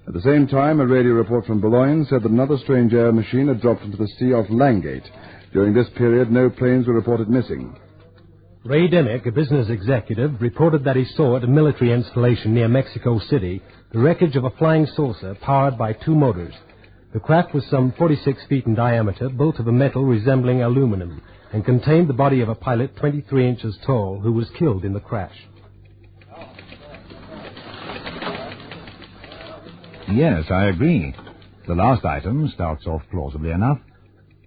At the same time, a radio report from Boulogne said that another strange air machine had dropped into the sea off Langate. During this period, no planes were reported missing. Ray Demick, a business executive, reported that he saw at a military installation near Mexico City the wreckage of a flying saucer powered by 2 motors. The craft was some 46 feet in diameter, built of a metal resembling aluminum, and contained the body of a pilot 23 inches tall who was killed in the crash. Yes, I agree. The last item starts off plausibly enough,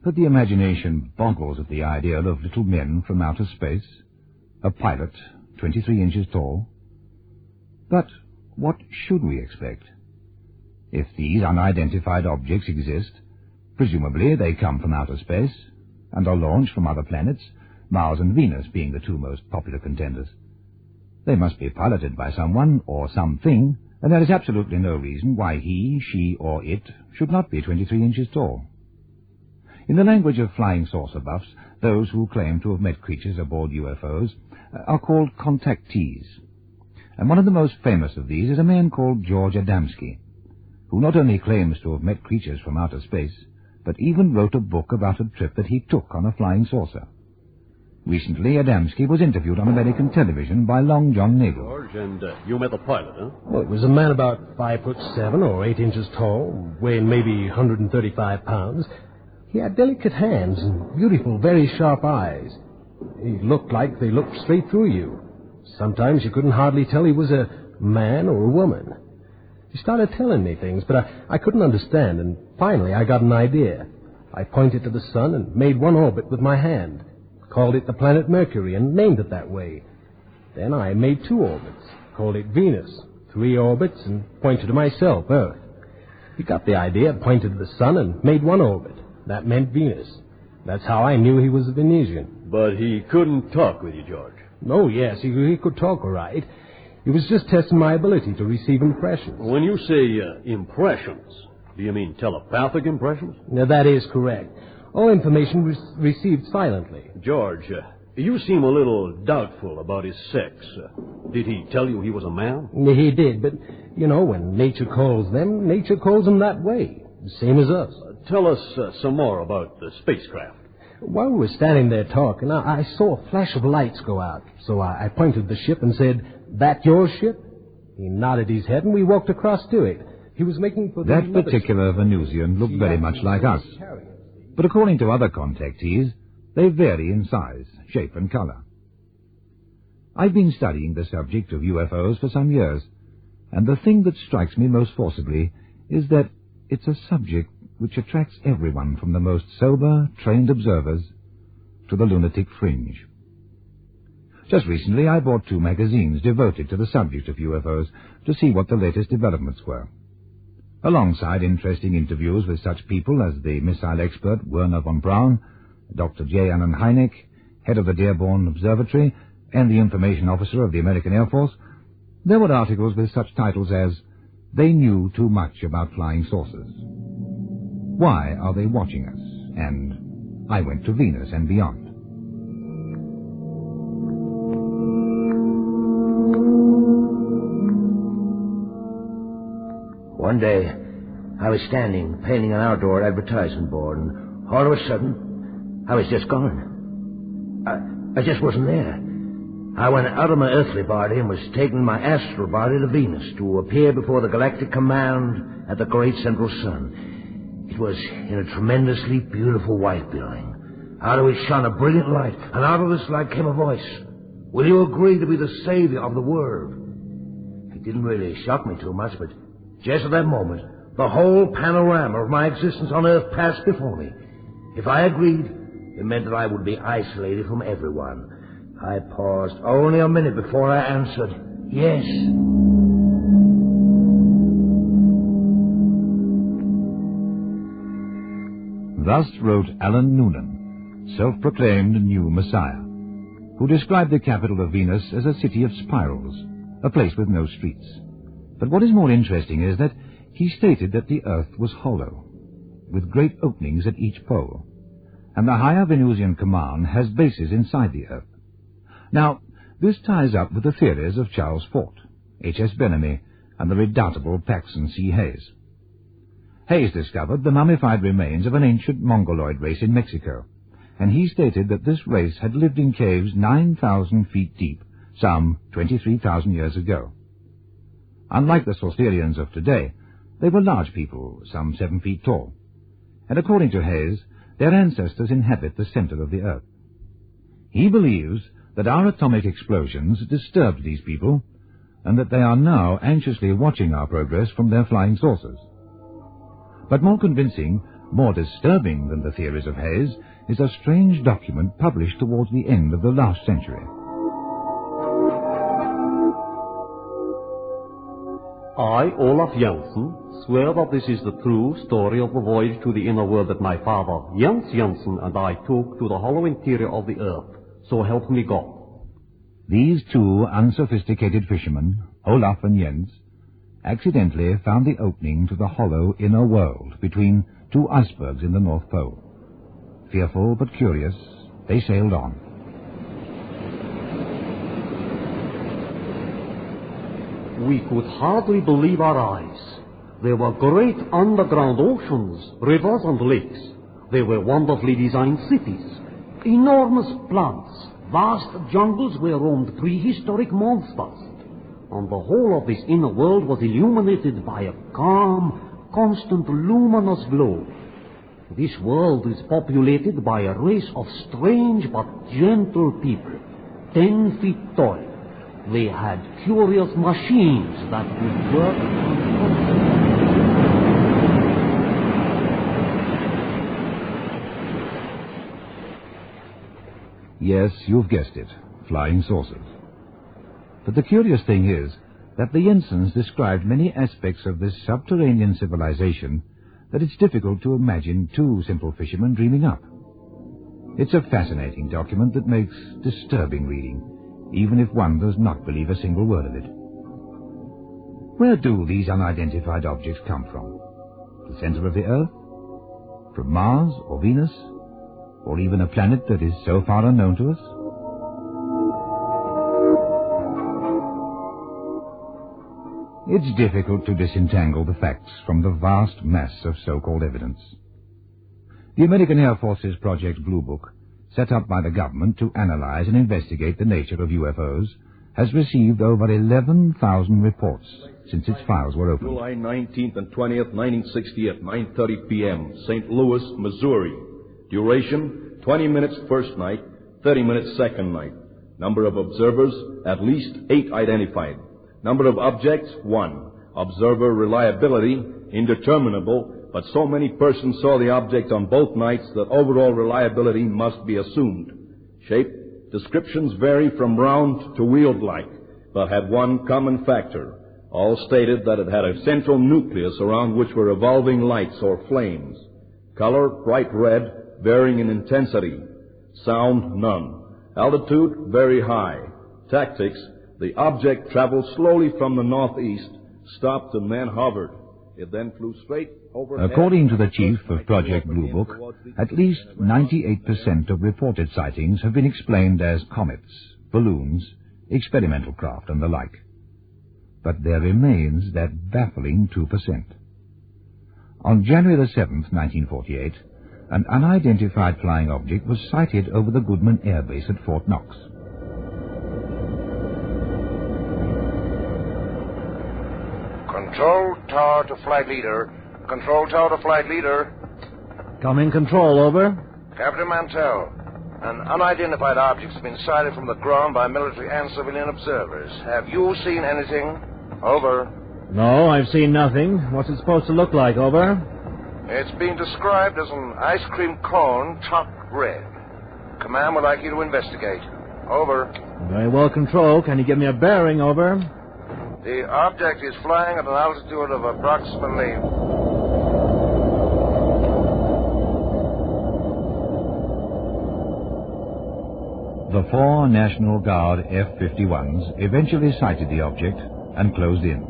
but the imagination boggles at the idea of little men from outer space, a pilot 23 inches tall. But what should we expect? If these unidentified objects exist, presumably they come from outer space and are launched from other planets, Mars and Venus being the 2 most popular contenders. They must be piloted by someone or something, and there is absolutely no reason why he, she, or it should not be 23 inches tall. In the language of flying saucer buffs, those who claim to have met creatures aboard UFOs are called contactees. And one of the most famous of these is a man called George Adamski, who not only claims to have met creatures from outer space, but even wrote a book about a trip that he took on a flying saucer. Recently, Adamski was interviewed on American television by Long John Nagle. George, and you met the pilot, huh? Well, it was a man about 5'7" or 8 inches tall, weighing maybe 135 pounds. He had delicate hands and beautiful, very sharp eyes. He looked like they looked straight through you. Sometimes you couldn't hardly tell he was a man or a woman. He started telling me things, but I couldn't understand, and finally I got an idea. I pointed to the sun and made 1 orbit with my hand, called it the planet Mercury, and named it that way. Then I made 2 orbits, called it Venus, 3 orbits, and pointed to myself, Earth. He got the idea, pointed to the sun, and made 1 orbit. That meant Venus. That's how I knew he was a Venetian. But he couldn't talk with you, George. Oh, yes, he could talk all right. He was just testing my ability to receive impressions. When you say impressions, do you mean telepathic impressions? Now, that is correct. All information was received silently. George, you seem a little doubtful about his sex. Did he tell you he was a man? He did, but, you know, when nature calls them that way. Same as us. Tell us some more about the spacecraft. While we were standing there talking, I saw a flash of lights go out. So I pointed the ship and said, "That your ship?" He nodded his head and we walked across to it. He was making for that particular Venusian looked very much like us. But according to other contactees, they vary in size, shape, and color. I've been studying the subject of UFOs for some years, and the thing that strikes me most forcibly is that it's a subject which attracts everyone from the most sober, trained observers to the lunatic fringe. Just recently, I bought 2 magazines devoted to the subject of UFOs to see what the latest developments were. Alongside interesting interviews with such people as the missile expert Werner von Braun, Dr. J. Allen Hynek, head of the Dearborn Observatory, and the information officer of the American Air Force, there were articles with such titles as, "They Knew Too Much About Flying Saucers," "Why Are They Watching Us?" and "I Went to Venus and Beyond." One day, I was standing painting an outdoor advertisement board, and all of a sudden, I was just gone. I just wasn't there. I went out of my earthly body and was taking my astral body to Venus to appear before the galactic command at the great central sun. It was in a tremendously beautiful white building, out of which shone a brilliant light, and out of this light came a voice. "Will you agree to be the savior of the world?" It didn't really shock me too much, but just at that moment, the whole panorama of my existence on Earth passed before me. If I agreed, it meant that I would be isolated from everyone. I paused only a minute before I answered, yes. Thus wrote Alan Noonan, self-proclaimed new Messiah, who described the capital of Venus as a city of spirals, a place with no streets. But what is more interesting is that he stated that the Earth was hollow, with great openings at each pole, and the higher Venusian command has bases inside the Earth. Now, this ties up with the theories of Charles Fort, H.S. Bellamy, and the redoubtable Paxton C. Hayes. Hayes discovered the mummified remains of an ancient Mongoloid race in Mexico, and he stated that this race had lived in caves 9,000 feet deep, some 23,000 years ago. Unlike the Saucerians of today, they were large people, some 7 feet tall, and according to Hayes, their ancestors inhabit the center of the Earth. He believes that our atomic explosions disturbed these people, and that they are now anxiously watching our progress from their flying saucers. But more convincing, more disturbing than the theories of Hayes, is a strange document published towards the end of the last century. I, Olaf Janssen, swear that this is the true story of the voyage to the inner world that my father, Jens Janssen, and I took to the hollow interior of the earth. So help me God. These two unsophisticated fishermen, Olaf and Jens, accidentally found the opening to the hollow inner world between two icebergs in the North Pole. Fearful but curious, they sailed on. We could hardly believe our eyes. There were great underground oceans, rivers and lakes. There were wonderfully designed cities, enormous plants, vast jungles where roamed prehistoric monsters. And the whole of this inner world was illuminated by a calm, constant, luminous glow. This world is populated by a race of strange but gentle people, 10 feet tall. They had curious machines that would work. Yes, you've guessed it, flying saucers. But the curious thing is that the Jensens described many aspects of this subterranean civilization that it's difficult to imagine two simple fishermen dreaming up. It's a fascinating document that makes disturbing reading, even if one does not believe a single word of it. Where do these unidentified objects come from? The center of the Earth? From Mars or Venus? Or even a planet that is so far unknown to us? It's difficult to disentangle the facts from the vast mass of so-called evidence. The American Air Force's Project Blue Book, set up by the government to analyze and investigate the nature of UFOs, has received over 11,000 reports since its files were opened. July 19th and 20th, 1960 at 9:30 p.m., St. Louis, Missouri. Duration, 20 minutes first night, 30 minutes second night. Number of observers, at least 8 identified. Number of objects, 1. Observer reliability, indeterminable, but so many persons saw the object on both nights that overall reliability must be assumed. Shape, descriptions vary from round to wheeled-like, but had one common factor. All stated that it had a central nucleus around which were revolving lights or flames. Color, bright red, varying in intensity. Sound, none. Altitude, very high. Tactics, the object traveled slowly from the northeast, stopped and then hovered. It then flew straight overhead. According to the chief of Project Blue Book, at least 98% of reported sightings have been explained as comets, balloons, experimental craft, and the like. But there remains that baffling 2%. On January the 7th, 1948, an unidentified flying object was sighted over the Goodman Air Base at Fort Knox. Control tower to flight leader. Control tower to flight leader. Come in control, over. Captain Mantell, an unidentified object has been sighted from the ground by military and civilian observers. Have you seen anything? Over. No, I've seen nothing. What's it supposed to look like, over? It's been described as an ice cream cone topped red. Command would like you to investigate. Over. Very well, control. Can you give me a bearing, over? The object is flying at an altitude of approximately... The 4 National Guard F-51s eventually sighted the object and closed in.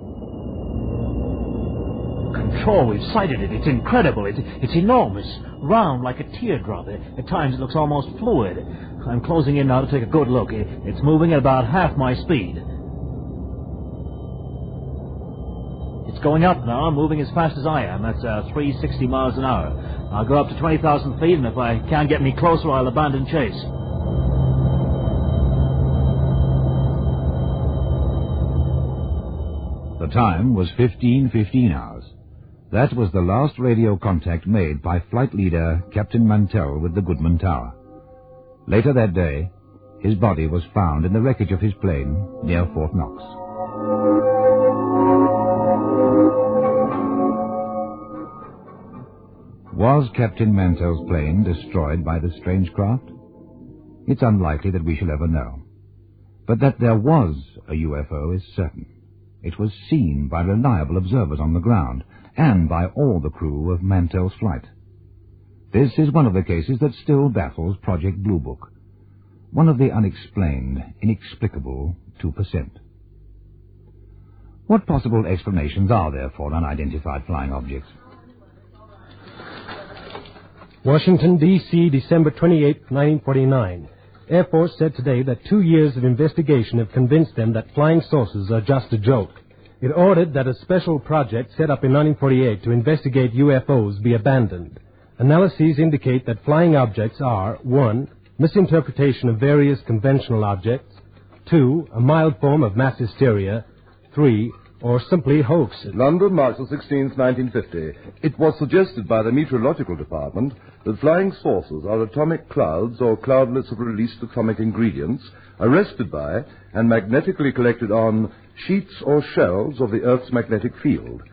Control, we've sighted it. It's incredible. It's enormous. Round like a teardrop. At times it looks almost fluid. I'm closing in now to take a good look. It's moving at about half my speed. It's going up now, moving as fast as I am. That's 360 miles an hour. I'll go up to 20,000 feet, and if I can't get any closer, I'll abandon chase. The time was 15:15 hours. That was the last radio contact made by flight leader Captain Mantell with the Goodman Tower. Later that day, his body was found in the wreckage of his plane near Fort Knox. Was Captain Mantell's plane destroyed by the strange craft? It's unlikely that we shall ever know. But that there was a UFO is certain. It was seen by reliable observers on the ground and by all the crew of Mantell's flight. This is one of the cases that still baffles Project Blue Book. One of the unexplained, inexplicable 2%. What possible explanations are there for unidentified flying objects? Washington, D.C., December 28, 1949. Air Force said today that 2 years of investigation have convinced them that flying saucers are just a joke. It ordered that a special project set up in 1948 to investigate UFOs be abandoned. Analyses indicate that flying objects are 1. Misinterpretation of various conventional objects, 2. A mild form of mass hysteria, 3. Or simply hoaxes. London, March the 16th, 1950. It was suggested by the Meteorological Department that flying saucers are atomic clouds or cloudlets of released atomic ingredients arrested by and magnetically collected on sheets or shells of the Earth's magnetic field.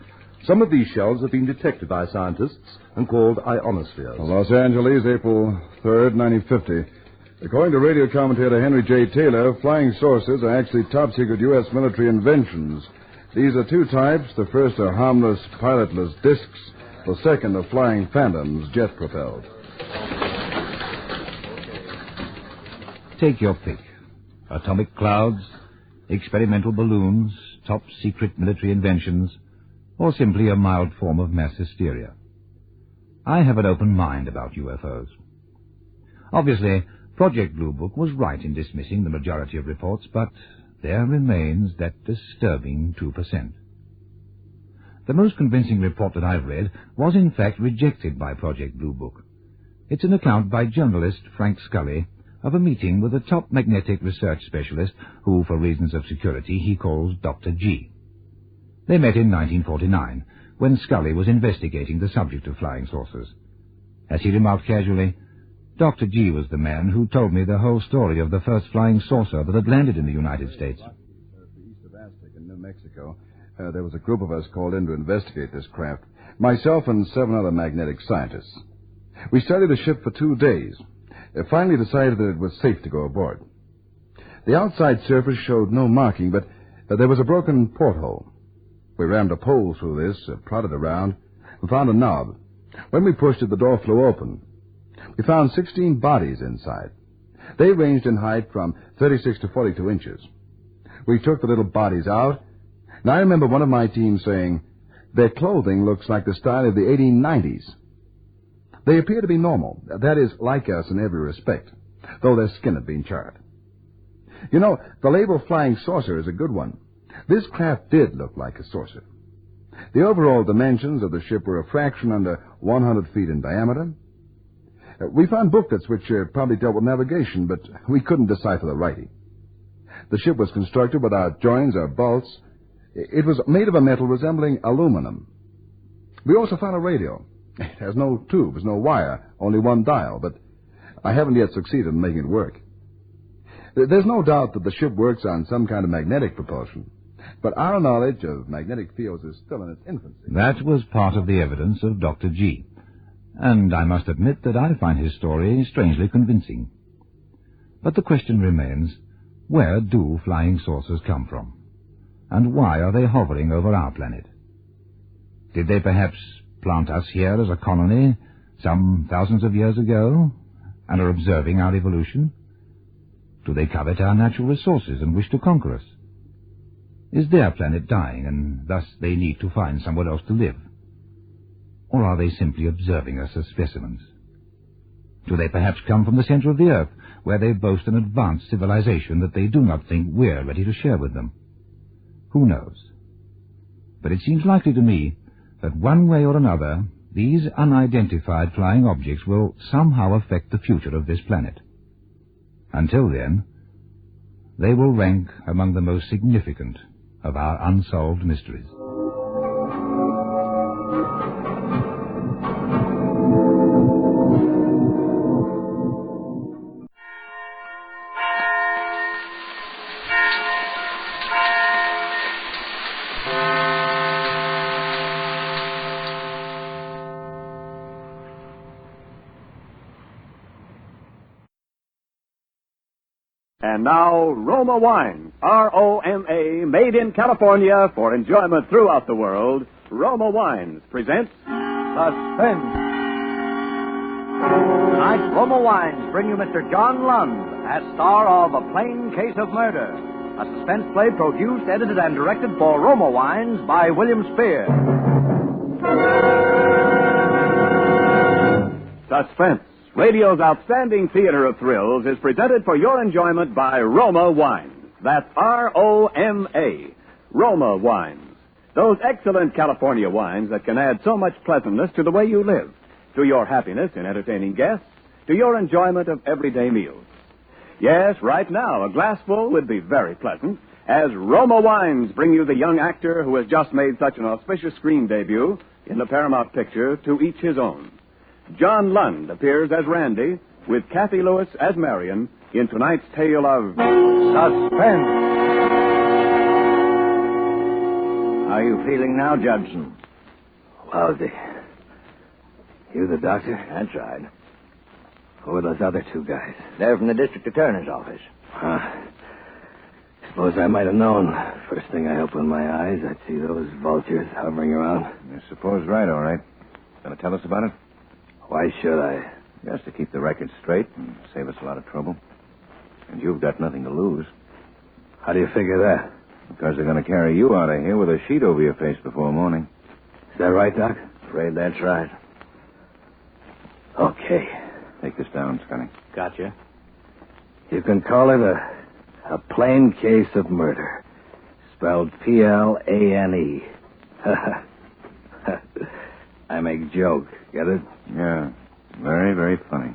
Some of these shells have been detected by scientists and called ionospheres. Los Angeles, April 3rd, 1950. According to radio commentator Henry J. Taylor, flying saucers are actually top-secret U.S. military inventions. These are 2 types. The first are harmless, pilotless discs. The second are flying phantoms, jet-propelled. Take your pick. Atomic clouds, experimental balloons, top-secret military inventions, or simply a mild form of mass hysteria. I have an open mind about UFOs. Obviously, Project Blue Book was right in dismissing the majority of reports, but there remains that disturbing 2%. The most convincing report that I've read was in fact rejected by Project Blue Book. It's an account by journalist Frank Scully of a meeting with a top magnetic research specialist who, for reasons of security, he calls Dr. G. They met in 1949, when Scully was investigating the subject of flying saucers. As he remarked casually, Dr. G was the man who told me the whole story of the first flying saucer that had landed in the United States. East of Aztec in New Mexico, there was a group of us called in to investigate this craft. Myself and 7 other magnetic scientists. We studied the ship for 2 days. Finally decided that it was safe to go aboard. The outside surface showed no marking, but there was a broken porthole. We rammed a pole through this, prodded around, and found a knob. When we pushed it, the door flew open. We found 16 bodies inside. They ranged in height from 36 to 42 inches. We took the little bodies out, and I remember one of my team saying, their clothing looks like the style of the 1890s. They appear to be normal, that is, like us in every respect, though their skin had been charred. You know, the label flying saucer is a good one. This craft did look like a saucer. The overall dimensions of the ship were a fraction under 100 feet in diameter. We found booklets which probably dealt with navigation, but we couldn't decipher the writing. The ship was constructed without joins or bolts. It was made of a metal resembling aluminum. We also found a radio. It has no tubes, no wire, only one dial, but I haven't yet succeeded in making it work. There's no doubt that the ship works on some kind of magnetic propulsion, but our knowledge of magnetic fields is still in its infancy. That was part of the evidence of Dr. G. And I must admit that I find his story strangely convincing. But the question remains, where do flying saucers come from? And why are they hovering over our planet? Did they perhaps plant us here as a colony some thousands of years ago and are observing our evolution? Do they covet our natural resources and wish to conquer us? Is their planet dying and thus they need to find somewhere else to live? Or are they simply observing us as specimens? Do they perhaps come from the center of the earth, where they boast an advanced civilization that they do not think we're ready to share with them? Who knows? But it seems likely to me that one way or another, these unidentified flying objects will somehow affect the future of this planet. Until then, they will rank among the most significant of our unsolved mysteries. And now, Roma Wines, R-O-M-A, made in California for enjoyment throughout the world. Roma Wines presents Suspense. Tonight, Roma Wines bring you Mr. John Lund as star of A Plain Case of Murder, a suspense play produced, edited, and directed for Roma Wines by William Spear. Suspense, radio's outstanding theater of thrills, is presented for your enjoyment by Roma Wines. That's R-O-M-A, Roma Wines. Those excellent California wines that can add so much pleasantness to the way you live, to your happiness in entertaining guests, to your enjoyment of everyday meals. Yes, right now, a glassful would be very pleasant, as Roma Wines bring you the young actor who has just made such an auspicious screen debut in the Paramount picture, To Each His Own. John Lund appears as Randy, with Kathy Lewis as Marion, in tonight's tale of Suspense. How are you feeling now, Judson? Lousy. You the doctor? That's right. Who are those other two guys? They're from the district attorney's office. Suppose I might have known. First thing I opened my eyes, I'd see those vultures hovering around. I suppose right, all right. Going to tell us about it? Why should I? Just to keep the record straight and save us a lot of trouble. And you've got nothing to lose. How do you figure that? Because they're going to carry you out of here with a sheet over your face before morning. Is that right, Doc? Afraid that's right. Okay. Take this down, Scotty. Gotcha. You can call it a plain case of murder. Spelled P-L-A-N-E. I make joke. Get it? Yeah. Very, very funny.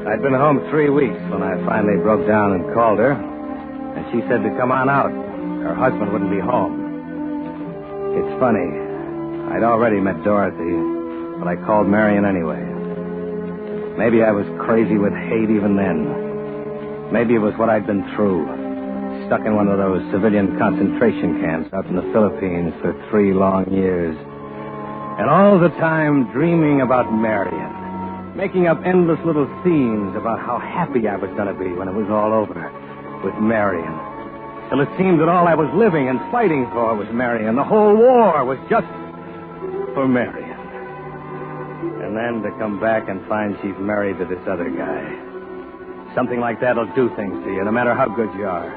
I'd been home 3 weeks when I finally broke down and called her, and she said to come on out. Her husband wouldn't be home. It's funny. I'd already met Dorothy, but I called Marion anyway. Maybe I was crazy with hate even then. Maybe it was what I'd been through. Stuck in one of those civilian concentration camps out in the Philippines for 3 long years. And all the time dreaming about Marion. Making up endless little scenes about how happy I was going to be when it was all over. with Marion. Till it seemed that all I was living and fighting for was Marion. The whole war was just for Marion. And then to come back and find she's married to this other guy. Something like that'll do things to you, no matter how good you are.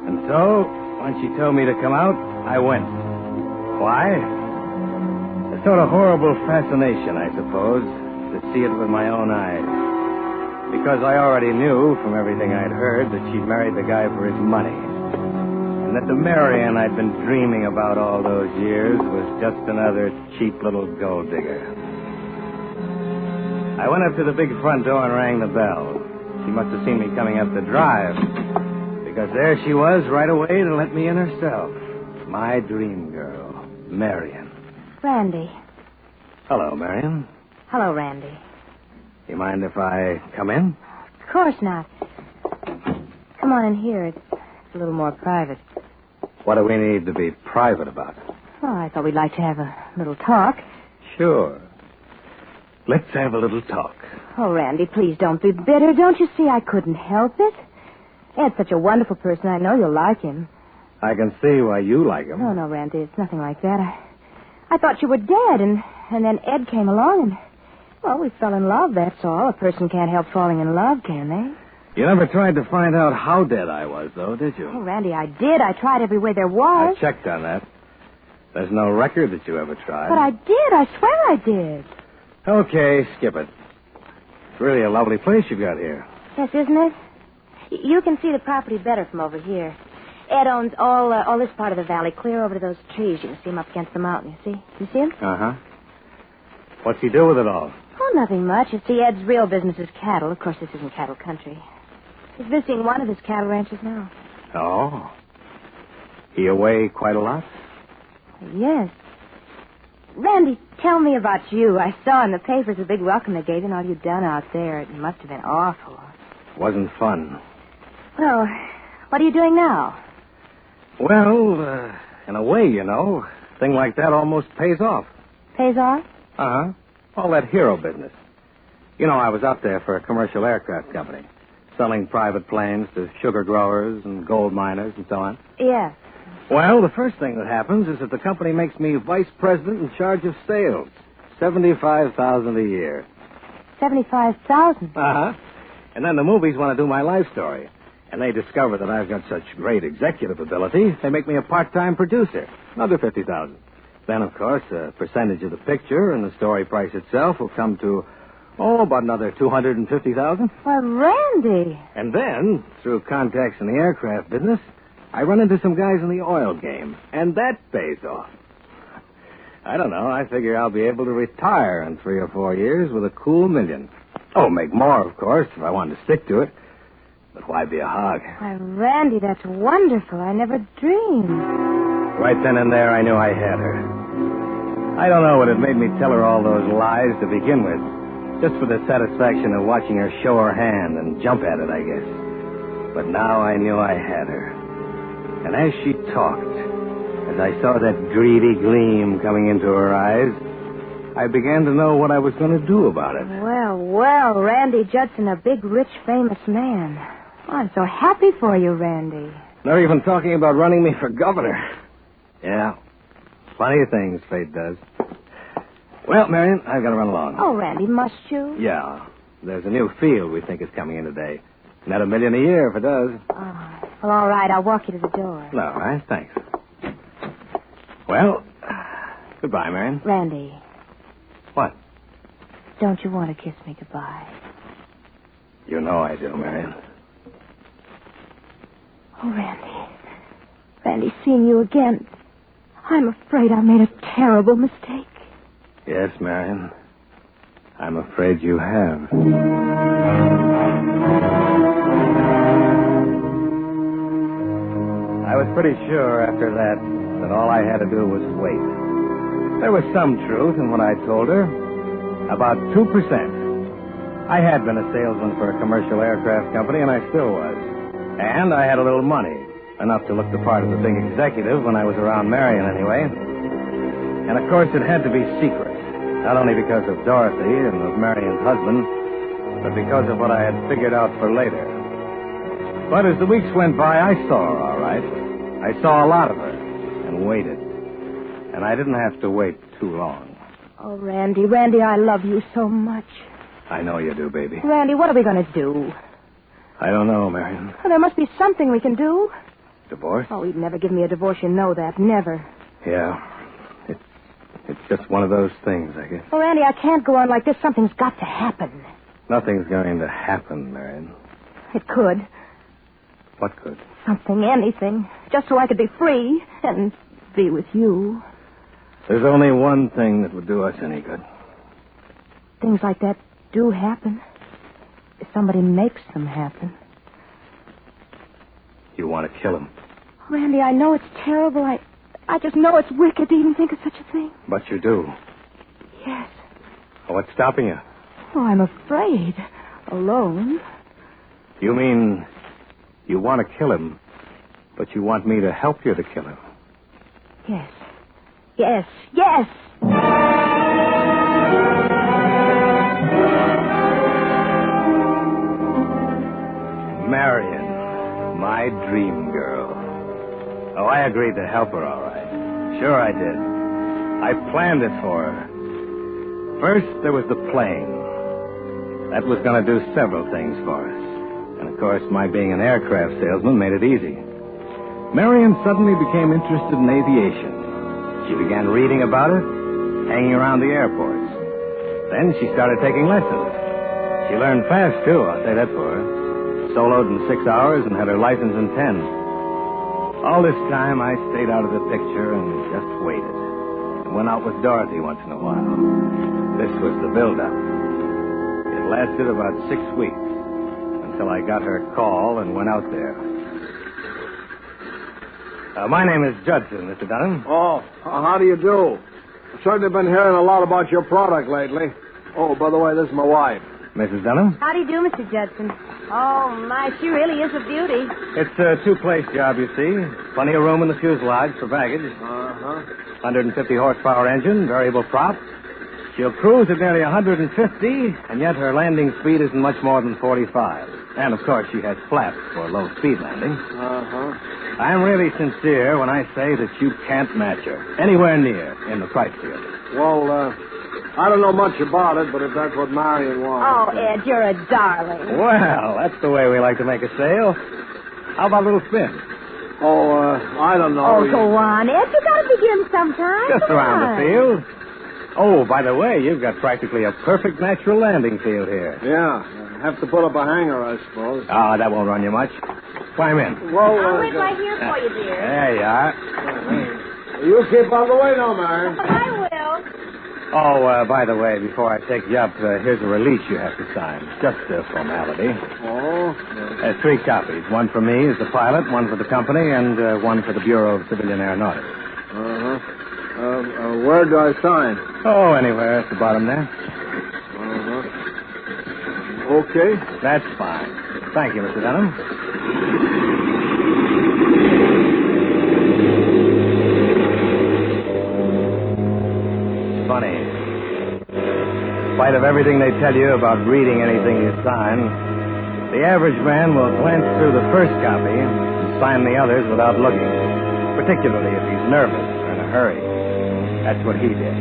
And so, when she told me to come out, I went. Why? A sort of horrible fascination, I suppose, to see it with my own eyes. Because I already knew from everything I'd heard that she'd married the guy for his money. And that the Marion I'd been dreaming about all those years was just another cheap little gold digger. I went up to the big front door and rang the bell. She must have seen me coming up the drive. Because there she was right away to let me in herself. My dream girl, Marion. Randy. Hello, Marion. Hello, Randy. You mind if I come in? Of course not. Come on in here. It's a little more private. What do we need to be private about? Oh, I thought we'd like to have a little talk. Sure. Let's have a little talk. Oh, Randy, please don't be bitter. Don't you see I couldn't help it? Ed's such a wonderful person. I know you'll like him. I can see why you like him. No, Randy, it's nothing like that. I thought you were dead, and then Ed came along, and, well, we fell in love, that's all. A person can't help falling in love, can they? You never tried to find out how dead I was, though, did you? Oh, Randy, I did. I tried every way there was. I checked on that. There's no record that you ever tried. But I did. I swear I did. Okay, skip it. It's really a lovely place you've got here. Yes, isn't it? You can see the property better from over here. Ed owns all this part of the valley, clear over to those trees. You can see him up against the mountain, you see? You see him? Uh-huh. What's he do with it all? Oh, nothing much. You see, Ed's real business is cattle. Of course, this isn't cattle country. He's visiting one of his cattle ranches now. Oh. He away quite a lot? Yes. Randy, tell me about you. I saw in the papers a big welcome they gave you and all you'd done out there. It must have been awful. Wasn't fun. Well, what are you doing now? Well, in a way, you know, a thing like that almost pays off. Pays off? Uh-huh. All that hero business. You know, I was out there for a commercial aircraft company, selling private planes to sugar growers and gold miners and so on. Yes. Well, the first thing that happens is that the company makes me vice president in charge of sales. $75,000 a year. $75,000? Uh-huh. And then the movies want to do my life story. And they discover that I've got such great executive ability, they make me a part-time producer. Another $50,000. Then, of course, a percentage of the picture and the story price itself will come to, about another $250,000. Well, Randy. And then, through contacts in the aircraft business, I run into some guys in the oil game, and that pays off. I don't know. I figure I'll be able to retire in 3 or 4 years with a cool $1 million. Oh, make more, of course, if I wanted to stick to it. But why be a hog? Why, Randy, that's wonderful. I never dreamed. Right then and there, I knew I had her. I don't know what had made me tell her all those lies to begin with. Just for the satisfaction of watching her show her hand and jump at it, I guess. But now I knew I had her. And as she talked, as I saw that greedy gleam coming into her eyes, I began to know what I was going to do about it. Well, Randy Judson, a big, rich, famous man. Oh, I'm so happy for you, Randy. Not even talking about running me for governor. Yeah, funny things fate does. Well, Marion, I've got to run along. Oh, Randy, must you? Yeah, there's a new field we think is coming in today. Net $1 million a year if it does. Oh, well, all right, I'll walk you to the door. All right, thanks. Well, goodbye, Marion. Randy. What? Don't you want to kiss me goodbye? You know I do, Marion. Oh, Randy. Randy, seeing you again, I'm afraid I made a terrible mistake. Yes, Marion. I'm afraid you have. I was pretty sure after that all I had to do was wait. There was some truth in what I told her. About 2%. I had been a salesman for a commercial aircraft company, and I still was. And I had a little money, enough to look the part of the big executive when I was around Marion anyway. And, of course, it had to be secret, not only because of Dorothy and of Marion's husband, but because of what I had figured out for later. But as the weeks went by, I saw her, all right. I saw a lot of her and waited. And I didn't have to wait too long. Oh, Randy, I love you so much. I know you do, baby. Randy, what are we going to do? I don't know, Marion. Well, there must be something we can do. Divorce? Oh, he'd never give me a divorce, you know that. Never. Yeah. It's just one of those things, I guess. Oh, Randy, I can't go on like this. Something's got to happen. Nothing's going to happen, Marion. It could. What could? Something, anything. Just so I could be free and be with you. There's only one thing that would do us any good. Things like that do happen. If somebody makes them happen. You want to kill him. Randy, I know it's terrible. I just know it's wicked to even think of such a thing. But you do. Yes. What's stopping you? Oh, I'm afraid. Alone. You mean you want to kill him, but you want me to help you to kill him? Yes. Yes. Yes! Marion, my dream girl. Oh, I agreed to help her, all right. Sure I did. I planned it for her. First, there was the plane. That was going to do several things for us. And, of course, my being an aircraft salesman made it easy. Marion suddenly became interested in aviation. She began reading about it, hanging around the airports. Then she started taking lessons. She learned fast, too, I'll say that for her. Soloed in 6 hours and had her license in 10. All this time, I stayed out of the picture and just waited. And went out with Dorothy once in a while. This was the build-up. It lasted about 6 weeks until I got her call and went out there. My name is Judson, Mr. Dunham. Oh, how do you do? I've certainly been hearing a lot about your product lately. Oh, by the way, this is my wife. Mrs. Dunham? How do you do, Mr. Judson? Oh, my, she really is a beauty. It's a two-place job, you see. Plenty of room in the fuselage for baggage. 150 horsepower engine, variable prop. She'll cruise at nearly 150, and yet her landing speed isn't much more than 45. And, of course, she has flaps for low-speed landing. I'm really sincere when I say that you can't match her anywhere near in the price field. Well, I don't know much about it, but if that's what Marion wants. Oh, Ed, you're a darling. Well, that's the way we like to make a sale. How about a little spin? Oh, I don't know. Oh, go on, Ed. You gotta begin sometime. Just Come around on. the field. Oh, by the way, you've got practically a perfect natural landing field here. Yeah. Have to put up a hangar, I suppose. Ah, that won't run you much. Climb in. Well, I'll wait right here for you, dear. There you are. You keep out of the way now, Mary. I will. Oh, by the way, before I take you up, here's a release you have to sign. Just a formality. Oh? 3 copies. One for me as the pilot, one for the company, and one for the Bureau of Civilian Aeronautics. Where do I sign? Oh, anywhere at the bottom there. Okay. That's fine. Thank you, Mr. Dunham. Funny. In spite of everything they tell you about reading anything you sign, the average man will glance through the first copy and sign the others without looking, particularly if he's nervous or in a hurry. That's what he did.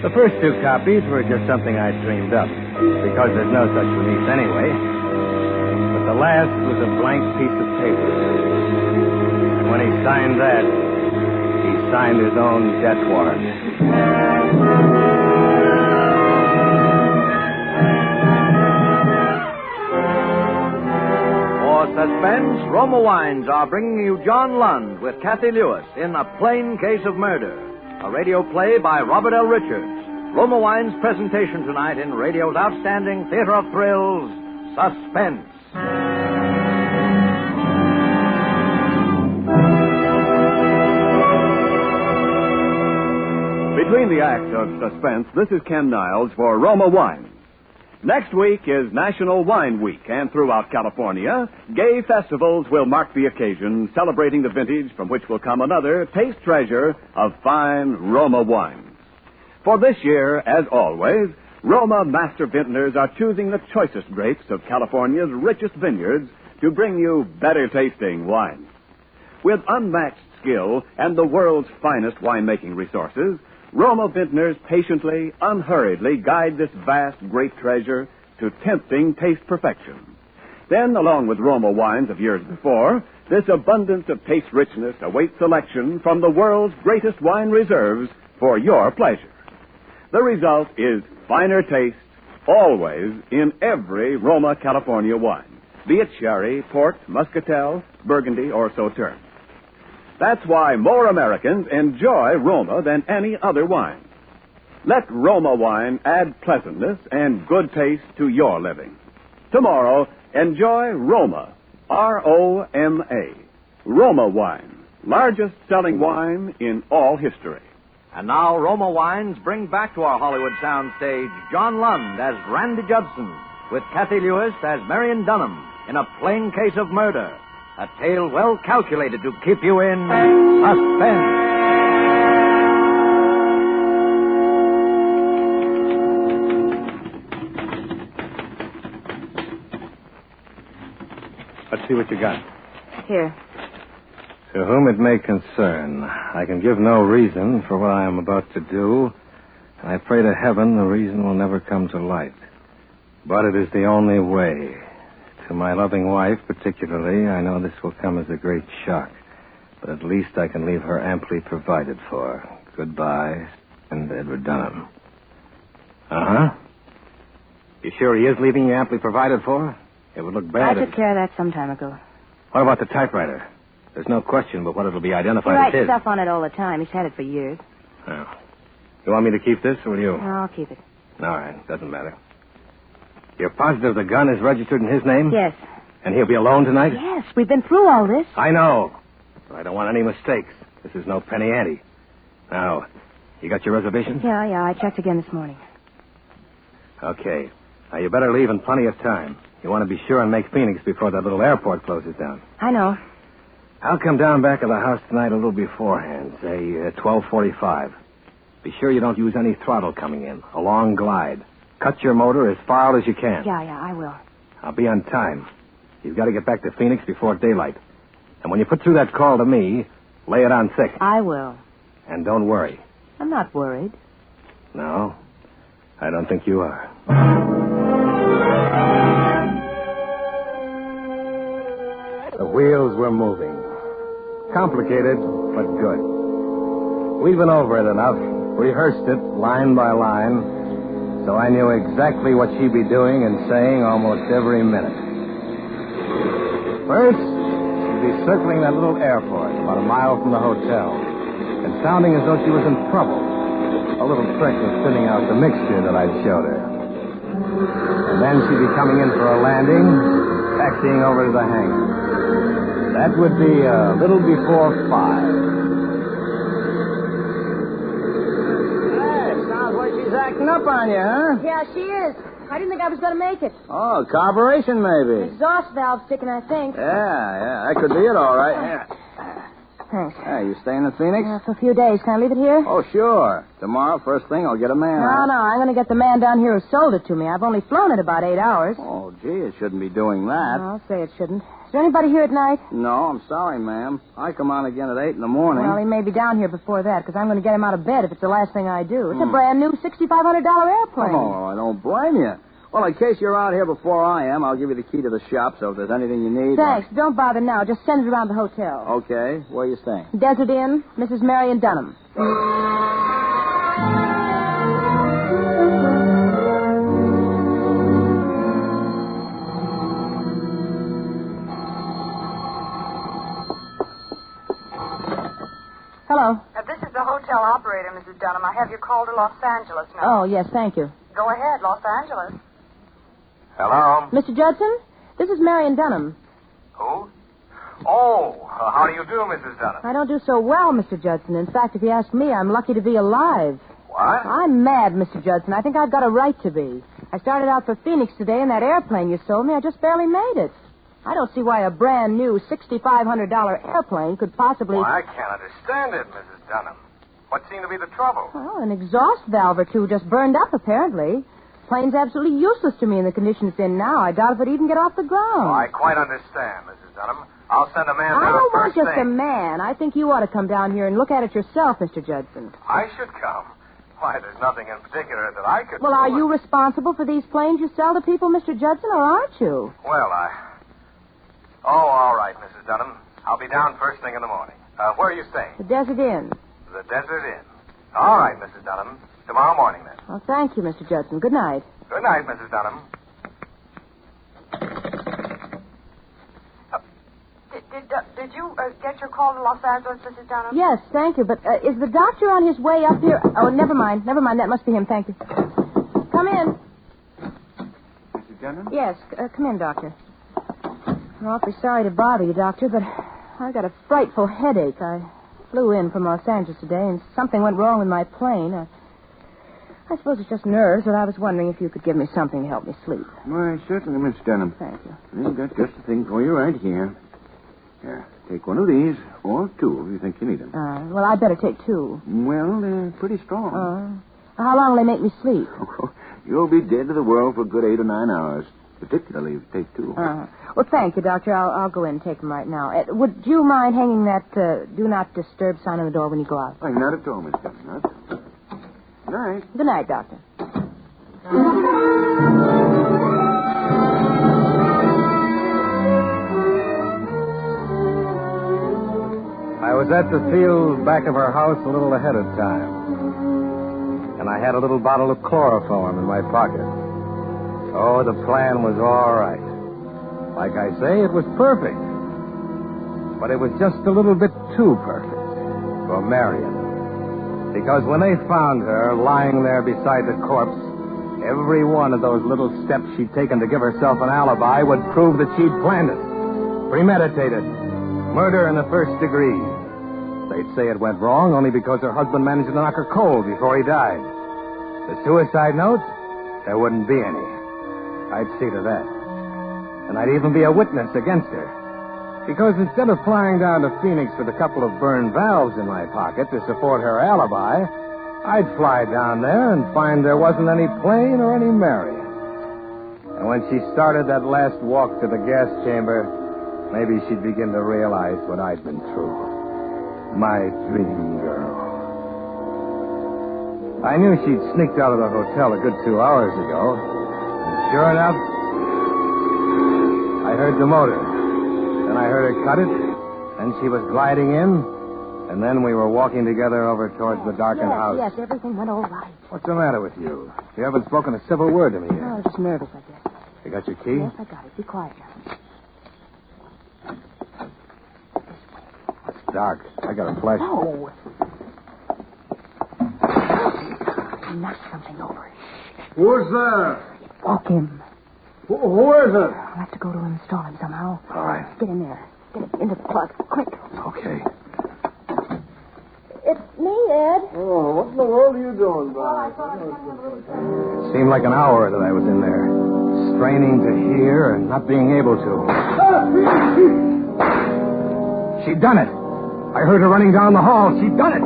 The first 2 copies were just something I dreamed up, because there's no such release anyway. But the last was a blank piece of paper. And when he signed that, he signed his own death warrant. For Suspense, Roma Wines are bringing you John Lund with Kathy Lewis in A Plain Case of Murder, a radio play by Robert L. Richards. Roma Wine's presentation tonight in radio's outstanding theater of thrills, Suspense. Between the acts of Suspense, this is Ken Niles for Roma Wines. Next week is National Wine Week, and throughout California, gay festivals will mark the occasion, celebrating the vintage from which will come another taste treasure of fine Roma wines. For this year, as always, Roma master vintners are choosing the choicest grapes of California's richest vineyards to bring you better tasting wine. With unmatched skill and the world's finest winemaking resources, Roma vintners patiently, unhurriedly guide this vast, great treasure to tempting taste perfection. Then, along with Roma wines of years before, this abundance of taste richness awaits selection from the world's greatest wine reserves for your pleasure. The result is finer taste, always in every Roma California wine, be it sherry, port, muscatel, burgundy, or sauterne. That's why more Americans enjoy Roma than any other wine. Let Roma wine add pleasantness and good taste to your living. Tomorrow, enjoy Roma, R-O-M-A, Roma wine, largest selling wine in all history. And now Roma Wines bring back to our Hollywood soundstage John Lund as Randy Judson, with Kathy Lewis as Marion Dunham in A Plain Case of Murder, a tale well calculated to keep you in suspense. Let's see what you got. Here. To whom it may concern, I can give no reason for what I am about to do, and I pray to heaven the reason will never come to light. But it is the only way. To my loving wife, particularly, I know this will come as a great shock, but at least I can leave her amply provided for. Goodbye, and Edward Dunham. Uh-huh. You sure he is leaving you amply provided for? It would look bad I took care of that some time ago. What about the typewriter? There's no question but what it'll be He identified writes as his. stuff on it all the time. He's had it for years. Oh. You want me to keep this, or will you? No, I'll keep it. All right, doesn't matter. You're positive the gun is registered in his name? Yes. And he'll be alone tonight? Yes, we've been through all this. I know. But I don't want any mistakes. This is no penny ante. Now, you got your reservations? Yeah, I checked again this morning. Okay. Now, you better leave in plenty of time. You want to be sure and make Phoenix before that little airport closes down. I know. I'll come down back of the house tonight a little beforehand, say 12:45. Be sure you don't use any throttle coming in. A long glide. Cut your motor as far out as you can. Yeah, I will. I'll be on time. You've got to get back to Phoenix before daylight. And when you put through that call to me, lay it on thick. I will. And don't worry. I'm not worried. No, I don't think you are. The wheels were moving. Complicated, but good. We've been over it enough, rehearsed it line by line, so I knew exactly what she'd be doing and saying almost every minute. First, she'd be circling that little airport about a mile from the hotel and sounding as though she was in trouble. A little trick of thinning out the mixture that I'd showed her. And then she'd be coming in for a landing, taxiing over to the hangar. That would be a little before 5. Hey, sounds like she's acting up on you, huh? Yeah, she is. I didn't think I was going to make it. Oh, carburation, maybe. Exhaust valve sticking, I think. Yeah, that could be it, all right. Yeah. Thanks. Hey, you staying in Phoenix? For a few days. Can I leave it here? Oh, sure. Tomorrow, first thing, I'll get a man. No, I'm going to get the man down here who sold it to me. I've only flown it about 8 hours. Oh, gee, it shouldn't be doing that. No, I'll say it shouldn't. Is there anybody here at night? No, I'm sorry, ma'am. I come on again at 8 in the morning. Well, he may be down here before that, because I'm going to get him out of bed if it's the last thing I do. It's a brand new $6,500 airplane. Oh, I don't blame you. Well, in case you're out here before I am, I'll give you the key to the shop, so if there's anything you need... Thanks. Don't bother now. Just send it around the hotel. Okay. Where are you staying? Desert Inn, Mrs. Marion Dunham. Hello. This is the hotel operator, Mrs. Dunham. I have you called to Los Angeles now. Oh, yes, thank you. Go ahead, Los Angeles. Hello? Mr. Judson, this is Marion Dunham. Who? Oh, how do you do, Mrs. Dunham? I don't do so well, Mr. Judson. In fact, if you ask me, I'm lucky to be alive. What? I'm mad, Mr. Judson. I think I've got a right to be. I started out for Phoenix today in that airplane you sold me. I just barely made it. I don't see why a brand new $6,500 airplane could possibly... Well, I can't understand it, Mrs. Dunham. What seemed to be the trouble? Well, an exhaust valve or two just burned up, apparently. Plane's absolutely useless to me in the condition it's in now. I doubt if it'd even get off the ground. Oh, I quite understand, Mrs. Dunham. I'll send a man down I don't want first just a thing. man. I think you ought to come down here and look at it yourself, Mr. Judson. I should come. Why, there's nothing in particular that I could Well, do. are you responsible for these planes you sell to people, Mr. Judson, or aren't you? Well, Oh, all right, Mrs. Dunham. I'll be down first thing in the morning. Where are you staying? The Desert Inn. The Desert Inn. All right, Mrs. Dunham. Tomorrow morning, then. Well, thank you, Mr. Judson. Good night. Good night, Mrs. Dunham. Did you get your call to Los Angeles, Mrs. Dunham? Yes, thank you. But is the doctor on his way up here? Oh, never mind. Never mind. That must be him. Thank you. Come in. Mrs. Dunham? Yes, come in, Doctor. I'm awfully sorry to bother you, Doctor, but I got a frightful headache. I flew in from Los Angeles today, and something went wrong with my plane. I suppose it's just nerves, but I was wondering if you could give me something to help me sleep. Why, certainly, Miss Dunham. Thank you. I've got just the thing for you right here. Here, take one of these, or two if you think you need them. Well, I'd better take two. Well, they're pretty strong. How long will they make me sleep? You'll be dead to the world for a good 8 or 9 hours, particularly if you take two. Well, thank you, Doctor. I'll go in and take them right now. Would you mind hanging that do not disturb sign on the door when you go out? Oh, not at all, Miss Dunham. Not at all. Good night. Good night, Doctor. I was at the field back of our house a little ahead of time. And I had a little bottle of chloroform in my pocket. Oh, the plan was all right. Like I say, it was perfect. But it was just a little bit too perfect for Marion. Because when they found her lying there beside the corpse, every one of those little steps she'd taken to give herself an alibi would prove that she'd planned it. Premeditated. Murder in the first degree. They'd say it went wrong only because her husband managed to knock her cold before he died. The suicide note? There wouldn't be any. I'd see to that. And I'd even be a witness against her. Because instead of flying down to Phoenix with a couple of burned valves in my pocket to support her alibi, I'd fly down there and find there wasn't any plane or any Marion. And when she started that last walk to the gas chamber, maybe she'd begin to realize what I'd been through. My dream girl. I knew she'd sneaked out of the hotel a good 2 hours ago. And sure enough, I heard the motor. Then I heard her cut it. Then she was gliding in. And then we were walking together over towards the darkened house. Yes, everything went all right. What's the matter with you? You haven't spoken a civil word to me yet. Oh, just nervous, I guess. You got your key? Yes, I got it. Be quiet now. It's dark. I got a flash. No. Knock something over. Who's there? Walk him. Who is it? I'll have to go to him and install him somehow. All right. Get in there. Get into the closet. Quick. Okay. It's me, Ed. Oh, what in the world are you doing, Bob? It seemed like an hour that I was in there, straining to hear and not being able to. She'd done it. I heard her running down the hall. She'd done it.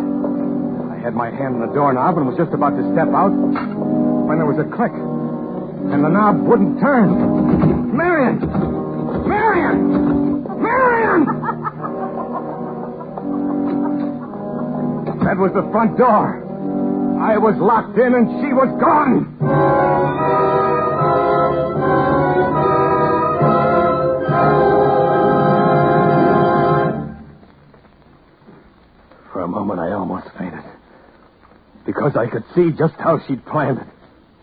I had my hand on the doorknob and was just about to step out when there was a click. And the knob wouldn't turn. Marion! Marion! Marion! That was the front door. I was locked in and she was gone. For a moment, I almost fainted. Because I could see just how she'd planned it.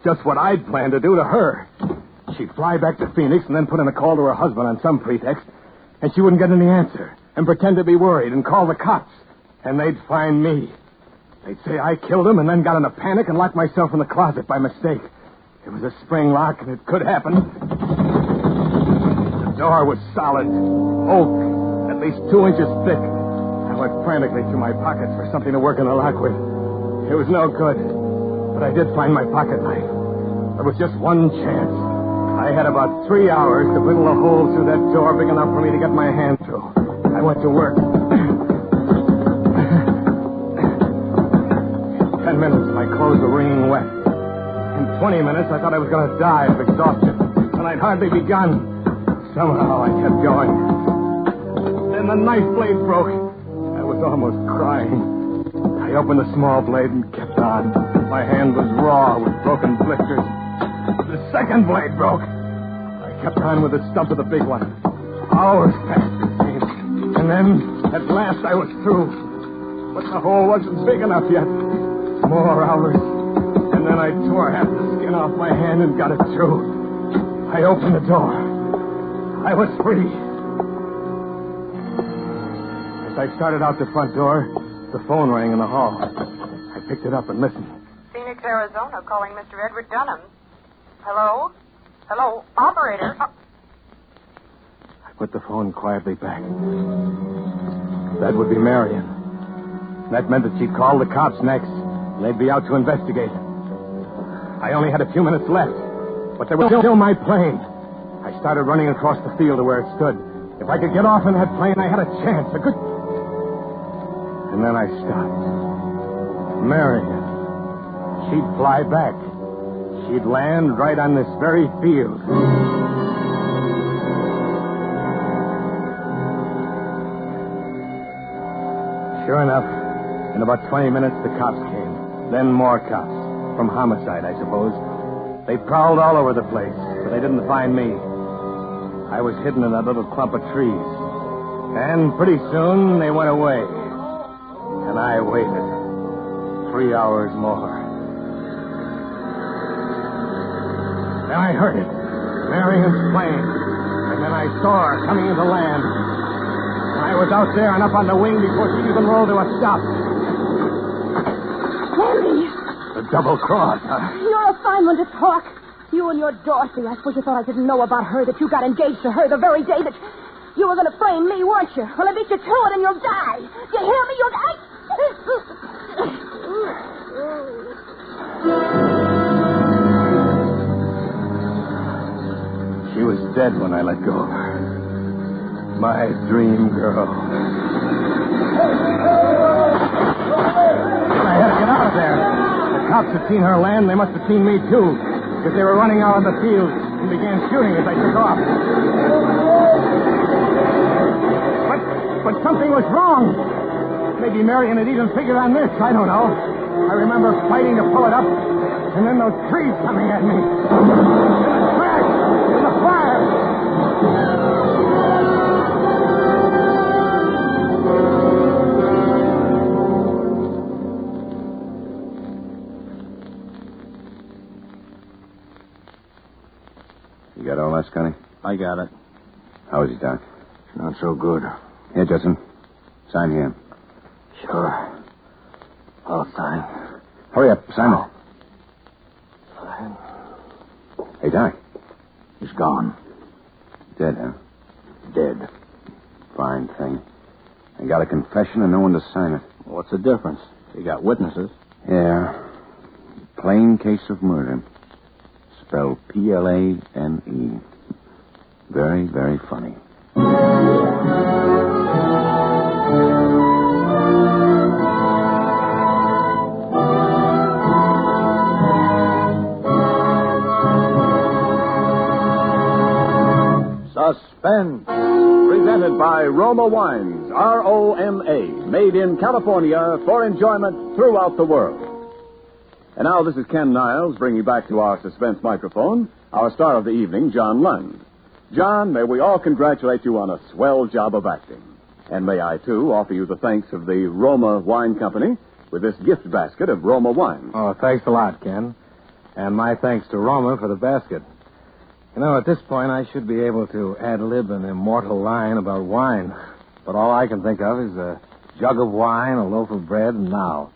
Just what I'd planned to do to her. She'd fly back to Phoenix and then put in a call to her husband on some pretext, and she wouldn't get any answer, and pretend to be worried and call the cops. And they'd find me. They'd say I killed him and then got in a panic and locked myself in the closet by mistake. It was a spring lock, and it could happen. The door was solid. Oak, at least 2 inches thick. I went frantically through my pockets for something to work in the lock with. It was no good. But I did find my pocket knife. There was just one chance. I had about 3 hours to whittle a hole through that door big enough for me to get my hand through. I went to work. 10 minutes, my clothes were wringing wet. In 20 minutes, I thought I was going to die of exhaustion. And I'd hardly begun. Somehow I kept going. Then the knife blade broke. I was almost crying. I opened the small blade and kept on. My hand was raw with broken blisters. The second blade broke. I kept on with the stump of the big one. Hours passed, it seemed. And then, at last, I was through. But the hole wasn't big enough yet. More hours. And then I tore half the skin off my hand and got it through. I opened the door. I was free. As I started out the front door, the phone rang in the hall. I picked it up and listened. Phoenix, Arizona, calling Mr. Edward Dunham. Hello? Hello? Operator? I put the phone quietly back. That would be Marion. That meant that she'd call the cops next. They'd be out to investigate. I only had a few minutes left, but there was still my plane. I started running across the field to where it stood. If I could get off in that plane, I had a chance, a good... And then I stopped. Marion. She'd fly back. She'd land right on this very field. Sure enough, in about 20 minutes, the cops came. Then more cops. From homicide, I suppose. They prowled all over the place, but they didn't find me. I was hidden in that little clump of trees. And pretty soon, they went away. And I waited. 3 hours more. Then I heard it. Marion's plane. And then I saw her coming into land. And I was out there and up on the wing before she even rolled to a stop. Henry! The double cross, huh? You're a fine one to talk. You and your Dorothy. I suppose you thought I didn't know about her, that you got engaged to her the very day that you were going to frame me, weren't you? Well, I beat you to it and you'll die. You hear me? You'll die. She was dead when I let go of her. My dream girl. I had to get out of there. The cops had seen her land. They must have seen me, too. Because they were running out of the field and began shooting as I took off. But something was wrong. Maybe Marion had even figured on this. I don't know. I remember fighting to pull it up, and then those trees coming at me. And the crash, and the fire. You got all that, Scotty? I got it. How is he, Doc? Not so good. Here, Judson. Sign here. Sure. I'll sign. Hurry up. Sign it. Sign. Hey, Doc. He's gone. Dead, huh? Dead. Fine thing. I got a confession and no one to sign it. What's the difference? You got witnesses. Yeah. Plain case of murder. Spelled Plane. Very, very funny. Suspense, presented by Roma Wines, R-O-M-A, made in California for enjoyment throughout the world. And now this is Ken Niles bringing back to our Suspense microphone our star of the evening, John Lund. John, may we all congratulate you on a swell job of acting. And may I, too, offer you the thanks of the Roma Wine Company with this gift basket of Roma wine. Oh, thanks a lot, Ken. And my thanks to Roma for the basket. You know, at this point, I should be able to ad-lib an immortal line about wine. But all I can think of is a jug of wine, a loaf of bread, and now.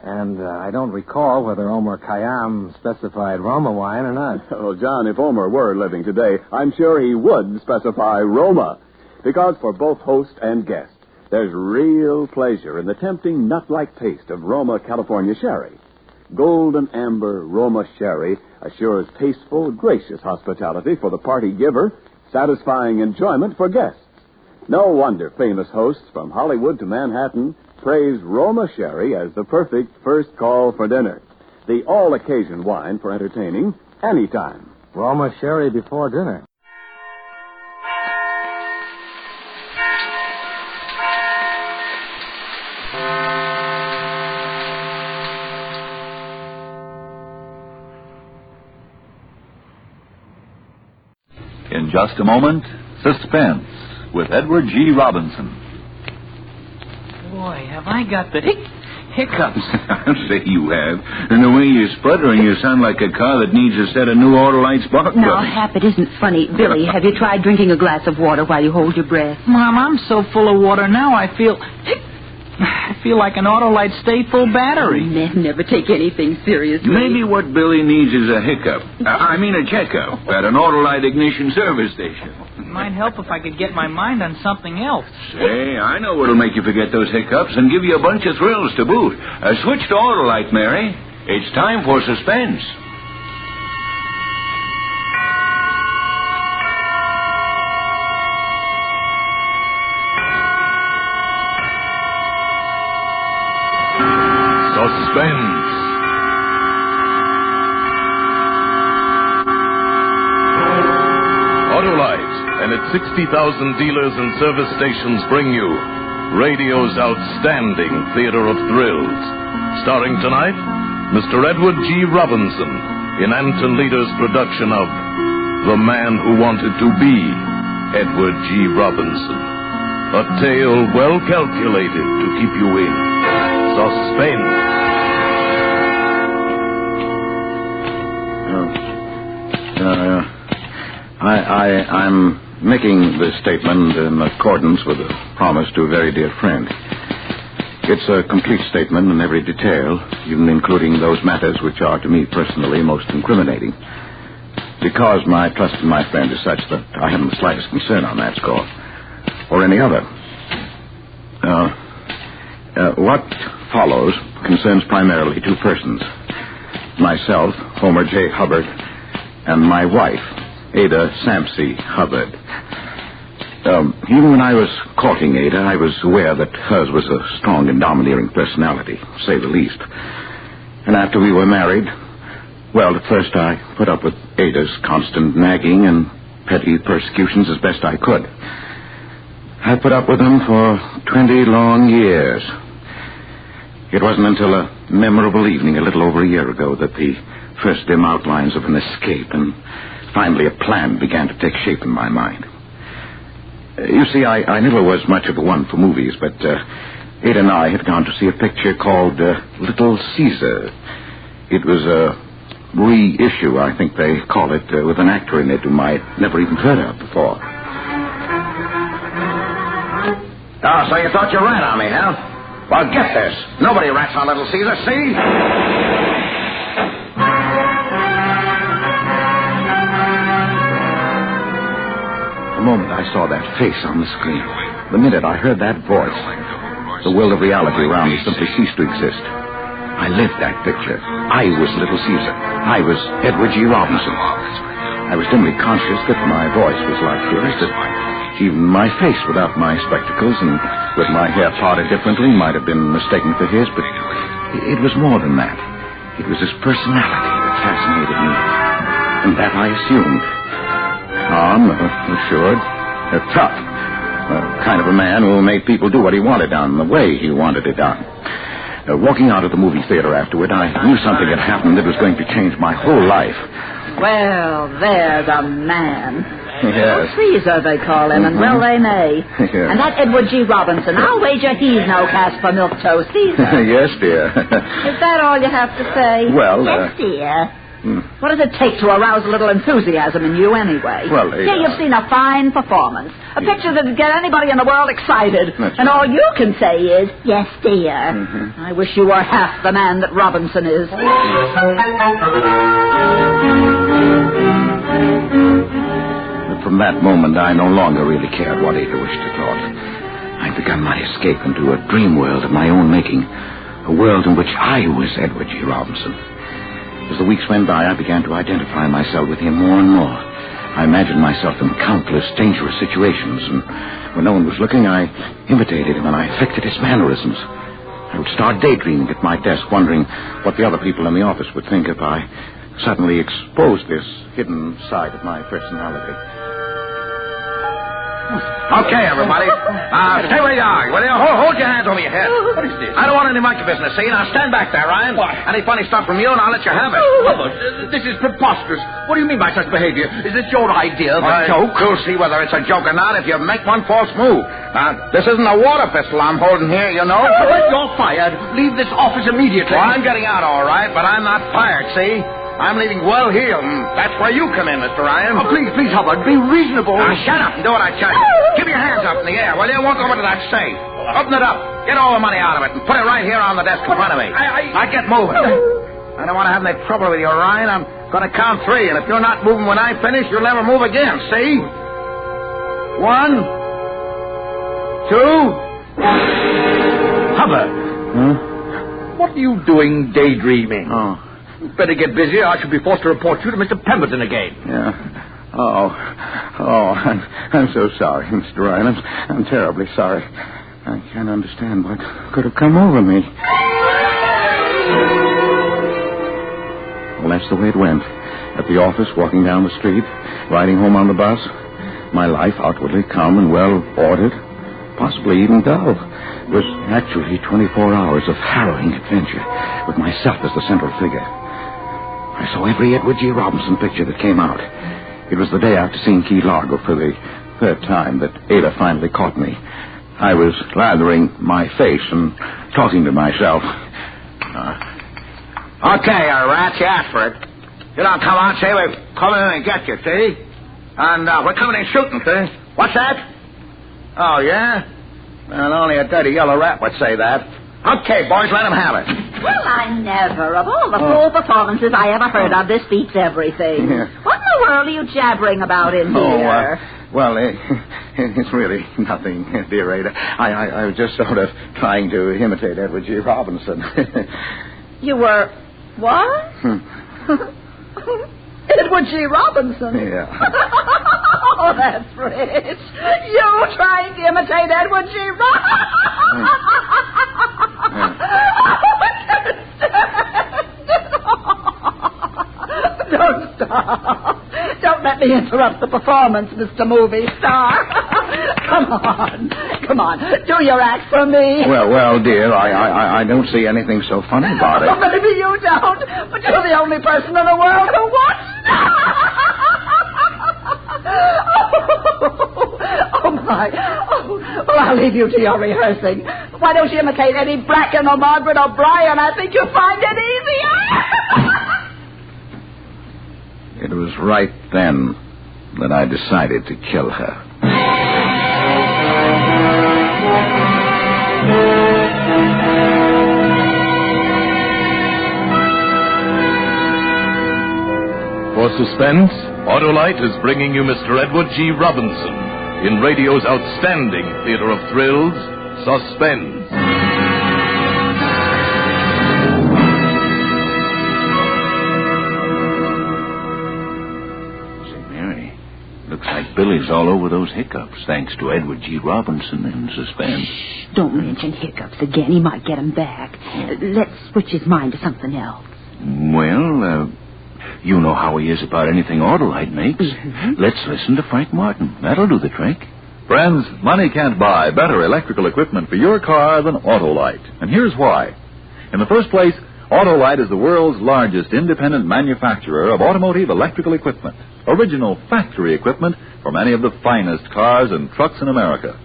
And I don't recall whether Omer Khayyam specified Roma wine or not. Well, John, if Omer were living today, I'm sure he would specify Roma. Because for both host and guest, there's real pleasure in the tempting nut-like taste of Roma California sherry. Golden amber Roma sherry assures tasteful, gracious hospitality for the party giver, satisfying enjoyment for guests. No wonder famous hosts from Hollywood to Manhattan praise Roma sherry as the perfect first call for dinner. the all-occasion wine for entertaining anytime. Roma sherry before dinner. In just a moment, Suspense with Edward G. Robinson. Boy, have I got the hiccups. I'll say you have. And the way you're sputtering, you sound like a car that needs a set of new Autolite spark Now, plugs. Hap, it isn't funny. Billy, have you tried drinking a glass of water while you hold your breath? Mom, I'm so full of water now, I feel like an Autolite stay full battery. Men never take anything seriously. Maybe what Billy needs is a hiccup. I mean a checkup at an Autolite ignition service station. It might help if I could get my mind on something else. Say, I know what'll make you forget those hiccups and give you a bunch of thrills to boot. Switch to Autolite, Mary. It's time for Suspense. Suspense. Autolite and its 60,000 dealers and service stations bring you radio's outstanding theater of thrills. Starring tonight, Mr. Edward G. Robinson in Anton Leader's production of The Man Who Wanted to Be Edward G. Robinson. A tale well calculated to keep you in suspense. I'm making this statement in accordance with a promise to a very dear friend. It's a complete statement in every detail, even including those matters which are to me personally most incriminating. Because my trust in my friend is such that I haven't the slightest concern on that score, or any other. What follows concerns primarily two persons. Myself, Homer J. Hubbard, and my wife, Ada Sampsey Hubbard. Even when I was courting Ada, I was aware that hers was a strong and domineering personality, to say the least. And after we were married, well, at first I put up with Ada's constant nagging and petty persecutions as best I could. I put up with them for 20 long years. It wasn't until a memorable evening a little over a year ago that the first dim outlines of an escape and finally a plan began to take shape in my mind. You see, I never was much of a one for movies, but Ada and I had gone to see a picture called Little Caesar. It was a reissue, I think they call it, with an actor in it whom I'd never even heard of before. Oh, so you thought you ran on me, huh? Well, get this. Nobody rats on Little Caesar, see? The moment I saw that face on the screen, the minute I heard that voice, the world of reality around me simply ceased to exist. I lived that picture. I was Little Caesar. I was Edward G. Robinson. I was dimly conscious that my voice was like his, that even my face without my spectacles and with my hair parted differently might have been mistaken for his, but it was more than that. It was his personality that fascinated me, and that I assumed. Calm, assured, tough. Kind of a man who made people do what he wanted done, the way he wanted it done. Walking out of the movie theater afterward, I knew something had happened that was going to change my whole life. Well, there's a man. Yes. Caesar, they call him, and well they may. Yes. And that Edward G. Robinson, I'll wager he's no cast for milk toast either. Yes, dear. Is that all you have to say? Well, yes, dear. What does it take to arouse a little enthusiasm in you, anyway? Well, Here you've seen a fine performance. A picture that'd get anybody in the world excited. That's and right. all you can say is, yes, dear. I wish you were half the man that Robinson is. But from that moment, I no longer really cared what Ada wished or thought. I'd begun my escape into a dream world of my own making, a world in which I was Edward G. Robinson. As the weeks went by, I began to identify myself with him more and more. I imagined myself in countless dangerous situations, and when no one was looking, I imitated him and I affected his mannerisms. I would start daydreaming at my desk, wondering what the other people in the office would think if I suddenly exposed this hidden side of my personality. Okay, everybody. Stay where you are. Will you? Hold your hands over your head. What is this? I don't want any monkey business, see? Now stand back there, Ryan. What? Any funny stuff from you, and I'll let you have it. Hubbard, this is preposterous. What do you mean by such behavior? Is this your idea of a joke? We'll see whether it's a joke or not if you make one false move. Now, this isn't a water pistol I'm holding here, you know. You're fired. Leave this office immediately. Well, I'm getting out all right, but I'm not fired, see? I'm leaving well heeled, and that's where you come in, Mr. Ryan. Oh, please, Hubbard, be reasonable. Now, shut up and do what I tell you. Keep your hands up in the air, will you? Walk over to that safe. Open it up. Get all the money out of it and put it right here on the desk in front of me. Now, get moving. I don't want to have any trouble with you, Ryan. I'm going to count 3, and if you're not moving when I finish, you'll never move again, see? 1, 2... Hubbard. Huh? What are you doing daydreaming? Oh. You'd better get busy, or I shall be forced to report you to Mr. Pemberton again. Yeah. I'm so sorry, Mr. Ryan. I'm terribly sorry. I can't understand what could have come over me. Well, that's the way it went. At the office, walking down the street, riding home on the bus. My life outwardly calm and well ordered, possibly even dull. It was actually 24 hours of harrowing adventure, with myself as the central figure. I saw every Edward G. Robinson picture that came out. It was the day after seeing Key Largo for the 3rd time that Ada finally caught me. I was lathering my face and talking to myself. Okay, rats, you asked for it. You don't come on, say we're coming in and get you, see? And we're coming in shooting, see? What's that? Oh, yeah? Well, only a dirty yellow rat would say that. Okay, boys, let him have it. Well, I never. Of all the full performances I ever heard of, this beats everything. Yeah. What in the world are you jabbering about in here? Well, it's really nothing, dear Ada. I was just sort of trying to imitate Edward G. Robinson. You were... what? Edward G. Robinson? Yeah. Oh, that's rich. You trying to imitate Edward G. Robinson? Don't stop. Don't let me interrupt the performance, Mr. Movie Star. Come on. Do your act for me. Well, dear, I don't see anything so funny about it. Oh, maybe you don't, but you're the only person in the world who watches. Oh, my. Oh, well, I'll leave you to your rehearsing. Why don't you imitate Eddie Bracken or Margaret O'Brien? I think you'll find it easier. It was right then that I decided to kill her. For Suspense, Autolite is bringing you Mr. Edward G. Robinson in radio's outstanding theater of thrills, Suspense. Say, Mary, looks like Billy's all over those hiccups, thanks to Edward G. Robinson in Suspense. Shh, don't mention hiccups again. He might get 'em back. Let's switch his mind to something else. Well, you know how he is about anything Autolite makes. Mm-hmm. Let's listen to Frank Martin. That'll do the trick. Friends, money can't buy better electrical equipment for your car than Autolite. And here's why. In the first place, Autolite is the world's largest independent manufacturer of automotive electrical equipment. Original factory equipment for many of the finest cars and trucks in America.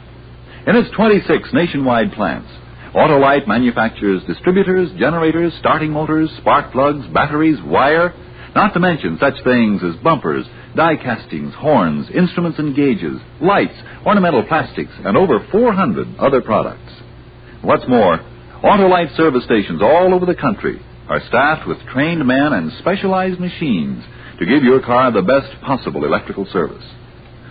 In its 26 nationwide plants, Autolite manufactures distributors, generators, starting motors, spark plugs, batteries, wire, not to mention such things as bumpers, die castings, horns, instruments and gauges, lights, ornamental plastics, and over 400 other products. What's more, Autolite service stations all over the country are staffed with trained men and specialized machines to give your car the best possible electrical service.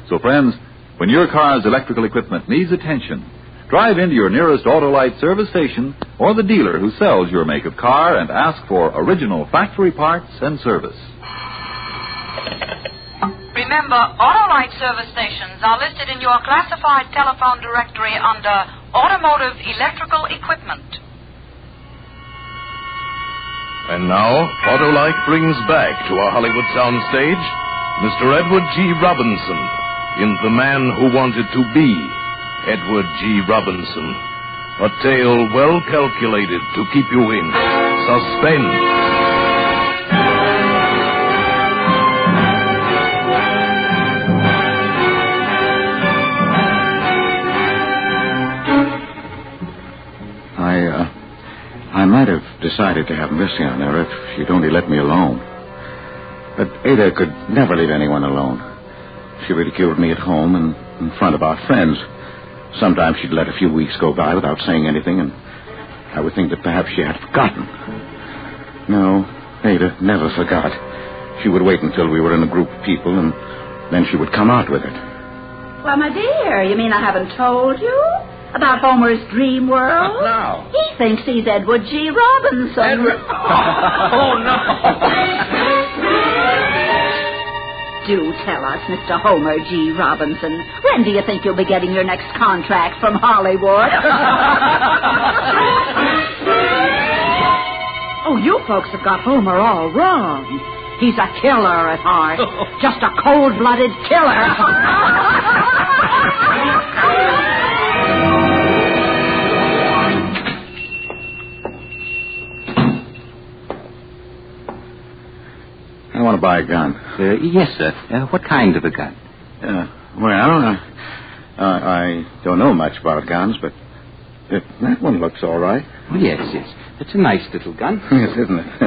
So, friends, when your car's electrical equipment needs attention, drive into your nearest Autolite service station or the dealer who sells your make of car and ask for original factory parts and service. Remember, Autolite service stations are listed in your classified telephone directory under Automotive Electrical Equipment. And now, Autolite brings back to our Hollywood soundstage Mr. Edward G. Robinson in The Man Who Wanted to Be Edward G. Robinson. A tale well calculated to keep you in suspense. I might have decided to have Missy on there if she'd only let me alone. But Ada could never leave anyone alone. She ridiculed me at home and in front of our friends. Sometimes she'd let a few weeks go by without saying anything, and I would think that perhaps she had forgotten. No, Ada never forgot. She would wait until we were in a group of people, and then she would come out with it. Well, my dear, you mean I haven't told you about Homer's dream world? No. He thinks he's Edward G. Robinson. Edward? Oh, no. Do tell us, Mr. Homer G. Robinson, when do you think you'll be getting your next contract from Hollywood? Oh, you folks have got Homer all wrong. He's a killer at heart. Just a cold-blooded killer. I want to buy a gun. Yes, sir. What kind of a gun? I don't know much about guns, but that one looks all right. Oh, yes. It's a nice little gun. Yes, isn't it?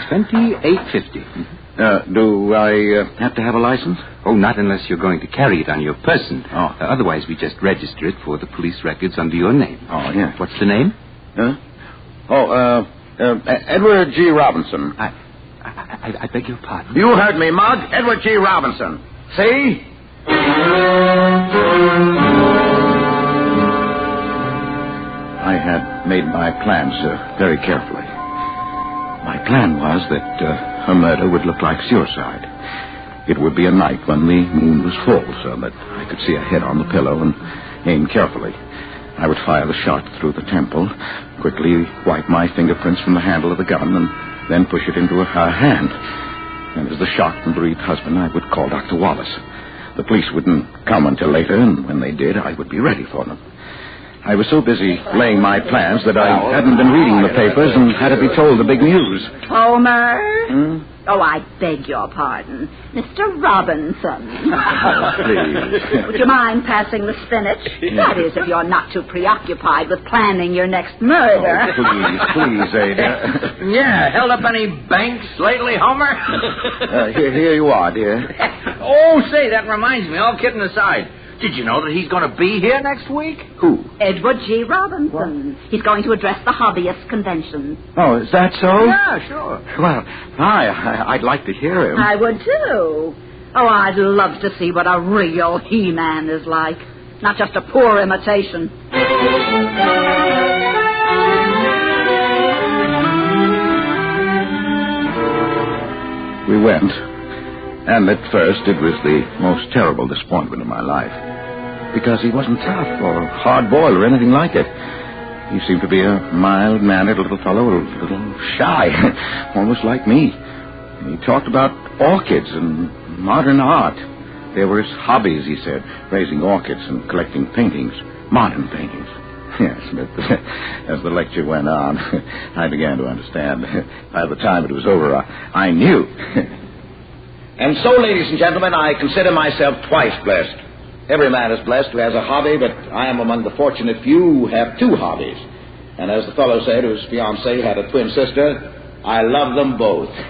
2850. Do I have to have a license? Oh, not unless you're going to carry it on your person. Oh. Otherwise, we just register it for the police records under your name. Oh, yeah. What's the name? Edward G. Robinson. I beg your pardon. You heard me, Mug. Edward G. Robinson. See? I had made my plans very carefully. My plan was that her murder would look like suicide. It would be a night when the moon was full, so that I could see a head on the pillow and aim carefully. I would fire the shot through the temple, quickly wipe my fingerprints from the handle of the gun, and then push it into her hand. And as the shocked and bereaved husband, I would call Dr. Wallace. The police wouldn't come until later, and when they did, I would be ready for them. I was so busy laying my plans that I hadn't been reading the papers and had to be told the big news. Homer? Oh, I beg your pardon. Mr. Robinson. Please. Would you mind passing the spinach? That is, if you're not too preoccupied with planning your next murder. Oh, please, Ada. Yeah, held up any banks lately, Homer? Here you are, dear. Oh, say, that reminds me, all kidding aside. Did you know that he's going to be here next week? Who? Edward G. Robinson. What? He's going to address the hobbyist convention. Oh, is that so? Yeah, sure. Well, I'd like to hear him. I would, too. Oh, I'd love to see what a real He-Man is like. Not just a poor imitation. We went. And at first, it was the most terrible disappointment of my life. Because he wasn't tough or hard-boiled or anything like it. He seemed to be a mild-mannered little fellow, a little shy, almost like me. He talked about orchids and modern art. They were his hobbies, he said, raising orchids and collecting paintings, modern paintings. Yes, but as the lecture went on, I began to understand. By the time it was over, I knew. And so, ladies and gentlemen, I consider myself twice blessed. Every man is blessed who has a hobby, but I am among the fortunate few who have two hobbies. And as the fellow said whose fiancée had a twin sister, I love them both. Thank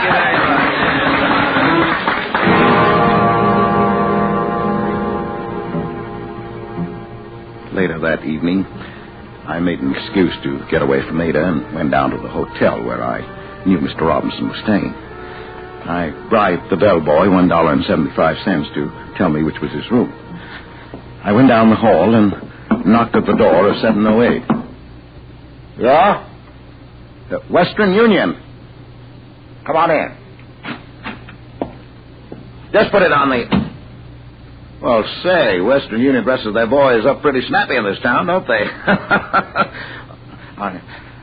you very much. Later that evening, I made an excuse to get away from Ada and went down to the hotel where I knew Mr. Robinson was staying. I bribed the bellboy $1.75 to tell me which was his room. I went down the hall and knocked at the door of 708. Yeah? Western Union. Come on in. Just put it on the... Well, say, Western Union dresses their boys up pretty snappy in this town, don't they?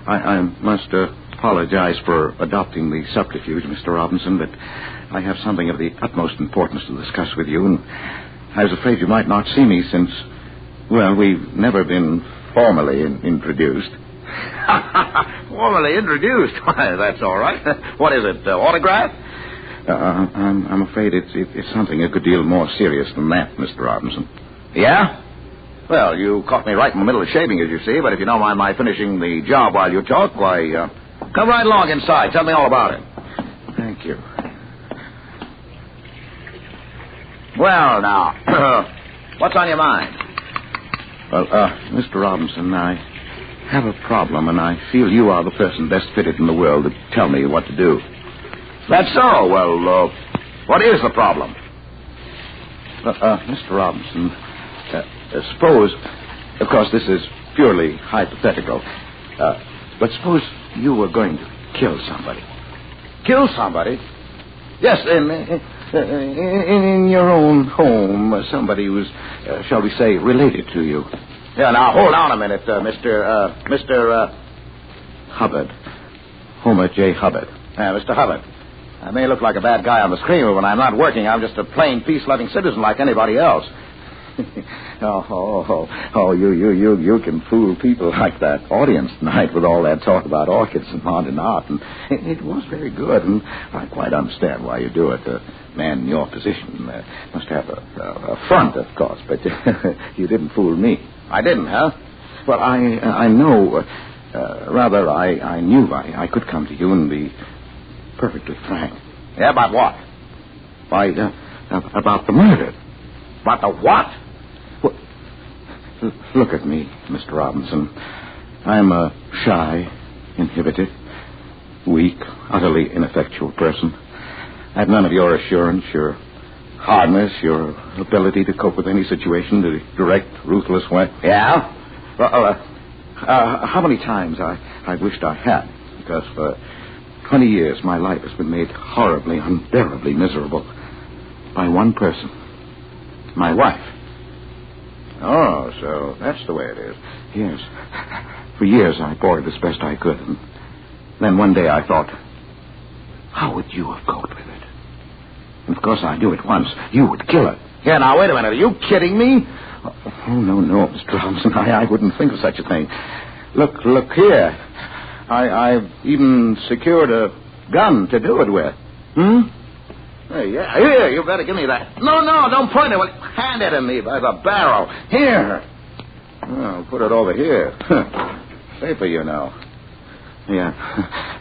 I must apologize for adopting the subterfuge, Mr. Robinson, but I have something of the utmost importance to discuss with you, and I was afraid you might not see me since, well, we've never been formally introduced. Formally introduced? Why, that's all right. What is it, autograph? I'm afraid it's something a good deal more serious than that, Mr. Robinson. Yeah? Well, you caught me right in the middle of shaving, as you see, but if you don't mind my finishing the job while you talk, why, come right along inside. Tell me all about it. Thank you. Well, now, what's on your mind? Well, Mr. Robinson, I have a problem, and I feel you are the person best fitted in the world to tell me what to do. That's so. Well, what is the problem? Mr. Robinson, suppose, of course, this is purely hypothetical, but suppose you were going to kill somebody. Kill somebody? Yes, in your own home, somebody who's, shall we say, related to you. Yeah, now, hold on a minute, Mr. Hubbard. Homer J. Hubbard. Mr. Hubbard. I may look like a bad guy on the screen, but when I'm not working, I'm just a plain, peace-loving citizen like anybody else. You can fool people like that audience tonight with all that talk about orchids and modern art, and it was very good, and I quite understand why you do it. A man in your position must have a front, of course, but you didn't fool me. I didn't, huh? Well, I know, rather, I knew I could come to you and be perfectly frank. Yeah, about what? Why, about the murder. About the what? Well, look at me, Mr. Robinson. I'm a shy, inhibited, weak, utterly ineffectual person. I have none of your assurance, your hardness, your ability to cope with any situation the direct, ruthless way. Yeah? Well, how many times I wished I had, because for 20 years my life has been made horribly, unbearably miserable by one person. My wife. Oh, so that's the way it is. Yes. For years I bore it as best I could, and then one day I thought, how would you have coped with it? And of course I knew at once you would kill her. Yeah, now, wait a minute. Are you kidding me? Oh, no, Mr. Robinson. I wouldn't think of such a thing. Look here. I've even secured a gun to do it with. Hey, yeah, here, you better give me that. No, don't point it. Hand it to me by the barrel. Here. Well, put it over here. Safer, you know. Yeah,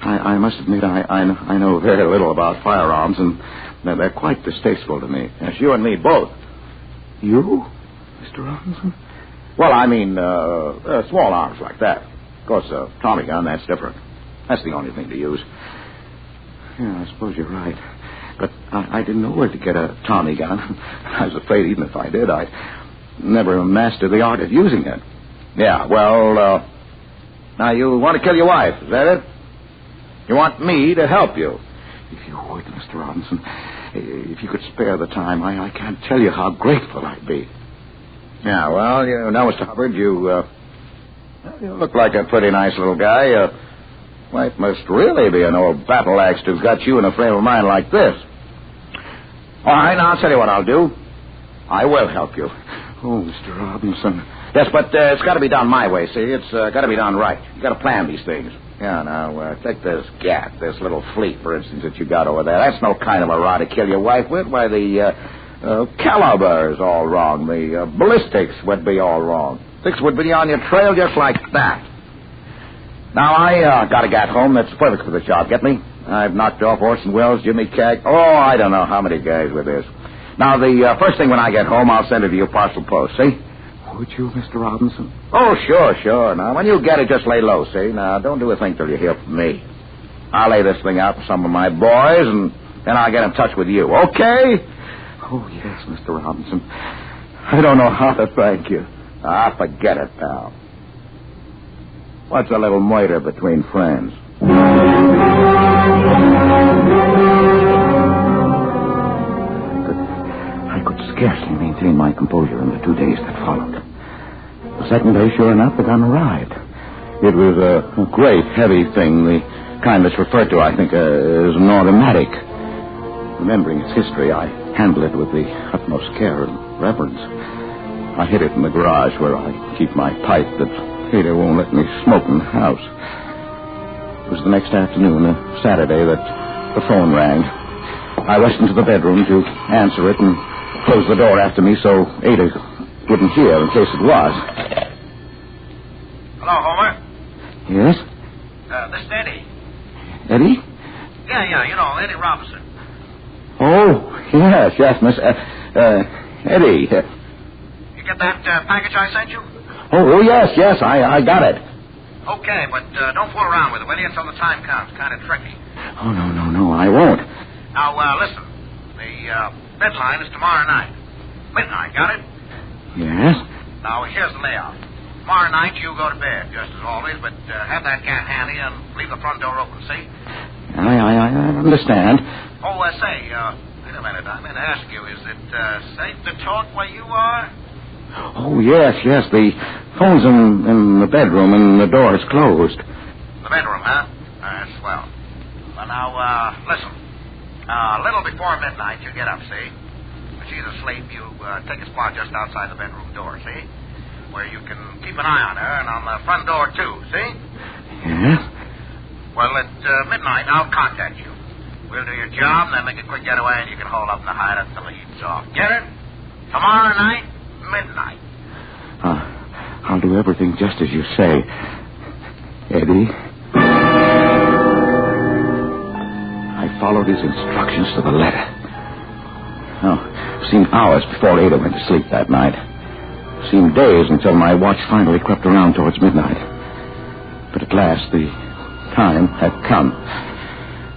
I must admit I know very little about firearms, and they're quite distasteful to me. Yes, you and me both. You, Mr. Robinson? Well, I mean, small arms like that. Of course, a Tommy gun, that's different. That's the only thing to use. Yeah, I suppose you're right. But I didn't know where to get a Tommy gun. I was afraid even if I did, I'd never master the art of using it. Yeah, well, now you want to kill your wife, is that it? You want me to help you? If you would, Mr. Robinson, if you could spare the time, I can't tell you how grateful I'd be. Yeah, well, you know, Mr. Hubbard, you look like a pretty nice little guy. Wife must really be an old battle axe to have got you in a frame of mind like this. All right, now I'll tell you what I'll do. I will help you. Oh, Mr. Robinson. Yes, but it's got to be done my way, see? It's got to be done right. You got to plan these things. Yeah, now, take this gat, this little fleet, for instance, that you got over there. That's no kind of a rod to kill your wife with. Why, the caliber is all wrong. The ballistics would be all wrong. Six would be on your trail just like that. Now, I got a gat home that's perfect for the job. Get me? I've knocked off Orson Welles, Jimmy Cag. Oh, I don't know how many guys with this. Now, the first thing when I get home, I'll send it to you parcel post, see? Would you, Mr. Robinson? Oh, sure. Now, when you get it, just lay low, see? Now, don't do a thing till you hear from me. I'll lay this thing out for some of my boys, and then I'll get in touch with you, okay? Oh, yes, Mr. Robinson. I don't know how to thank you. Forget it, pal. What's a little murder between friends? I could scarcely maintain my composure in the 2 days that followed. The second day, sure enough, the gun arrived. It was a great, heavy thing, the kind that's referred to, I think, as an automatic. Remembering its history, I handled it with the utmost care and reverence. I hid it in the garage where I keep my pipe that Ada won't let me smoke in the house. It was the next afternoon, a Saturday, that the phone rang. I rushed into the bedroom to answer it and close the door after me so Ada wouldn't hear in case it was. Hello, Homer. Yes? This is Eddie. Eddie? Yeah, you know, Eddie Robinson. Oh, yes, Miss... Eddie. You get that package I sent you? Oh, yes, I got it. Okay, but don't fool around with it, will you, until the time comes. Kind of tricky. Oh, no, I won't. Now, listen. The deadline is tomorrow night. Midnight, got it? Yes? Now, here's the layout. Tomorrow night, you go to bed, just as always, but have that cat handy and leave the front door open, see? I understand. Oh, say, wait a minute. I meant to ask you, is it safe to talk where you are? Oh, yes. The phone's in the bedroom and the door is closed. The bedroom, huh? That's swell. Well, now, listen. A little before midnight, you get up, see? When she's asleep, you take a spot just outside the bedroom door, see? Where you can keep an eye on her and on the front door, too, see? Yes? Well, at midnight, I'll contact you. We'll do your job, and then make a quick getaway, and you can hold up in the hideout until the heat's off. Get it? Tomorrow night, midnight. I'll do everything just as you say, Eddie. I followed his instructions to the letter. It seemed hours before Ada went to sleep that night. It seemed days until my watch finally crept around towards midnight. But at last, the time had come.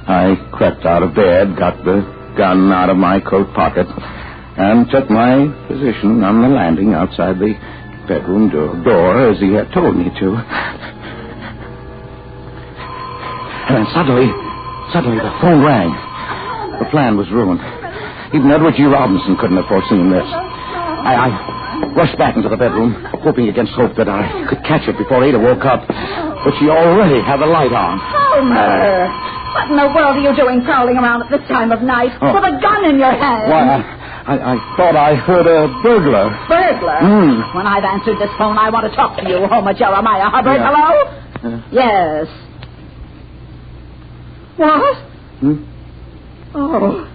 I crept out of bed, got the gun out of my coat pocket, and took my position on the landing outside the bedroom door as he had told me to. And then suddenly the phone rang. The plan was ruined. Even Edward G. Robinson couldn't have foreseen this. I rushed back into the bedroom, hoping against hope that I could catch it before Ada woke up. But she already had the light on. Homer! What in the world are you doing prowling around at this time of night with a gun in your hand? Why, I thought I heard a burglar. Burglar? When I've answered this phone, I want to talk to you, Homer Jeremiah Hubbard. Yeah. Hello? Yes. What? Oh.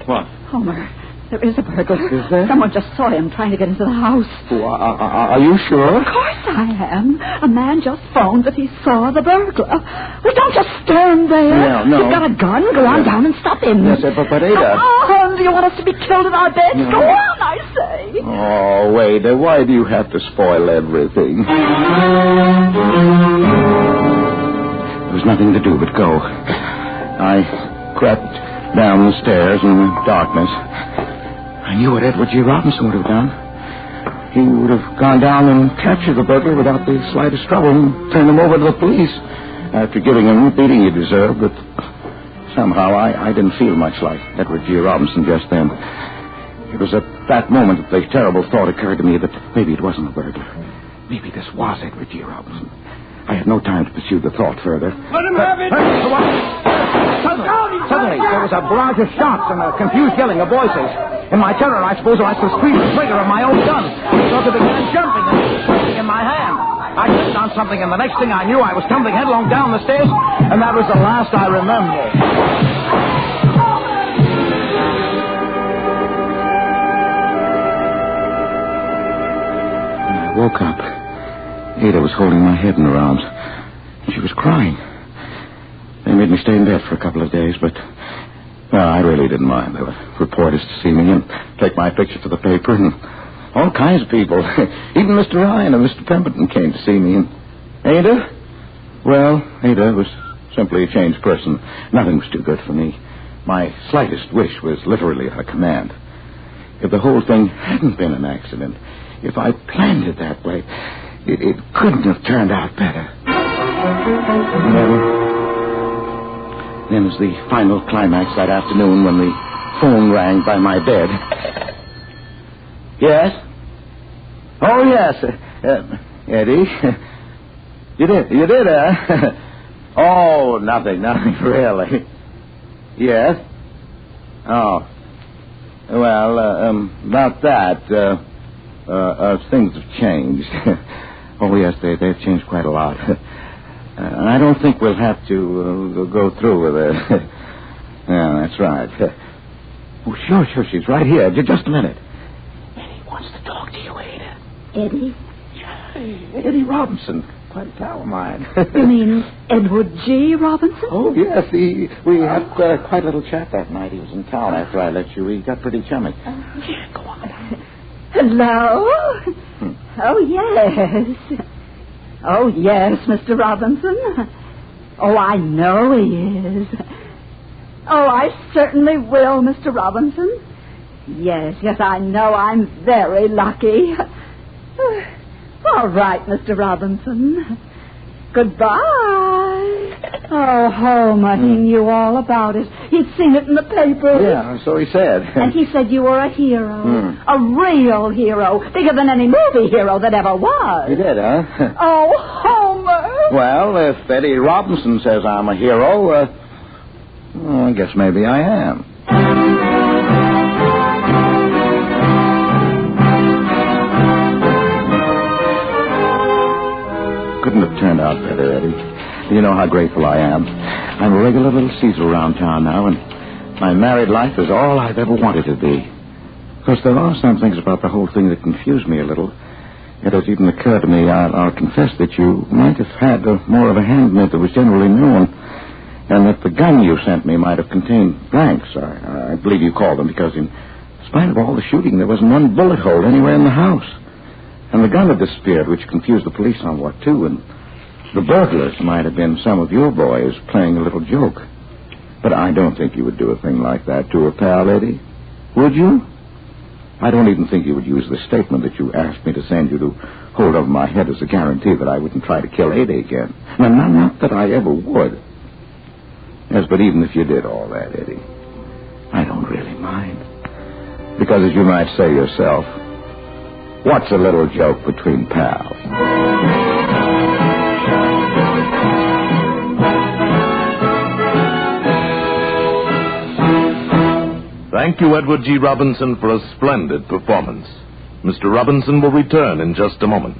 What? Homer, there is a burglar. Is there? Someone just saw him trying to get into the house. Oh, are you sure? Of course I am. A man just phoned that he saw the burglar. We don't just stand there. No. You've got a gun. Go on down and stop him. Yes, but Ada... Come on. Do you want us to be killed in our beds? No. Go on, I say. Oh, Ada, why do you have to spoil everything? There was nothing to do but go. I crept down the stairs in the darkness. I knew what Edward G. Robinson would have done. He would have gone down and captured the burglar without the slightest trouble and turned him over to the police after giving him the beating he deserved. But somehow I didn't feel much like Edward G. Robinson just then. It was at that moment that the terrible thought occurred to me that maybe it wasn't a burglar. Maybe this was Edward G. Robinson. I had no time to pursue the thought further. Let him have it! Suddenly, there was a barrage of shots and a confused yelling of voices. In my terror, I suppose I must have squeezed the trigger of my own gun. So it began jumping and twisting in my hand. I clicked on something, and the next thing I knew, I was tumbling headlong down the stairs, and that was the last I remember. When I woke up, Ada was holding my head in her arms. She was crying. They made me stay in bed for a couple of days, but I really didn't mind. There were reporters to see me and take my picture for the paper, and all kinds of people. Even Mr. Ryan and Mr. Pemberton came to see me. And Ada? Well, Ada was simply a changed person. Nothing was too good for me. My slightest wish was literally her command. If the whole thing hadn't been an accident, if I planned it that way, it couldn't have turned out better. Then was the final climax that afternoon when the phone rang by my bed. Yes? Oh, yes. Eddie? You did, huh? Oh, nothing, really. Yes? Oh. Well, about that, things have changed. Oh, yes, they've changed quite a lot. I don't think we'll have to go through with it. Yeah, that's right. Oh, sure, she's right here. Just a minute. Eddie wants to talk to you, Ada. Eddie? Eddie Robinson. Quite a pal of mine. You mean Edward G. Robinson? Oh, yes. We had quite a little chat that night. He was in town after I left you. We got pretty chummy. Yeah, go on. Hello? Oh, yes. Oh, yes, Mr. Robinson. Oh, I know he is. Oh, I certainly will, Mr. Robinson. Yes, I know. I'm very lucky. All right, Mr. Robinson. Goodbye. Oh, Homer, he knew all about it. He'd seen it in the paper. Yeah, so he said. And he said you were a hero. A real hero. Bigger than any movie hero that ever was. He did, huh? Oh, Homer. Well, if Eddie Robinson says I'm a hero, well, I guess maybe I am. Couldn't have turned out better, Eddie. You know how grateful I am. I'm a regular little Caesar around town now, and my married life is all I've ever wanted to be. Of course, there are some things about the whole thing that confuse me a little. It has even occurred to me, I'll confess, that you might have had more of a hand in it that was generally known, and that the gun you sent me might have contained blanks. I believe you called them, because in spite of all the shooting, there wasn't one bullet hole anywhere in the house. And the gun had disappeared, which confused the police somewhat, too, and the burglars might have been some of your boys playing a little joke. But I don't think you would do a thing like that to a pal, Eddie. Would you? I don't even think you would use the statement that you asked me to send you to hold over my head as a guarantee that I wouldn't try to kill Ada again. Now, not that I ever would. Yes, but even if you did all that, Eddie, I don't really mind. Because, as you might say yourself, what's a little joke between pals? Thank you, Edward G. Robinson, for a splendid performance. Mr. Robinson will return in just a moment.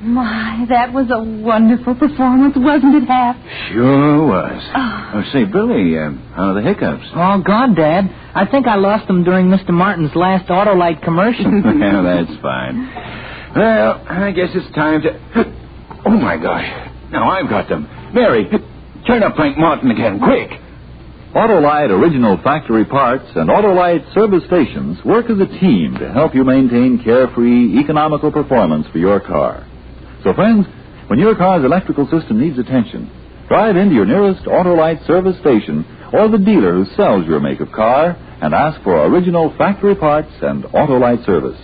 My, that was a wonderful performance, wasn't it, Hap? Sure was. Oh, say, Billy, how are the hiccups? Oh, gone, Dad. I think I lost them during Mr. Martin's last Autolite commercial. Well, that's fine. Well, I guess it's time to... Oh, my gosh. Now I've got them. Mary, turn up Frank Martin again, quick. Autolite original factory parts and Autolite service stations work as a team to help you maintain carefree, economical performance for your car. So, friends, when your car's electrical system needs attention, drive into your nearest Autolite service station or the dealer who sells your make of car and ask for original factory parts and Autolite service.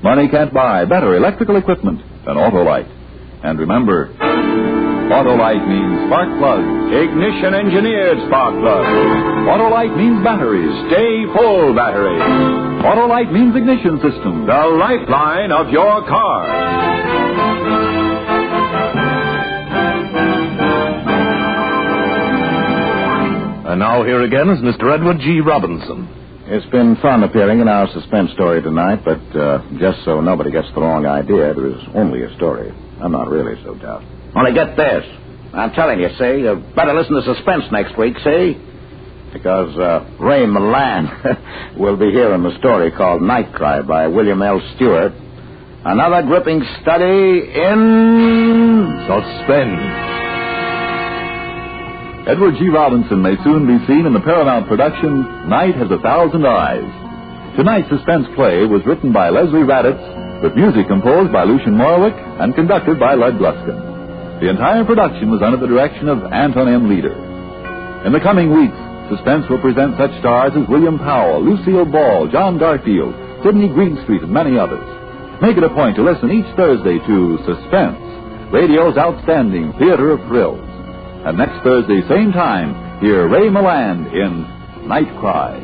Money can't buy better electrical equipment than Autolite. And remember, Autolite means spark plugs, ignition-engineered spark plugs. Autolite means batteries, stay full batteries. Autolite means ignition system, the lifeline of your car. And now here again is Mr. Edward G. Robinson. It's been fun appearing in our suspense story tonight, but just so nobody gets the wrong idea, it was only a story. I'm not really so tough. Only get this. I'm telling you, see, you better listen to Suspense next week, see? Because Ray Milan will be here in the story called Night Cry by William L. Stewart. Another gripping study in... Suspense. Edward G. Robinson may soon be seen in the Paramount production Night Has 1,000 Eyes. Tonight's suspense play was written by Leslie Raditz, with music composed by Lucien Morawick and conducted by Lud Gluskin. The entire production was under the direction of Anton M. Leader. In the coming weeks, Suspense will present such stars as William Powell, Lucille Ball, John Garfield, Sidney Greenstreet, and many others. Make it a point to listen each Thursday to Suspense, radio's outstanding theater of thrills. And next Thursday, same time, hear Ray Milland in Night Cry.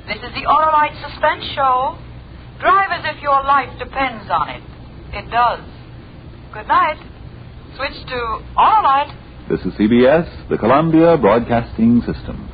The This is the Autolite Suspense Show. Drive as if your life depends on it. It does. Good night. Switch to Autolite. This is CBS, the Columbia Broadcasting System.